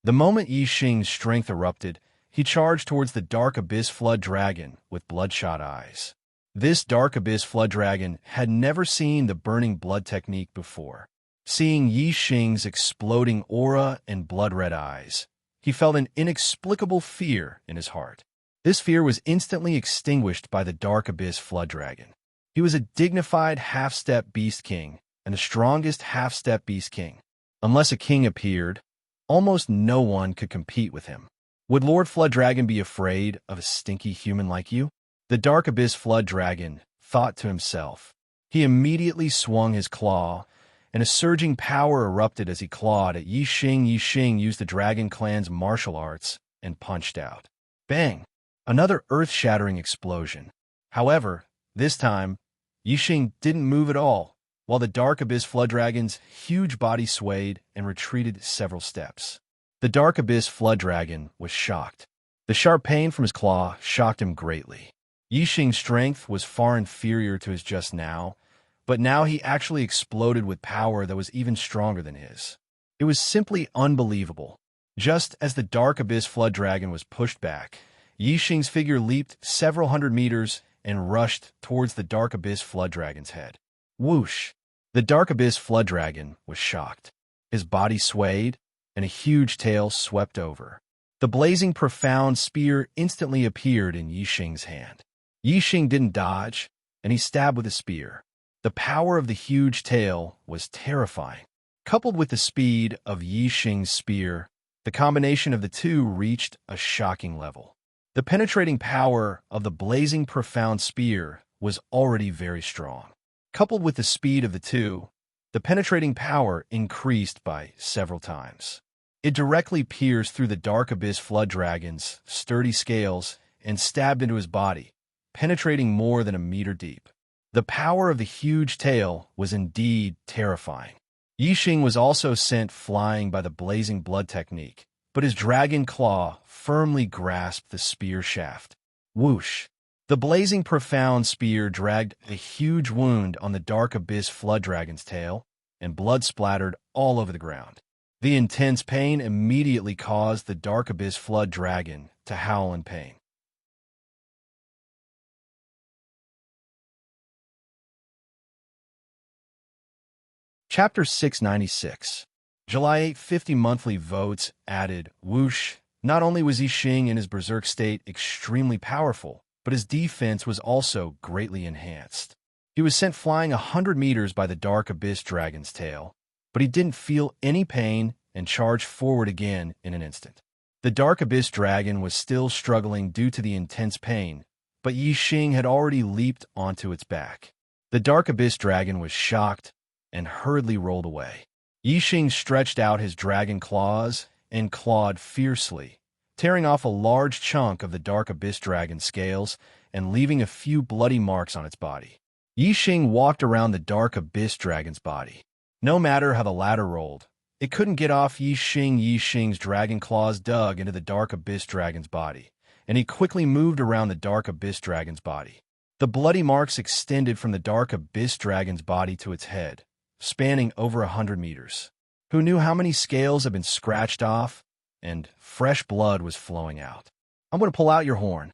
[SPEAKER 1] The moment Yixing's strength erupted, he charged towards the Dark Abyss Flood Dragon with bloodshot eyes. This Dark Abyss Flood Dragon had never seen the Burning Blood technique before. Seeing Yixing's exploding aura and blood-red eyes, he felt an inexplicable fear in his heart. This fear was instantly extinguished by the Dark Abyss Flood Dragon. He was a dignified half-step beast king and the strongest half-step beast king. Unless a king appeared, almost no one could compete with him. Would Lord Flood Dragon be afraid of a stinky human like you? The Dark Abyss Flood Dragon thought to himself. He immediately swung his claw, and a surging power erupted as he clawed at Yixing. Yixing used the Dragon Clan's martial arts and punched out. Bang! Another earth-shattering explosion. However, this time, Yixing didn't move at all, while the Dark Abyss Flood Dragon's huge body swayed and retreated several steps. The Dark Abyss Flood Dragon was shocked. The sharp pain from his claw shocked him greatly. Yixing's strength was far inferior to his just now, but now he actually exploded with power that was even stronger than his. It was simply unbelievable. Just as the Dark Abyss Flood Dragon was pushed back, Yixing's figure leaped several hundred meters and rushed towards the Dark Abyss Flood Dragon's head. Whoosh! The Dark Abyss Flood Dragon was shocked. His body swayed, and a huge tail swept over. The blazing profound spear instantly appeared in Yixing's hand. Yixing didn't dodge, and he stabbed with his spear. The power of the huge tail was terrifying. Coupled with the speed of Yixing's spear, the combination of the two reached a shocking level. The penetrating power of the blazing profound spear was already very strong. Coupled with the speed of the two, the penetrating power increased by several times. It directly pierced through the Dark Abyss Flood Dragon's sturdy scales and stabbed into his body, penetrating more than a meter deep. The power of the huge tail was indeed terrifying. Yixing was also sent flying by the blazing blood technique, but his dragon claw firmly grasped the spear shaft. Whoosh! The blazing profound spear dragged a huge wound on the Dark Abyss Flood Dragon's tail, and blood splattered all over the ground. The intense pain immediately caused the Dark Abyss Flood Dragon to howl in pain. Chapter 696. July 850 monthly votes added. Whoosh! Not only was Yixing in his berserk state extremely powerful, but his defense was also greatly enhanced. He was sent flying 100 meters by the Dark Abyss Dragon's tail, but he didn't feel any pain and charged forward again in an instant. The Dark Abyss Dragon was still struggling due to the intense pain, but Yixing had already leaped onto its back. The Dark Abyss Dragon was shocked and hurriedly rolled away. Yixing stretched out his dragon claws and clawed fiercely, tearing off a large chunk of the Dark Abyss Dragon's scales and leaving a few bloody marks on its body. Yixing walked around the Dark Abyss Dragon's body. No matter how the ladder rolled, it couldn't get off Yixing. Yixing's dragon claws dug into the Dark Abyss Dragon's body, and he quickly moved around the Dark Abyss Dragon's body. The bloody marks extended from the Dark Abyss Dragon's body to its head, spanning over 100 meters. Who knew how many scales had been scratched off, and fresh blood was flowing out? "I'm going to pull out your horn,"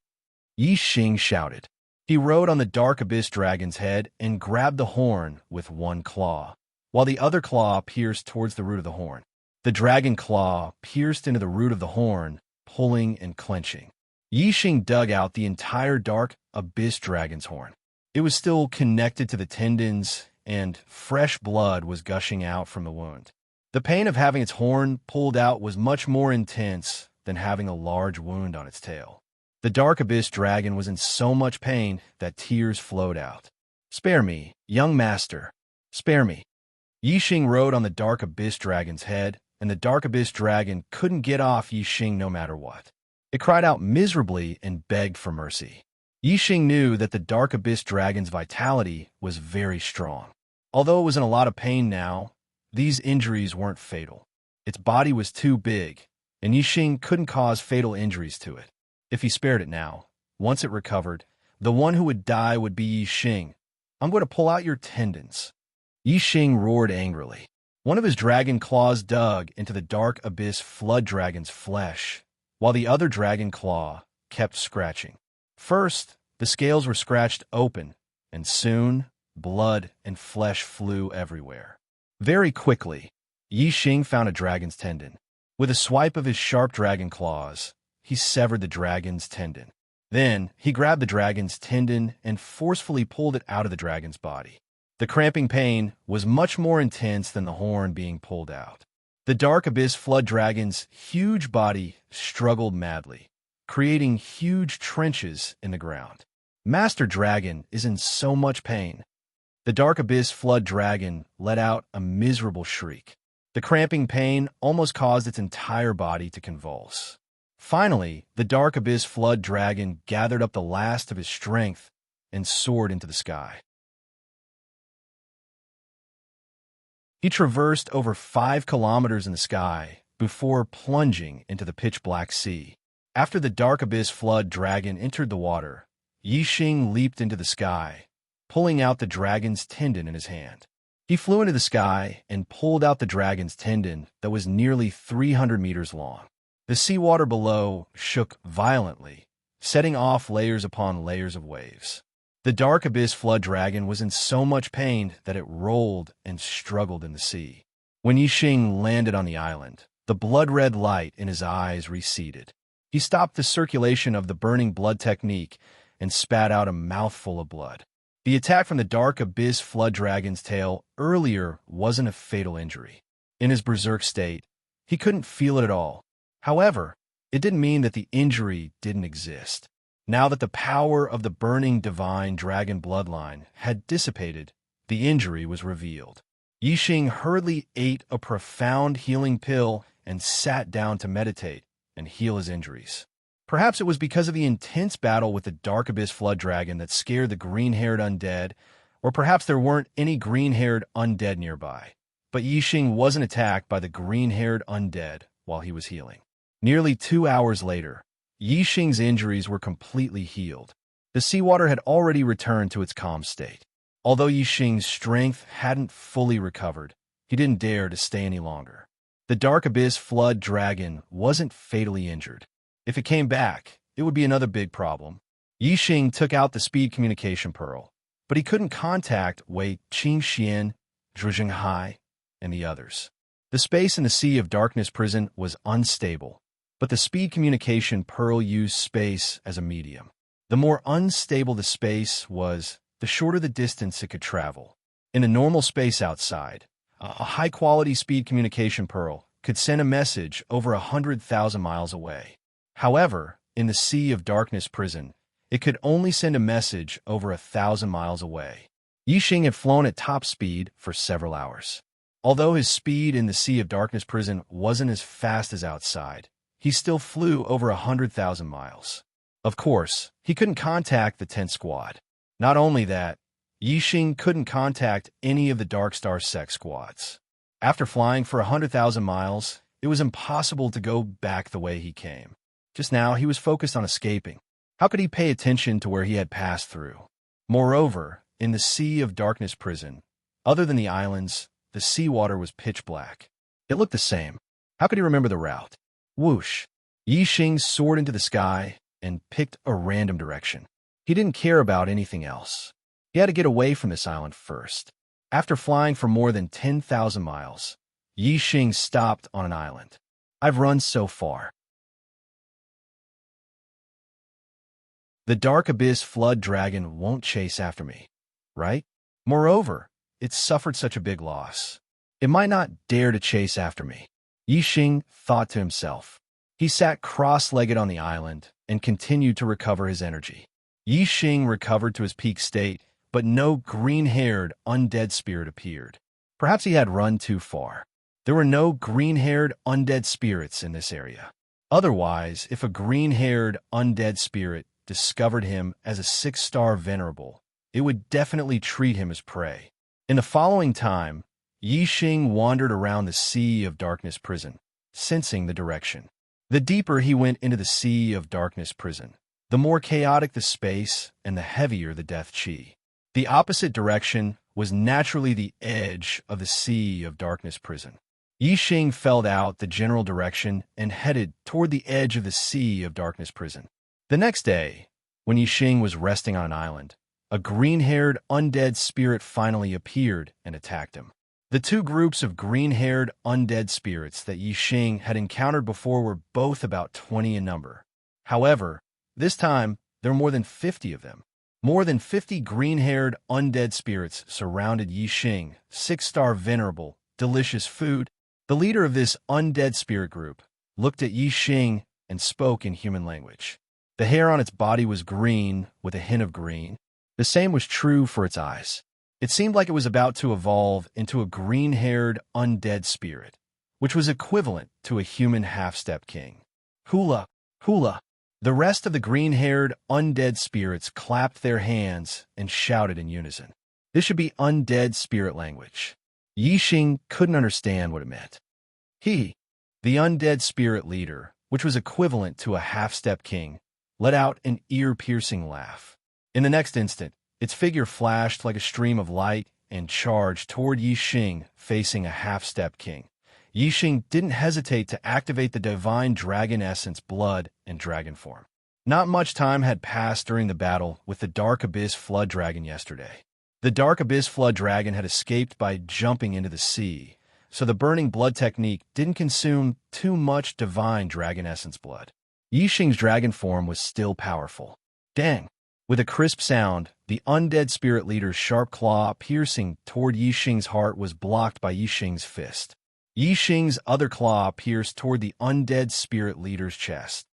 [SPEAKER 1] Yixing shouted. He rode on the Dark Abyss Dragon's head and grabbed the horn with one claw, while the other claw pierced towards the root of the horn. The dragon claw pierced into the root of the horn, pulling and clenching. Yixing dug out the entire Dark Abyss Dragon's horn. It was still connected to the tendons, and fresh blood was gushing out from the wound. The pain of having its horn pulled out was much more intense than having a large wound on its tail. The Dark Abyss Dragon was in so much pain that tears flowed out. "Spare me, young master. Spare me." Yixing rode on the Dark Abyss Dragon's head, and the Dark Abyss Dragon couldn't get off Yixing no matter what. It cried out miserably and begged for mercy. Yixing knew that the Dark Abyss Dragon's vitality was very strong. Although it was in a lot of pain now, these injuries weren't fatal. Its body was too big, and Yixing couldn't cause fatal injuries to it. If he spared it now, once it recovered, the one who would die would be Yixing. "I'm going to pull out your tendons." Yixing roared angrily. One of his dragon claws dug into the Dark Abyss Flood Dragon's flesh, while the other dragon claw kept scratching. First, the scales were scratched open, and soon, blood and flesh flew everywhere. Very quickly, Yixing found a dragon's tendon. With a swipe of his sharp dragon claws, he severed the dragon's tendon. Then, he grabbed the dragon's tendon and forcefully pulled it out of the dragon's body. The cramping pain was much more intense than the horn being pulled out. The Dark Abyss Flood Dragon's huge body struggled madly, creating huge trenches in the ground. "Master Dragon is in so much pain." The Dark Abyss Flood Dragon let out a miserable shriek. The cramping pain almost caused its entire body to convulse. Finally, the dark abyss flood dragon gathered up the last of his strength and soared into the sky. He traversed over 5 kilometers in the sky before plunging into the pitch-black sea. After the dark abyss flood dragon entered the water, Yixing leaped into the sky, pulling out the dragon's tendon in his hand. He flew into the sky and pulled out the dragon's tendon that was nearly 300 meters long. The seawater below shook violently, setting off layers upon layers of waves. The dark abyss flood dragon was in so much pain that it rolled and struggled in the sea. When Yixing landed on the island, the blood-red light in his eyes receded. He stopped the circulation of the burning blood technique and spat out a mouthful of blood. The attack from the dark abyss flood dragon's tail earlier wasn't a fatal injury. In his berserk state, he couldn't feel it at all. However, it didn't mean that the injury didn't exist. Now that the power of the burning divine dragon bloodline had dissipated, the injury was revealed. Yixing hurriedly ate a profound healing pill and sat down to meditate and heal his injuries. Perhaps it was because of the intense battle with the dark abyss flood dragon that scared the green-haired undead, or perhaps there weren't any green-haired undead nearby. But Yixing wasn't attacked by the green-haired undead while he was healing. Nearly 2 hours later, Yixing's injuries were completely healed. The seawater had already returned to its calm state. Although Yixing's strength hadn't fully recovered, he didn't dare to stay any longer. The dark abyss flood dragon wasn't fatally injured. If it came back, it would be another big problem. Yixing took out the speed communication pearl, but he couldn't contact Wei Qingxian, Zhu Jinghai, and the others. The space in the Sea of Darkness prison was unstable, but the speed communication pearl used space as a medium. The more unstable the space was, the shorter the distance it could travel. In a normal space outside, a high-quality speed communication pearl could send a message over 100,000 miles away. However, in the Sea of Darkness prison, it could only send a message over 1,000 miles away. Yixing had flown at top speed for several hours. Although his speed in the Sea of Darkness prison wasn't as fast as outside, he still flew over 100,000 miles. Of course, he couldn't contact the 10th squad. Not only that, Yixing couldn't contact any of the Dark Star Sect squads. After flying for 100,000 miles, it was impossible to go back the way he came. Just now, he was focused on escaping. How could he pay attention to where he had passed through? Moreover, in the Sea of Darkness prison, other than the islands, the seawater was pitch black. It looked the same. How could he remember the route? Whoosh! Yixing soared into the sky and picked a random direction. He didn't care about anything else. He had to get away from this island first. After flying for more than 10,000 miles, Yixing stopped on an island. I've run so far. The dark abyss flood dragon won't chase after me, right? Moreover, it's suffered such a big loss. It might not dare to chase after me. Yixing thought to himself. He sat cross-legged on the island and continued to recover his energy. Yixing recovered to his peak state, but no green-haired undead spirit appeared. Perhaps he had run too far. There were no green-haired undead spirits in this area. Otherwise, if a green-haired undead spirit discovered him as a 6-star venerable, it would definitely treat him as prey. In the following time, Yixing wandered around the Sea of Darkness prison, sensing the direction. The deeper he went into the Sea of Darkness prison, the more chaotic the space and the heavier the death chi. The opposite direction was naturally the edge of the Sea of Darkness prison. Yixing felt out the general direction and headed toward the edge of the Sea of Darkness prison. The next day, when Yixing was resting on an island, a green-haired undead spirit finally appeared and attacked him. The two groups of green-haired undead spirits that Yixing had encountered before were both about 20 in number. However, this time, there were more than 50 of them. More than 50 green-haired undead spirits surrounded Yixing, 6-star venerable, delicious food. The leader of this undead spirit group looked at Yixing and spoke in human language. The hair on its body was green with a hint of green. The same was true for its eyes. It seemed like it was about to evolve into a green-haired undead spirit, which was equivalent to a human half-step king. Hula, Hula. The rest of the green-haired undead spirits clapped their hands and shouted in unison. This should be undead spirit language. Yixing couldn't understand what it meant. He, the undead spirit leader, which was equivalent to a half-step king, let out an ear-piercing laugh. In the next instant, its figure flashed like a stream of light and charged toward Yixing, facing a half-step king. Yixing didn't hesitate to activate the divine dragon essence blood and dragon form. Not much time had passed during the battle with the Dark Abyss Flood Dragon yesterday. The Dark Abyss Flood Dragon had escaped by jumping into the sea, so the burning blood technique didn't consume too much divine dragon essence blood. Yixing's dragon form was still powerful. Dang! With a crisp sound, the undead spirit leader's sharp claw piercing toward Yixing's heart was blocked by Yixing's fist. Yixing's other claw pierced toward the undead spirit leader's chest.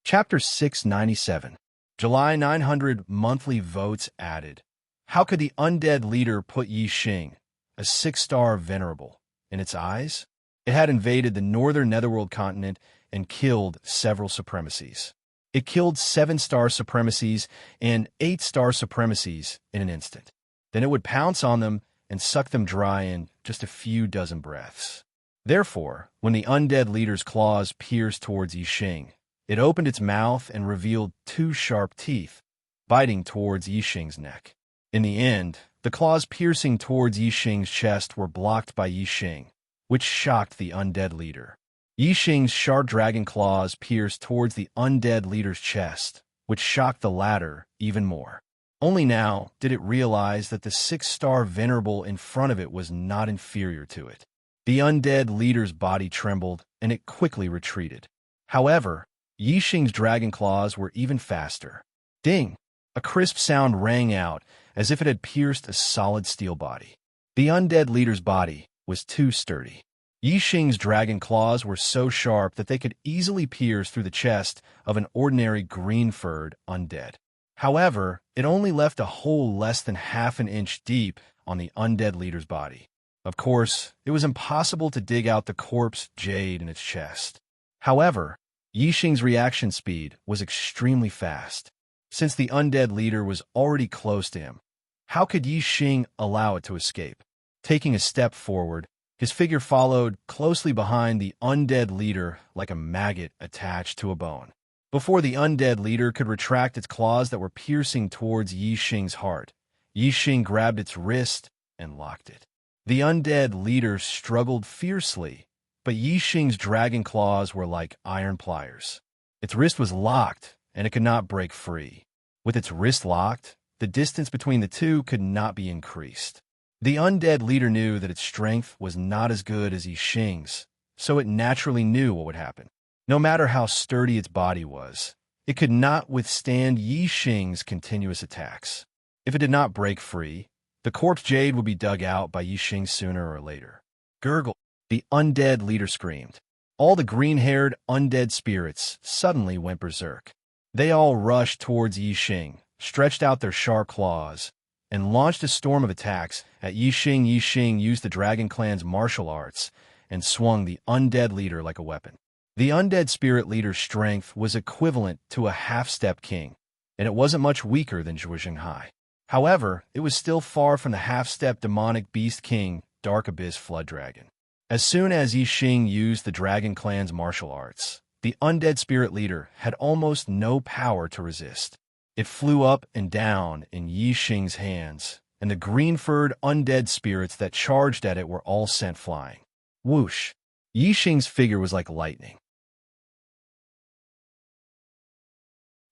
[SPEAKER 1] Chapter 697. July 900 monthly votes added. How could the undead leader put Yixing, a 6-star venerable, in its eyes? It had invaded the northern netherworld continent and killed several supremacies. It killed 7-star supremacies and 8-star supremacies in an instant. Then it would pounce on them and suck them dry in just a few dozen breaths. Therefore, when the undead leader's claws pierced towards Yixing, it opened its mouth and revealed 2 sharp teeth, biting towards Yixing's neck. In the end, the claws piercing towards Yixing's chest were blocked by Yixing, which shocked the undead leader. Yixing's sharp dragon claws pierced towards the undead leader's chest, which shocked the latter even more. Only now did it realize that the 6-star venerable in front of it was not inferior to it. The undead leader's body trembled, and it quickly retreated. However, Yixing's dragon claws were even faster. Ding! A crisp sound rang out, as if it had pierced a solid steel body. The undead leader's body was too sturdy. Yixing's dragon claws were so sharp that they could easily pierce through the chest of an ordinary green-furred undead. However, it only left a hole less than half an inch deep on the undead leader's body. Of course, it was impossible to dig out the corpse jade in its chest. However, Yixing's reaction speed was extremely fast. Since the undead leader was already close to him, how could Yixing allow it to escape? Taking a step forward, his figure followed closely behind the undead leader like a maggot attached to a bone. Before the undead leader could retract its claws that were piercing towards Yixing's heart, Yixing grabbed its wrist and locked it. The undead leader struggled fiercely, but Yixing's dragon claws were like iron pliers. Its wrist was locked, and it could not break free. With its wrist locked, the distance between the two could not be increased. The undead leader knew that its strength was not as good as Yixing's, so it naturally knew what would happen. No matter how sturdy its body was, it could not withstand Yixing's continuous attacks. If it did not break free, the corpse jade would be dug out by Yixing sooner or later. Gurgle! The undead leader screamed. All the green-haired undead spirits suddenly went berserk. They all rushed towards Yixing, stretched out their sharp claws, and launched a storm of attacks at Yixing. Yixing used the Dragon Clan's martial arts and swung the undead leader like a weapon. The undead spirit leader's strength was equivalent to a half-step king, and it wasn't much weaker than Zhuo Zhenghai. However, it was still far from the half-step demonic beast king, Dark Abyss Flood Dragon. As soon as Yixing used the Dragon Clan's martial arts, the undead spirit leader had almost no power to resist. It flew up and down in Yixing's hands, and the green-furred undead spirits that charged at it were all sent flying. Whoosh! Yixing's figure was like lightning.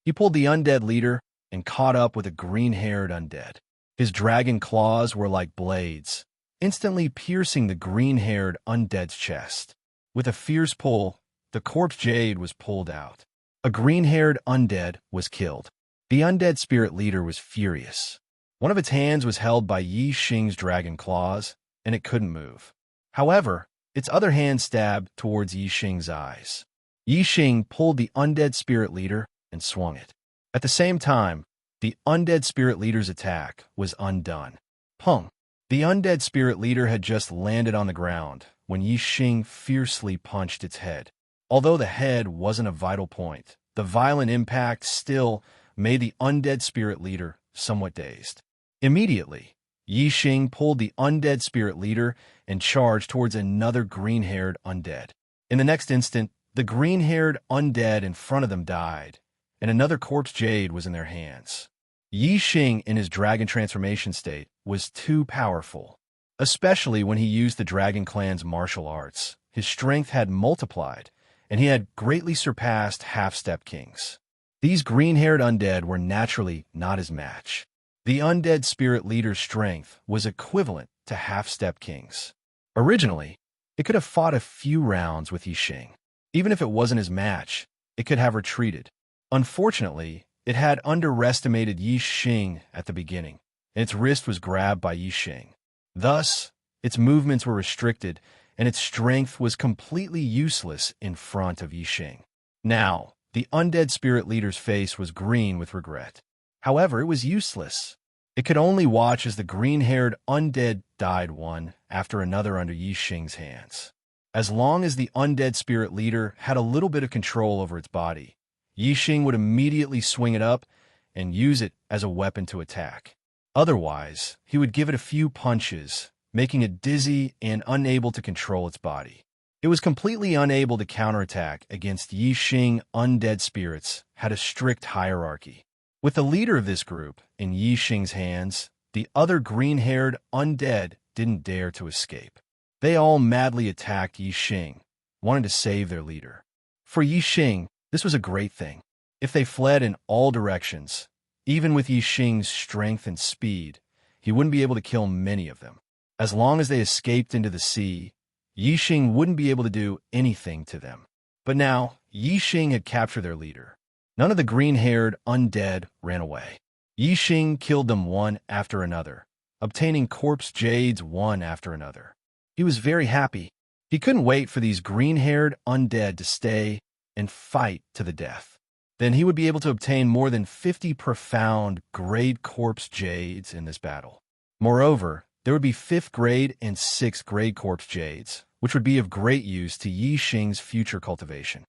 [SPEAKER 1] He pulled the undead leader and caught up with a green-haired undead. His dragon claws were like blades, instantly piercing the green-haired undead's chest. With a fierce pull, the corpse jade was pulled out. A green-haired undead was killed. The undead spirit leader was furious. One of its hands was held by Yixing's dragon claws, and it couldn't move. However, its other hand stabbed towards Yixing's eyes. Yixing pulled the undead spirit leader and swung it. At the same time, the undead spirit leader's attack was undone. Pung! The undead spirit leader had just landed on the ground when Yi Xing fiercely punched its head. Although the head wasn't a vital point, the violent impact still made the undead spirit leader somewhat dazed. Immediately, Yi Xing pulled the undead spirit leader and charged towards another green-haired undead. In the next instant, the green-haired undead in front of them died, and another corpse jade was in their hands. Yi Xing in his dragon transformation state was too powerful, especially when he used the Dragon Clan's martial arts. His strength had multiplied, and he had greatly surpassed half-step kings. These green-haired undead were naturally not his match. The undead spirit leader's strength was equivalent to half-step kings. Originally, it could have fought a few rounds with Yi Xing. Even if it wasn't his match, it could have retreated. Unfortunately, it had underestimated Yi Xing at the beginning, and its wrist was grabbed by Yi Xing. Thus, its movements were restricted, and its strength was completely useless in front of Yi Xing. Now, the undead spirit leader's face was green with regret. However, it was useless. It could only watch as the green-haired undead died one after another under Yi Xing's hands. As long as the undead spirit leader had a little bit of control over its body, Yi Xing would immediately swing it up and use it as a weapon to attack. Otherwise, he would give it a few punches, making it dizzy and unable to control its body. It was completely unable to counterattack against Yi Xing. Undead spirits had a strict hierarchy. With the leader of this group in Yi Xing's hands, the other green-haired undead didn't dare to escape. They all madly attacked Yi Xing, wanting to save their leader. For Yi Xing, this was a great thing. If they fled in all directions, even with Yi Xing's strength and speed, he wouldn't be able to kill many of them. As long as they escaped into the sea, Yi Xing wouldn't be able to do anything to them. But now, Yi Xing had captured their leader. None of the green-haired undead ran away. Yi Xing killed them one after another, obtaining corpse jades one after another. He was very happy. He couldn't wait for these green-haired undead to stay and fight to the death. Then he would be able to obtain more than 50 profound grade corpse jades in this battle. Moreover, there would be 5th grade and 6th grade corpse jades, which would be of great use to Yi Xing's future cultivation.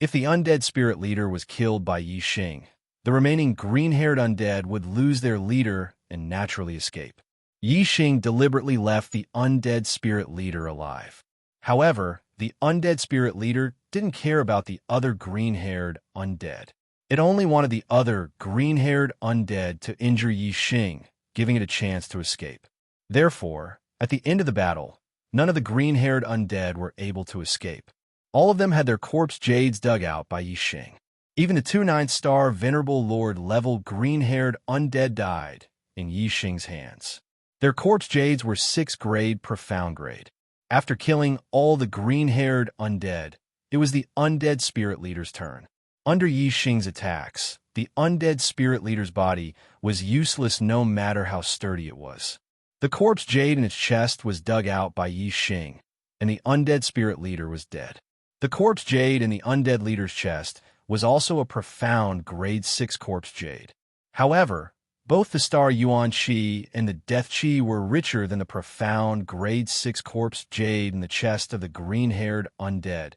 [SPEAKER 1] If the undead spirit leader was killed by Yi Xing, the remaining green-haired undead would lose their leader and naturally escape. Yi Xing deliberately left the undead spirit leader alive. However, the undead spirit leader didn't care about the other green-haired undead. It only wanted the other green-haired undead to injure Yi Xing, giving it a chance to escape. Therefore, at the end of the battle, none of the green-haired undead were able to escape. All of them had their corpse jades dug out by Yi Xing. Even the 2 9-star Venerable Lord level green-haired undead died in Yi Xing's hands. Their corpse jades were 6th grade profound grade. After killing all the green-haired undead, it was the undead spirit leader's turn. Under Yi Xing's attacks, the undead spirit leader's body was useless no matter how sturdy it was. The corpse jade in its chest was dug out by Yi Xing, and the undead spirit leader was dead. The corpse jade in the undead leader's chest was also a profound grade 6 corpse jade. However, both the star Yuan Qi and the death Qi were richer than the profound grade 6 corpse jade in the chest of the green-haired undead,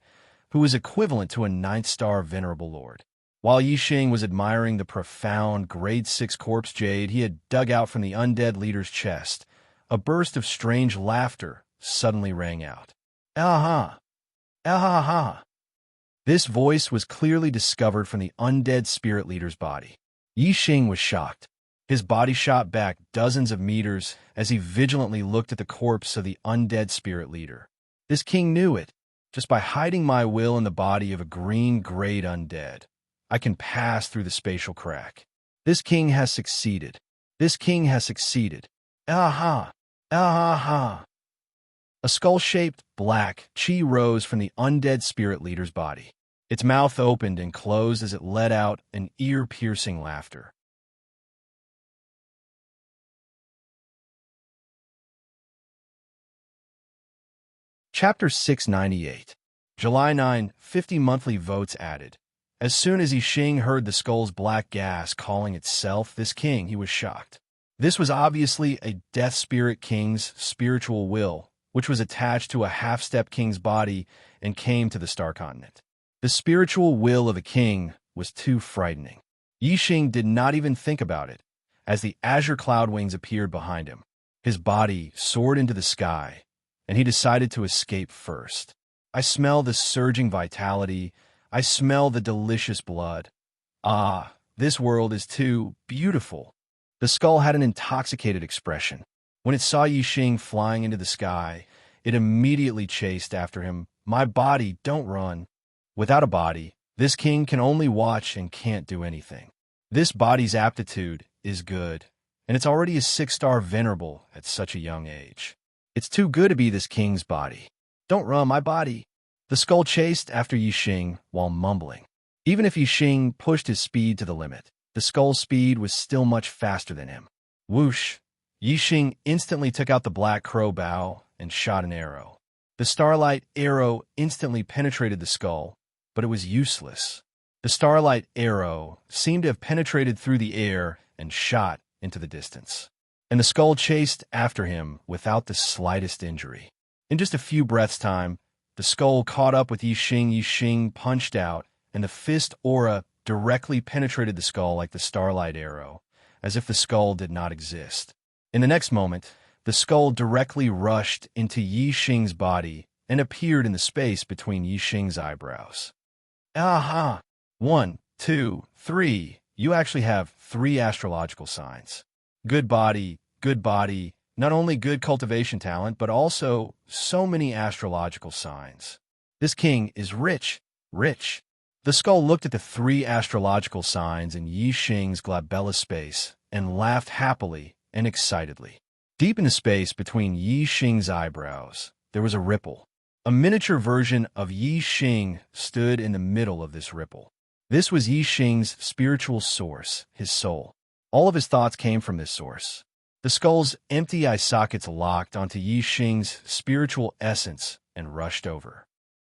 [SPEAKER 1] who was equivalent to a 9th-star Venerable Lord. While Yi Xing was admiring the profound grade 6 corpse jade he had dug out from the undead leader's chest, a burst of strange laughter suddenly rang out. "Ah-ha! Ah-ha-ha!" This voice was clearly discovered from the undead spirit leader's body. Yi Xing was shocked. His body shot back dozens of meters as he vigilantly looked at the corpse of the undead spirit leader. This king knew it. Just by hiding my will in the body of a green-grade undead, I can pass through the spatial crack. This king has succeeded. This king has succeeded. Ah-ha! Ah-ha-ha! A skull-shaped black chi rose from the undead spirit leader's body. Its mouth opened and closed as it let out an ear-piercing laughter. Chapter 698. July 9, 50 monthly votes added. As soon as Yixing heard the skull's black gas calling itself this king, he was shocked. This was obviously a Death Spirit King's spiritual will, which was attached to a half-step king's body and came to the Star Continent. The spiritual will of a king was too frightening. Yixing did not even think about it, as the azure cloud wings appeared behind him. His body soared into the sky, and he decided to escape first. I smell the surging vitality. I smell the delicious blood. Ah, this world is too beautiful. The skull had an intoxicated expression. When it saw Yixing flying into the sky, it immediately chased after him. My body, don't run. Without a body, this king can only watch and can't do anything. This body's aptitude is good, and it's already a 6-star venerable at such a young age. It's too good to be this king's body. Don't run, my body. The skull chased after Yixing while mumbling. Even if Yixing pushed his speed to the limit, the skull's speed was still much faster than him. Whoosh! Yixing instantly took out the black crow bow and shot an arrow. The starlight arrow instantly penetrated the skull, but it was useless. The starlight arrow seemed to have penetrated through the air and shot into the distance. And the skull chased after him without the slightest injury. In just a few breaths' time, the skull caught up with Yixing. Yixing punched out, and the fist aura directly penetrated the skull like the starlight arrow, as if the skull did not exist. In the next moment, the skull directly rushed into Yixing's body and appeared in the space between Yixing's eyebrows. Aha! 1, 2, 3. You actually have 3 astrological signs. Good body, not only good cultivation talent, but also so many astrological signs. This king is rich. The skull looked at the 3 astrological signs in Yixing's glabella space and laughed happily and excitedly. Deep in the space between Yixing's eyebrows, there was a ripple. A miniature version of Yixing stood in the middle of this ripple. This was Yixing's spiritual source, his soul. All of his thoughts came from this source. The skull's empty eye sockets locked onto Yixing's spiritual essence and rushed over.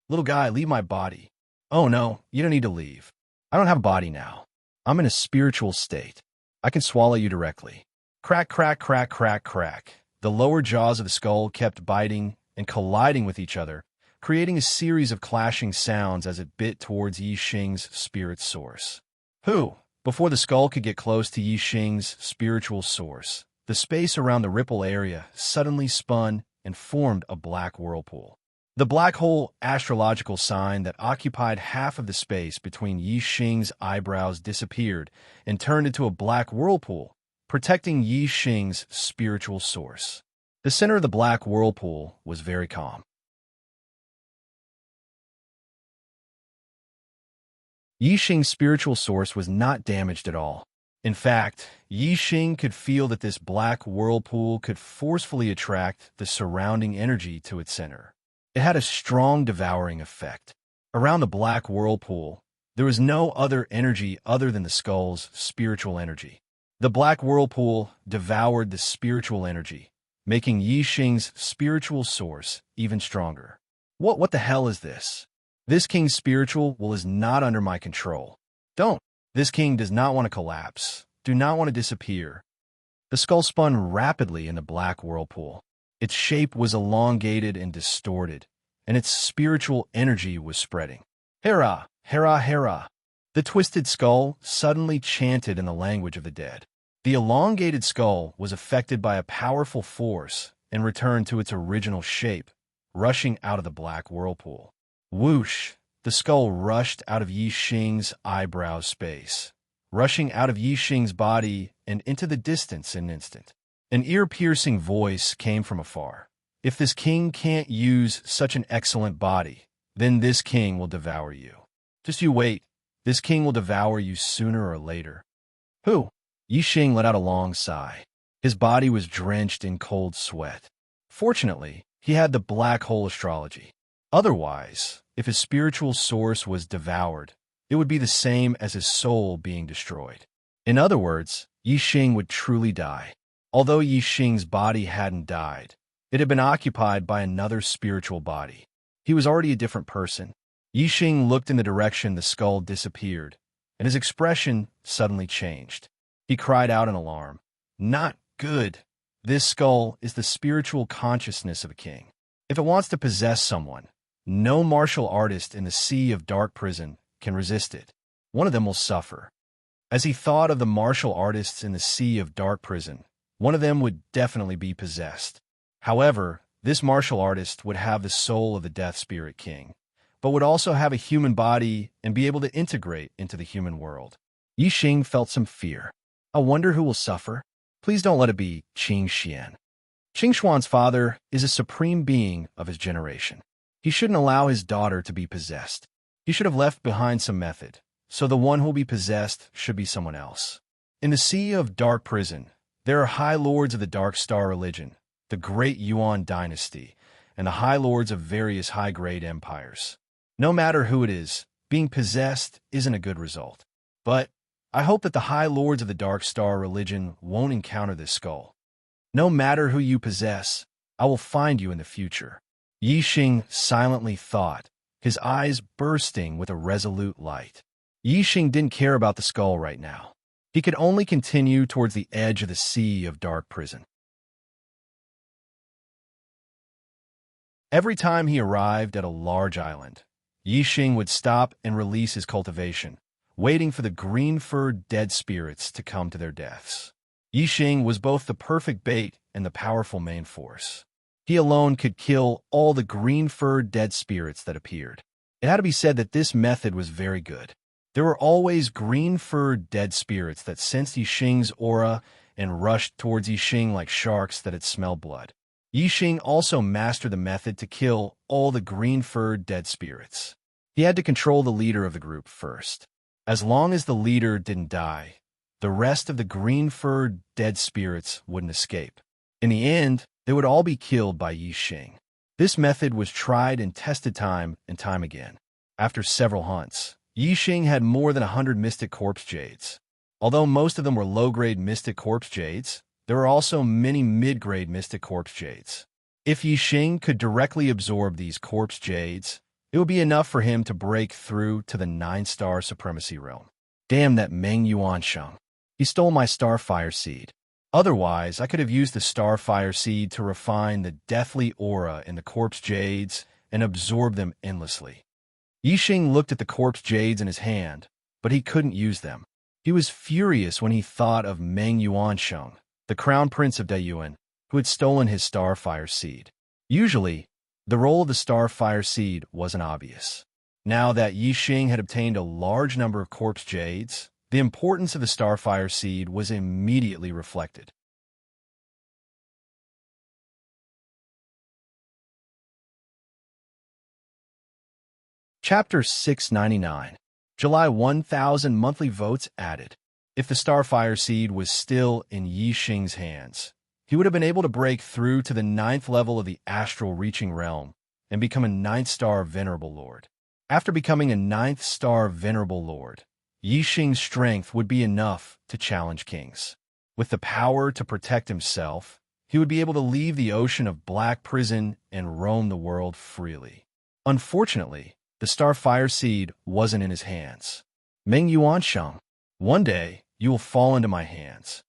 [SPEAKER 1] Little guy, leave my body. Oh no, you don't need to leave. I don't have a body now. I'm in a spiritual state. I can swallow you directly. Crack, crack, crack, crack, crack. The lower jaws of the skull kept biting and colliding with each other, creating a series of clashing sounds as it bit towards Yixing's spirit source. Before the skull could get close to Yixing's spiritual source, the space around the ripple area suddenly spun and formed a black whirlpool. The black hole astrological sign that occupied half of the space between Yixing's eyebrows disappeared and turned into a black whirlpool, protecting Yixing's spiritual source. The center of the black whirlpool was very calm. Yixing's spiritual source was not damaged at all. In fact, Yixing could feel that this black whirlpool could forcefully attract the surrounding energy to its center. It had a strong devouring effect. Around the black whirlpool, there was no other energy other than the skull's spiritual energy. The black whirlpool devoured the spiritual energy, making Yixing's spiritual source even stronger. What the hell is this? This king's spiritual will is not under my control. Don't. This king does not want to collapse, do not want to disappear. The skull spun rapidly in the black whirlpool. Its shape was elongated and distorted, and its spiritual energy was spreading. Hera, Hera, Hera. The twisted skull suddenly chanted in the language of the dead. The elongated skull was affected by a powerful force and returned to its original shape, rushing out of the black whirlpool. Whoosh! The skull rushed out of Yixing's eyebrow space, rushing out of Yixing's body and into the distance in an instant. An ear-piercing voice came from afar. If this king can't use such an excellent body, then this king will devour you. Just you wait. This king will devour you sooner or later. Who? Yixing let out a long sigh. His body was drenched in cold sweat. Fortunately, he had the black hole astrology. Otherwise, if his spiritual source was devoured, it would be the same as his soul being destroyed. In other words, Yixing would truly die. Although Yixing's body hadn't died, it had been occupied by another spiritual body. He was already a different person. Yixing looked in the direction the skull disappeared, and his expression suddenly changed. He cried out in alarm. Not good. This skull is the spiritual consciousness of a king. If it wants to possess someone, no martial artist in the sea of dark prison can resist it. One of them will suffer. As he thought of the martial artists in the sea of dark prison, one of them would definitely be possessed. However, this martial artist would have the soul of the Death Spirit King, but would also have a human body and be able to integrate into the human world. Yixing felt some fear. I wonder who will suffer. Please don't let it be Qing Xian. Qing Xuan's father is a supreme being of his generation. He shouldn't allow his daughter to be possessed. He should have left behind some method, so the one who will be possessed should be someone else. In the sea of dark prison, there are high lords of the Dark Star religion, the Great Yuan dynasty, and the high lords of various high-grade empires. No matter who it is, being possessed isn't a good result. But I hope that the high lords of the Dark Star religion won't encounter this skull. No matter who you possess, I will find you in the future. Yixing silently thought, his eyes bursting with a resolute light. Yixing didn't care about the skull right now. He could only continue towards the edge of the sea of dark prison. Every time he arrived at a large island, Yixing would stop and release his cultivation, waiting for the green-furred dead spirits to come to their deaths. Yixing was both the perfect bait and the powerful main force. He alone could kill all the green-furred dead spirits that appeared. It had to be said that this method was very good. There were always green-furred dead spirits that sensed Yixing's aura and rushed towards Yixing like sharks that had smelled blood. Yixing also mastered the method to kill all the green-furred dead spirits. He had to control the leader of the group first. As long as the leader didn't die, the rest of the green-furred dead spirits wouldn't escape. In the end, they would all be killed by Yixing. This method was tried and tested time and time again. After several hunts, Yixing had more than 100 mystic corpse jades. Although most of them were low-grade mystic corpse jades, there were also many mid-grade mystic corpse jades. If Yixing could directly absorb these corpse jades, it would be enough for him to break through to the 9-star supremacy realm. Damn that Meng Yuansheng. He stole my starfire seed. Otherwise, I could have used the starfire seed to refine the deathly aura in the corpse jades and absorb them endlessly. Yixing looked at the corpse jades in his hand, but he couldn't use them. He was furious when he thought of Meng Yuansheng, the crown prince of Daiyuan, who had stolen his starfire seed. Usually, the role of the starfire seed wasn't obvious. Now that Yixing had obtained a large number of corpse jades, the importance of the starfire seed was immediately reflected. Chapter 699. July 1000 monthly votes added. If the starfire seed was still in Yixing's hands, he would have been able to break through to the 9th level of the astral reaching realm and become a 9th-star venerable lord. After becoming a 9th-star venerable lord, Yixing's strength would be enough to challenge kings. With the power to protect himself, he would be able to leave the ocean of black prison and roam the world freely. Unfortunately, the starfire seed wasn't in his hands. Meng Yuansheng, one day you will fall into my hands.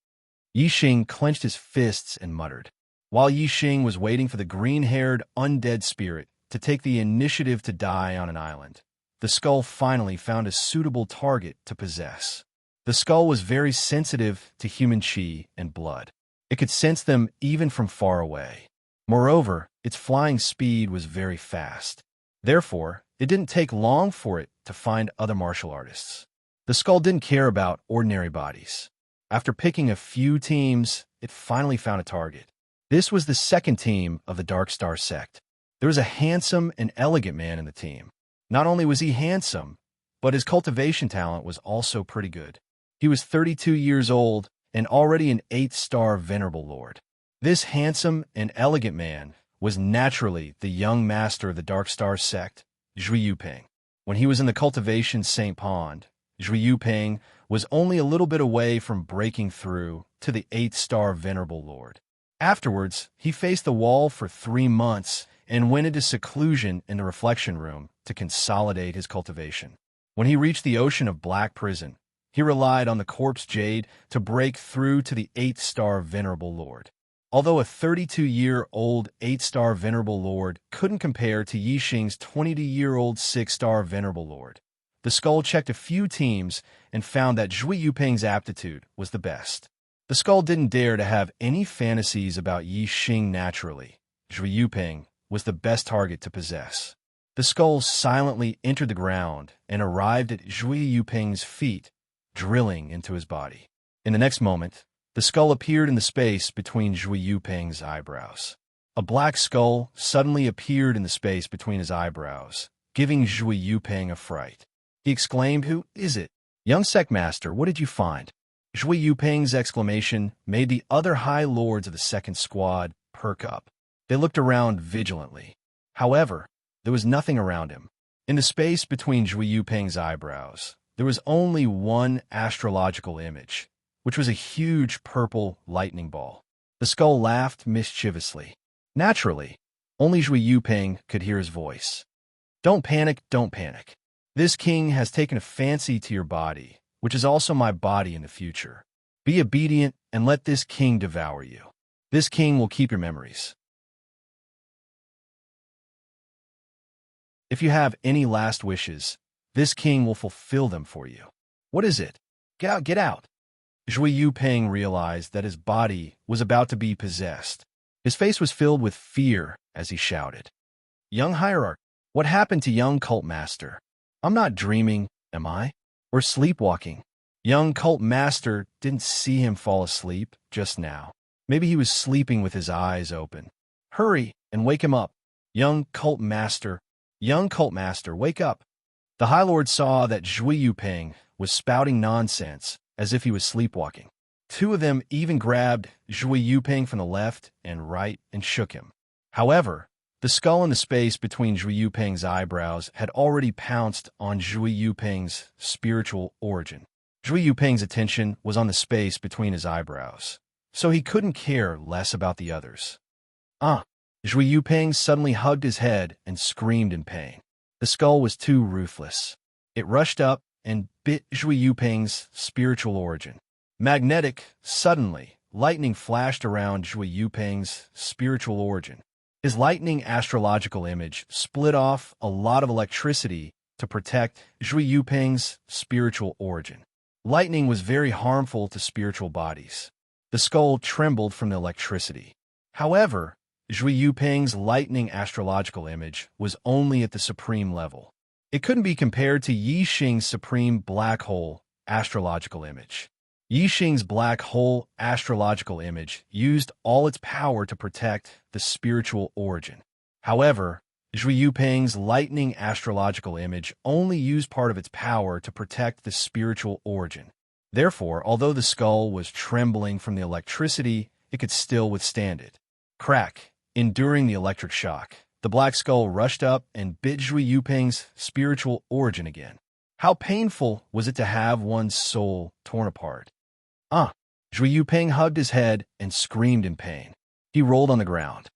[SPEAKER 1] Yixing clenched his fists and muttered. While Yixing was waiting for the green-haired undead spirit to take the initiative to die on an island, the skull finally found a suitable target to possess. The skull was very sensitive to human qi and blood. It could sense them even from far away. Moreover, its flying speed was very fast. Therefore, it didn't take long for it to find other martial artists. The skull didn't care about ordinary bodies. After picking a few teams, it finally found a target. This was the second team of the Dark Star sect. There was a handsome and elegant man in the team. Not only was he handsome, but his cultivation talent was also pretty good. He was 32 years old and already an 8th-star venerable lord. This handsome and elegant man was naturally the young master of the Dark Star sect, Zhui Yuping. When he was in the cultivation St. Pond, Zhui Yuping was only a little bit away from breaking through to the 8th-star venerable lord. Afterwards, he faced the wall for 3 months and went into seclusion in the reflection room to consolidate his cultivation. When he reached the ocean of black prison, he relied on the corpse jade to break through to the 8-star Venerable Lord. Although a 32-year-old 8-star Venerable Lord couldn't compare to Yixing's 22-year-old 6-star Venerable Lord, the skull checked a few teams and found that Zhui Yuping's aptitude was the best. The skull didn't dare to have any fantasies about Yixing naturally. Zhui Yuping was the best target to possess. The skull silently entered the ground and arrived at Zhui Yuping's feet, drilling into his body. In the next moment, the skull appeared in the space between Zhui Yuping's eyebrows. A black skull suddenly appeared in the space between his eyebrows, giving Zhui Yuping a fright. He exclaimed, "Who is it? Young sect master, what did you find?" Zhui Yuping's exclamation made the other high lords of the second squad perk up. They looked around vigilantly. However, there was nothing around him. In the space between Zhui Yuping's eyebrows, there was only one astrological image, which was a huge purple lightning ball. The skull laughed mischievously. Naturally, only Zhui Yuping could hear his voice. "Don't panic, don't panic. This king has taken a fancy to your body, which is also my body in the future. Be obedient and let this king devour you. This king will keep your memories. If you have any last wishes, this king will fulfill them for you." "What is it? Get out, get out." Zhui Yuping realized that his body was about to be possessed. His face was filled with fear as he shouted, "Young hierarch, what happened to young cult master? I'm not dreaming, am I? Or sleepwalking?" Young cult master didn't see him fall asleep just now. Maybe he was sleeping with his eyes open. "Hurry and wake him up. Young cult master, wake up." The High Lord saw that Zhui Yuping was spouting nonsense as if he was sleepwalking. Two of them even grabbed Zhui Yuping from the left and right and shook him. However, the skull in the space between Zhui Yuping's eyebrows had already pounced on Zhui Yuping's spiritual origin. Zhui Yuping's attention was on the space between his eyebrows, so he couldn't care less about the others. Zhui Yuping suddenly hugged his head and screamed in pain. The skull was too ruthless. It rushed up and bit Zhui Yuping's spiritual origin. Magnetic, suddenly, lightning flashed around Zhui Yuping's spiritual origin. His lightning astrological image split off a lot of electricity to protect Zhui Yuping's spiritual origin. Lightning was very harmful to spiritual bodies. The skull trembled from the electricity. However, Zhui Yuping's lightning astrological image was only at the supreme level. It couldn't be compared to Yixing's supreme black hole astrological image. Yixing's black hole astrological image used all its power to protect the spiritual origin. However, Zhui Yuping's lightning astrological image only used part of its power to protect the spiritual origin. Therefore, although the skull was trembling from the electricity, it could still withstand it. Crack! Enduring the electric shock, the black skull rushed up and bit Zhui Yuping's spiritual origin again. How painful was it to have one's soul torn apart? Zhui Yuping hugged his head and screamed in pain. He rolled on the ground.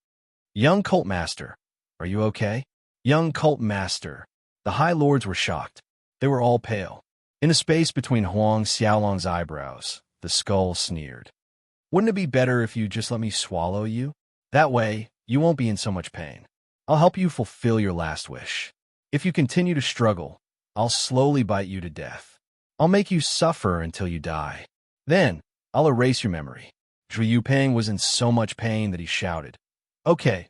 [SPEAKER 1] "Young cult master, are you okay?" "Young cult master." The High Lords were shocked. They were all pale. In the space between Huang Xiaolong's eyebrows, the skull sneered. "Wouldn't it be better if you just let me swallow you? That way, you won't be in so much pain. I'll help you fulfill your last wish. If you continue to struggle, I'll slowly bite you to death. I'll make you suffer until you die. Then, I'll erase your memory." Zhui Yuping was in so much pain that he shouted, Okay,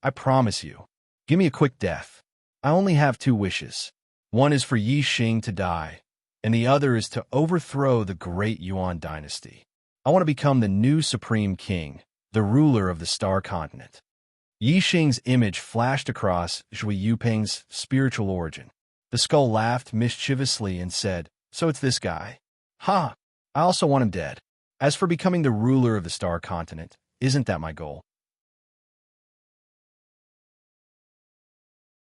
[SPEAKER 1] I promise you. Give me a quick death. I only have 2 wishes. One is for Yixing to die, and the other is to overthrow the great Yuan dynasty. I want to become the new supreme king, the ruler of the Star Continent." Yixing's image flashed across Zhui Yuping's spiritual origin. The skull laughed mischievously and said, "So it's this guy? Ha! I also want him dead. As for becoming the ruler of the Star Continent, isn't that my goal?"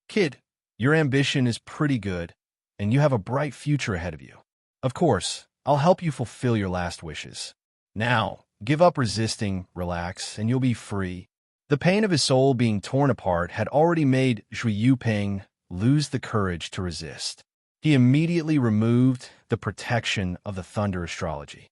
[SPEAKER 1] "Kid, your ambition is pretty good, and you have a bright future ahead of you. Of course, I'll help you fulfill your last wishes. Now, give up resisting, relax, and you'll be free. The pain of his soul being torn apart had already made Zhui Yuping lose the courage to resist. He immediately removed the protection of the thunder astrology.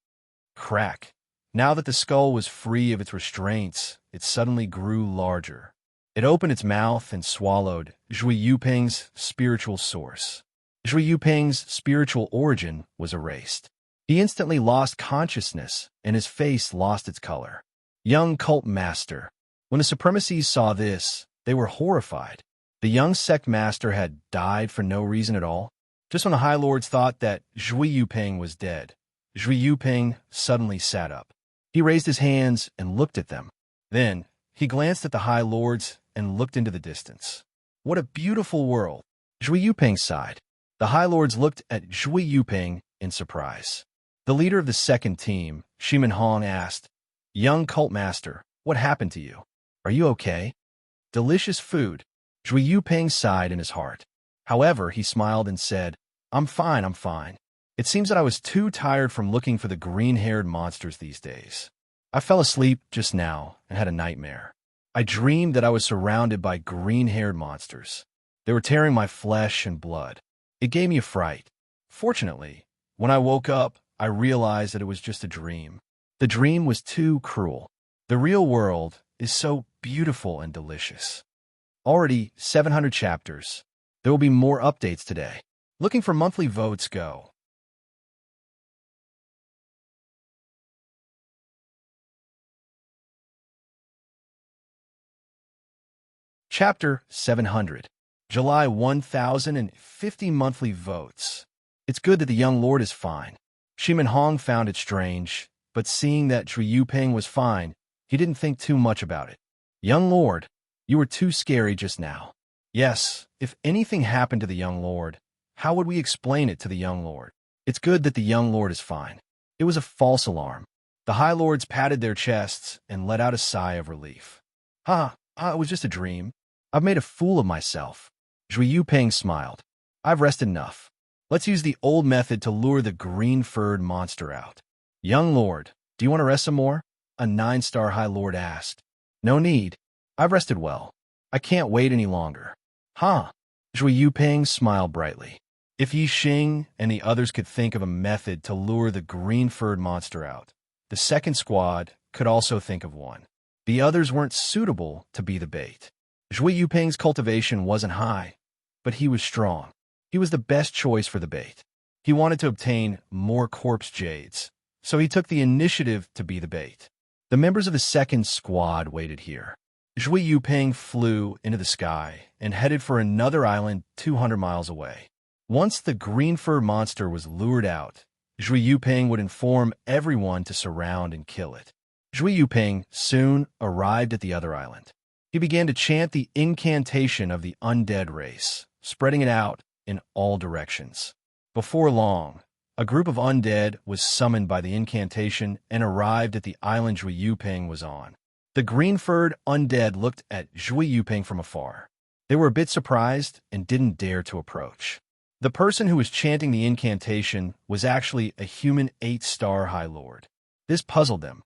[SPEAKER 1] Crack. Now that the skull was free of its restraints, it suddenly grew larger. It opened its mouth and swallowed Zhui Yuping's spiritual source. Zhui Yuping's spiritual origin was erased. He instantly lost consciousness, and his face lost its color. Young cult master. When the supremacies saw this, they were horrified. The young sect master had died for no reason at all. Just when the High Lords thought that Zhui Yuping was dead, Zhui Yuping suddenly sat up. He raised his hands and looked at them. Then, he glanced at the High Lords and looked into the distance. What a beautiful world! Zhui Yuping sighed. The High Lords looked at Zhui Yuping in surprise. The leader of the second team, Shimin Hong, asked, "Young cult master, what happened to you? Are you okay?" Delicious food. Zhui Yuping sighed in his heart. However, he smiled and said, I'm fine. It seems that I was too tired from looking for the green-haired monsters these days. I fell asleep just now and had a nightmare. I dreamed that I was surrounded by green-haired monsters. They were tearing my flesh and blood. It gave me a fright. Fortunately, when I woke up, I realized that it was just a dream. The dream was too cruel. The real world is so beautiful and delicious. Already 700 chapters. There will be more updates today. Looking for monthly votes, go. Chapter 700. July 1050 monthly votes. It's good that the young lord is fine. Shimin Hong found it strange, but seeing that Zhui Yuping was fine, he didn't think too much about it. Young lord, you were too scary just now. Yes, if anything happened to the young lord, how would we explain it to the young lord? It's good that the young lord is fine. It was a false alarm. The High Lords patted their chests and let out a sigh of relief. It was just a dream. I've made a fool of myself. Zhui Yuping smiled. I've rested enough. Let's use the old method to lure the green-furred monster out. Young lord, do you want to rest some more? A 9-star High Lord asked. No need. I've rested well. I can't wait any longer. Zhui Yuping smiled brightly. If Yi Xing and the others could think of a method to lure the green-furred monster out, the second squad could also think of one. The others weren't suitable to be the bait. Zhui Yuping's cultivation wasn't high, but he was strong. He was the best choice for the bait. He wanted to obtain more corpse jades, so he took the initiative to be the bait. The members of the second squad waited here. Zhui Yuping flew into the sky and headed for another island 200 miles away. Once the green-fur monster was lured out, Zhui Yuping would inform everyone to surround and kill it. Zhui Yuping soon arrived at the other island. He began to chant the incantation of the undead race, spreading it out in all directions. Before long, a group of undead was summoned by the incantation and arrived at the island Zhui Yuping was on. The green-furred undead looked at Zhui Yuping from afar. They were a bit surprised and didn't dare to approach. The person who was chanting the incantation was actually a human 8-star High Lord. This puzzled them.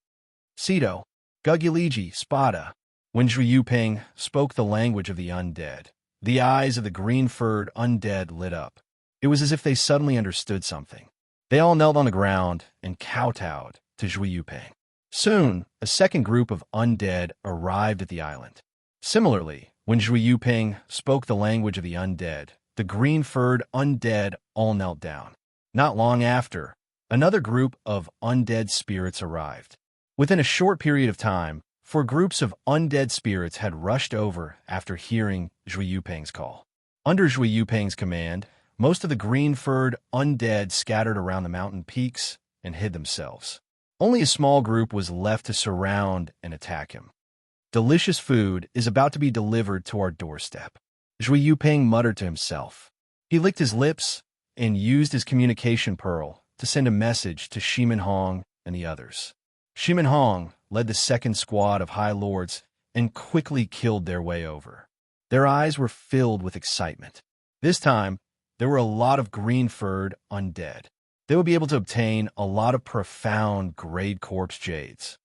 [SPEAKER 1] Sito, Guguliji, Spada. When Zhui Yuping spoke the language of the undead, the eyes of the green-furred undead lit up. It was as if they suddenly understood something. They all knelt on the ground and kowtowed to Zhui Yuping. Soon, a second group of undead arrived at the island. Similarly, when Zhui Yuping spoke the language of the undead, the green-furred undead all knelt down. Not long after, another group of undead spirits arrived. Within a short period of time, 4 groups of undead spirits had rushed over after hearing Zhui Yuping's call. Under Zhui Yuping's command, most of the green-furred undead scattered around the mountain peaks and hid themselves. Only a small group was left to surround and attack him. Delicious food is about to be delivered to our doorstep. Zhui Yuping muttered to himself. He licked his lips and used his communication pearl to send a message to Shimin Hong and the others. Shimin Hong led the second squad of High Lords and quickly killed their way over. Their eyes were filled with excitement. This time, there were a lot of green-furred undead. They would be able to obtain a lot of profound grade corpse jades.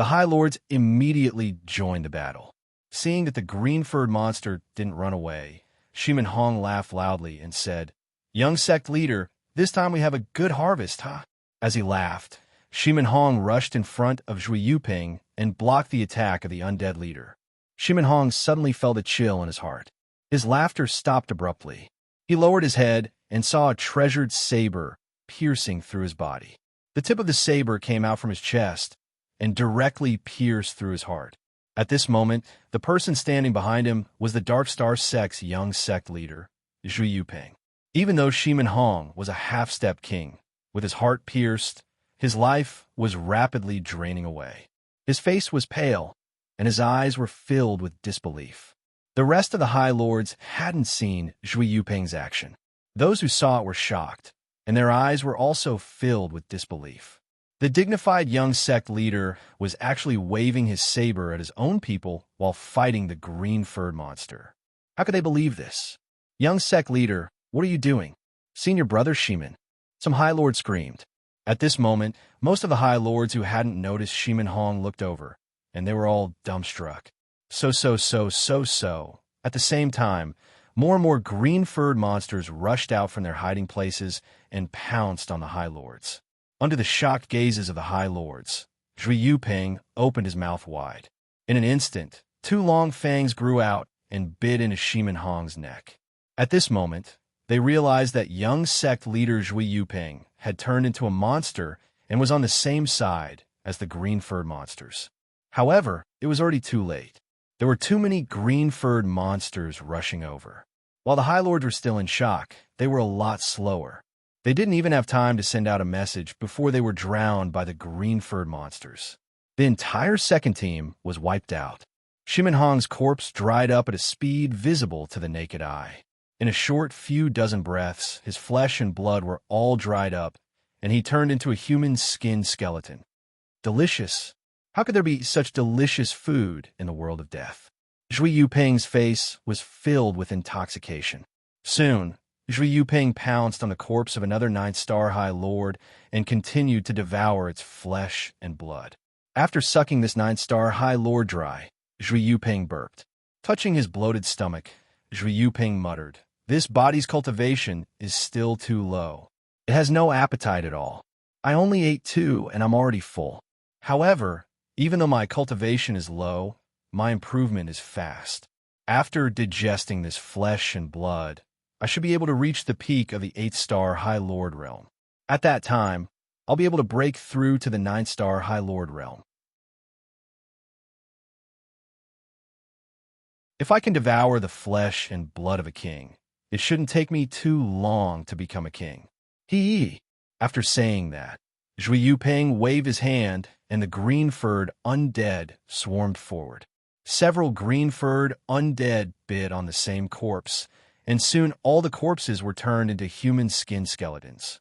[SPEAKER 1] The High Lords immediately joined the battle. Seeing that the green-furred monster didn't run away, Shimin Hong laughed loudly and said, "Young sect leader, this time we have a good harvest, huh?" As he laughed, Shimin Hong rushed in front of Zhui Yuping and blocked the attack of the undead leader. Shimin Hong suddenly felt a chill in his heart. His laughter stopped abruptly. He lowered his head and saw a treasured saber piercing through his body. The tip of the saber came out from his chest and directly pierced through his heart. At this moment, the person standing behind him was the Dark Star Sect's young sect leader, Zhui Yuping. Even though Shimin Hong was a half-step king, with his heart pierced, his life was rapidly draining away. His face was pale, and his eyes were filled with disbelief. The rest of the High Lords hadn't seen Zhui Yuping's action. Those who saw it were shocked, and their eyes were also filled with disbelief. The dignified young sect leader was actually waving his saber at his own people while fighting the green-furred monster. How could they believe this? "Young sect leader, what are you doing?" "Seen your brother, Shimin," some High Lord screamed. At this moment, most of the High Lords who hadn't noticed Shimin Hong looked over, and they were all dumbstruck. So. At the same time, more and more green-furred monsters rushed out from their hiding places and pounced on the High Lords. Under the shocked gazes of the High Lords, Zhui Yuping opened his mouth wide. In an instant, 2 long fangs grew out and bit into Shimin Hong's neck. At this moment, they realized that young sect leader Zhui Yuping had turned into a monster and was on the same side as the green-furred monsters. However, it was already too late. There were too many green-furred monsters rushing over. While the High Lords were still in shock, they were a lot slower. They didn't even have time to send out a message before they were drowned by the green-furred monsters. The entire second team was wiped out. Shimin Hong's corpse dried up at a speed visible to the naked eye. In a short few dozen breaths, his flesh and blood were all dried up, and he turned into a human skinned skeleton. Delicious. How could there be such delicious food in the world of death? Zhui Yuping's face was filled with intoxication. Soon, Zhui Yuping pounced on the corpse of another 9-star High Lord and continued to devour its flesh and blood. After sucking this 9-star High Lord dry, Zhui Yuping burped. Touching his bloated stomach, Zhui Yuping muttered, "This body's cultivation is still too low. It has no appetite at all. I only ate 2 and I'm already full. However, even though my cultivation is low, my improvement is fast. After digesting this flesh and blood, I should be able to reach the peak of the 8-star High Lord realm. At that time, I'll be able to break through to the 9-star High Lord realm. If I can devour the flesh and blood of a king, it shouldn't take me too long to become a king." After saying that, Zhui Yuping waved his hand, and the green-furred undead swarmed forward. Several green-furred undead bit on the same corpse, and soon all the corpses were turned into human-skinned skeletons.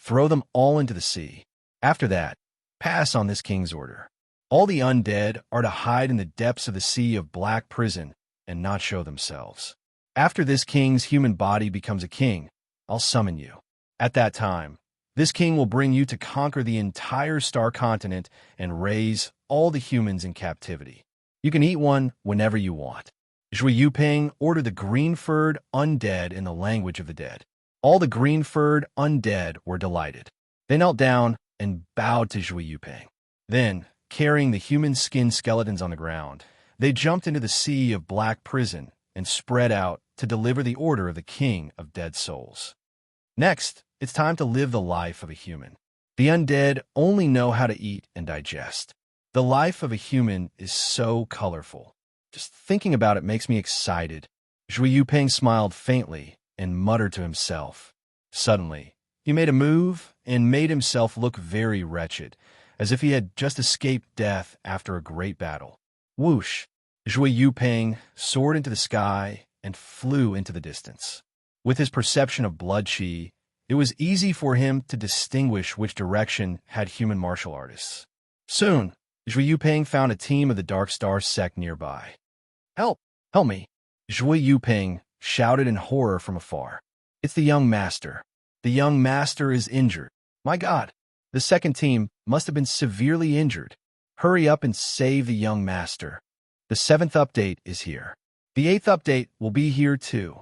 [SPEAKER 1] Throw them all into the sea. After that, pass on this king's order. All the undead are to hide in the depths of the sea of black prison and not show themselves. After this king's human body becomes a king, I'll summon you. At that time, this king will bring you to conquer the entire star continent and raise all the humans in captivity. You can eat one whenever you want." Zhui Yuping ordered the green-furred undead in the language of the dead. All the green-furred undead were delighted. They knelt down and bowed to Zhui Yuping. Then, carrying the human-skinned skeletons on the ground, they jumped into the sea of black prison and spread out to deliver the order of the king of dead souls. Next, it's time to live the life of a human. The undead only know how to eat and digest. The life of a human is so colorful. Just thinking about it makes me excited. Zhui Yuping smiled faintly and muttered to himself. Suddenly, he made a move and made himself look very wretched, as if he had just escaped death after a great battle. Whoosh! Zhui Yuping soared into the sky and flew into the distance. With his perception of blood qi, it was easy for him to distinguish which direction had human martial artists. Soon, Zhui Yuping found a team of the Dark Star sect nearby. "Help! Help me!" Zhui Yuping shouted in horror from afar. "It's the young master. The young master is injured. My God! The second team must have been severely injured." Hurry up and save the young master. The 7th update is here. The 8th update will be here too.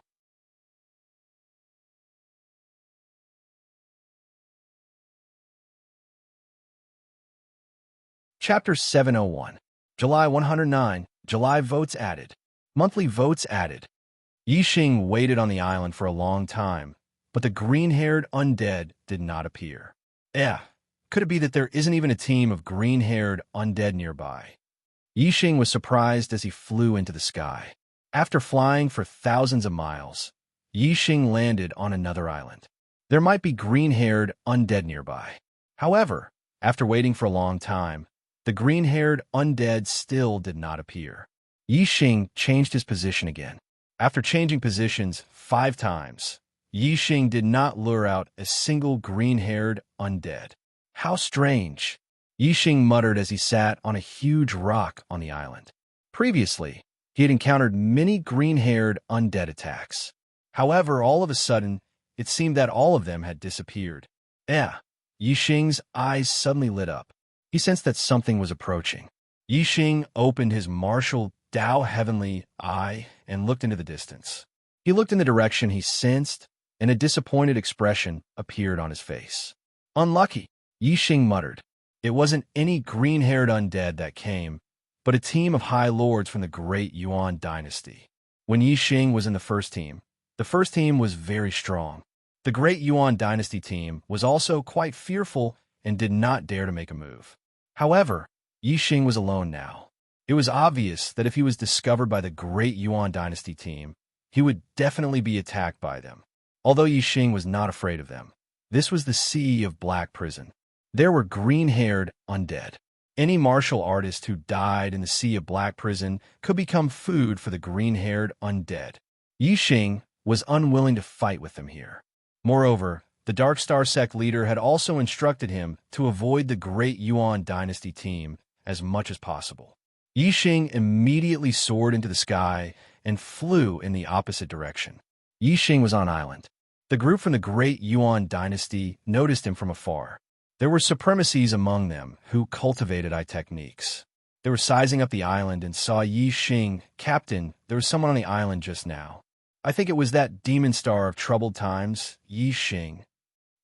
[SPEAKER 1] Chapter 701. July 109. July votes added. Monthly votes added. Yixing waited on the island for a long time, but the green-haired undead did not appear. Could it be that there isn't even a team of green-haired undead nearby? Yixing was surprised as he flew into the sky. After flying for thousands of miles, Yixing landed on another island. There might be green-haired undead nearby. However, after waiting for a long time, the green-haired undead still did not appear. Yixing changed his position again. After changing positions 5 times, Yixing did not lure out a single green-haired undead. How strange! Yixing muttered as he sat on a huge rock on the island. Previously, he had encountered many green-haired undead attacks. However, all of a sudden, it seemed that all of them had disappeared. Yixing's eyes suddenly lit up. He sensed that something was approaching. Yixing opened his martial Dao heavenly eye and looked into the distance. He looked in the direction he sensed, and a disappointed expression appeared on his face. Unlucky, Yixing muttered. It wasn't any green-haired undead that came, but a team of high lords from the great Yuan dynasty. When Yixing was in the first team was very strong. The great Yuan dynasty team was also quite fearful and did not dare to make a move. However, Yixing was alone now. It was obvious that if he was discovered by the great Yuan dynasty team, he would definitely be attacked by them. Although Yixing was not afraid of them, this was the Sea of Black Prison. There were green-haired undead. Any martial artist who died in the Sea of Black Prison could become food for the green-haired undead. Yixing was unwilling to fight with them here. Moreover, the Dark Star sect leader had also instructed him to avoid the great Yuan dynasty team as much as possible. Yixing immediately soared into the sky and flew in the opposite direction. Yixing was on island. The group from the great Yuan dynasty noticed him from afar. There were supremacies among them who cultivated eye techniques. They were sizing up the island and saw Yixing. Captain, there was someone on the island just now. I think it was that demon star of troubled times, Yixing.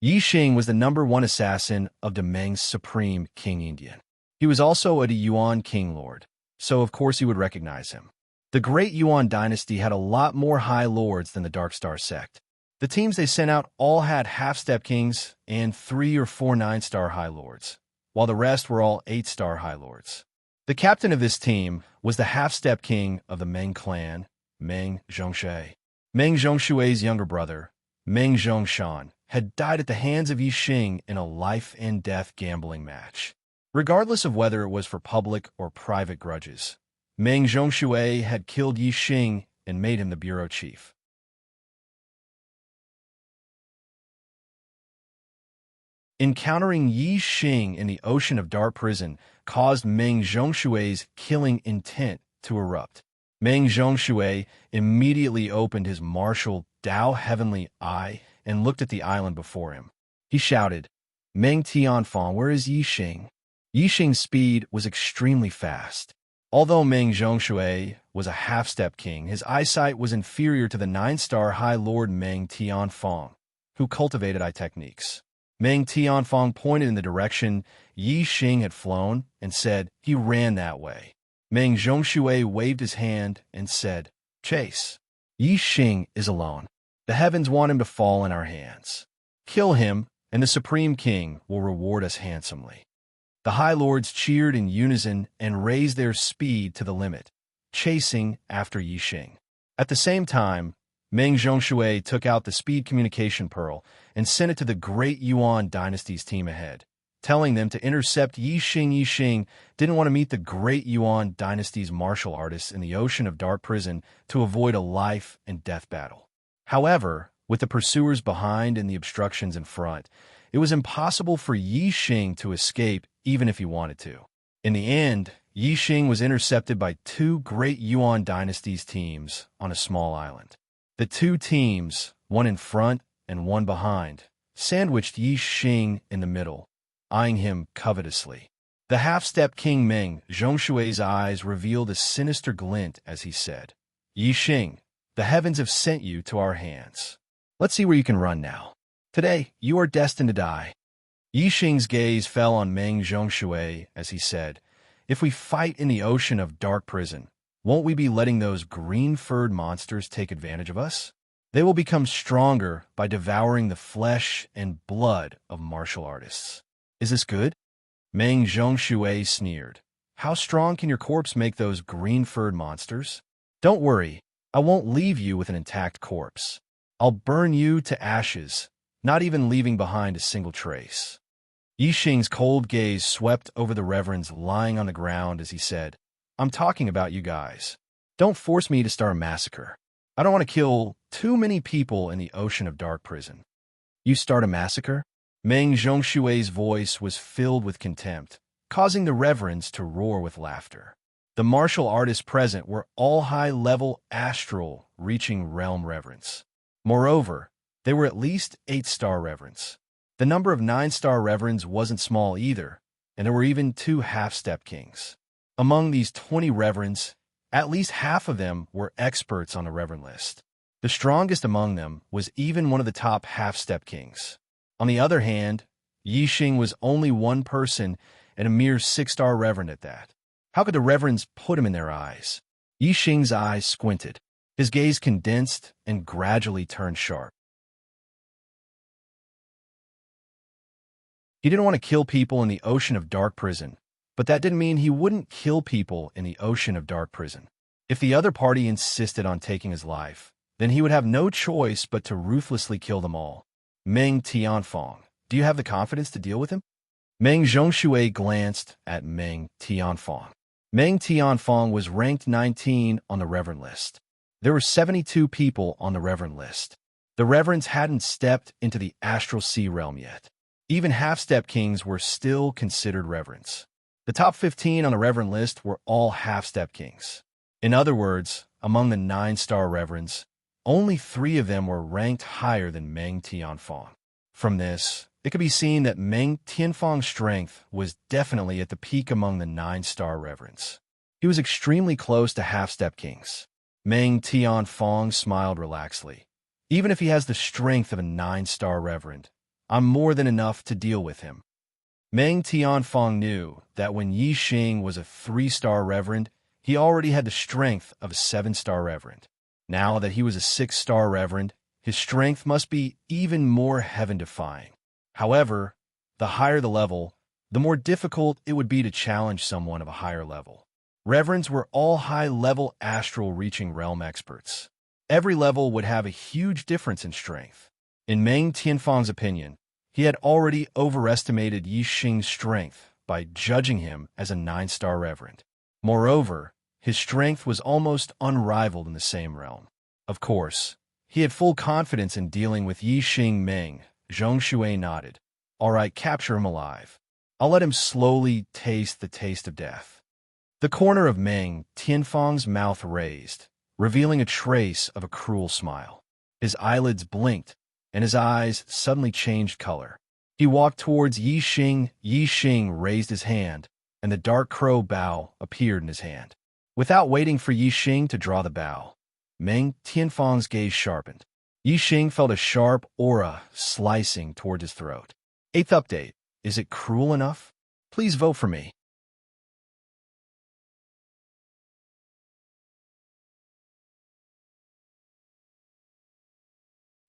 [SPEAKER 1] Yixing was the #1 assassin of Demeng's supreme King Indian. He was also a Yuan King Lord, so of course he would recognize him. The great Yuan dynasty had a lot more high lords than the Dark Star sect. The teams they sent out all had half-step kings and 3 or 4 9-star high lords, while the rest were all 8-star high lords. The captain of this team was the half-step king of the Meng clan, Meng Zhongshui. Meng Zhongshui's younger brother, Meng Zhongshan, had died at the hands of Yixing in a life-and-death gambling match. Regardless of whether it was for public or private grudges, Meng Zhongshui had killed Yixing and made him the bureau chief. Encountering Yixing in the ocean of Dark Prison caused Meng Zhongshui's killing intent to erupt. Meng Zhongshui immediately opened his martial Dao heavenly eye and looked at the island before him. He shouted, Meng Tianfang, where is Yixing? Yixing's speed was extremely fast. Although Meng Zhongshui was a half-step king, his eyesight was inferior to the 9-star High Lord Meng Tianfang, who cultivated eye techniques. Meng Tianfang pointed in the direction Yixing had flown and said he ran that way. Meng Zhongshui waved his hand and said, Chase. Yixing is alone. The heavens want him to fall in our hands. Kill him, and the Supreme King will reward us handsomely. The High Lords cheered in unison and raised their speed to the limit, chasing after Yixing. At the same time, Meng Zhongshui took out the speed communication pearl and sent it to the great Yuan dynasty's team ahead, telling them to intercept Yixing. Yixing didn't want to meet the great Yuan dynasty's martial artists in the ocean of Dark Prison to avoid a life-and-death battle. However, with the pursuers behind and the obstructions in front, it was impossible for Yixing to escape even if he wanted to. In the end, Yixing was intercepted by 2 great Yuan dynasty's teams on a small island. The 2 teams, one in front and one behind, sandwiched Yixing in the middle, eyeing him covetously. The half-step King Ming Zhongshui's eyes revealed a sinister glint as he said, Yi Xing, the heavens have sent you to our hands. Let's see where you can run now. Today, you are destined to die. Yi Xing's gaze fell on Meng Zhongshui as he said, If we fight in the ocean of dark prison, won't we be letting those green-furred monsters take advantage of us? They will become stronger by devouring the flesh and blood of martial artists. Is this good? Meng Zhongshui sneered. How strong can your corpse make those green-furred monsters? Don't worry, I won't leave you with an intact corpse. I'll burn you to ashes, not even leaving behind a single trace. Yi Xing's cold gaze swept over the reverends lying on the ground as he said, I'm talking about you guys. Don't force me to start a massacre. I don't want to kill too many people in the ocean of dark prison. You start a massacre? Meng Zhongshui's voice was filled with contempt, causing the reverends to roar with laughter. The martial artists present were all high-level astral, reaching realm reverends. Moreover, they were at least 8-star reverends. The number of 9-star reverends wasn't small either, and there were even 2 half-step kings. Among these 20 reverends, at least half of them were experts on the reverend list. The strongest among them was even one of the top half-step kings. On the other hand, Yi Xing was only one person and a mere 6-star reverend at that. How could the reverends put him in their eyes? Yi Xing's eyes squinted. His gaze condensed and gradually turned sharp. He didn't want to kill people in the ocean of dark prison, but that didn't mean he wouldn't kill people in the ocean of dark prison. If the other party insisted on taking his life, then he would have no choice but to ruthlessly kill them all. Meng Tianfang, do you have the confidence to deal with him? Meng Zhongshui glanced at Meng Tianfang. Meng Tianfang was ranked 19 on the Reverend list. There were 72 people on the Reverend list. The Reverends hadn't stepped into the Astral Sea realm yet. Even half-step kings were still considered Reverends. The top 15 on the Reverend list were all half-step kings. In other words, among the 9-star Reverends, only 3 of them were ranked higher than Meng Tianfang. From this, it could be seen that Meng Tianfang's strength was definitely at the peak among the 9-star Reverends. He was extremely close to half-step kings. Meng Tianfang smiled relaxedly. Even if he has the strength of a 9-star Reverend, I'm more than enough to deal with him. Meng Tianfang knew that when Yi Xing was a 3-star Reverend, he already had the strength of a 7-star Reverend. Now that he was a 6-star Reverend, his strength must be even more heaven-defying. However, the higher the level, the more difficult it would be to challenge someone of a higher level. Reverends were all high-level astral-reaching realm experts. Every level would have a huge difference in strength. In Meng Tianfang's opinion, he had already overestimated Yi Xing's strength by judging him as a 9-star Reverend. Moreover, his strength was almost unrivaled in the same realm. Of course, he had full confidence in dealing with Yi Xing. Meng Zhongshui nodded. All right, capture him alive. I'll let him slowly taste the taste of death. The corner of Meng Tianfang's mouth raised, revealing a trace of a cruel smile. His eyelids blinked, and his eyes suddenly changed color. He walked towards Yi Xing. Yi Xing raised his hand, and the dark crow bow appeared in his hand. Without waiting for Yi Xing to draw the bow, Meng Tianfang's gaze sharpened. Yi Xing felt a sharp aura slicing toward his throat. 8th update. Is it cruel enough? Please vote for me.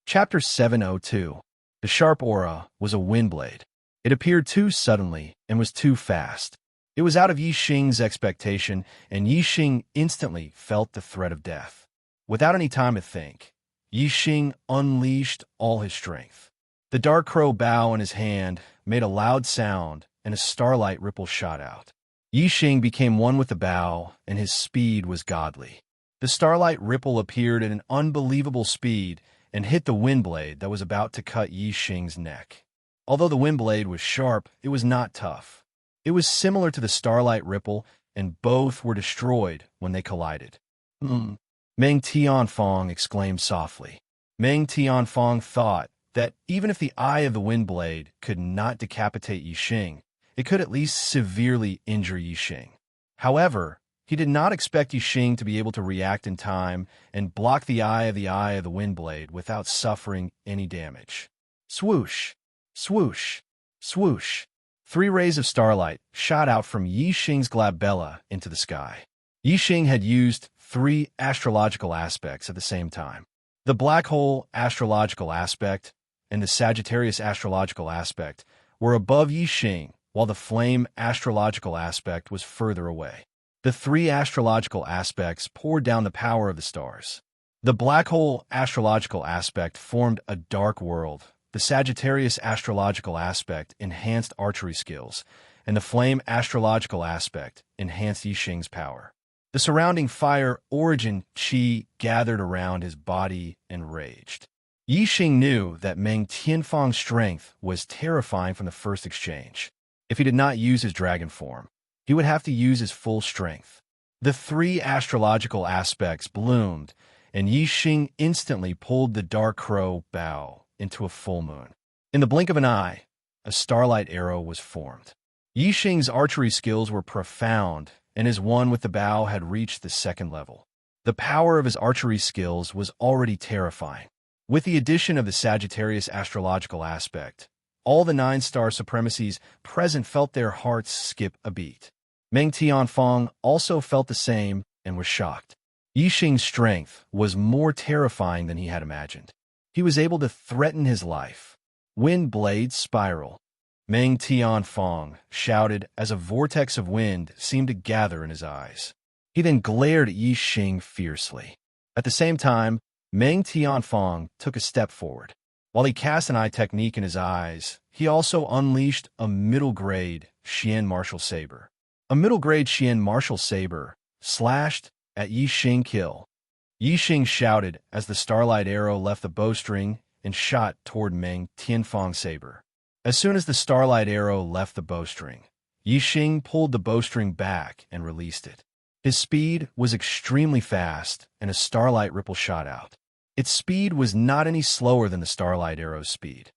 [SPEAKER 1] Chapter 702. The sharp aura was a windblade. It appeared too suddenly and was too fast. It was out of Yi Xing's expectation, and Yi Xing instantly felt the threat of death. Without any time to think, Yi Xing unleashed all his strength. The dark crow bow in his hand made a loud sound, and a starlight ripple shot out. Yi Xing became one with the bow, and his speed was godly. The starlight ripple appeared at an unbelievable speed and hit the windblade that was about to cut Yi Xing's neck. Although the windblade was sharp, it was not tough. It was similar to the starlight ripple, and both were destroyed when they collided. Meng Tianfang exclaimed softly. Meng Tianfang thought that even if the eye of the windblade could not decapitate Yi Xing, it could at least severely injure Yixing. However, he did not expect Yixing to be able to react in time and block the eye of the wind blade without suffering any damage. Swoosh! Swoosh! Swoosh! 3 rays of starlight shot out from Yixing's glabella into the sky. Yixing had used 3 astrological aspects at the same time. The black hole astrological aspect and the Sagittarius astrological aspect were above Yixing, while the flame astrological aspect was further away. The 3 astrological aspects poured down the power of the stars. The black hole astrological aspect formed a dark world. The Sagittarius astrological aspect enhanced archery skills, and the flame astrological aspect enhanced Yixing's power. The surrounding fire origin qi gathered around his body and raged. Yixing knew that Meng Tianfang's strength was terrifying from the first exchange. If he did not use his dragon form, he would have to use his full strength. The 3 astrological aspects bloomed, and Yixing instantly pulled the dark crow bow into a full moon. In the blink of an eye, a starlight arrow was formed. Yixing's archery skills were profound, and his one with the bow had reached the 2nd level. The power of his archery skills was already terrifying. With the addition of the Sagittarius astrological aspect, all the 9-star supremacies present felt their hearts skip a beat. Meng Tianfang also felt the same and was shocked. Yixing's strength was more terrifying than he had imagined. He was able to threaten his life. Wind blade spiral. Meng Tianfang shouted as a vortex of wind seemed to gather in his eyes. He then glared at Yixing fiercely. At the same time, Meng Tianfang took a step forward. While he cast an eye technique in his eyes, he also unleashed a middle-grade Xian martial saber. A middle-grade Xian martial saber slashed at Yixing kill. Yixing shouted as the starlight arrow left the bowstring and shot toward Meng Tianfang's saber. As soon as the starlight arrow left the bowstring, Yixing pulled the bowstring back and released it. His speed was extremely fast, and a starlight ripple shot out. Its speed was not any slower than the starlight arrow's speed.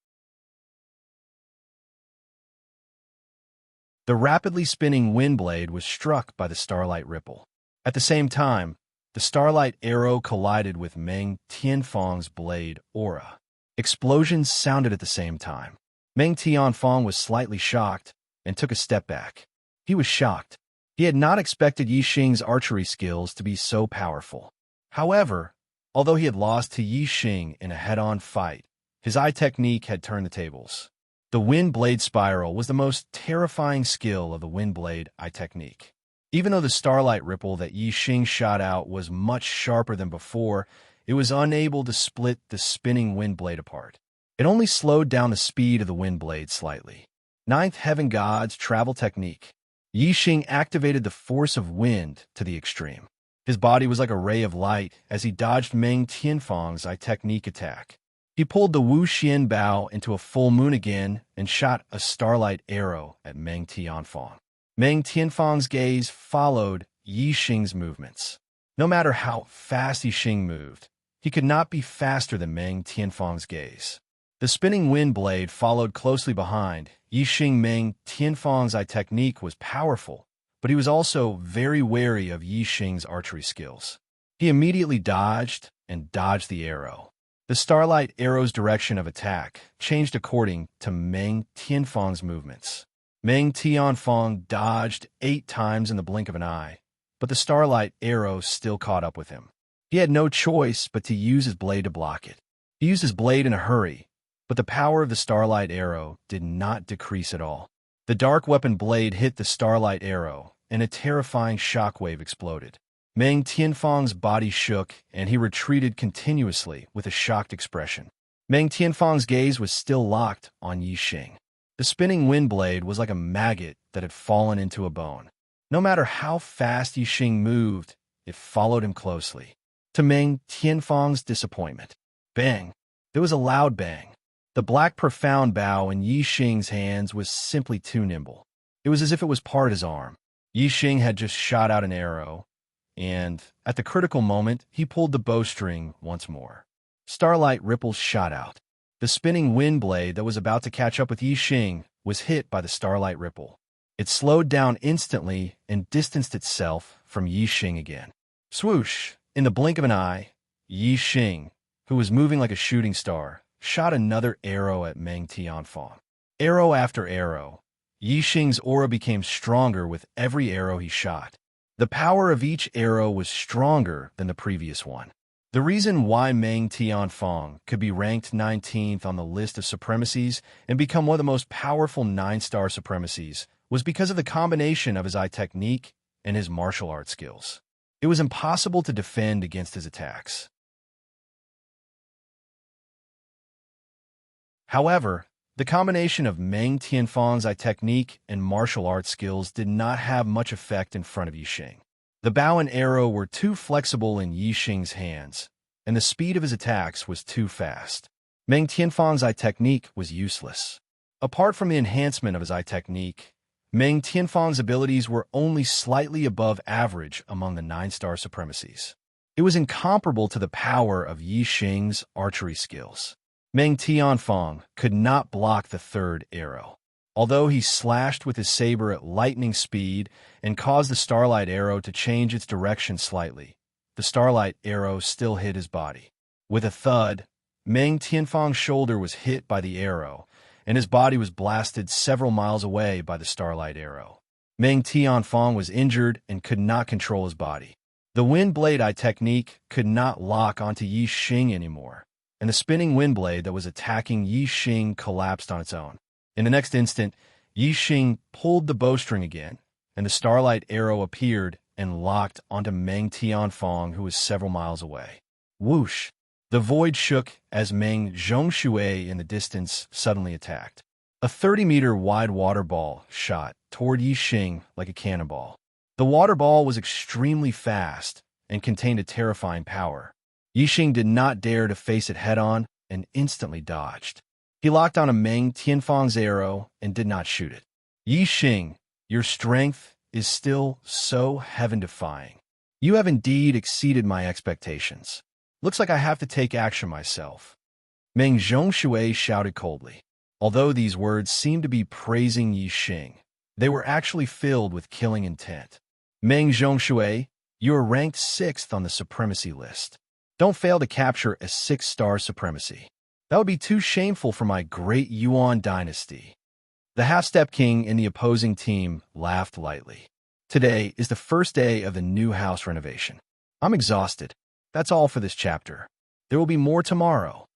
[SPEAKER 1] The rapidly spinning wind blade was struck by the starlight ripple. At the same time, the starlight arrow collided with Meng Tianfang's blade aura. Explosions sounded at the same time. Meng Tianfang was slightly shocked and took a step back. He was shocked. He had not expected Yixing's archery skills to be so powerful. However, although he had lost to Yixing in a head-on fight, his eye technique had turned the tables. The wind blade spiral was the most terrifying skill of the wind blade eye technique. Even though the starlight ripple that Yixing shot out was much sharper than before, it was unable to split the spinning wind blade apart. It only slowed down the speed of the wind blade slightly. 9th Heaven God's travel technique. Yixing activated the force of wind to the extreme. His body was like a ray of light as he dodged Meng Tianfang's eye technique attack. He pulled the Wu Xian bow into a full moon again and shot a starlight arrow at Meng Tianfang. Meng Tianfang's gaze followed Yixing's movements. No matter how fast Yixing moved, he could not be faster than Meng Tianfang's gaze. The spinning wind blade followed closely behind. Yixing Meng Tianfang's eye technique was powerful, but he was also very wary of Yixing's archery skills. He immediately dodged and dodged the arrow. The starlight arrow's direction of attack changed according to Meng Tianfang's movements. Meng Tianfang dodged 8 times in the blink of an eye, but the starlight arrow still caught up with him. He had no choice but to use his blade to block it. He used his blade in a hurry, but the power of the starlight arrow did not decrease at all. The dark weapon blade hit the starlight arrow, and a terrifying shockwave exploded. Meng Tianfang's body shook, and he retreated continuously with a shocked expression. Meng Tianfang's gaze was still locked on Yixing. The spinning wind blade was like a maggot that had fallen into a bone. No matter how fast Yixing moved, it followed him closely. To Meng Tianfang's disappointment. Bang! There was a loud bang. The black profound bow in Yixing's hands was simply too nimble. It was as if it was part of his arm. Yixing had just shot out an arrow, and at the critical moment, he pulled the bowstring once more. Starlight ripples shot out. The spinning wind blade that was about to catch up with Yixing was hit by the starlight ripple. It slowed down instantly and distanced itself from Yi Xing again. Swoosh! In the blink of an eye, Yi Xing, who was moving like a shooting star, shot another arrow at Meng Tianfang. Arrow after arrow, Yi Xing's aura became stronger with every arrow he shot. The power of each arrow was stronger than the previous one. The reason why Meng Tianfang could be ranked 19th on the list of supremacies and become one of the most powerful 9-star supremacies was because of the combination of his eye technique and his martial arts skills. It was impossible to defend against his attacks. However, the combination of Meng Tianfang's eye technique and martial arts skills did not have much effect in front of Yi Xing. The bow and arrow were too flexible in Yi Xing's hands, and the speed of his attacks was too fast. Meng Tianfang's eye technique was useless. Apart from the enhancement of his eye technique, Meng Tianfang's abilities were only slightly above average among the 9-star supremacies. It was incomparable to the power of Yi Xing's archery skills. Meng Tianfang could not block the third arrow. Although he slashed with his saber at lightning speed and caused the starlight arrow to change its direction slightly, the starlight arrow still hit his body. With a thud, Meng Tianfang's shoulder was hit by the arrow, and his body was blasted several miles away by the starlight arrow. Meng Tianfang was injured and could not control his body. The wind blade eye technique could not lock onto Yi Xing anymore, and the spinning wind blade that was attacking Yi Xing collapsed on its own. In the next instant, Yi Xing pulled the bowstring again, and the starlight arrow appeared and locked onto Meng Tianfang, who was several miles away. Whoosh! The void shook as Meng Zhongshui in the distance suddenly attacked. A 30-meter wide water ball shot toward Yi Xing like a cannonball. The water ball was extremely fast and contained a terrifying power. Yi Xing did not dare to face it head-on and instantly dodged. He locked on a Meng Tianfang's arrow and did not shoot it. Yi Xing, your strength is still so heaven-defying. You have indeed exceeded my expectations. Looks like I have to take action myself. Meng Zhongshui shouted coldly. Although these words seemed to be praising Yi Xing, they were actually filled with killing intent. Meng Zhongshui, you are ranked 6th on the supremacy list. Don't fail to capture a 6-star supremacy. That would be too shameful for my great Yuan dynasty. The half-step king in the opposing team laughed lightly. Today is the first day of the new house renovation. I'm exhausted. That's all for this chapter. There will be more tomorrow.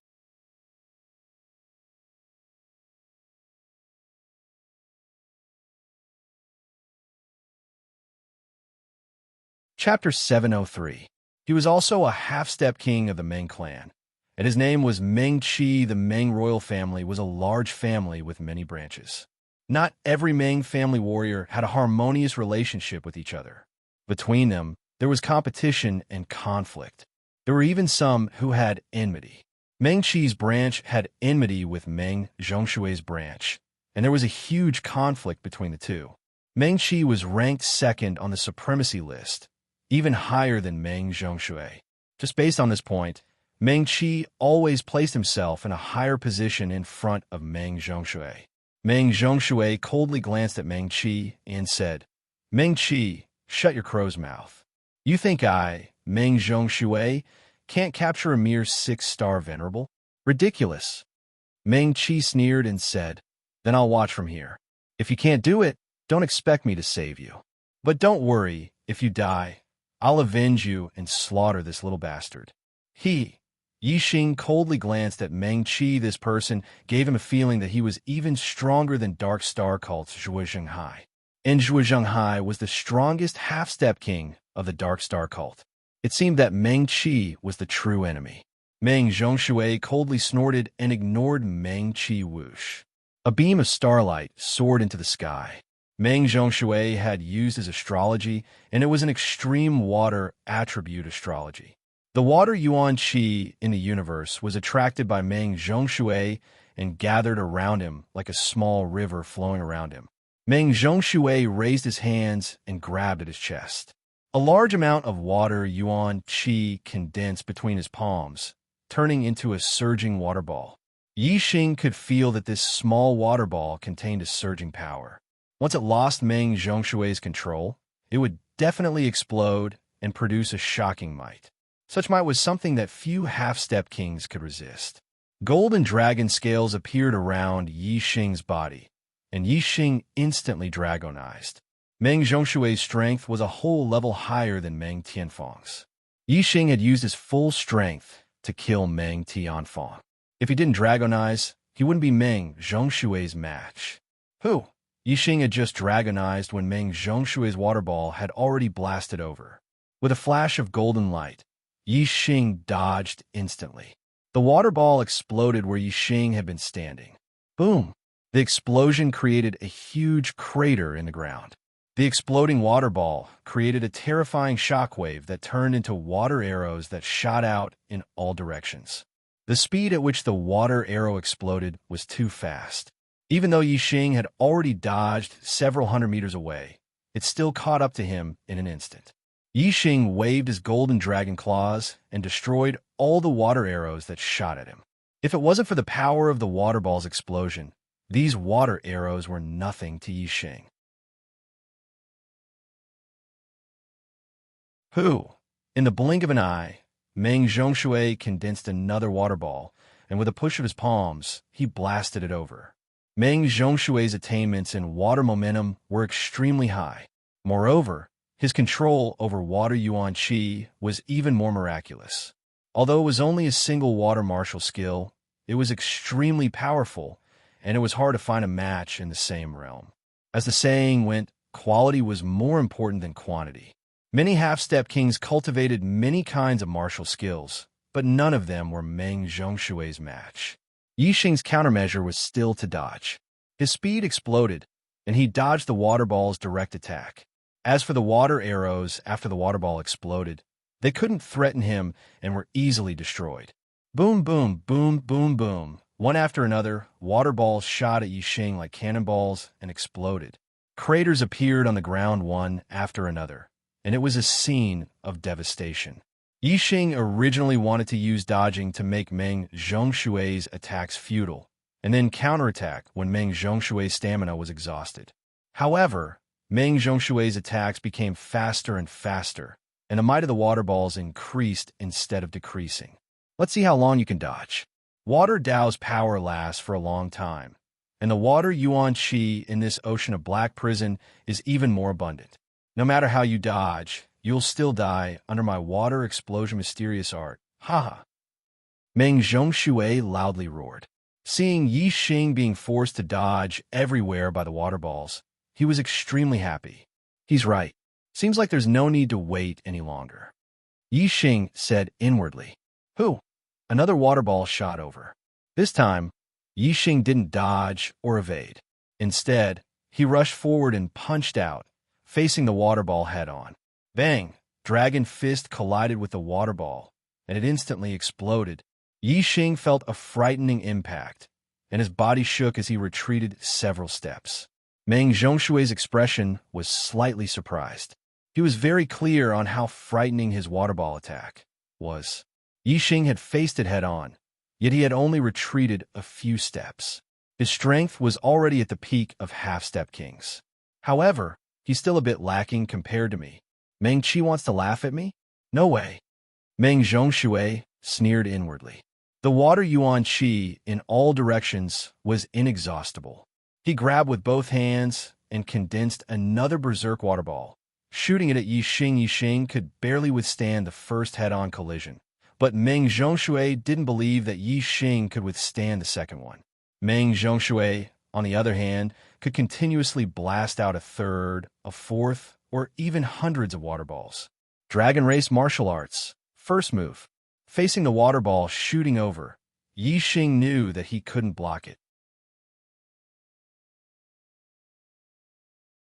[SPEAKER 1] Chapter 703. He was also a half-step king of the Meng clan, and his name was Meng Qi. The Meng royal family was a large family with many branches. Not every Meng family warrior had a harmonious relationship with each other. Between them, there was competition and conflict. There were even some who had enmity. Meng Qi's branch had enmity with Meng Zhongshui's branch, and there was a huge conflict between the two. Meng Qi was ranked 2nd on the supremacy list, even higher than Meng Zhongshui. Just based on this point, Meng Qi always placed himself in a higher position in front of Meng Zhongshui. Meng Zhongshui coldly glanced at Meng Qi and said, Meng Qi, shut your crow's mouth. You think I, Meng Zhongshui, can't capture a mere 6-star venerable? Ridiculous. Meng Qi sneered and said, then I'll watch from here. If you can't do it, don't expect me to save you. But don't worry, if you die, I'll avenge you and slaughter this little bastard. Yi Xing coldly glanced at Meng Qi. This person gave him a feeling that he was even stronger than Dark Star Cult's Zhuo Zhenghai. And Zhuo Zhenghai was the strongest half-step king of the Dark Star Cult. It seemed that Meng Qi was the true enemy. Meng Zhongshui coldly snorted and ignored Meng Qi. Whoosh. A beam of starlight soared into the sky. Meng Zhongshui had used his astrology, and it was an extreme water attribute astrology. The water Yuan Qi in the universe was attracted by Meng Zhongshui and gathered around him like a small river flowing around him. Meng Zhongshui raised his hands and grabbed at his chest. A large amount of water Yuan Qi condensed between his palms, turning into a surging water ball. Yi Xing could feel that this small water ball contained a surging power. Once it lost Meng Zhongshui's control, it would definitely explode and produce a shocking might. Such might was something that few half-step kings could resist. Golden dragon scales appeared around Yi Xing's body, and Yi Xing instantly dragonized. Meng Zhongshui's strength was a whole level higher than Meng Tianfeng's. Yi Xing had used his full strength to kill Meng Tianfeng. If he didn't dragonize, he wouldn't be Meng Zhongshui's match. Who? Yi Xing had just dragonized when Meng Zhongshui's water ball had already blasted over. With a flash of golden light, Yi Xing dodged instantly. The water ball exploded where Yi Xing had been standing. Boom! The explosion created a huge crater in the ground. The exploding water ball created a terrifying shockwave that turned into water arrows that shot out in all directions. The speed at which the water arrow exploded was too fast. Even though Yi Xing had already dodged several hundred meters away, it still caught up to him in an instant. Yi Xing waved his golden dragon claws and destroyed all the water arrows that shot at him. If it wasn't for the power of the water ball's explosion, these water arrows were nothing to Yi Xing. Who? In the blink of an eye, Meng Zhongshui condensed another water ball, and with a push of his palms, he blasted it over. Meng Zhongshui's attainments in water momentum were extremely high. Moreover, his control over water yuan qi was even more miraculous. Although it was only a single water martial skill, it was extremely powerful, and it was hard to find a match in the same realm. As the saying went, quality was more important than quantity. Many half-step kings cultivated many kinds of martial skills, but none of them were Meng Zhongshui's match. Yi Xing's countermeasure was still to dodge. His speed exploded, and he dodged the water ball's direct attack. As for the water arrows after the water ball exploded, they couldn't threaten him and were easily destroyed. Boom, boom, boom, boom, boom. One after another, water balls shot at Yi Xing like cannonballs and exploded. Craters appeared on the ground one after another, and it was a scene of devastation. Yi Xing originally wanted to use dodging to make Meng Zhongshui's attacks futile, and then counterattack when Meng Zhongshui's stamina was exhausted. However, Meng Zhongshui's attacks became faster and faster, and the might of the water balls increased instead of decreasing. Let's see how long you can dodge. Water Dao's power lasts for a long time, and the water yuan qi in this ocean of black prison is even more abundant. No matter how you dodge, you'll still die under my water explosion mysterious art. Haha. Meng Zhongshui loudly roared. Seeing Yi Xing being forced to dodge everywhere by the water balls, he was extremely happy. He's right. Seems like there's no need to wait any longer. Yi Xing said inwardly. Who? Another water ball shot over. This time, Yi Xing didn't dodge or evade. Instead, he rushed forward and punched out, facing the water ball head-on. Bang! Dragon fist collided with the water ball, and it instantly exploded. Yi Xing felt a frightening impact, and his body shook as he retreated several steps. Meng Zhongshui's expression was slightly surprised. He was very clear on how frightening his water ball attack was. Yi Xing had faced it head-on, yet he had only retreated a few steps. His strength was already at the peak of half-step kings. However, he's still a bit lacking compared to me. Meng Qi wants to laugh at me? No way. Meng Zhongshui sneered inwardly. The water yuan qi in all directions was inexhaustible. He grabbed with both hands and condensed another berserk water ball, shooting it at Yi Xing. Yi Xing could barely withstand the first head-on collision, but Meng Zhongshui didn't believe that Yi Xing could withstand the second one. Meng Zhongshui, on the other hand, could continuously blast out a third, a fourth, or even hundreds of water balls. Dragon Race Martial Arts. First move. Facing the water ball shooting over, Yi Xing knew that he couldn't block it.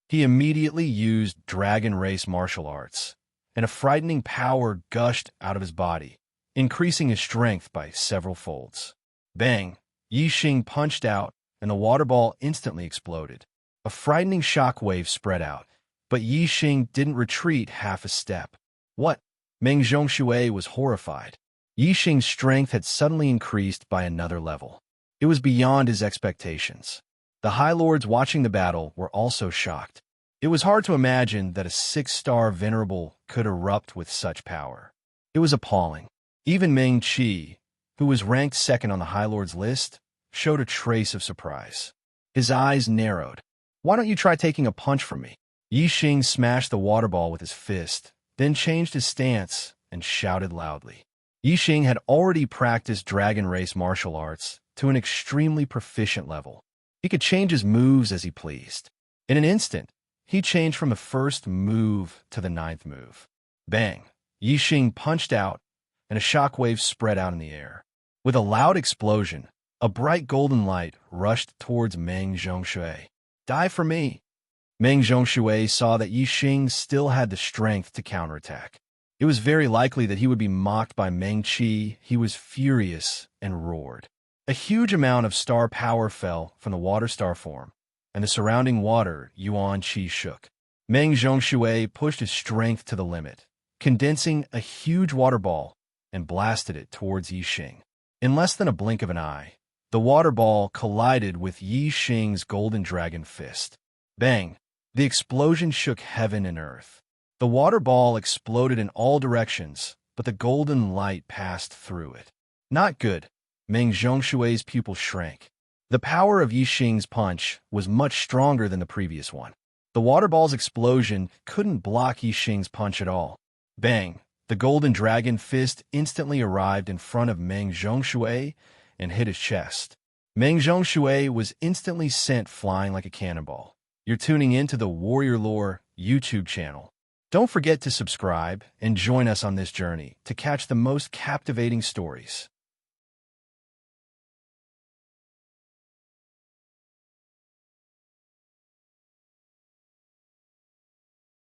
[SPEAKER 1] He immediately used Dragon Race Martial Arts, and a frightening power gushed out of his body, increasing his strength by several folds. Bang! Yi Xing punched out, and the water ball instantly exploded. A frightening shockwave spread out, but Yi Xing didn't retreat half a step. What? Meng Zhongshui was horrified. Yi Xing's strength had suddenly increased by another level. It was beyond his expectations. The High Lords watching the battle were also shocked. It was hard to imagine that a 6-star venerable could erupt with such power. It was appalling. Even Meng Qi, who was ranked second on the High Lord's list, showed a trace of surprise. His eyes narrowed. "Why don't you try taking a punch from me?" Yi Xing smashed the water ball with his fist, then changed his stance and shouted loudly. Yi Xing had already practiced dragon race martial arts to an extremely proficient level. He could change his moves as he pleased. In an instant, he changed from the first move to the 9th move. Bang! Yi Xing punched out, and a shockwave spread out in the air. With a loud explosion, a bright golden light rushed towards Meng Zhongshui. "Die for me!" Meng Zhongshui saw that Yi Xing still had the strength to counterattack. It was very likely that he would be mocked by Meng Qi. He was furious and roared. A huge amount of star power fell from the water star form, and the surrounding water Yuan Qi shook. Meng Zhongshui pushed his strength to the limit, condensing a huge water ball and blasted it towards Yi Xing. In less than a blink of an eye, the water ball collided with Yi Xing's golden dragon fist. Bang! The explosion shook heaven and earth. The water ball exploded in all directions, but the golden light passed through it. Not good. Meng Zhongshui's pupil shrank. The power of Yi Xing's punch was much stronger than the previous one. The water ball's explosion couldn't block Yi Xing's punch at all. Bang! The golden dragon fist instantly arrived in front of Meng Zhongshui and hit his chest. Meng Zhongshui was instantly sent flying like a cannonball. You're tuning into the Warrior Lore YouTube channel. Don't forget to subscribe and join us on this journey to catch the most captivating stories.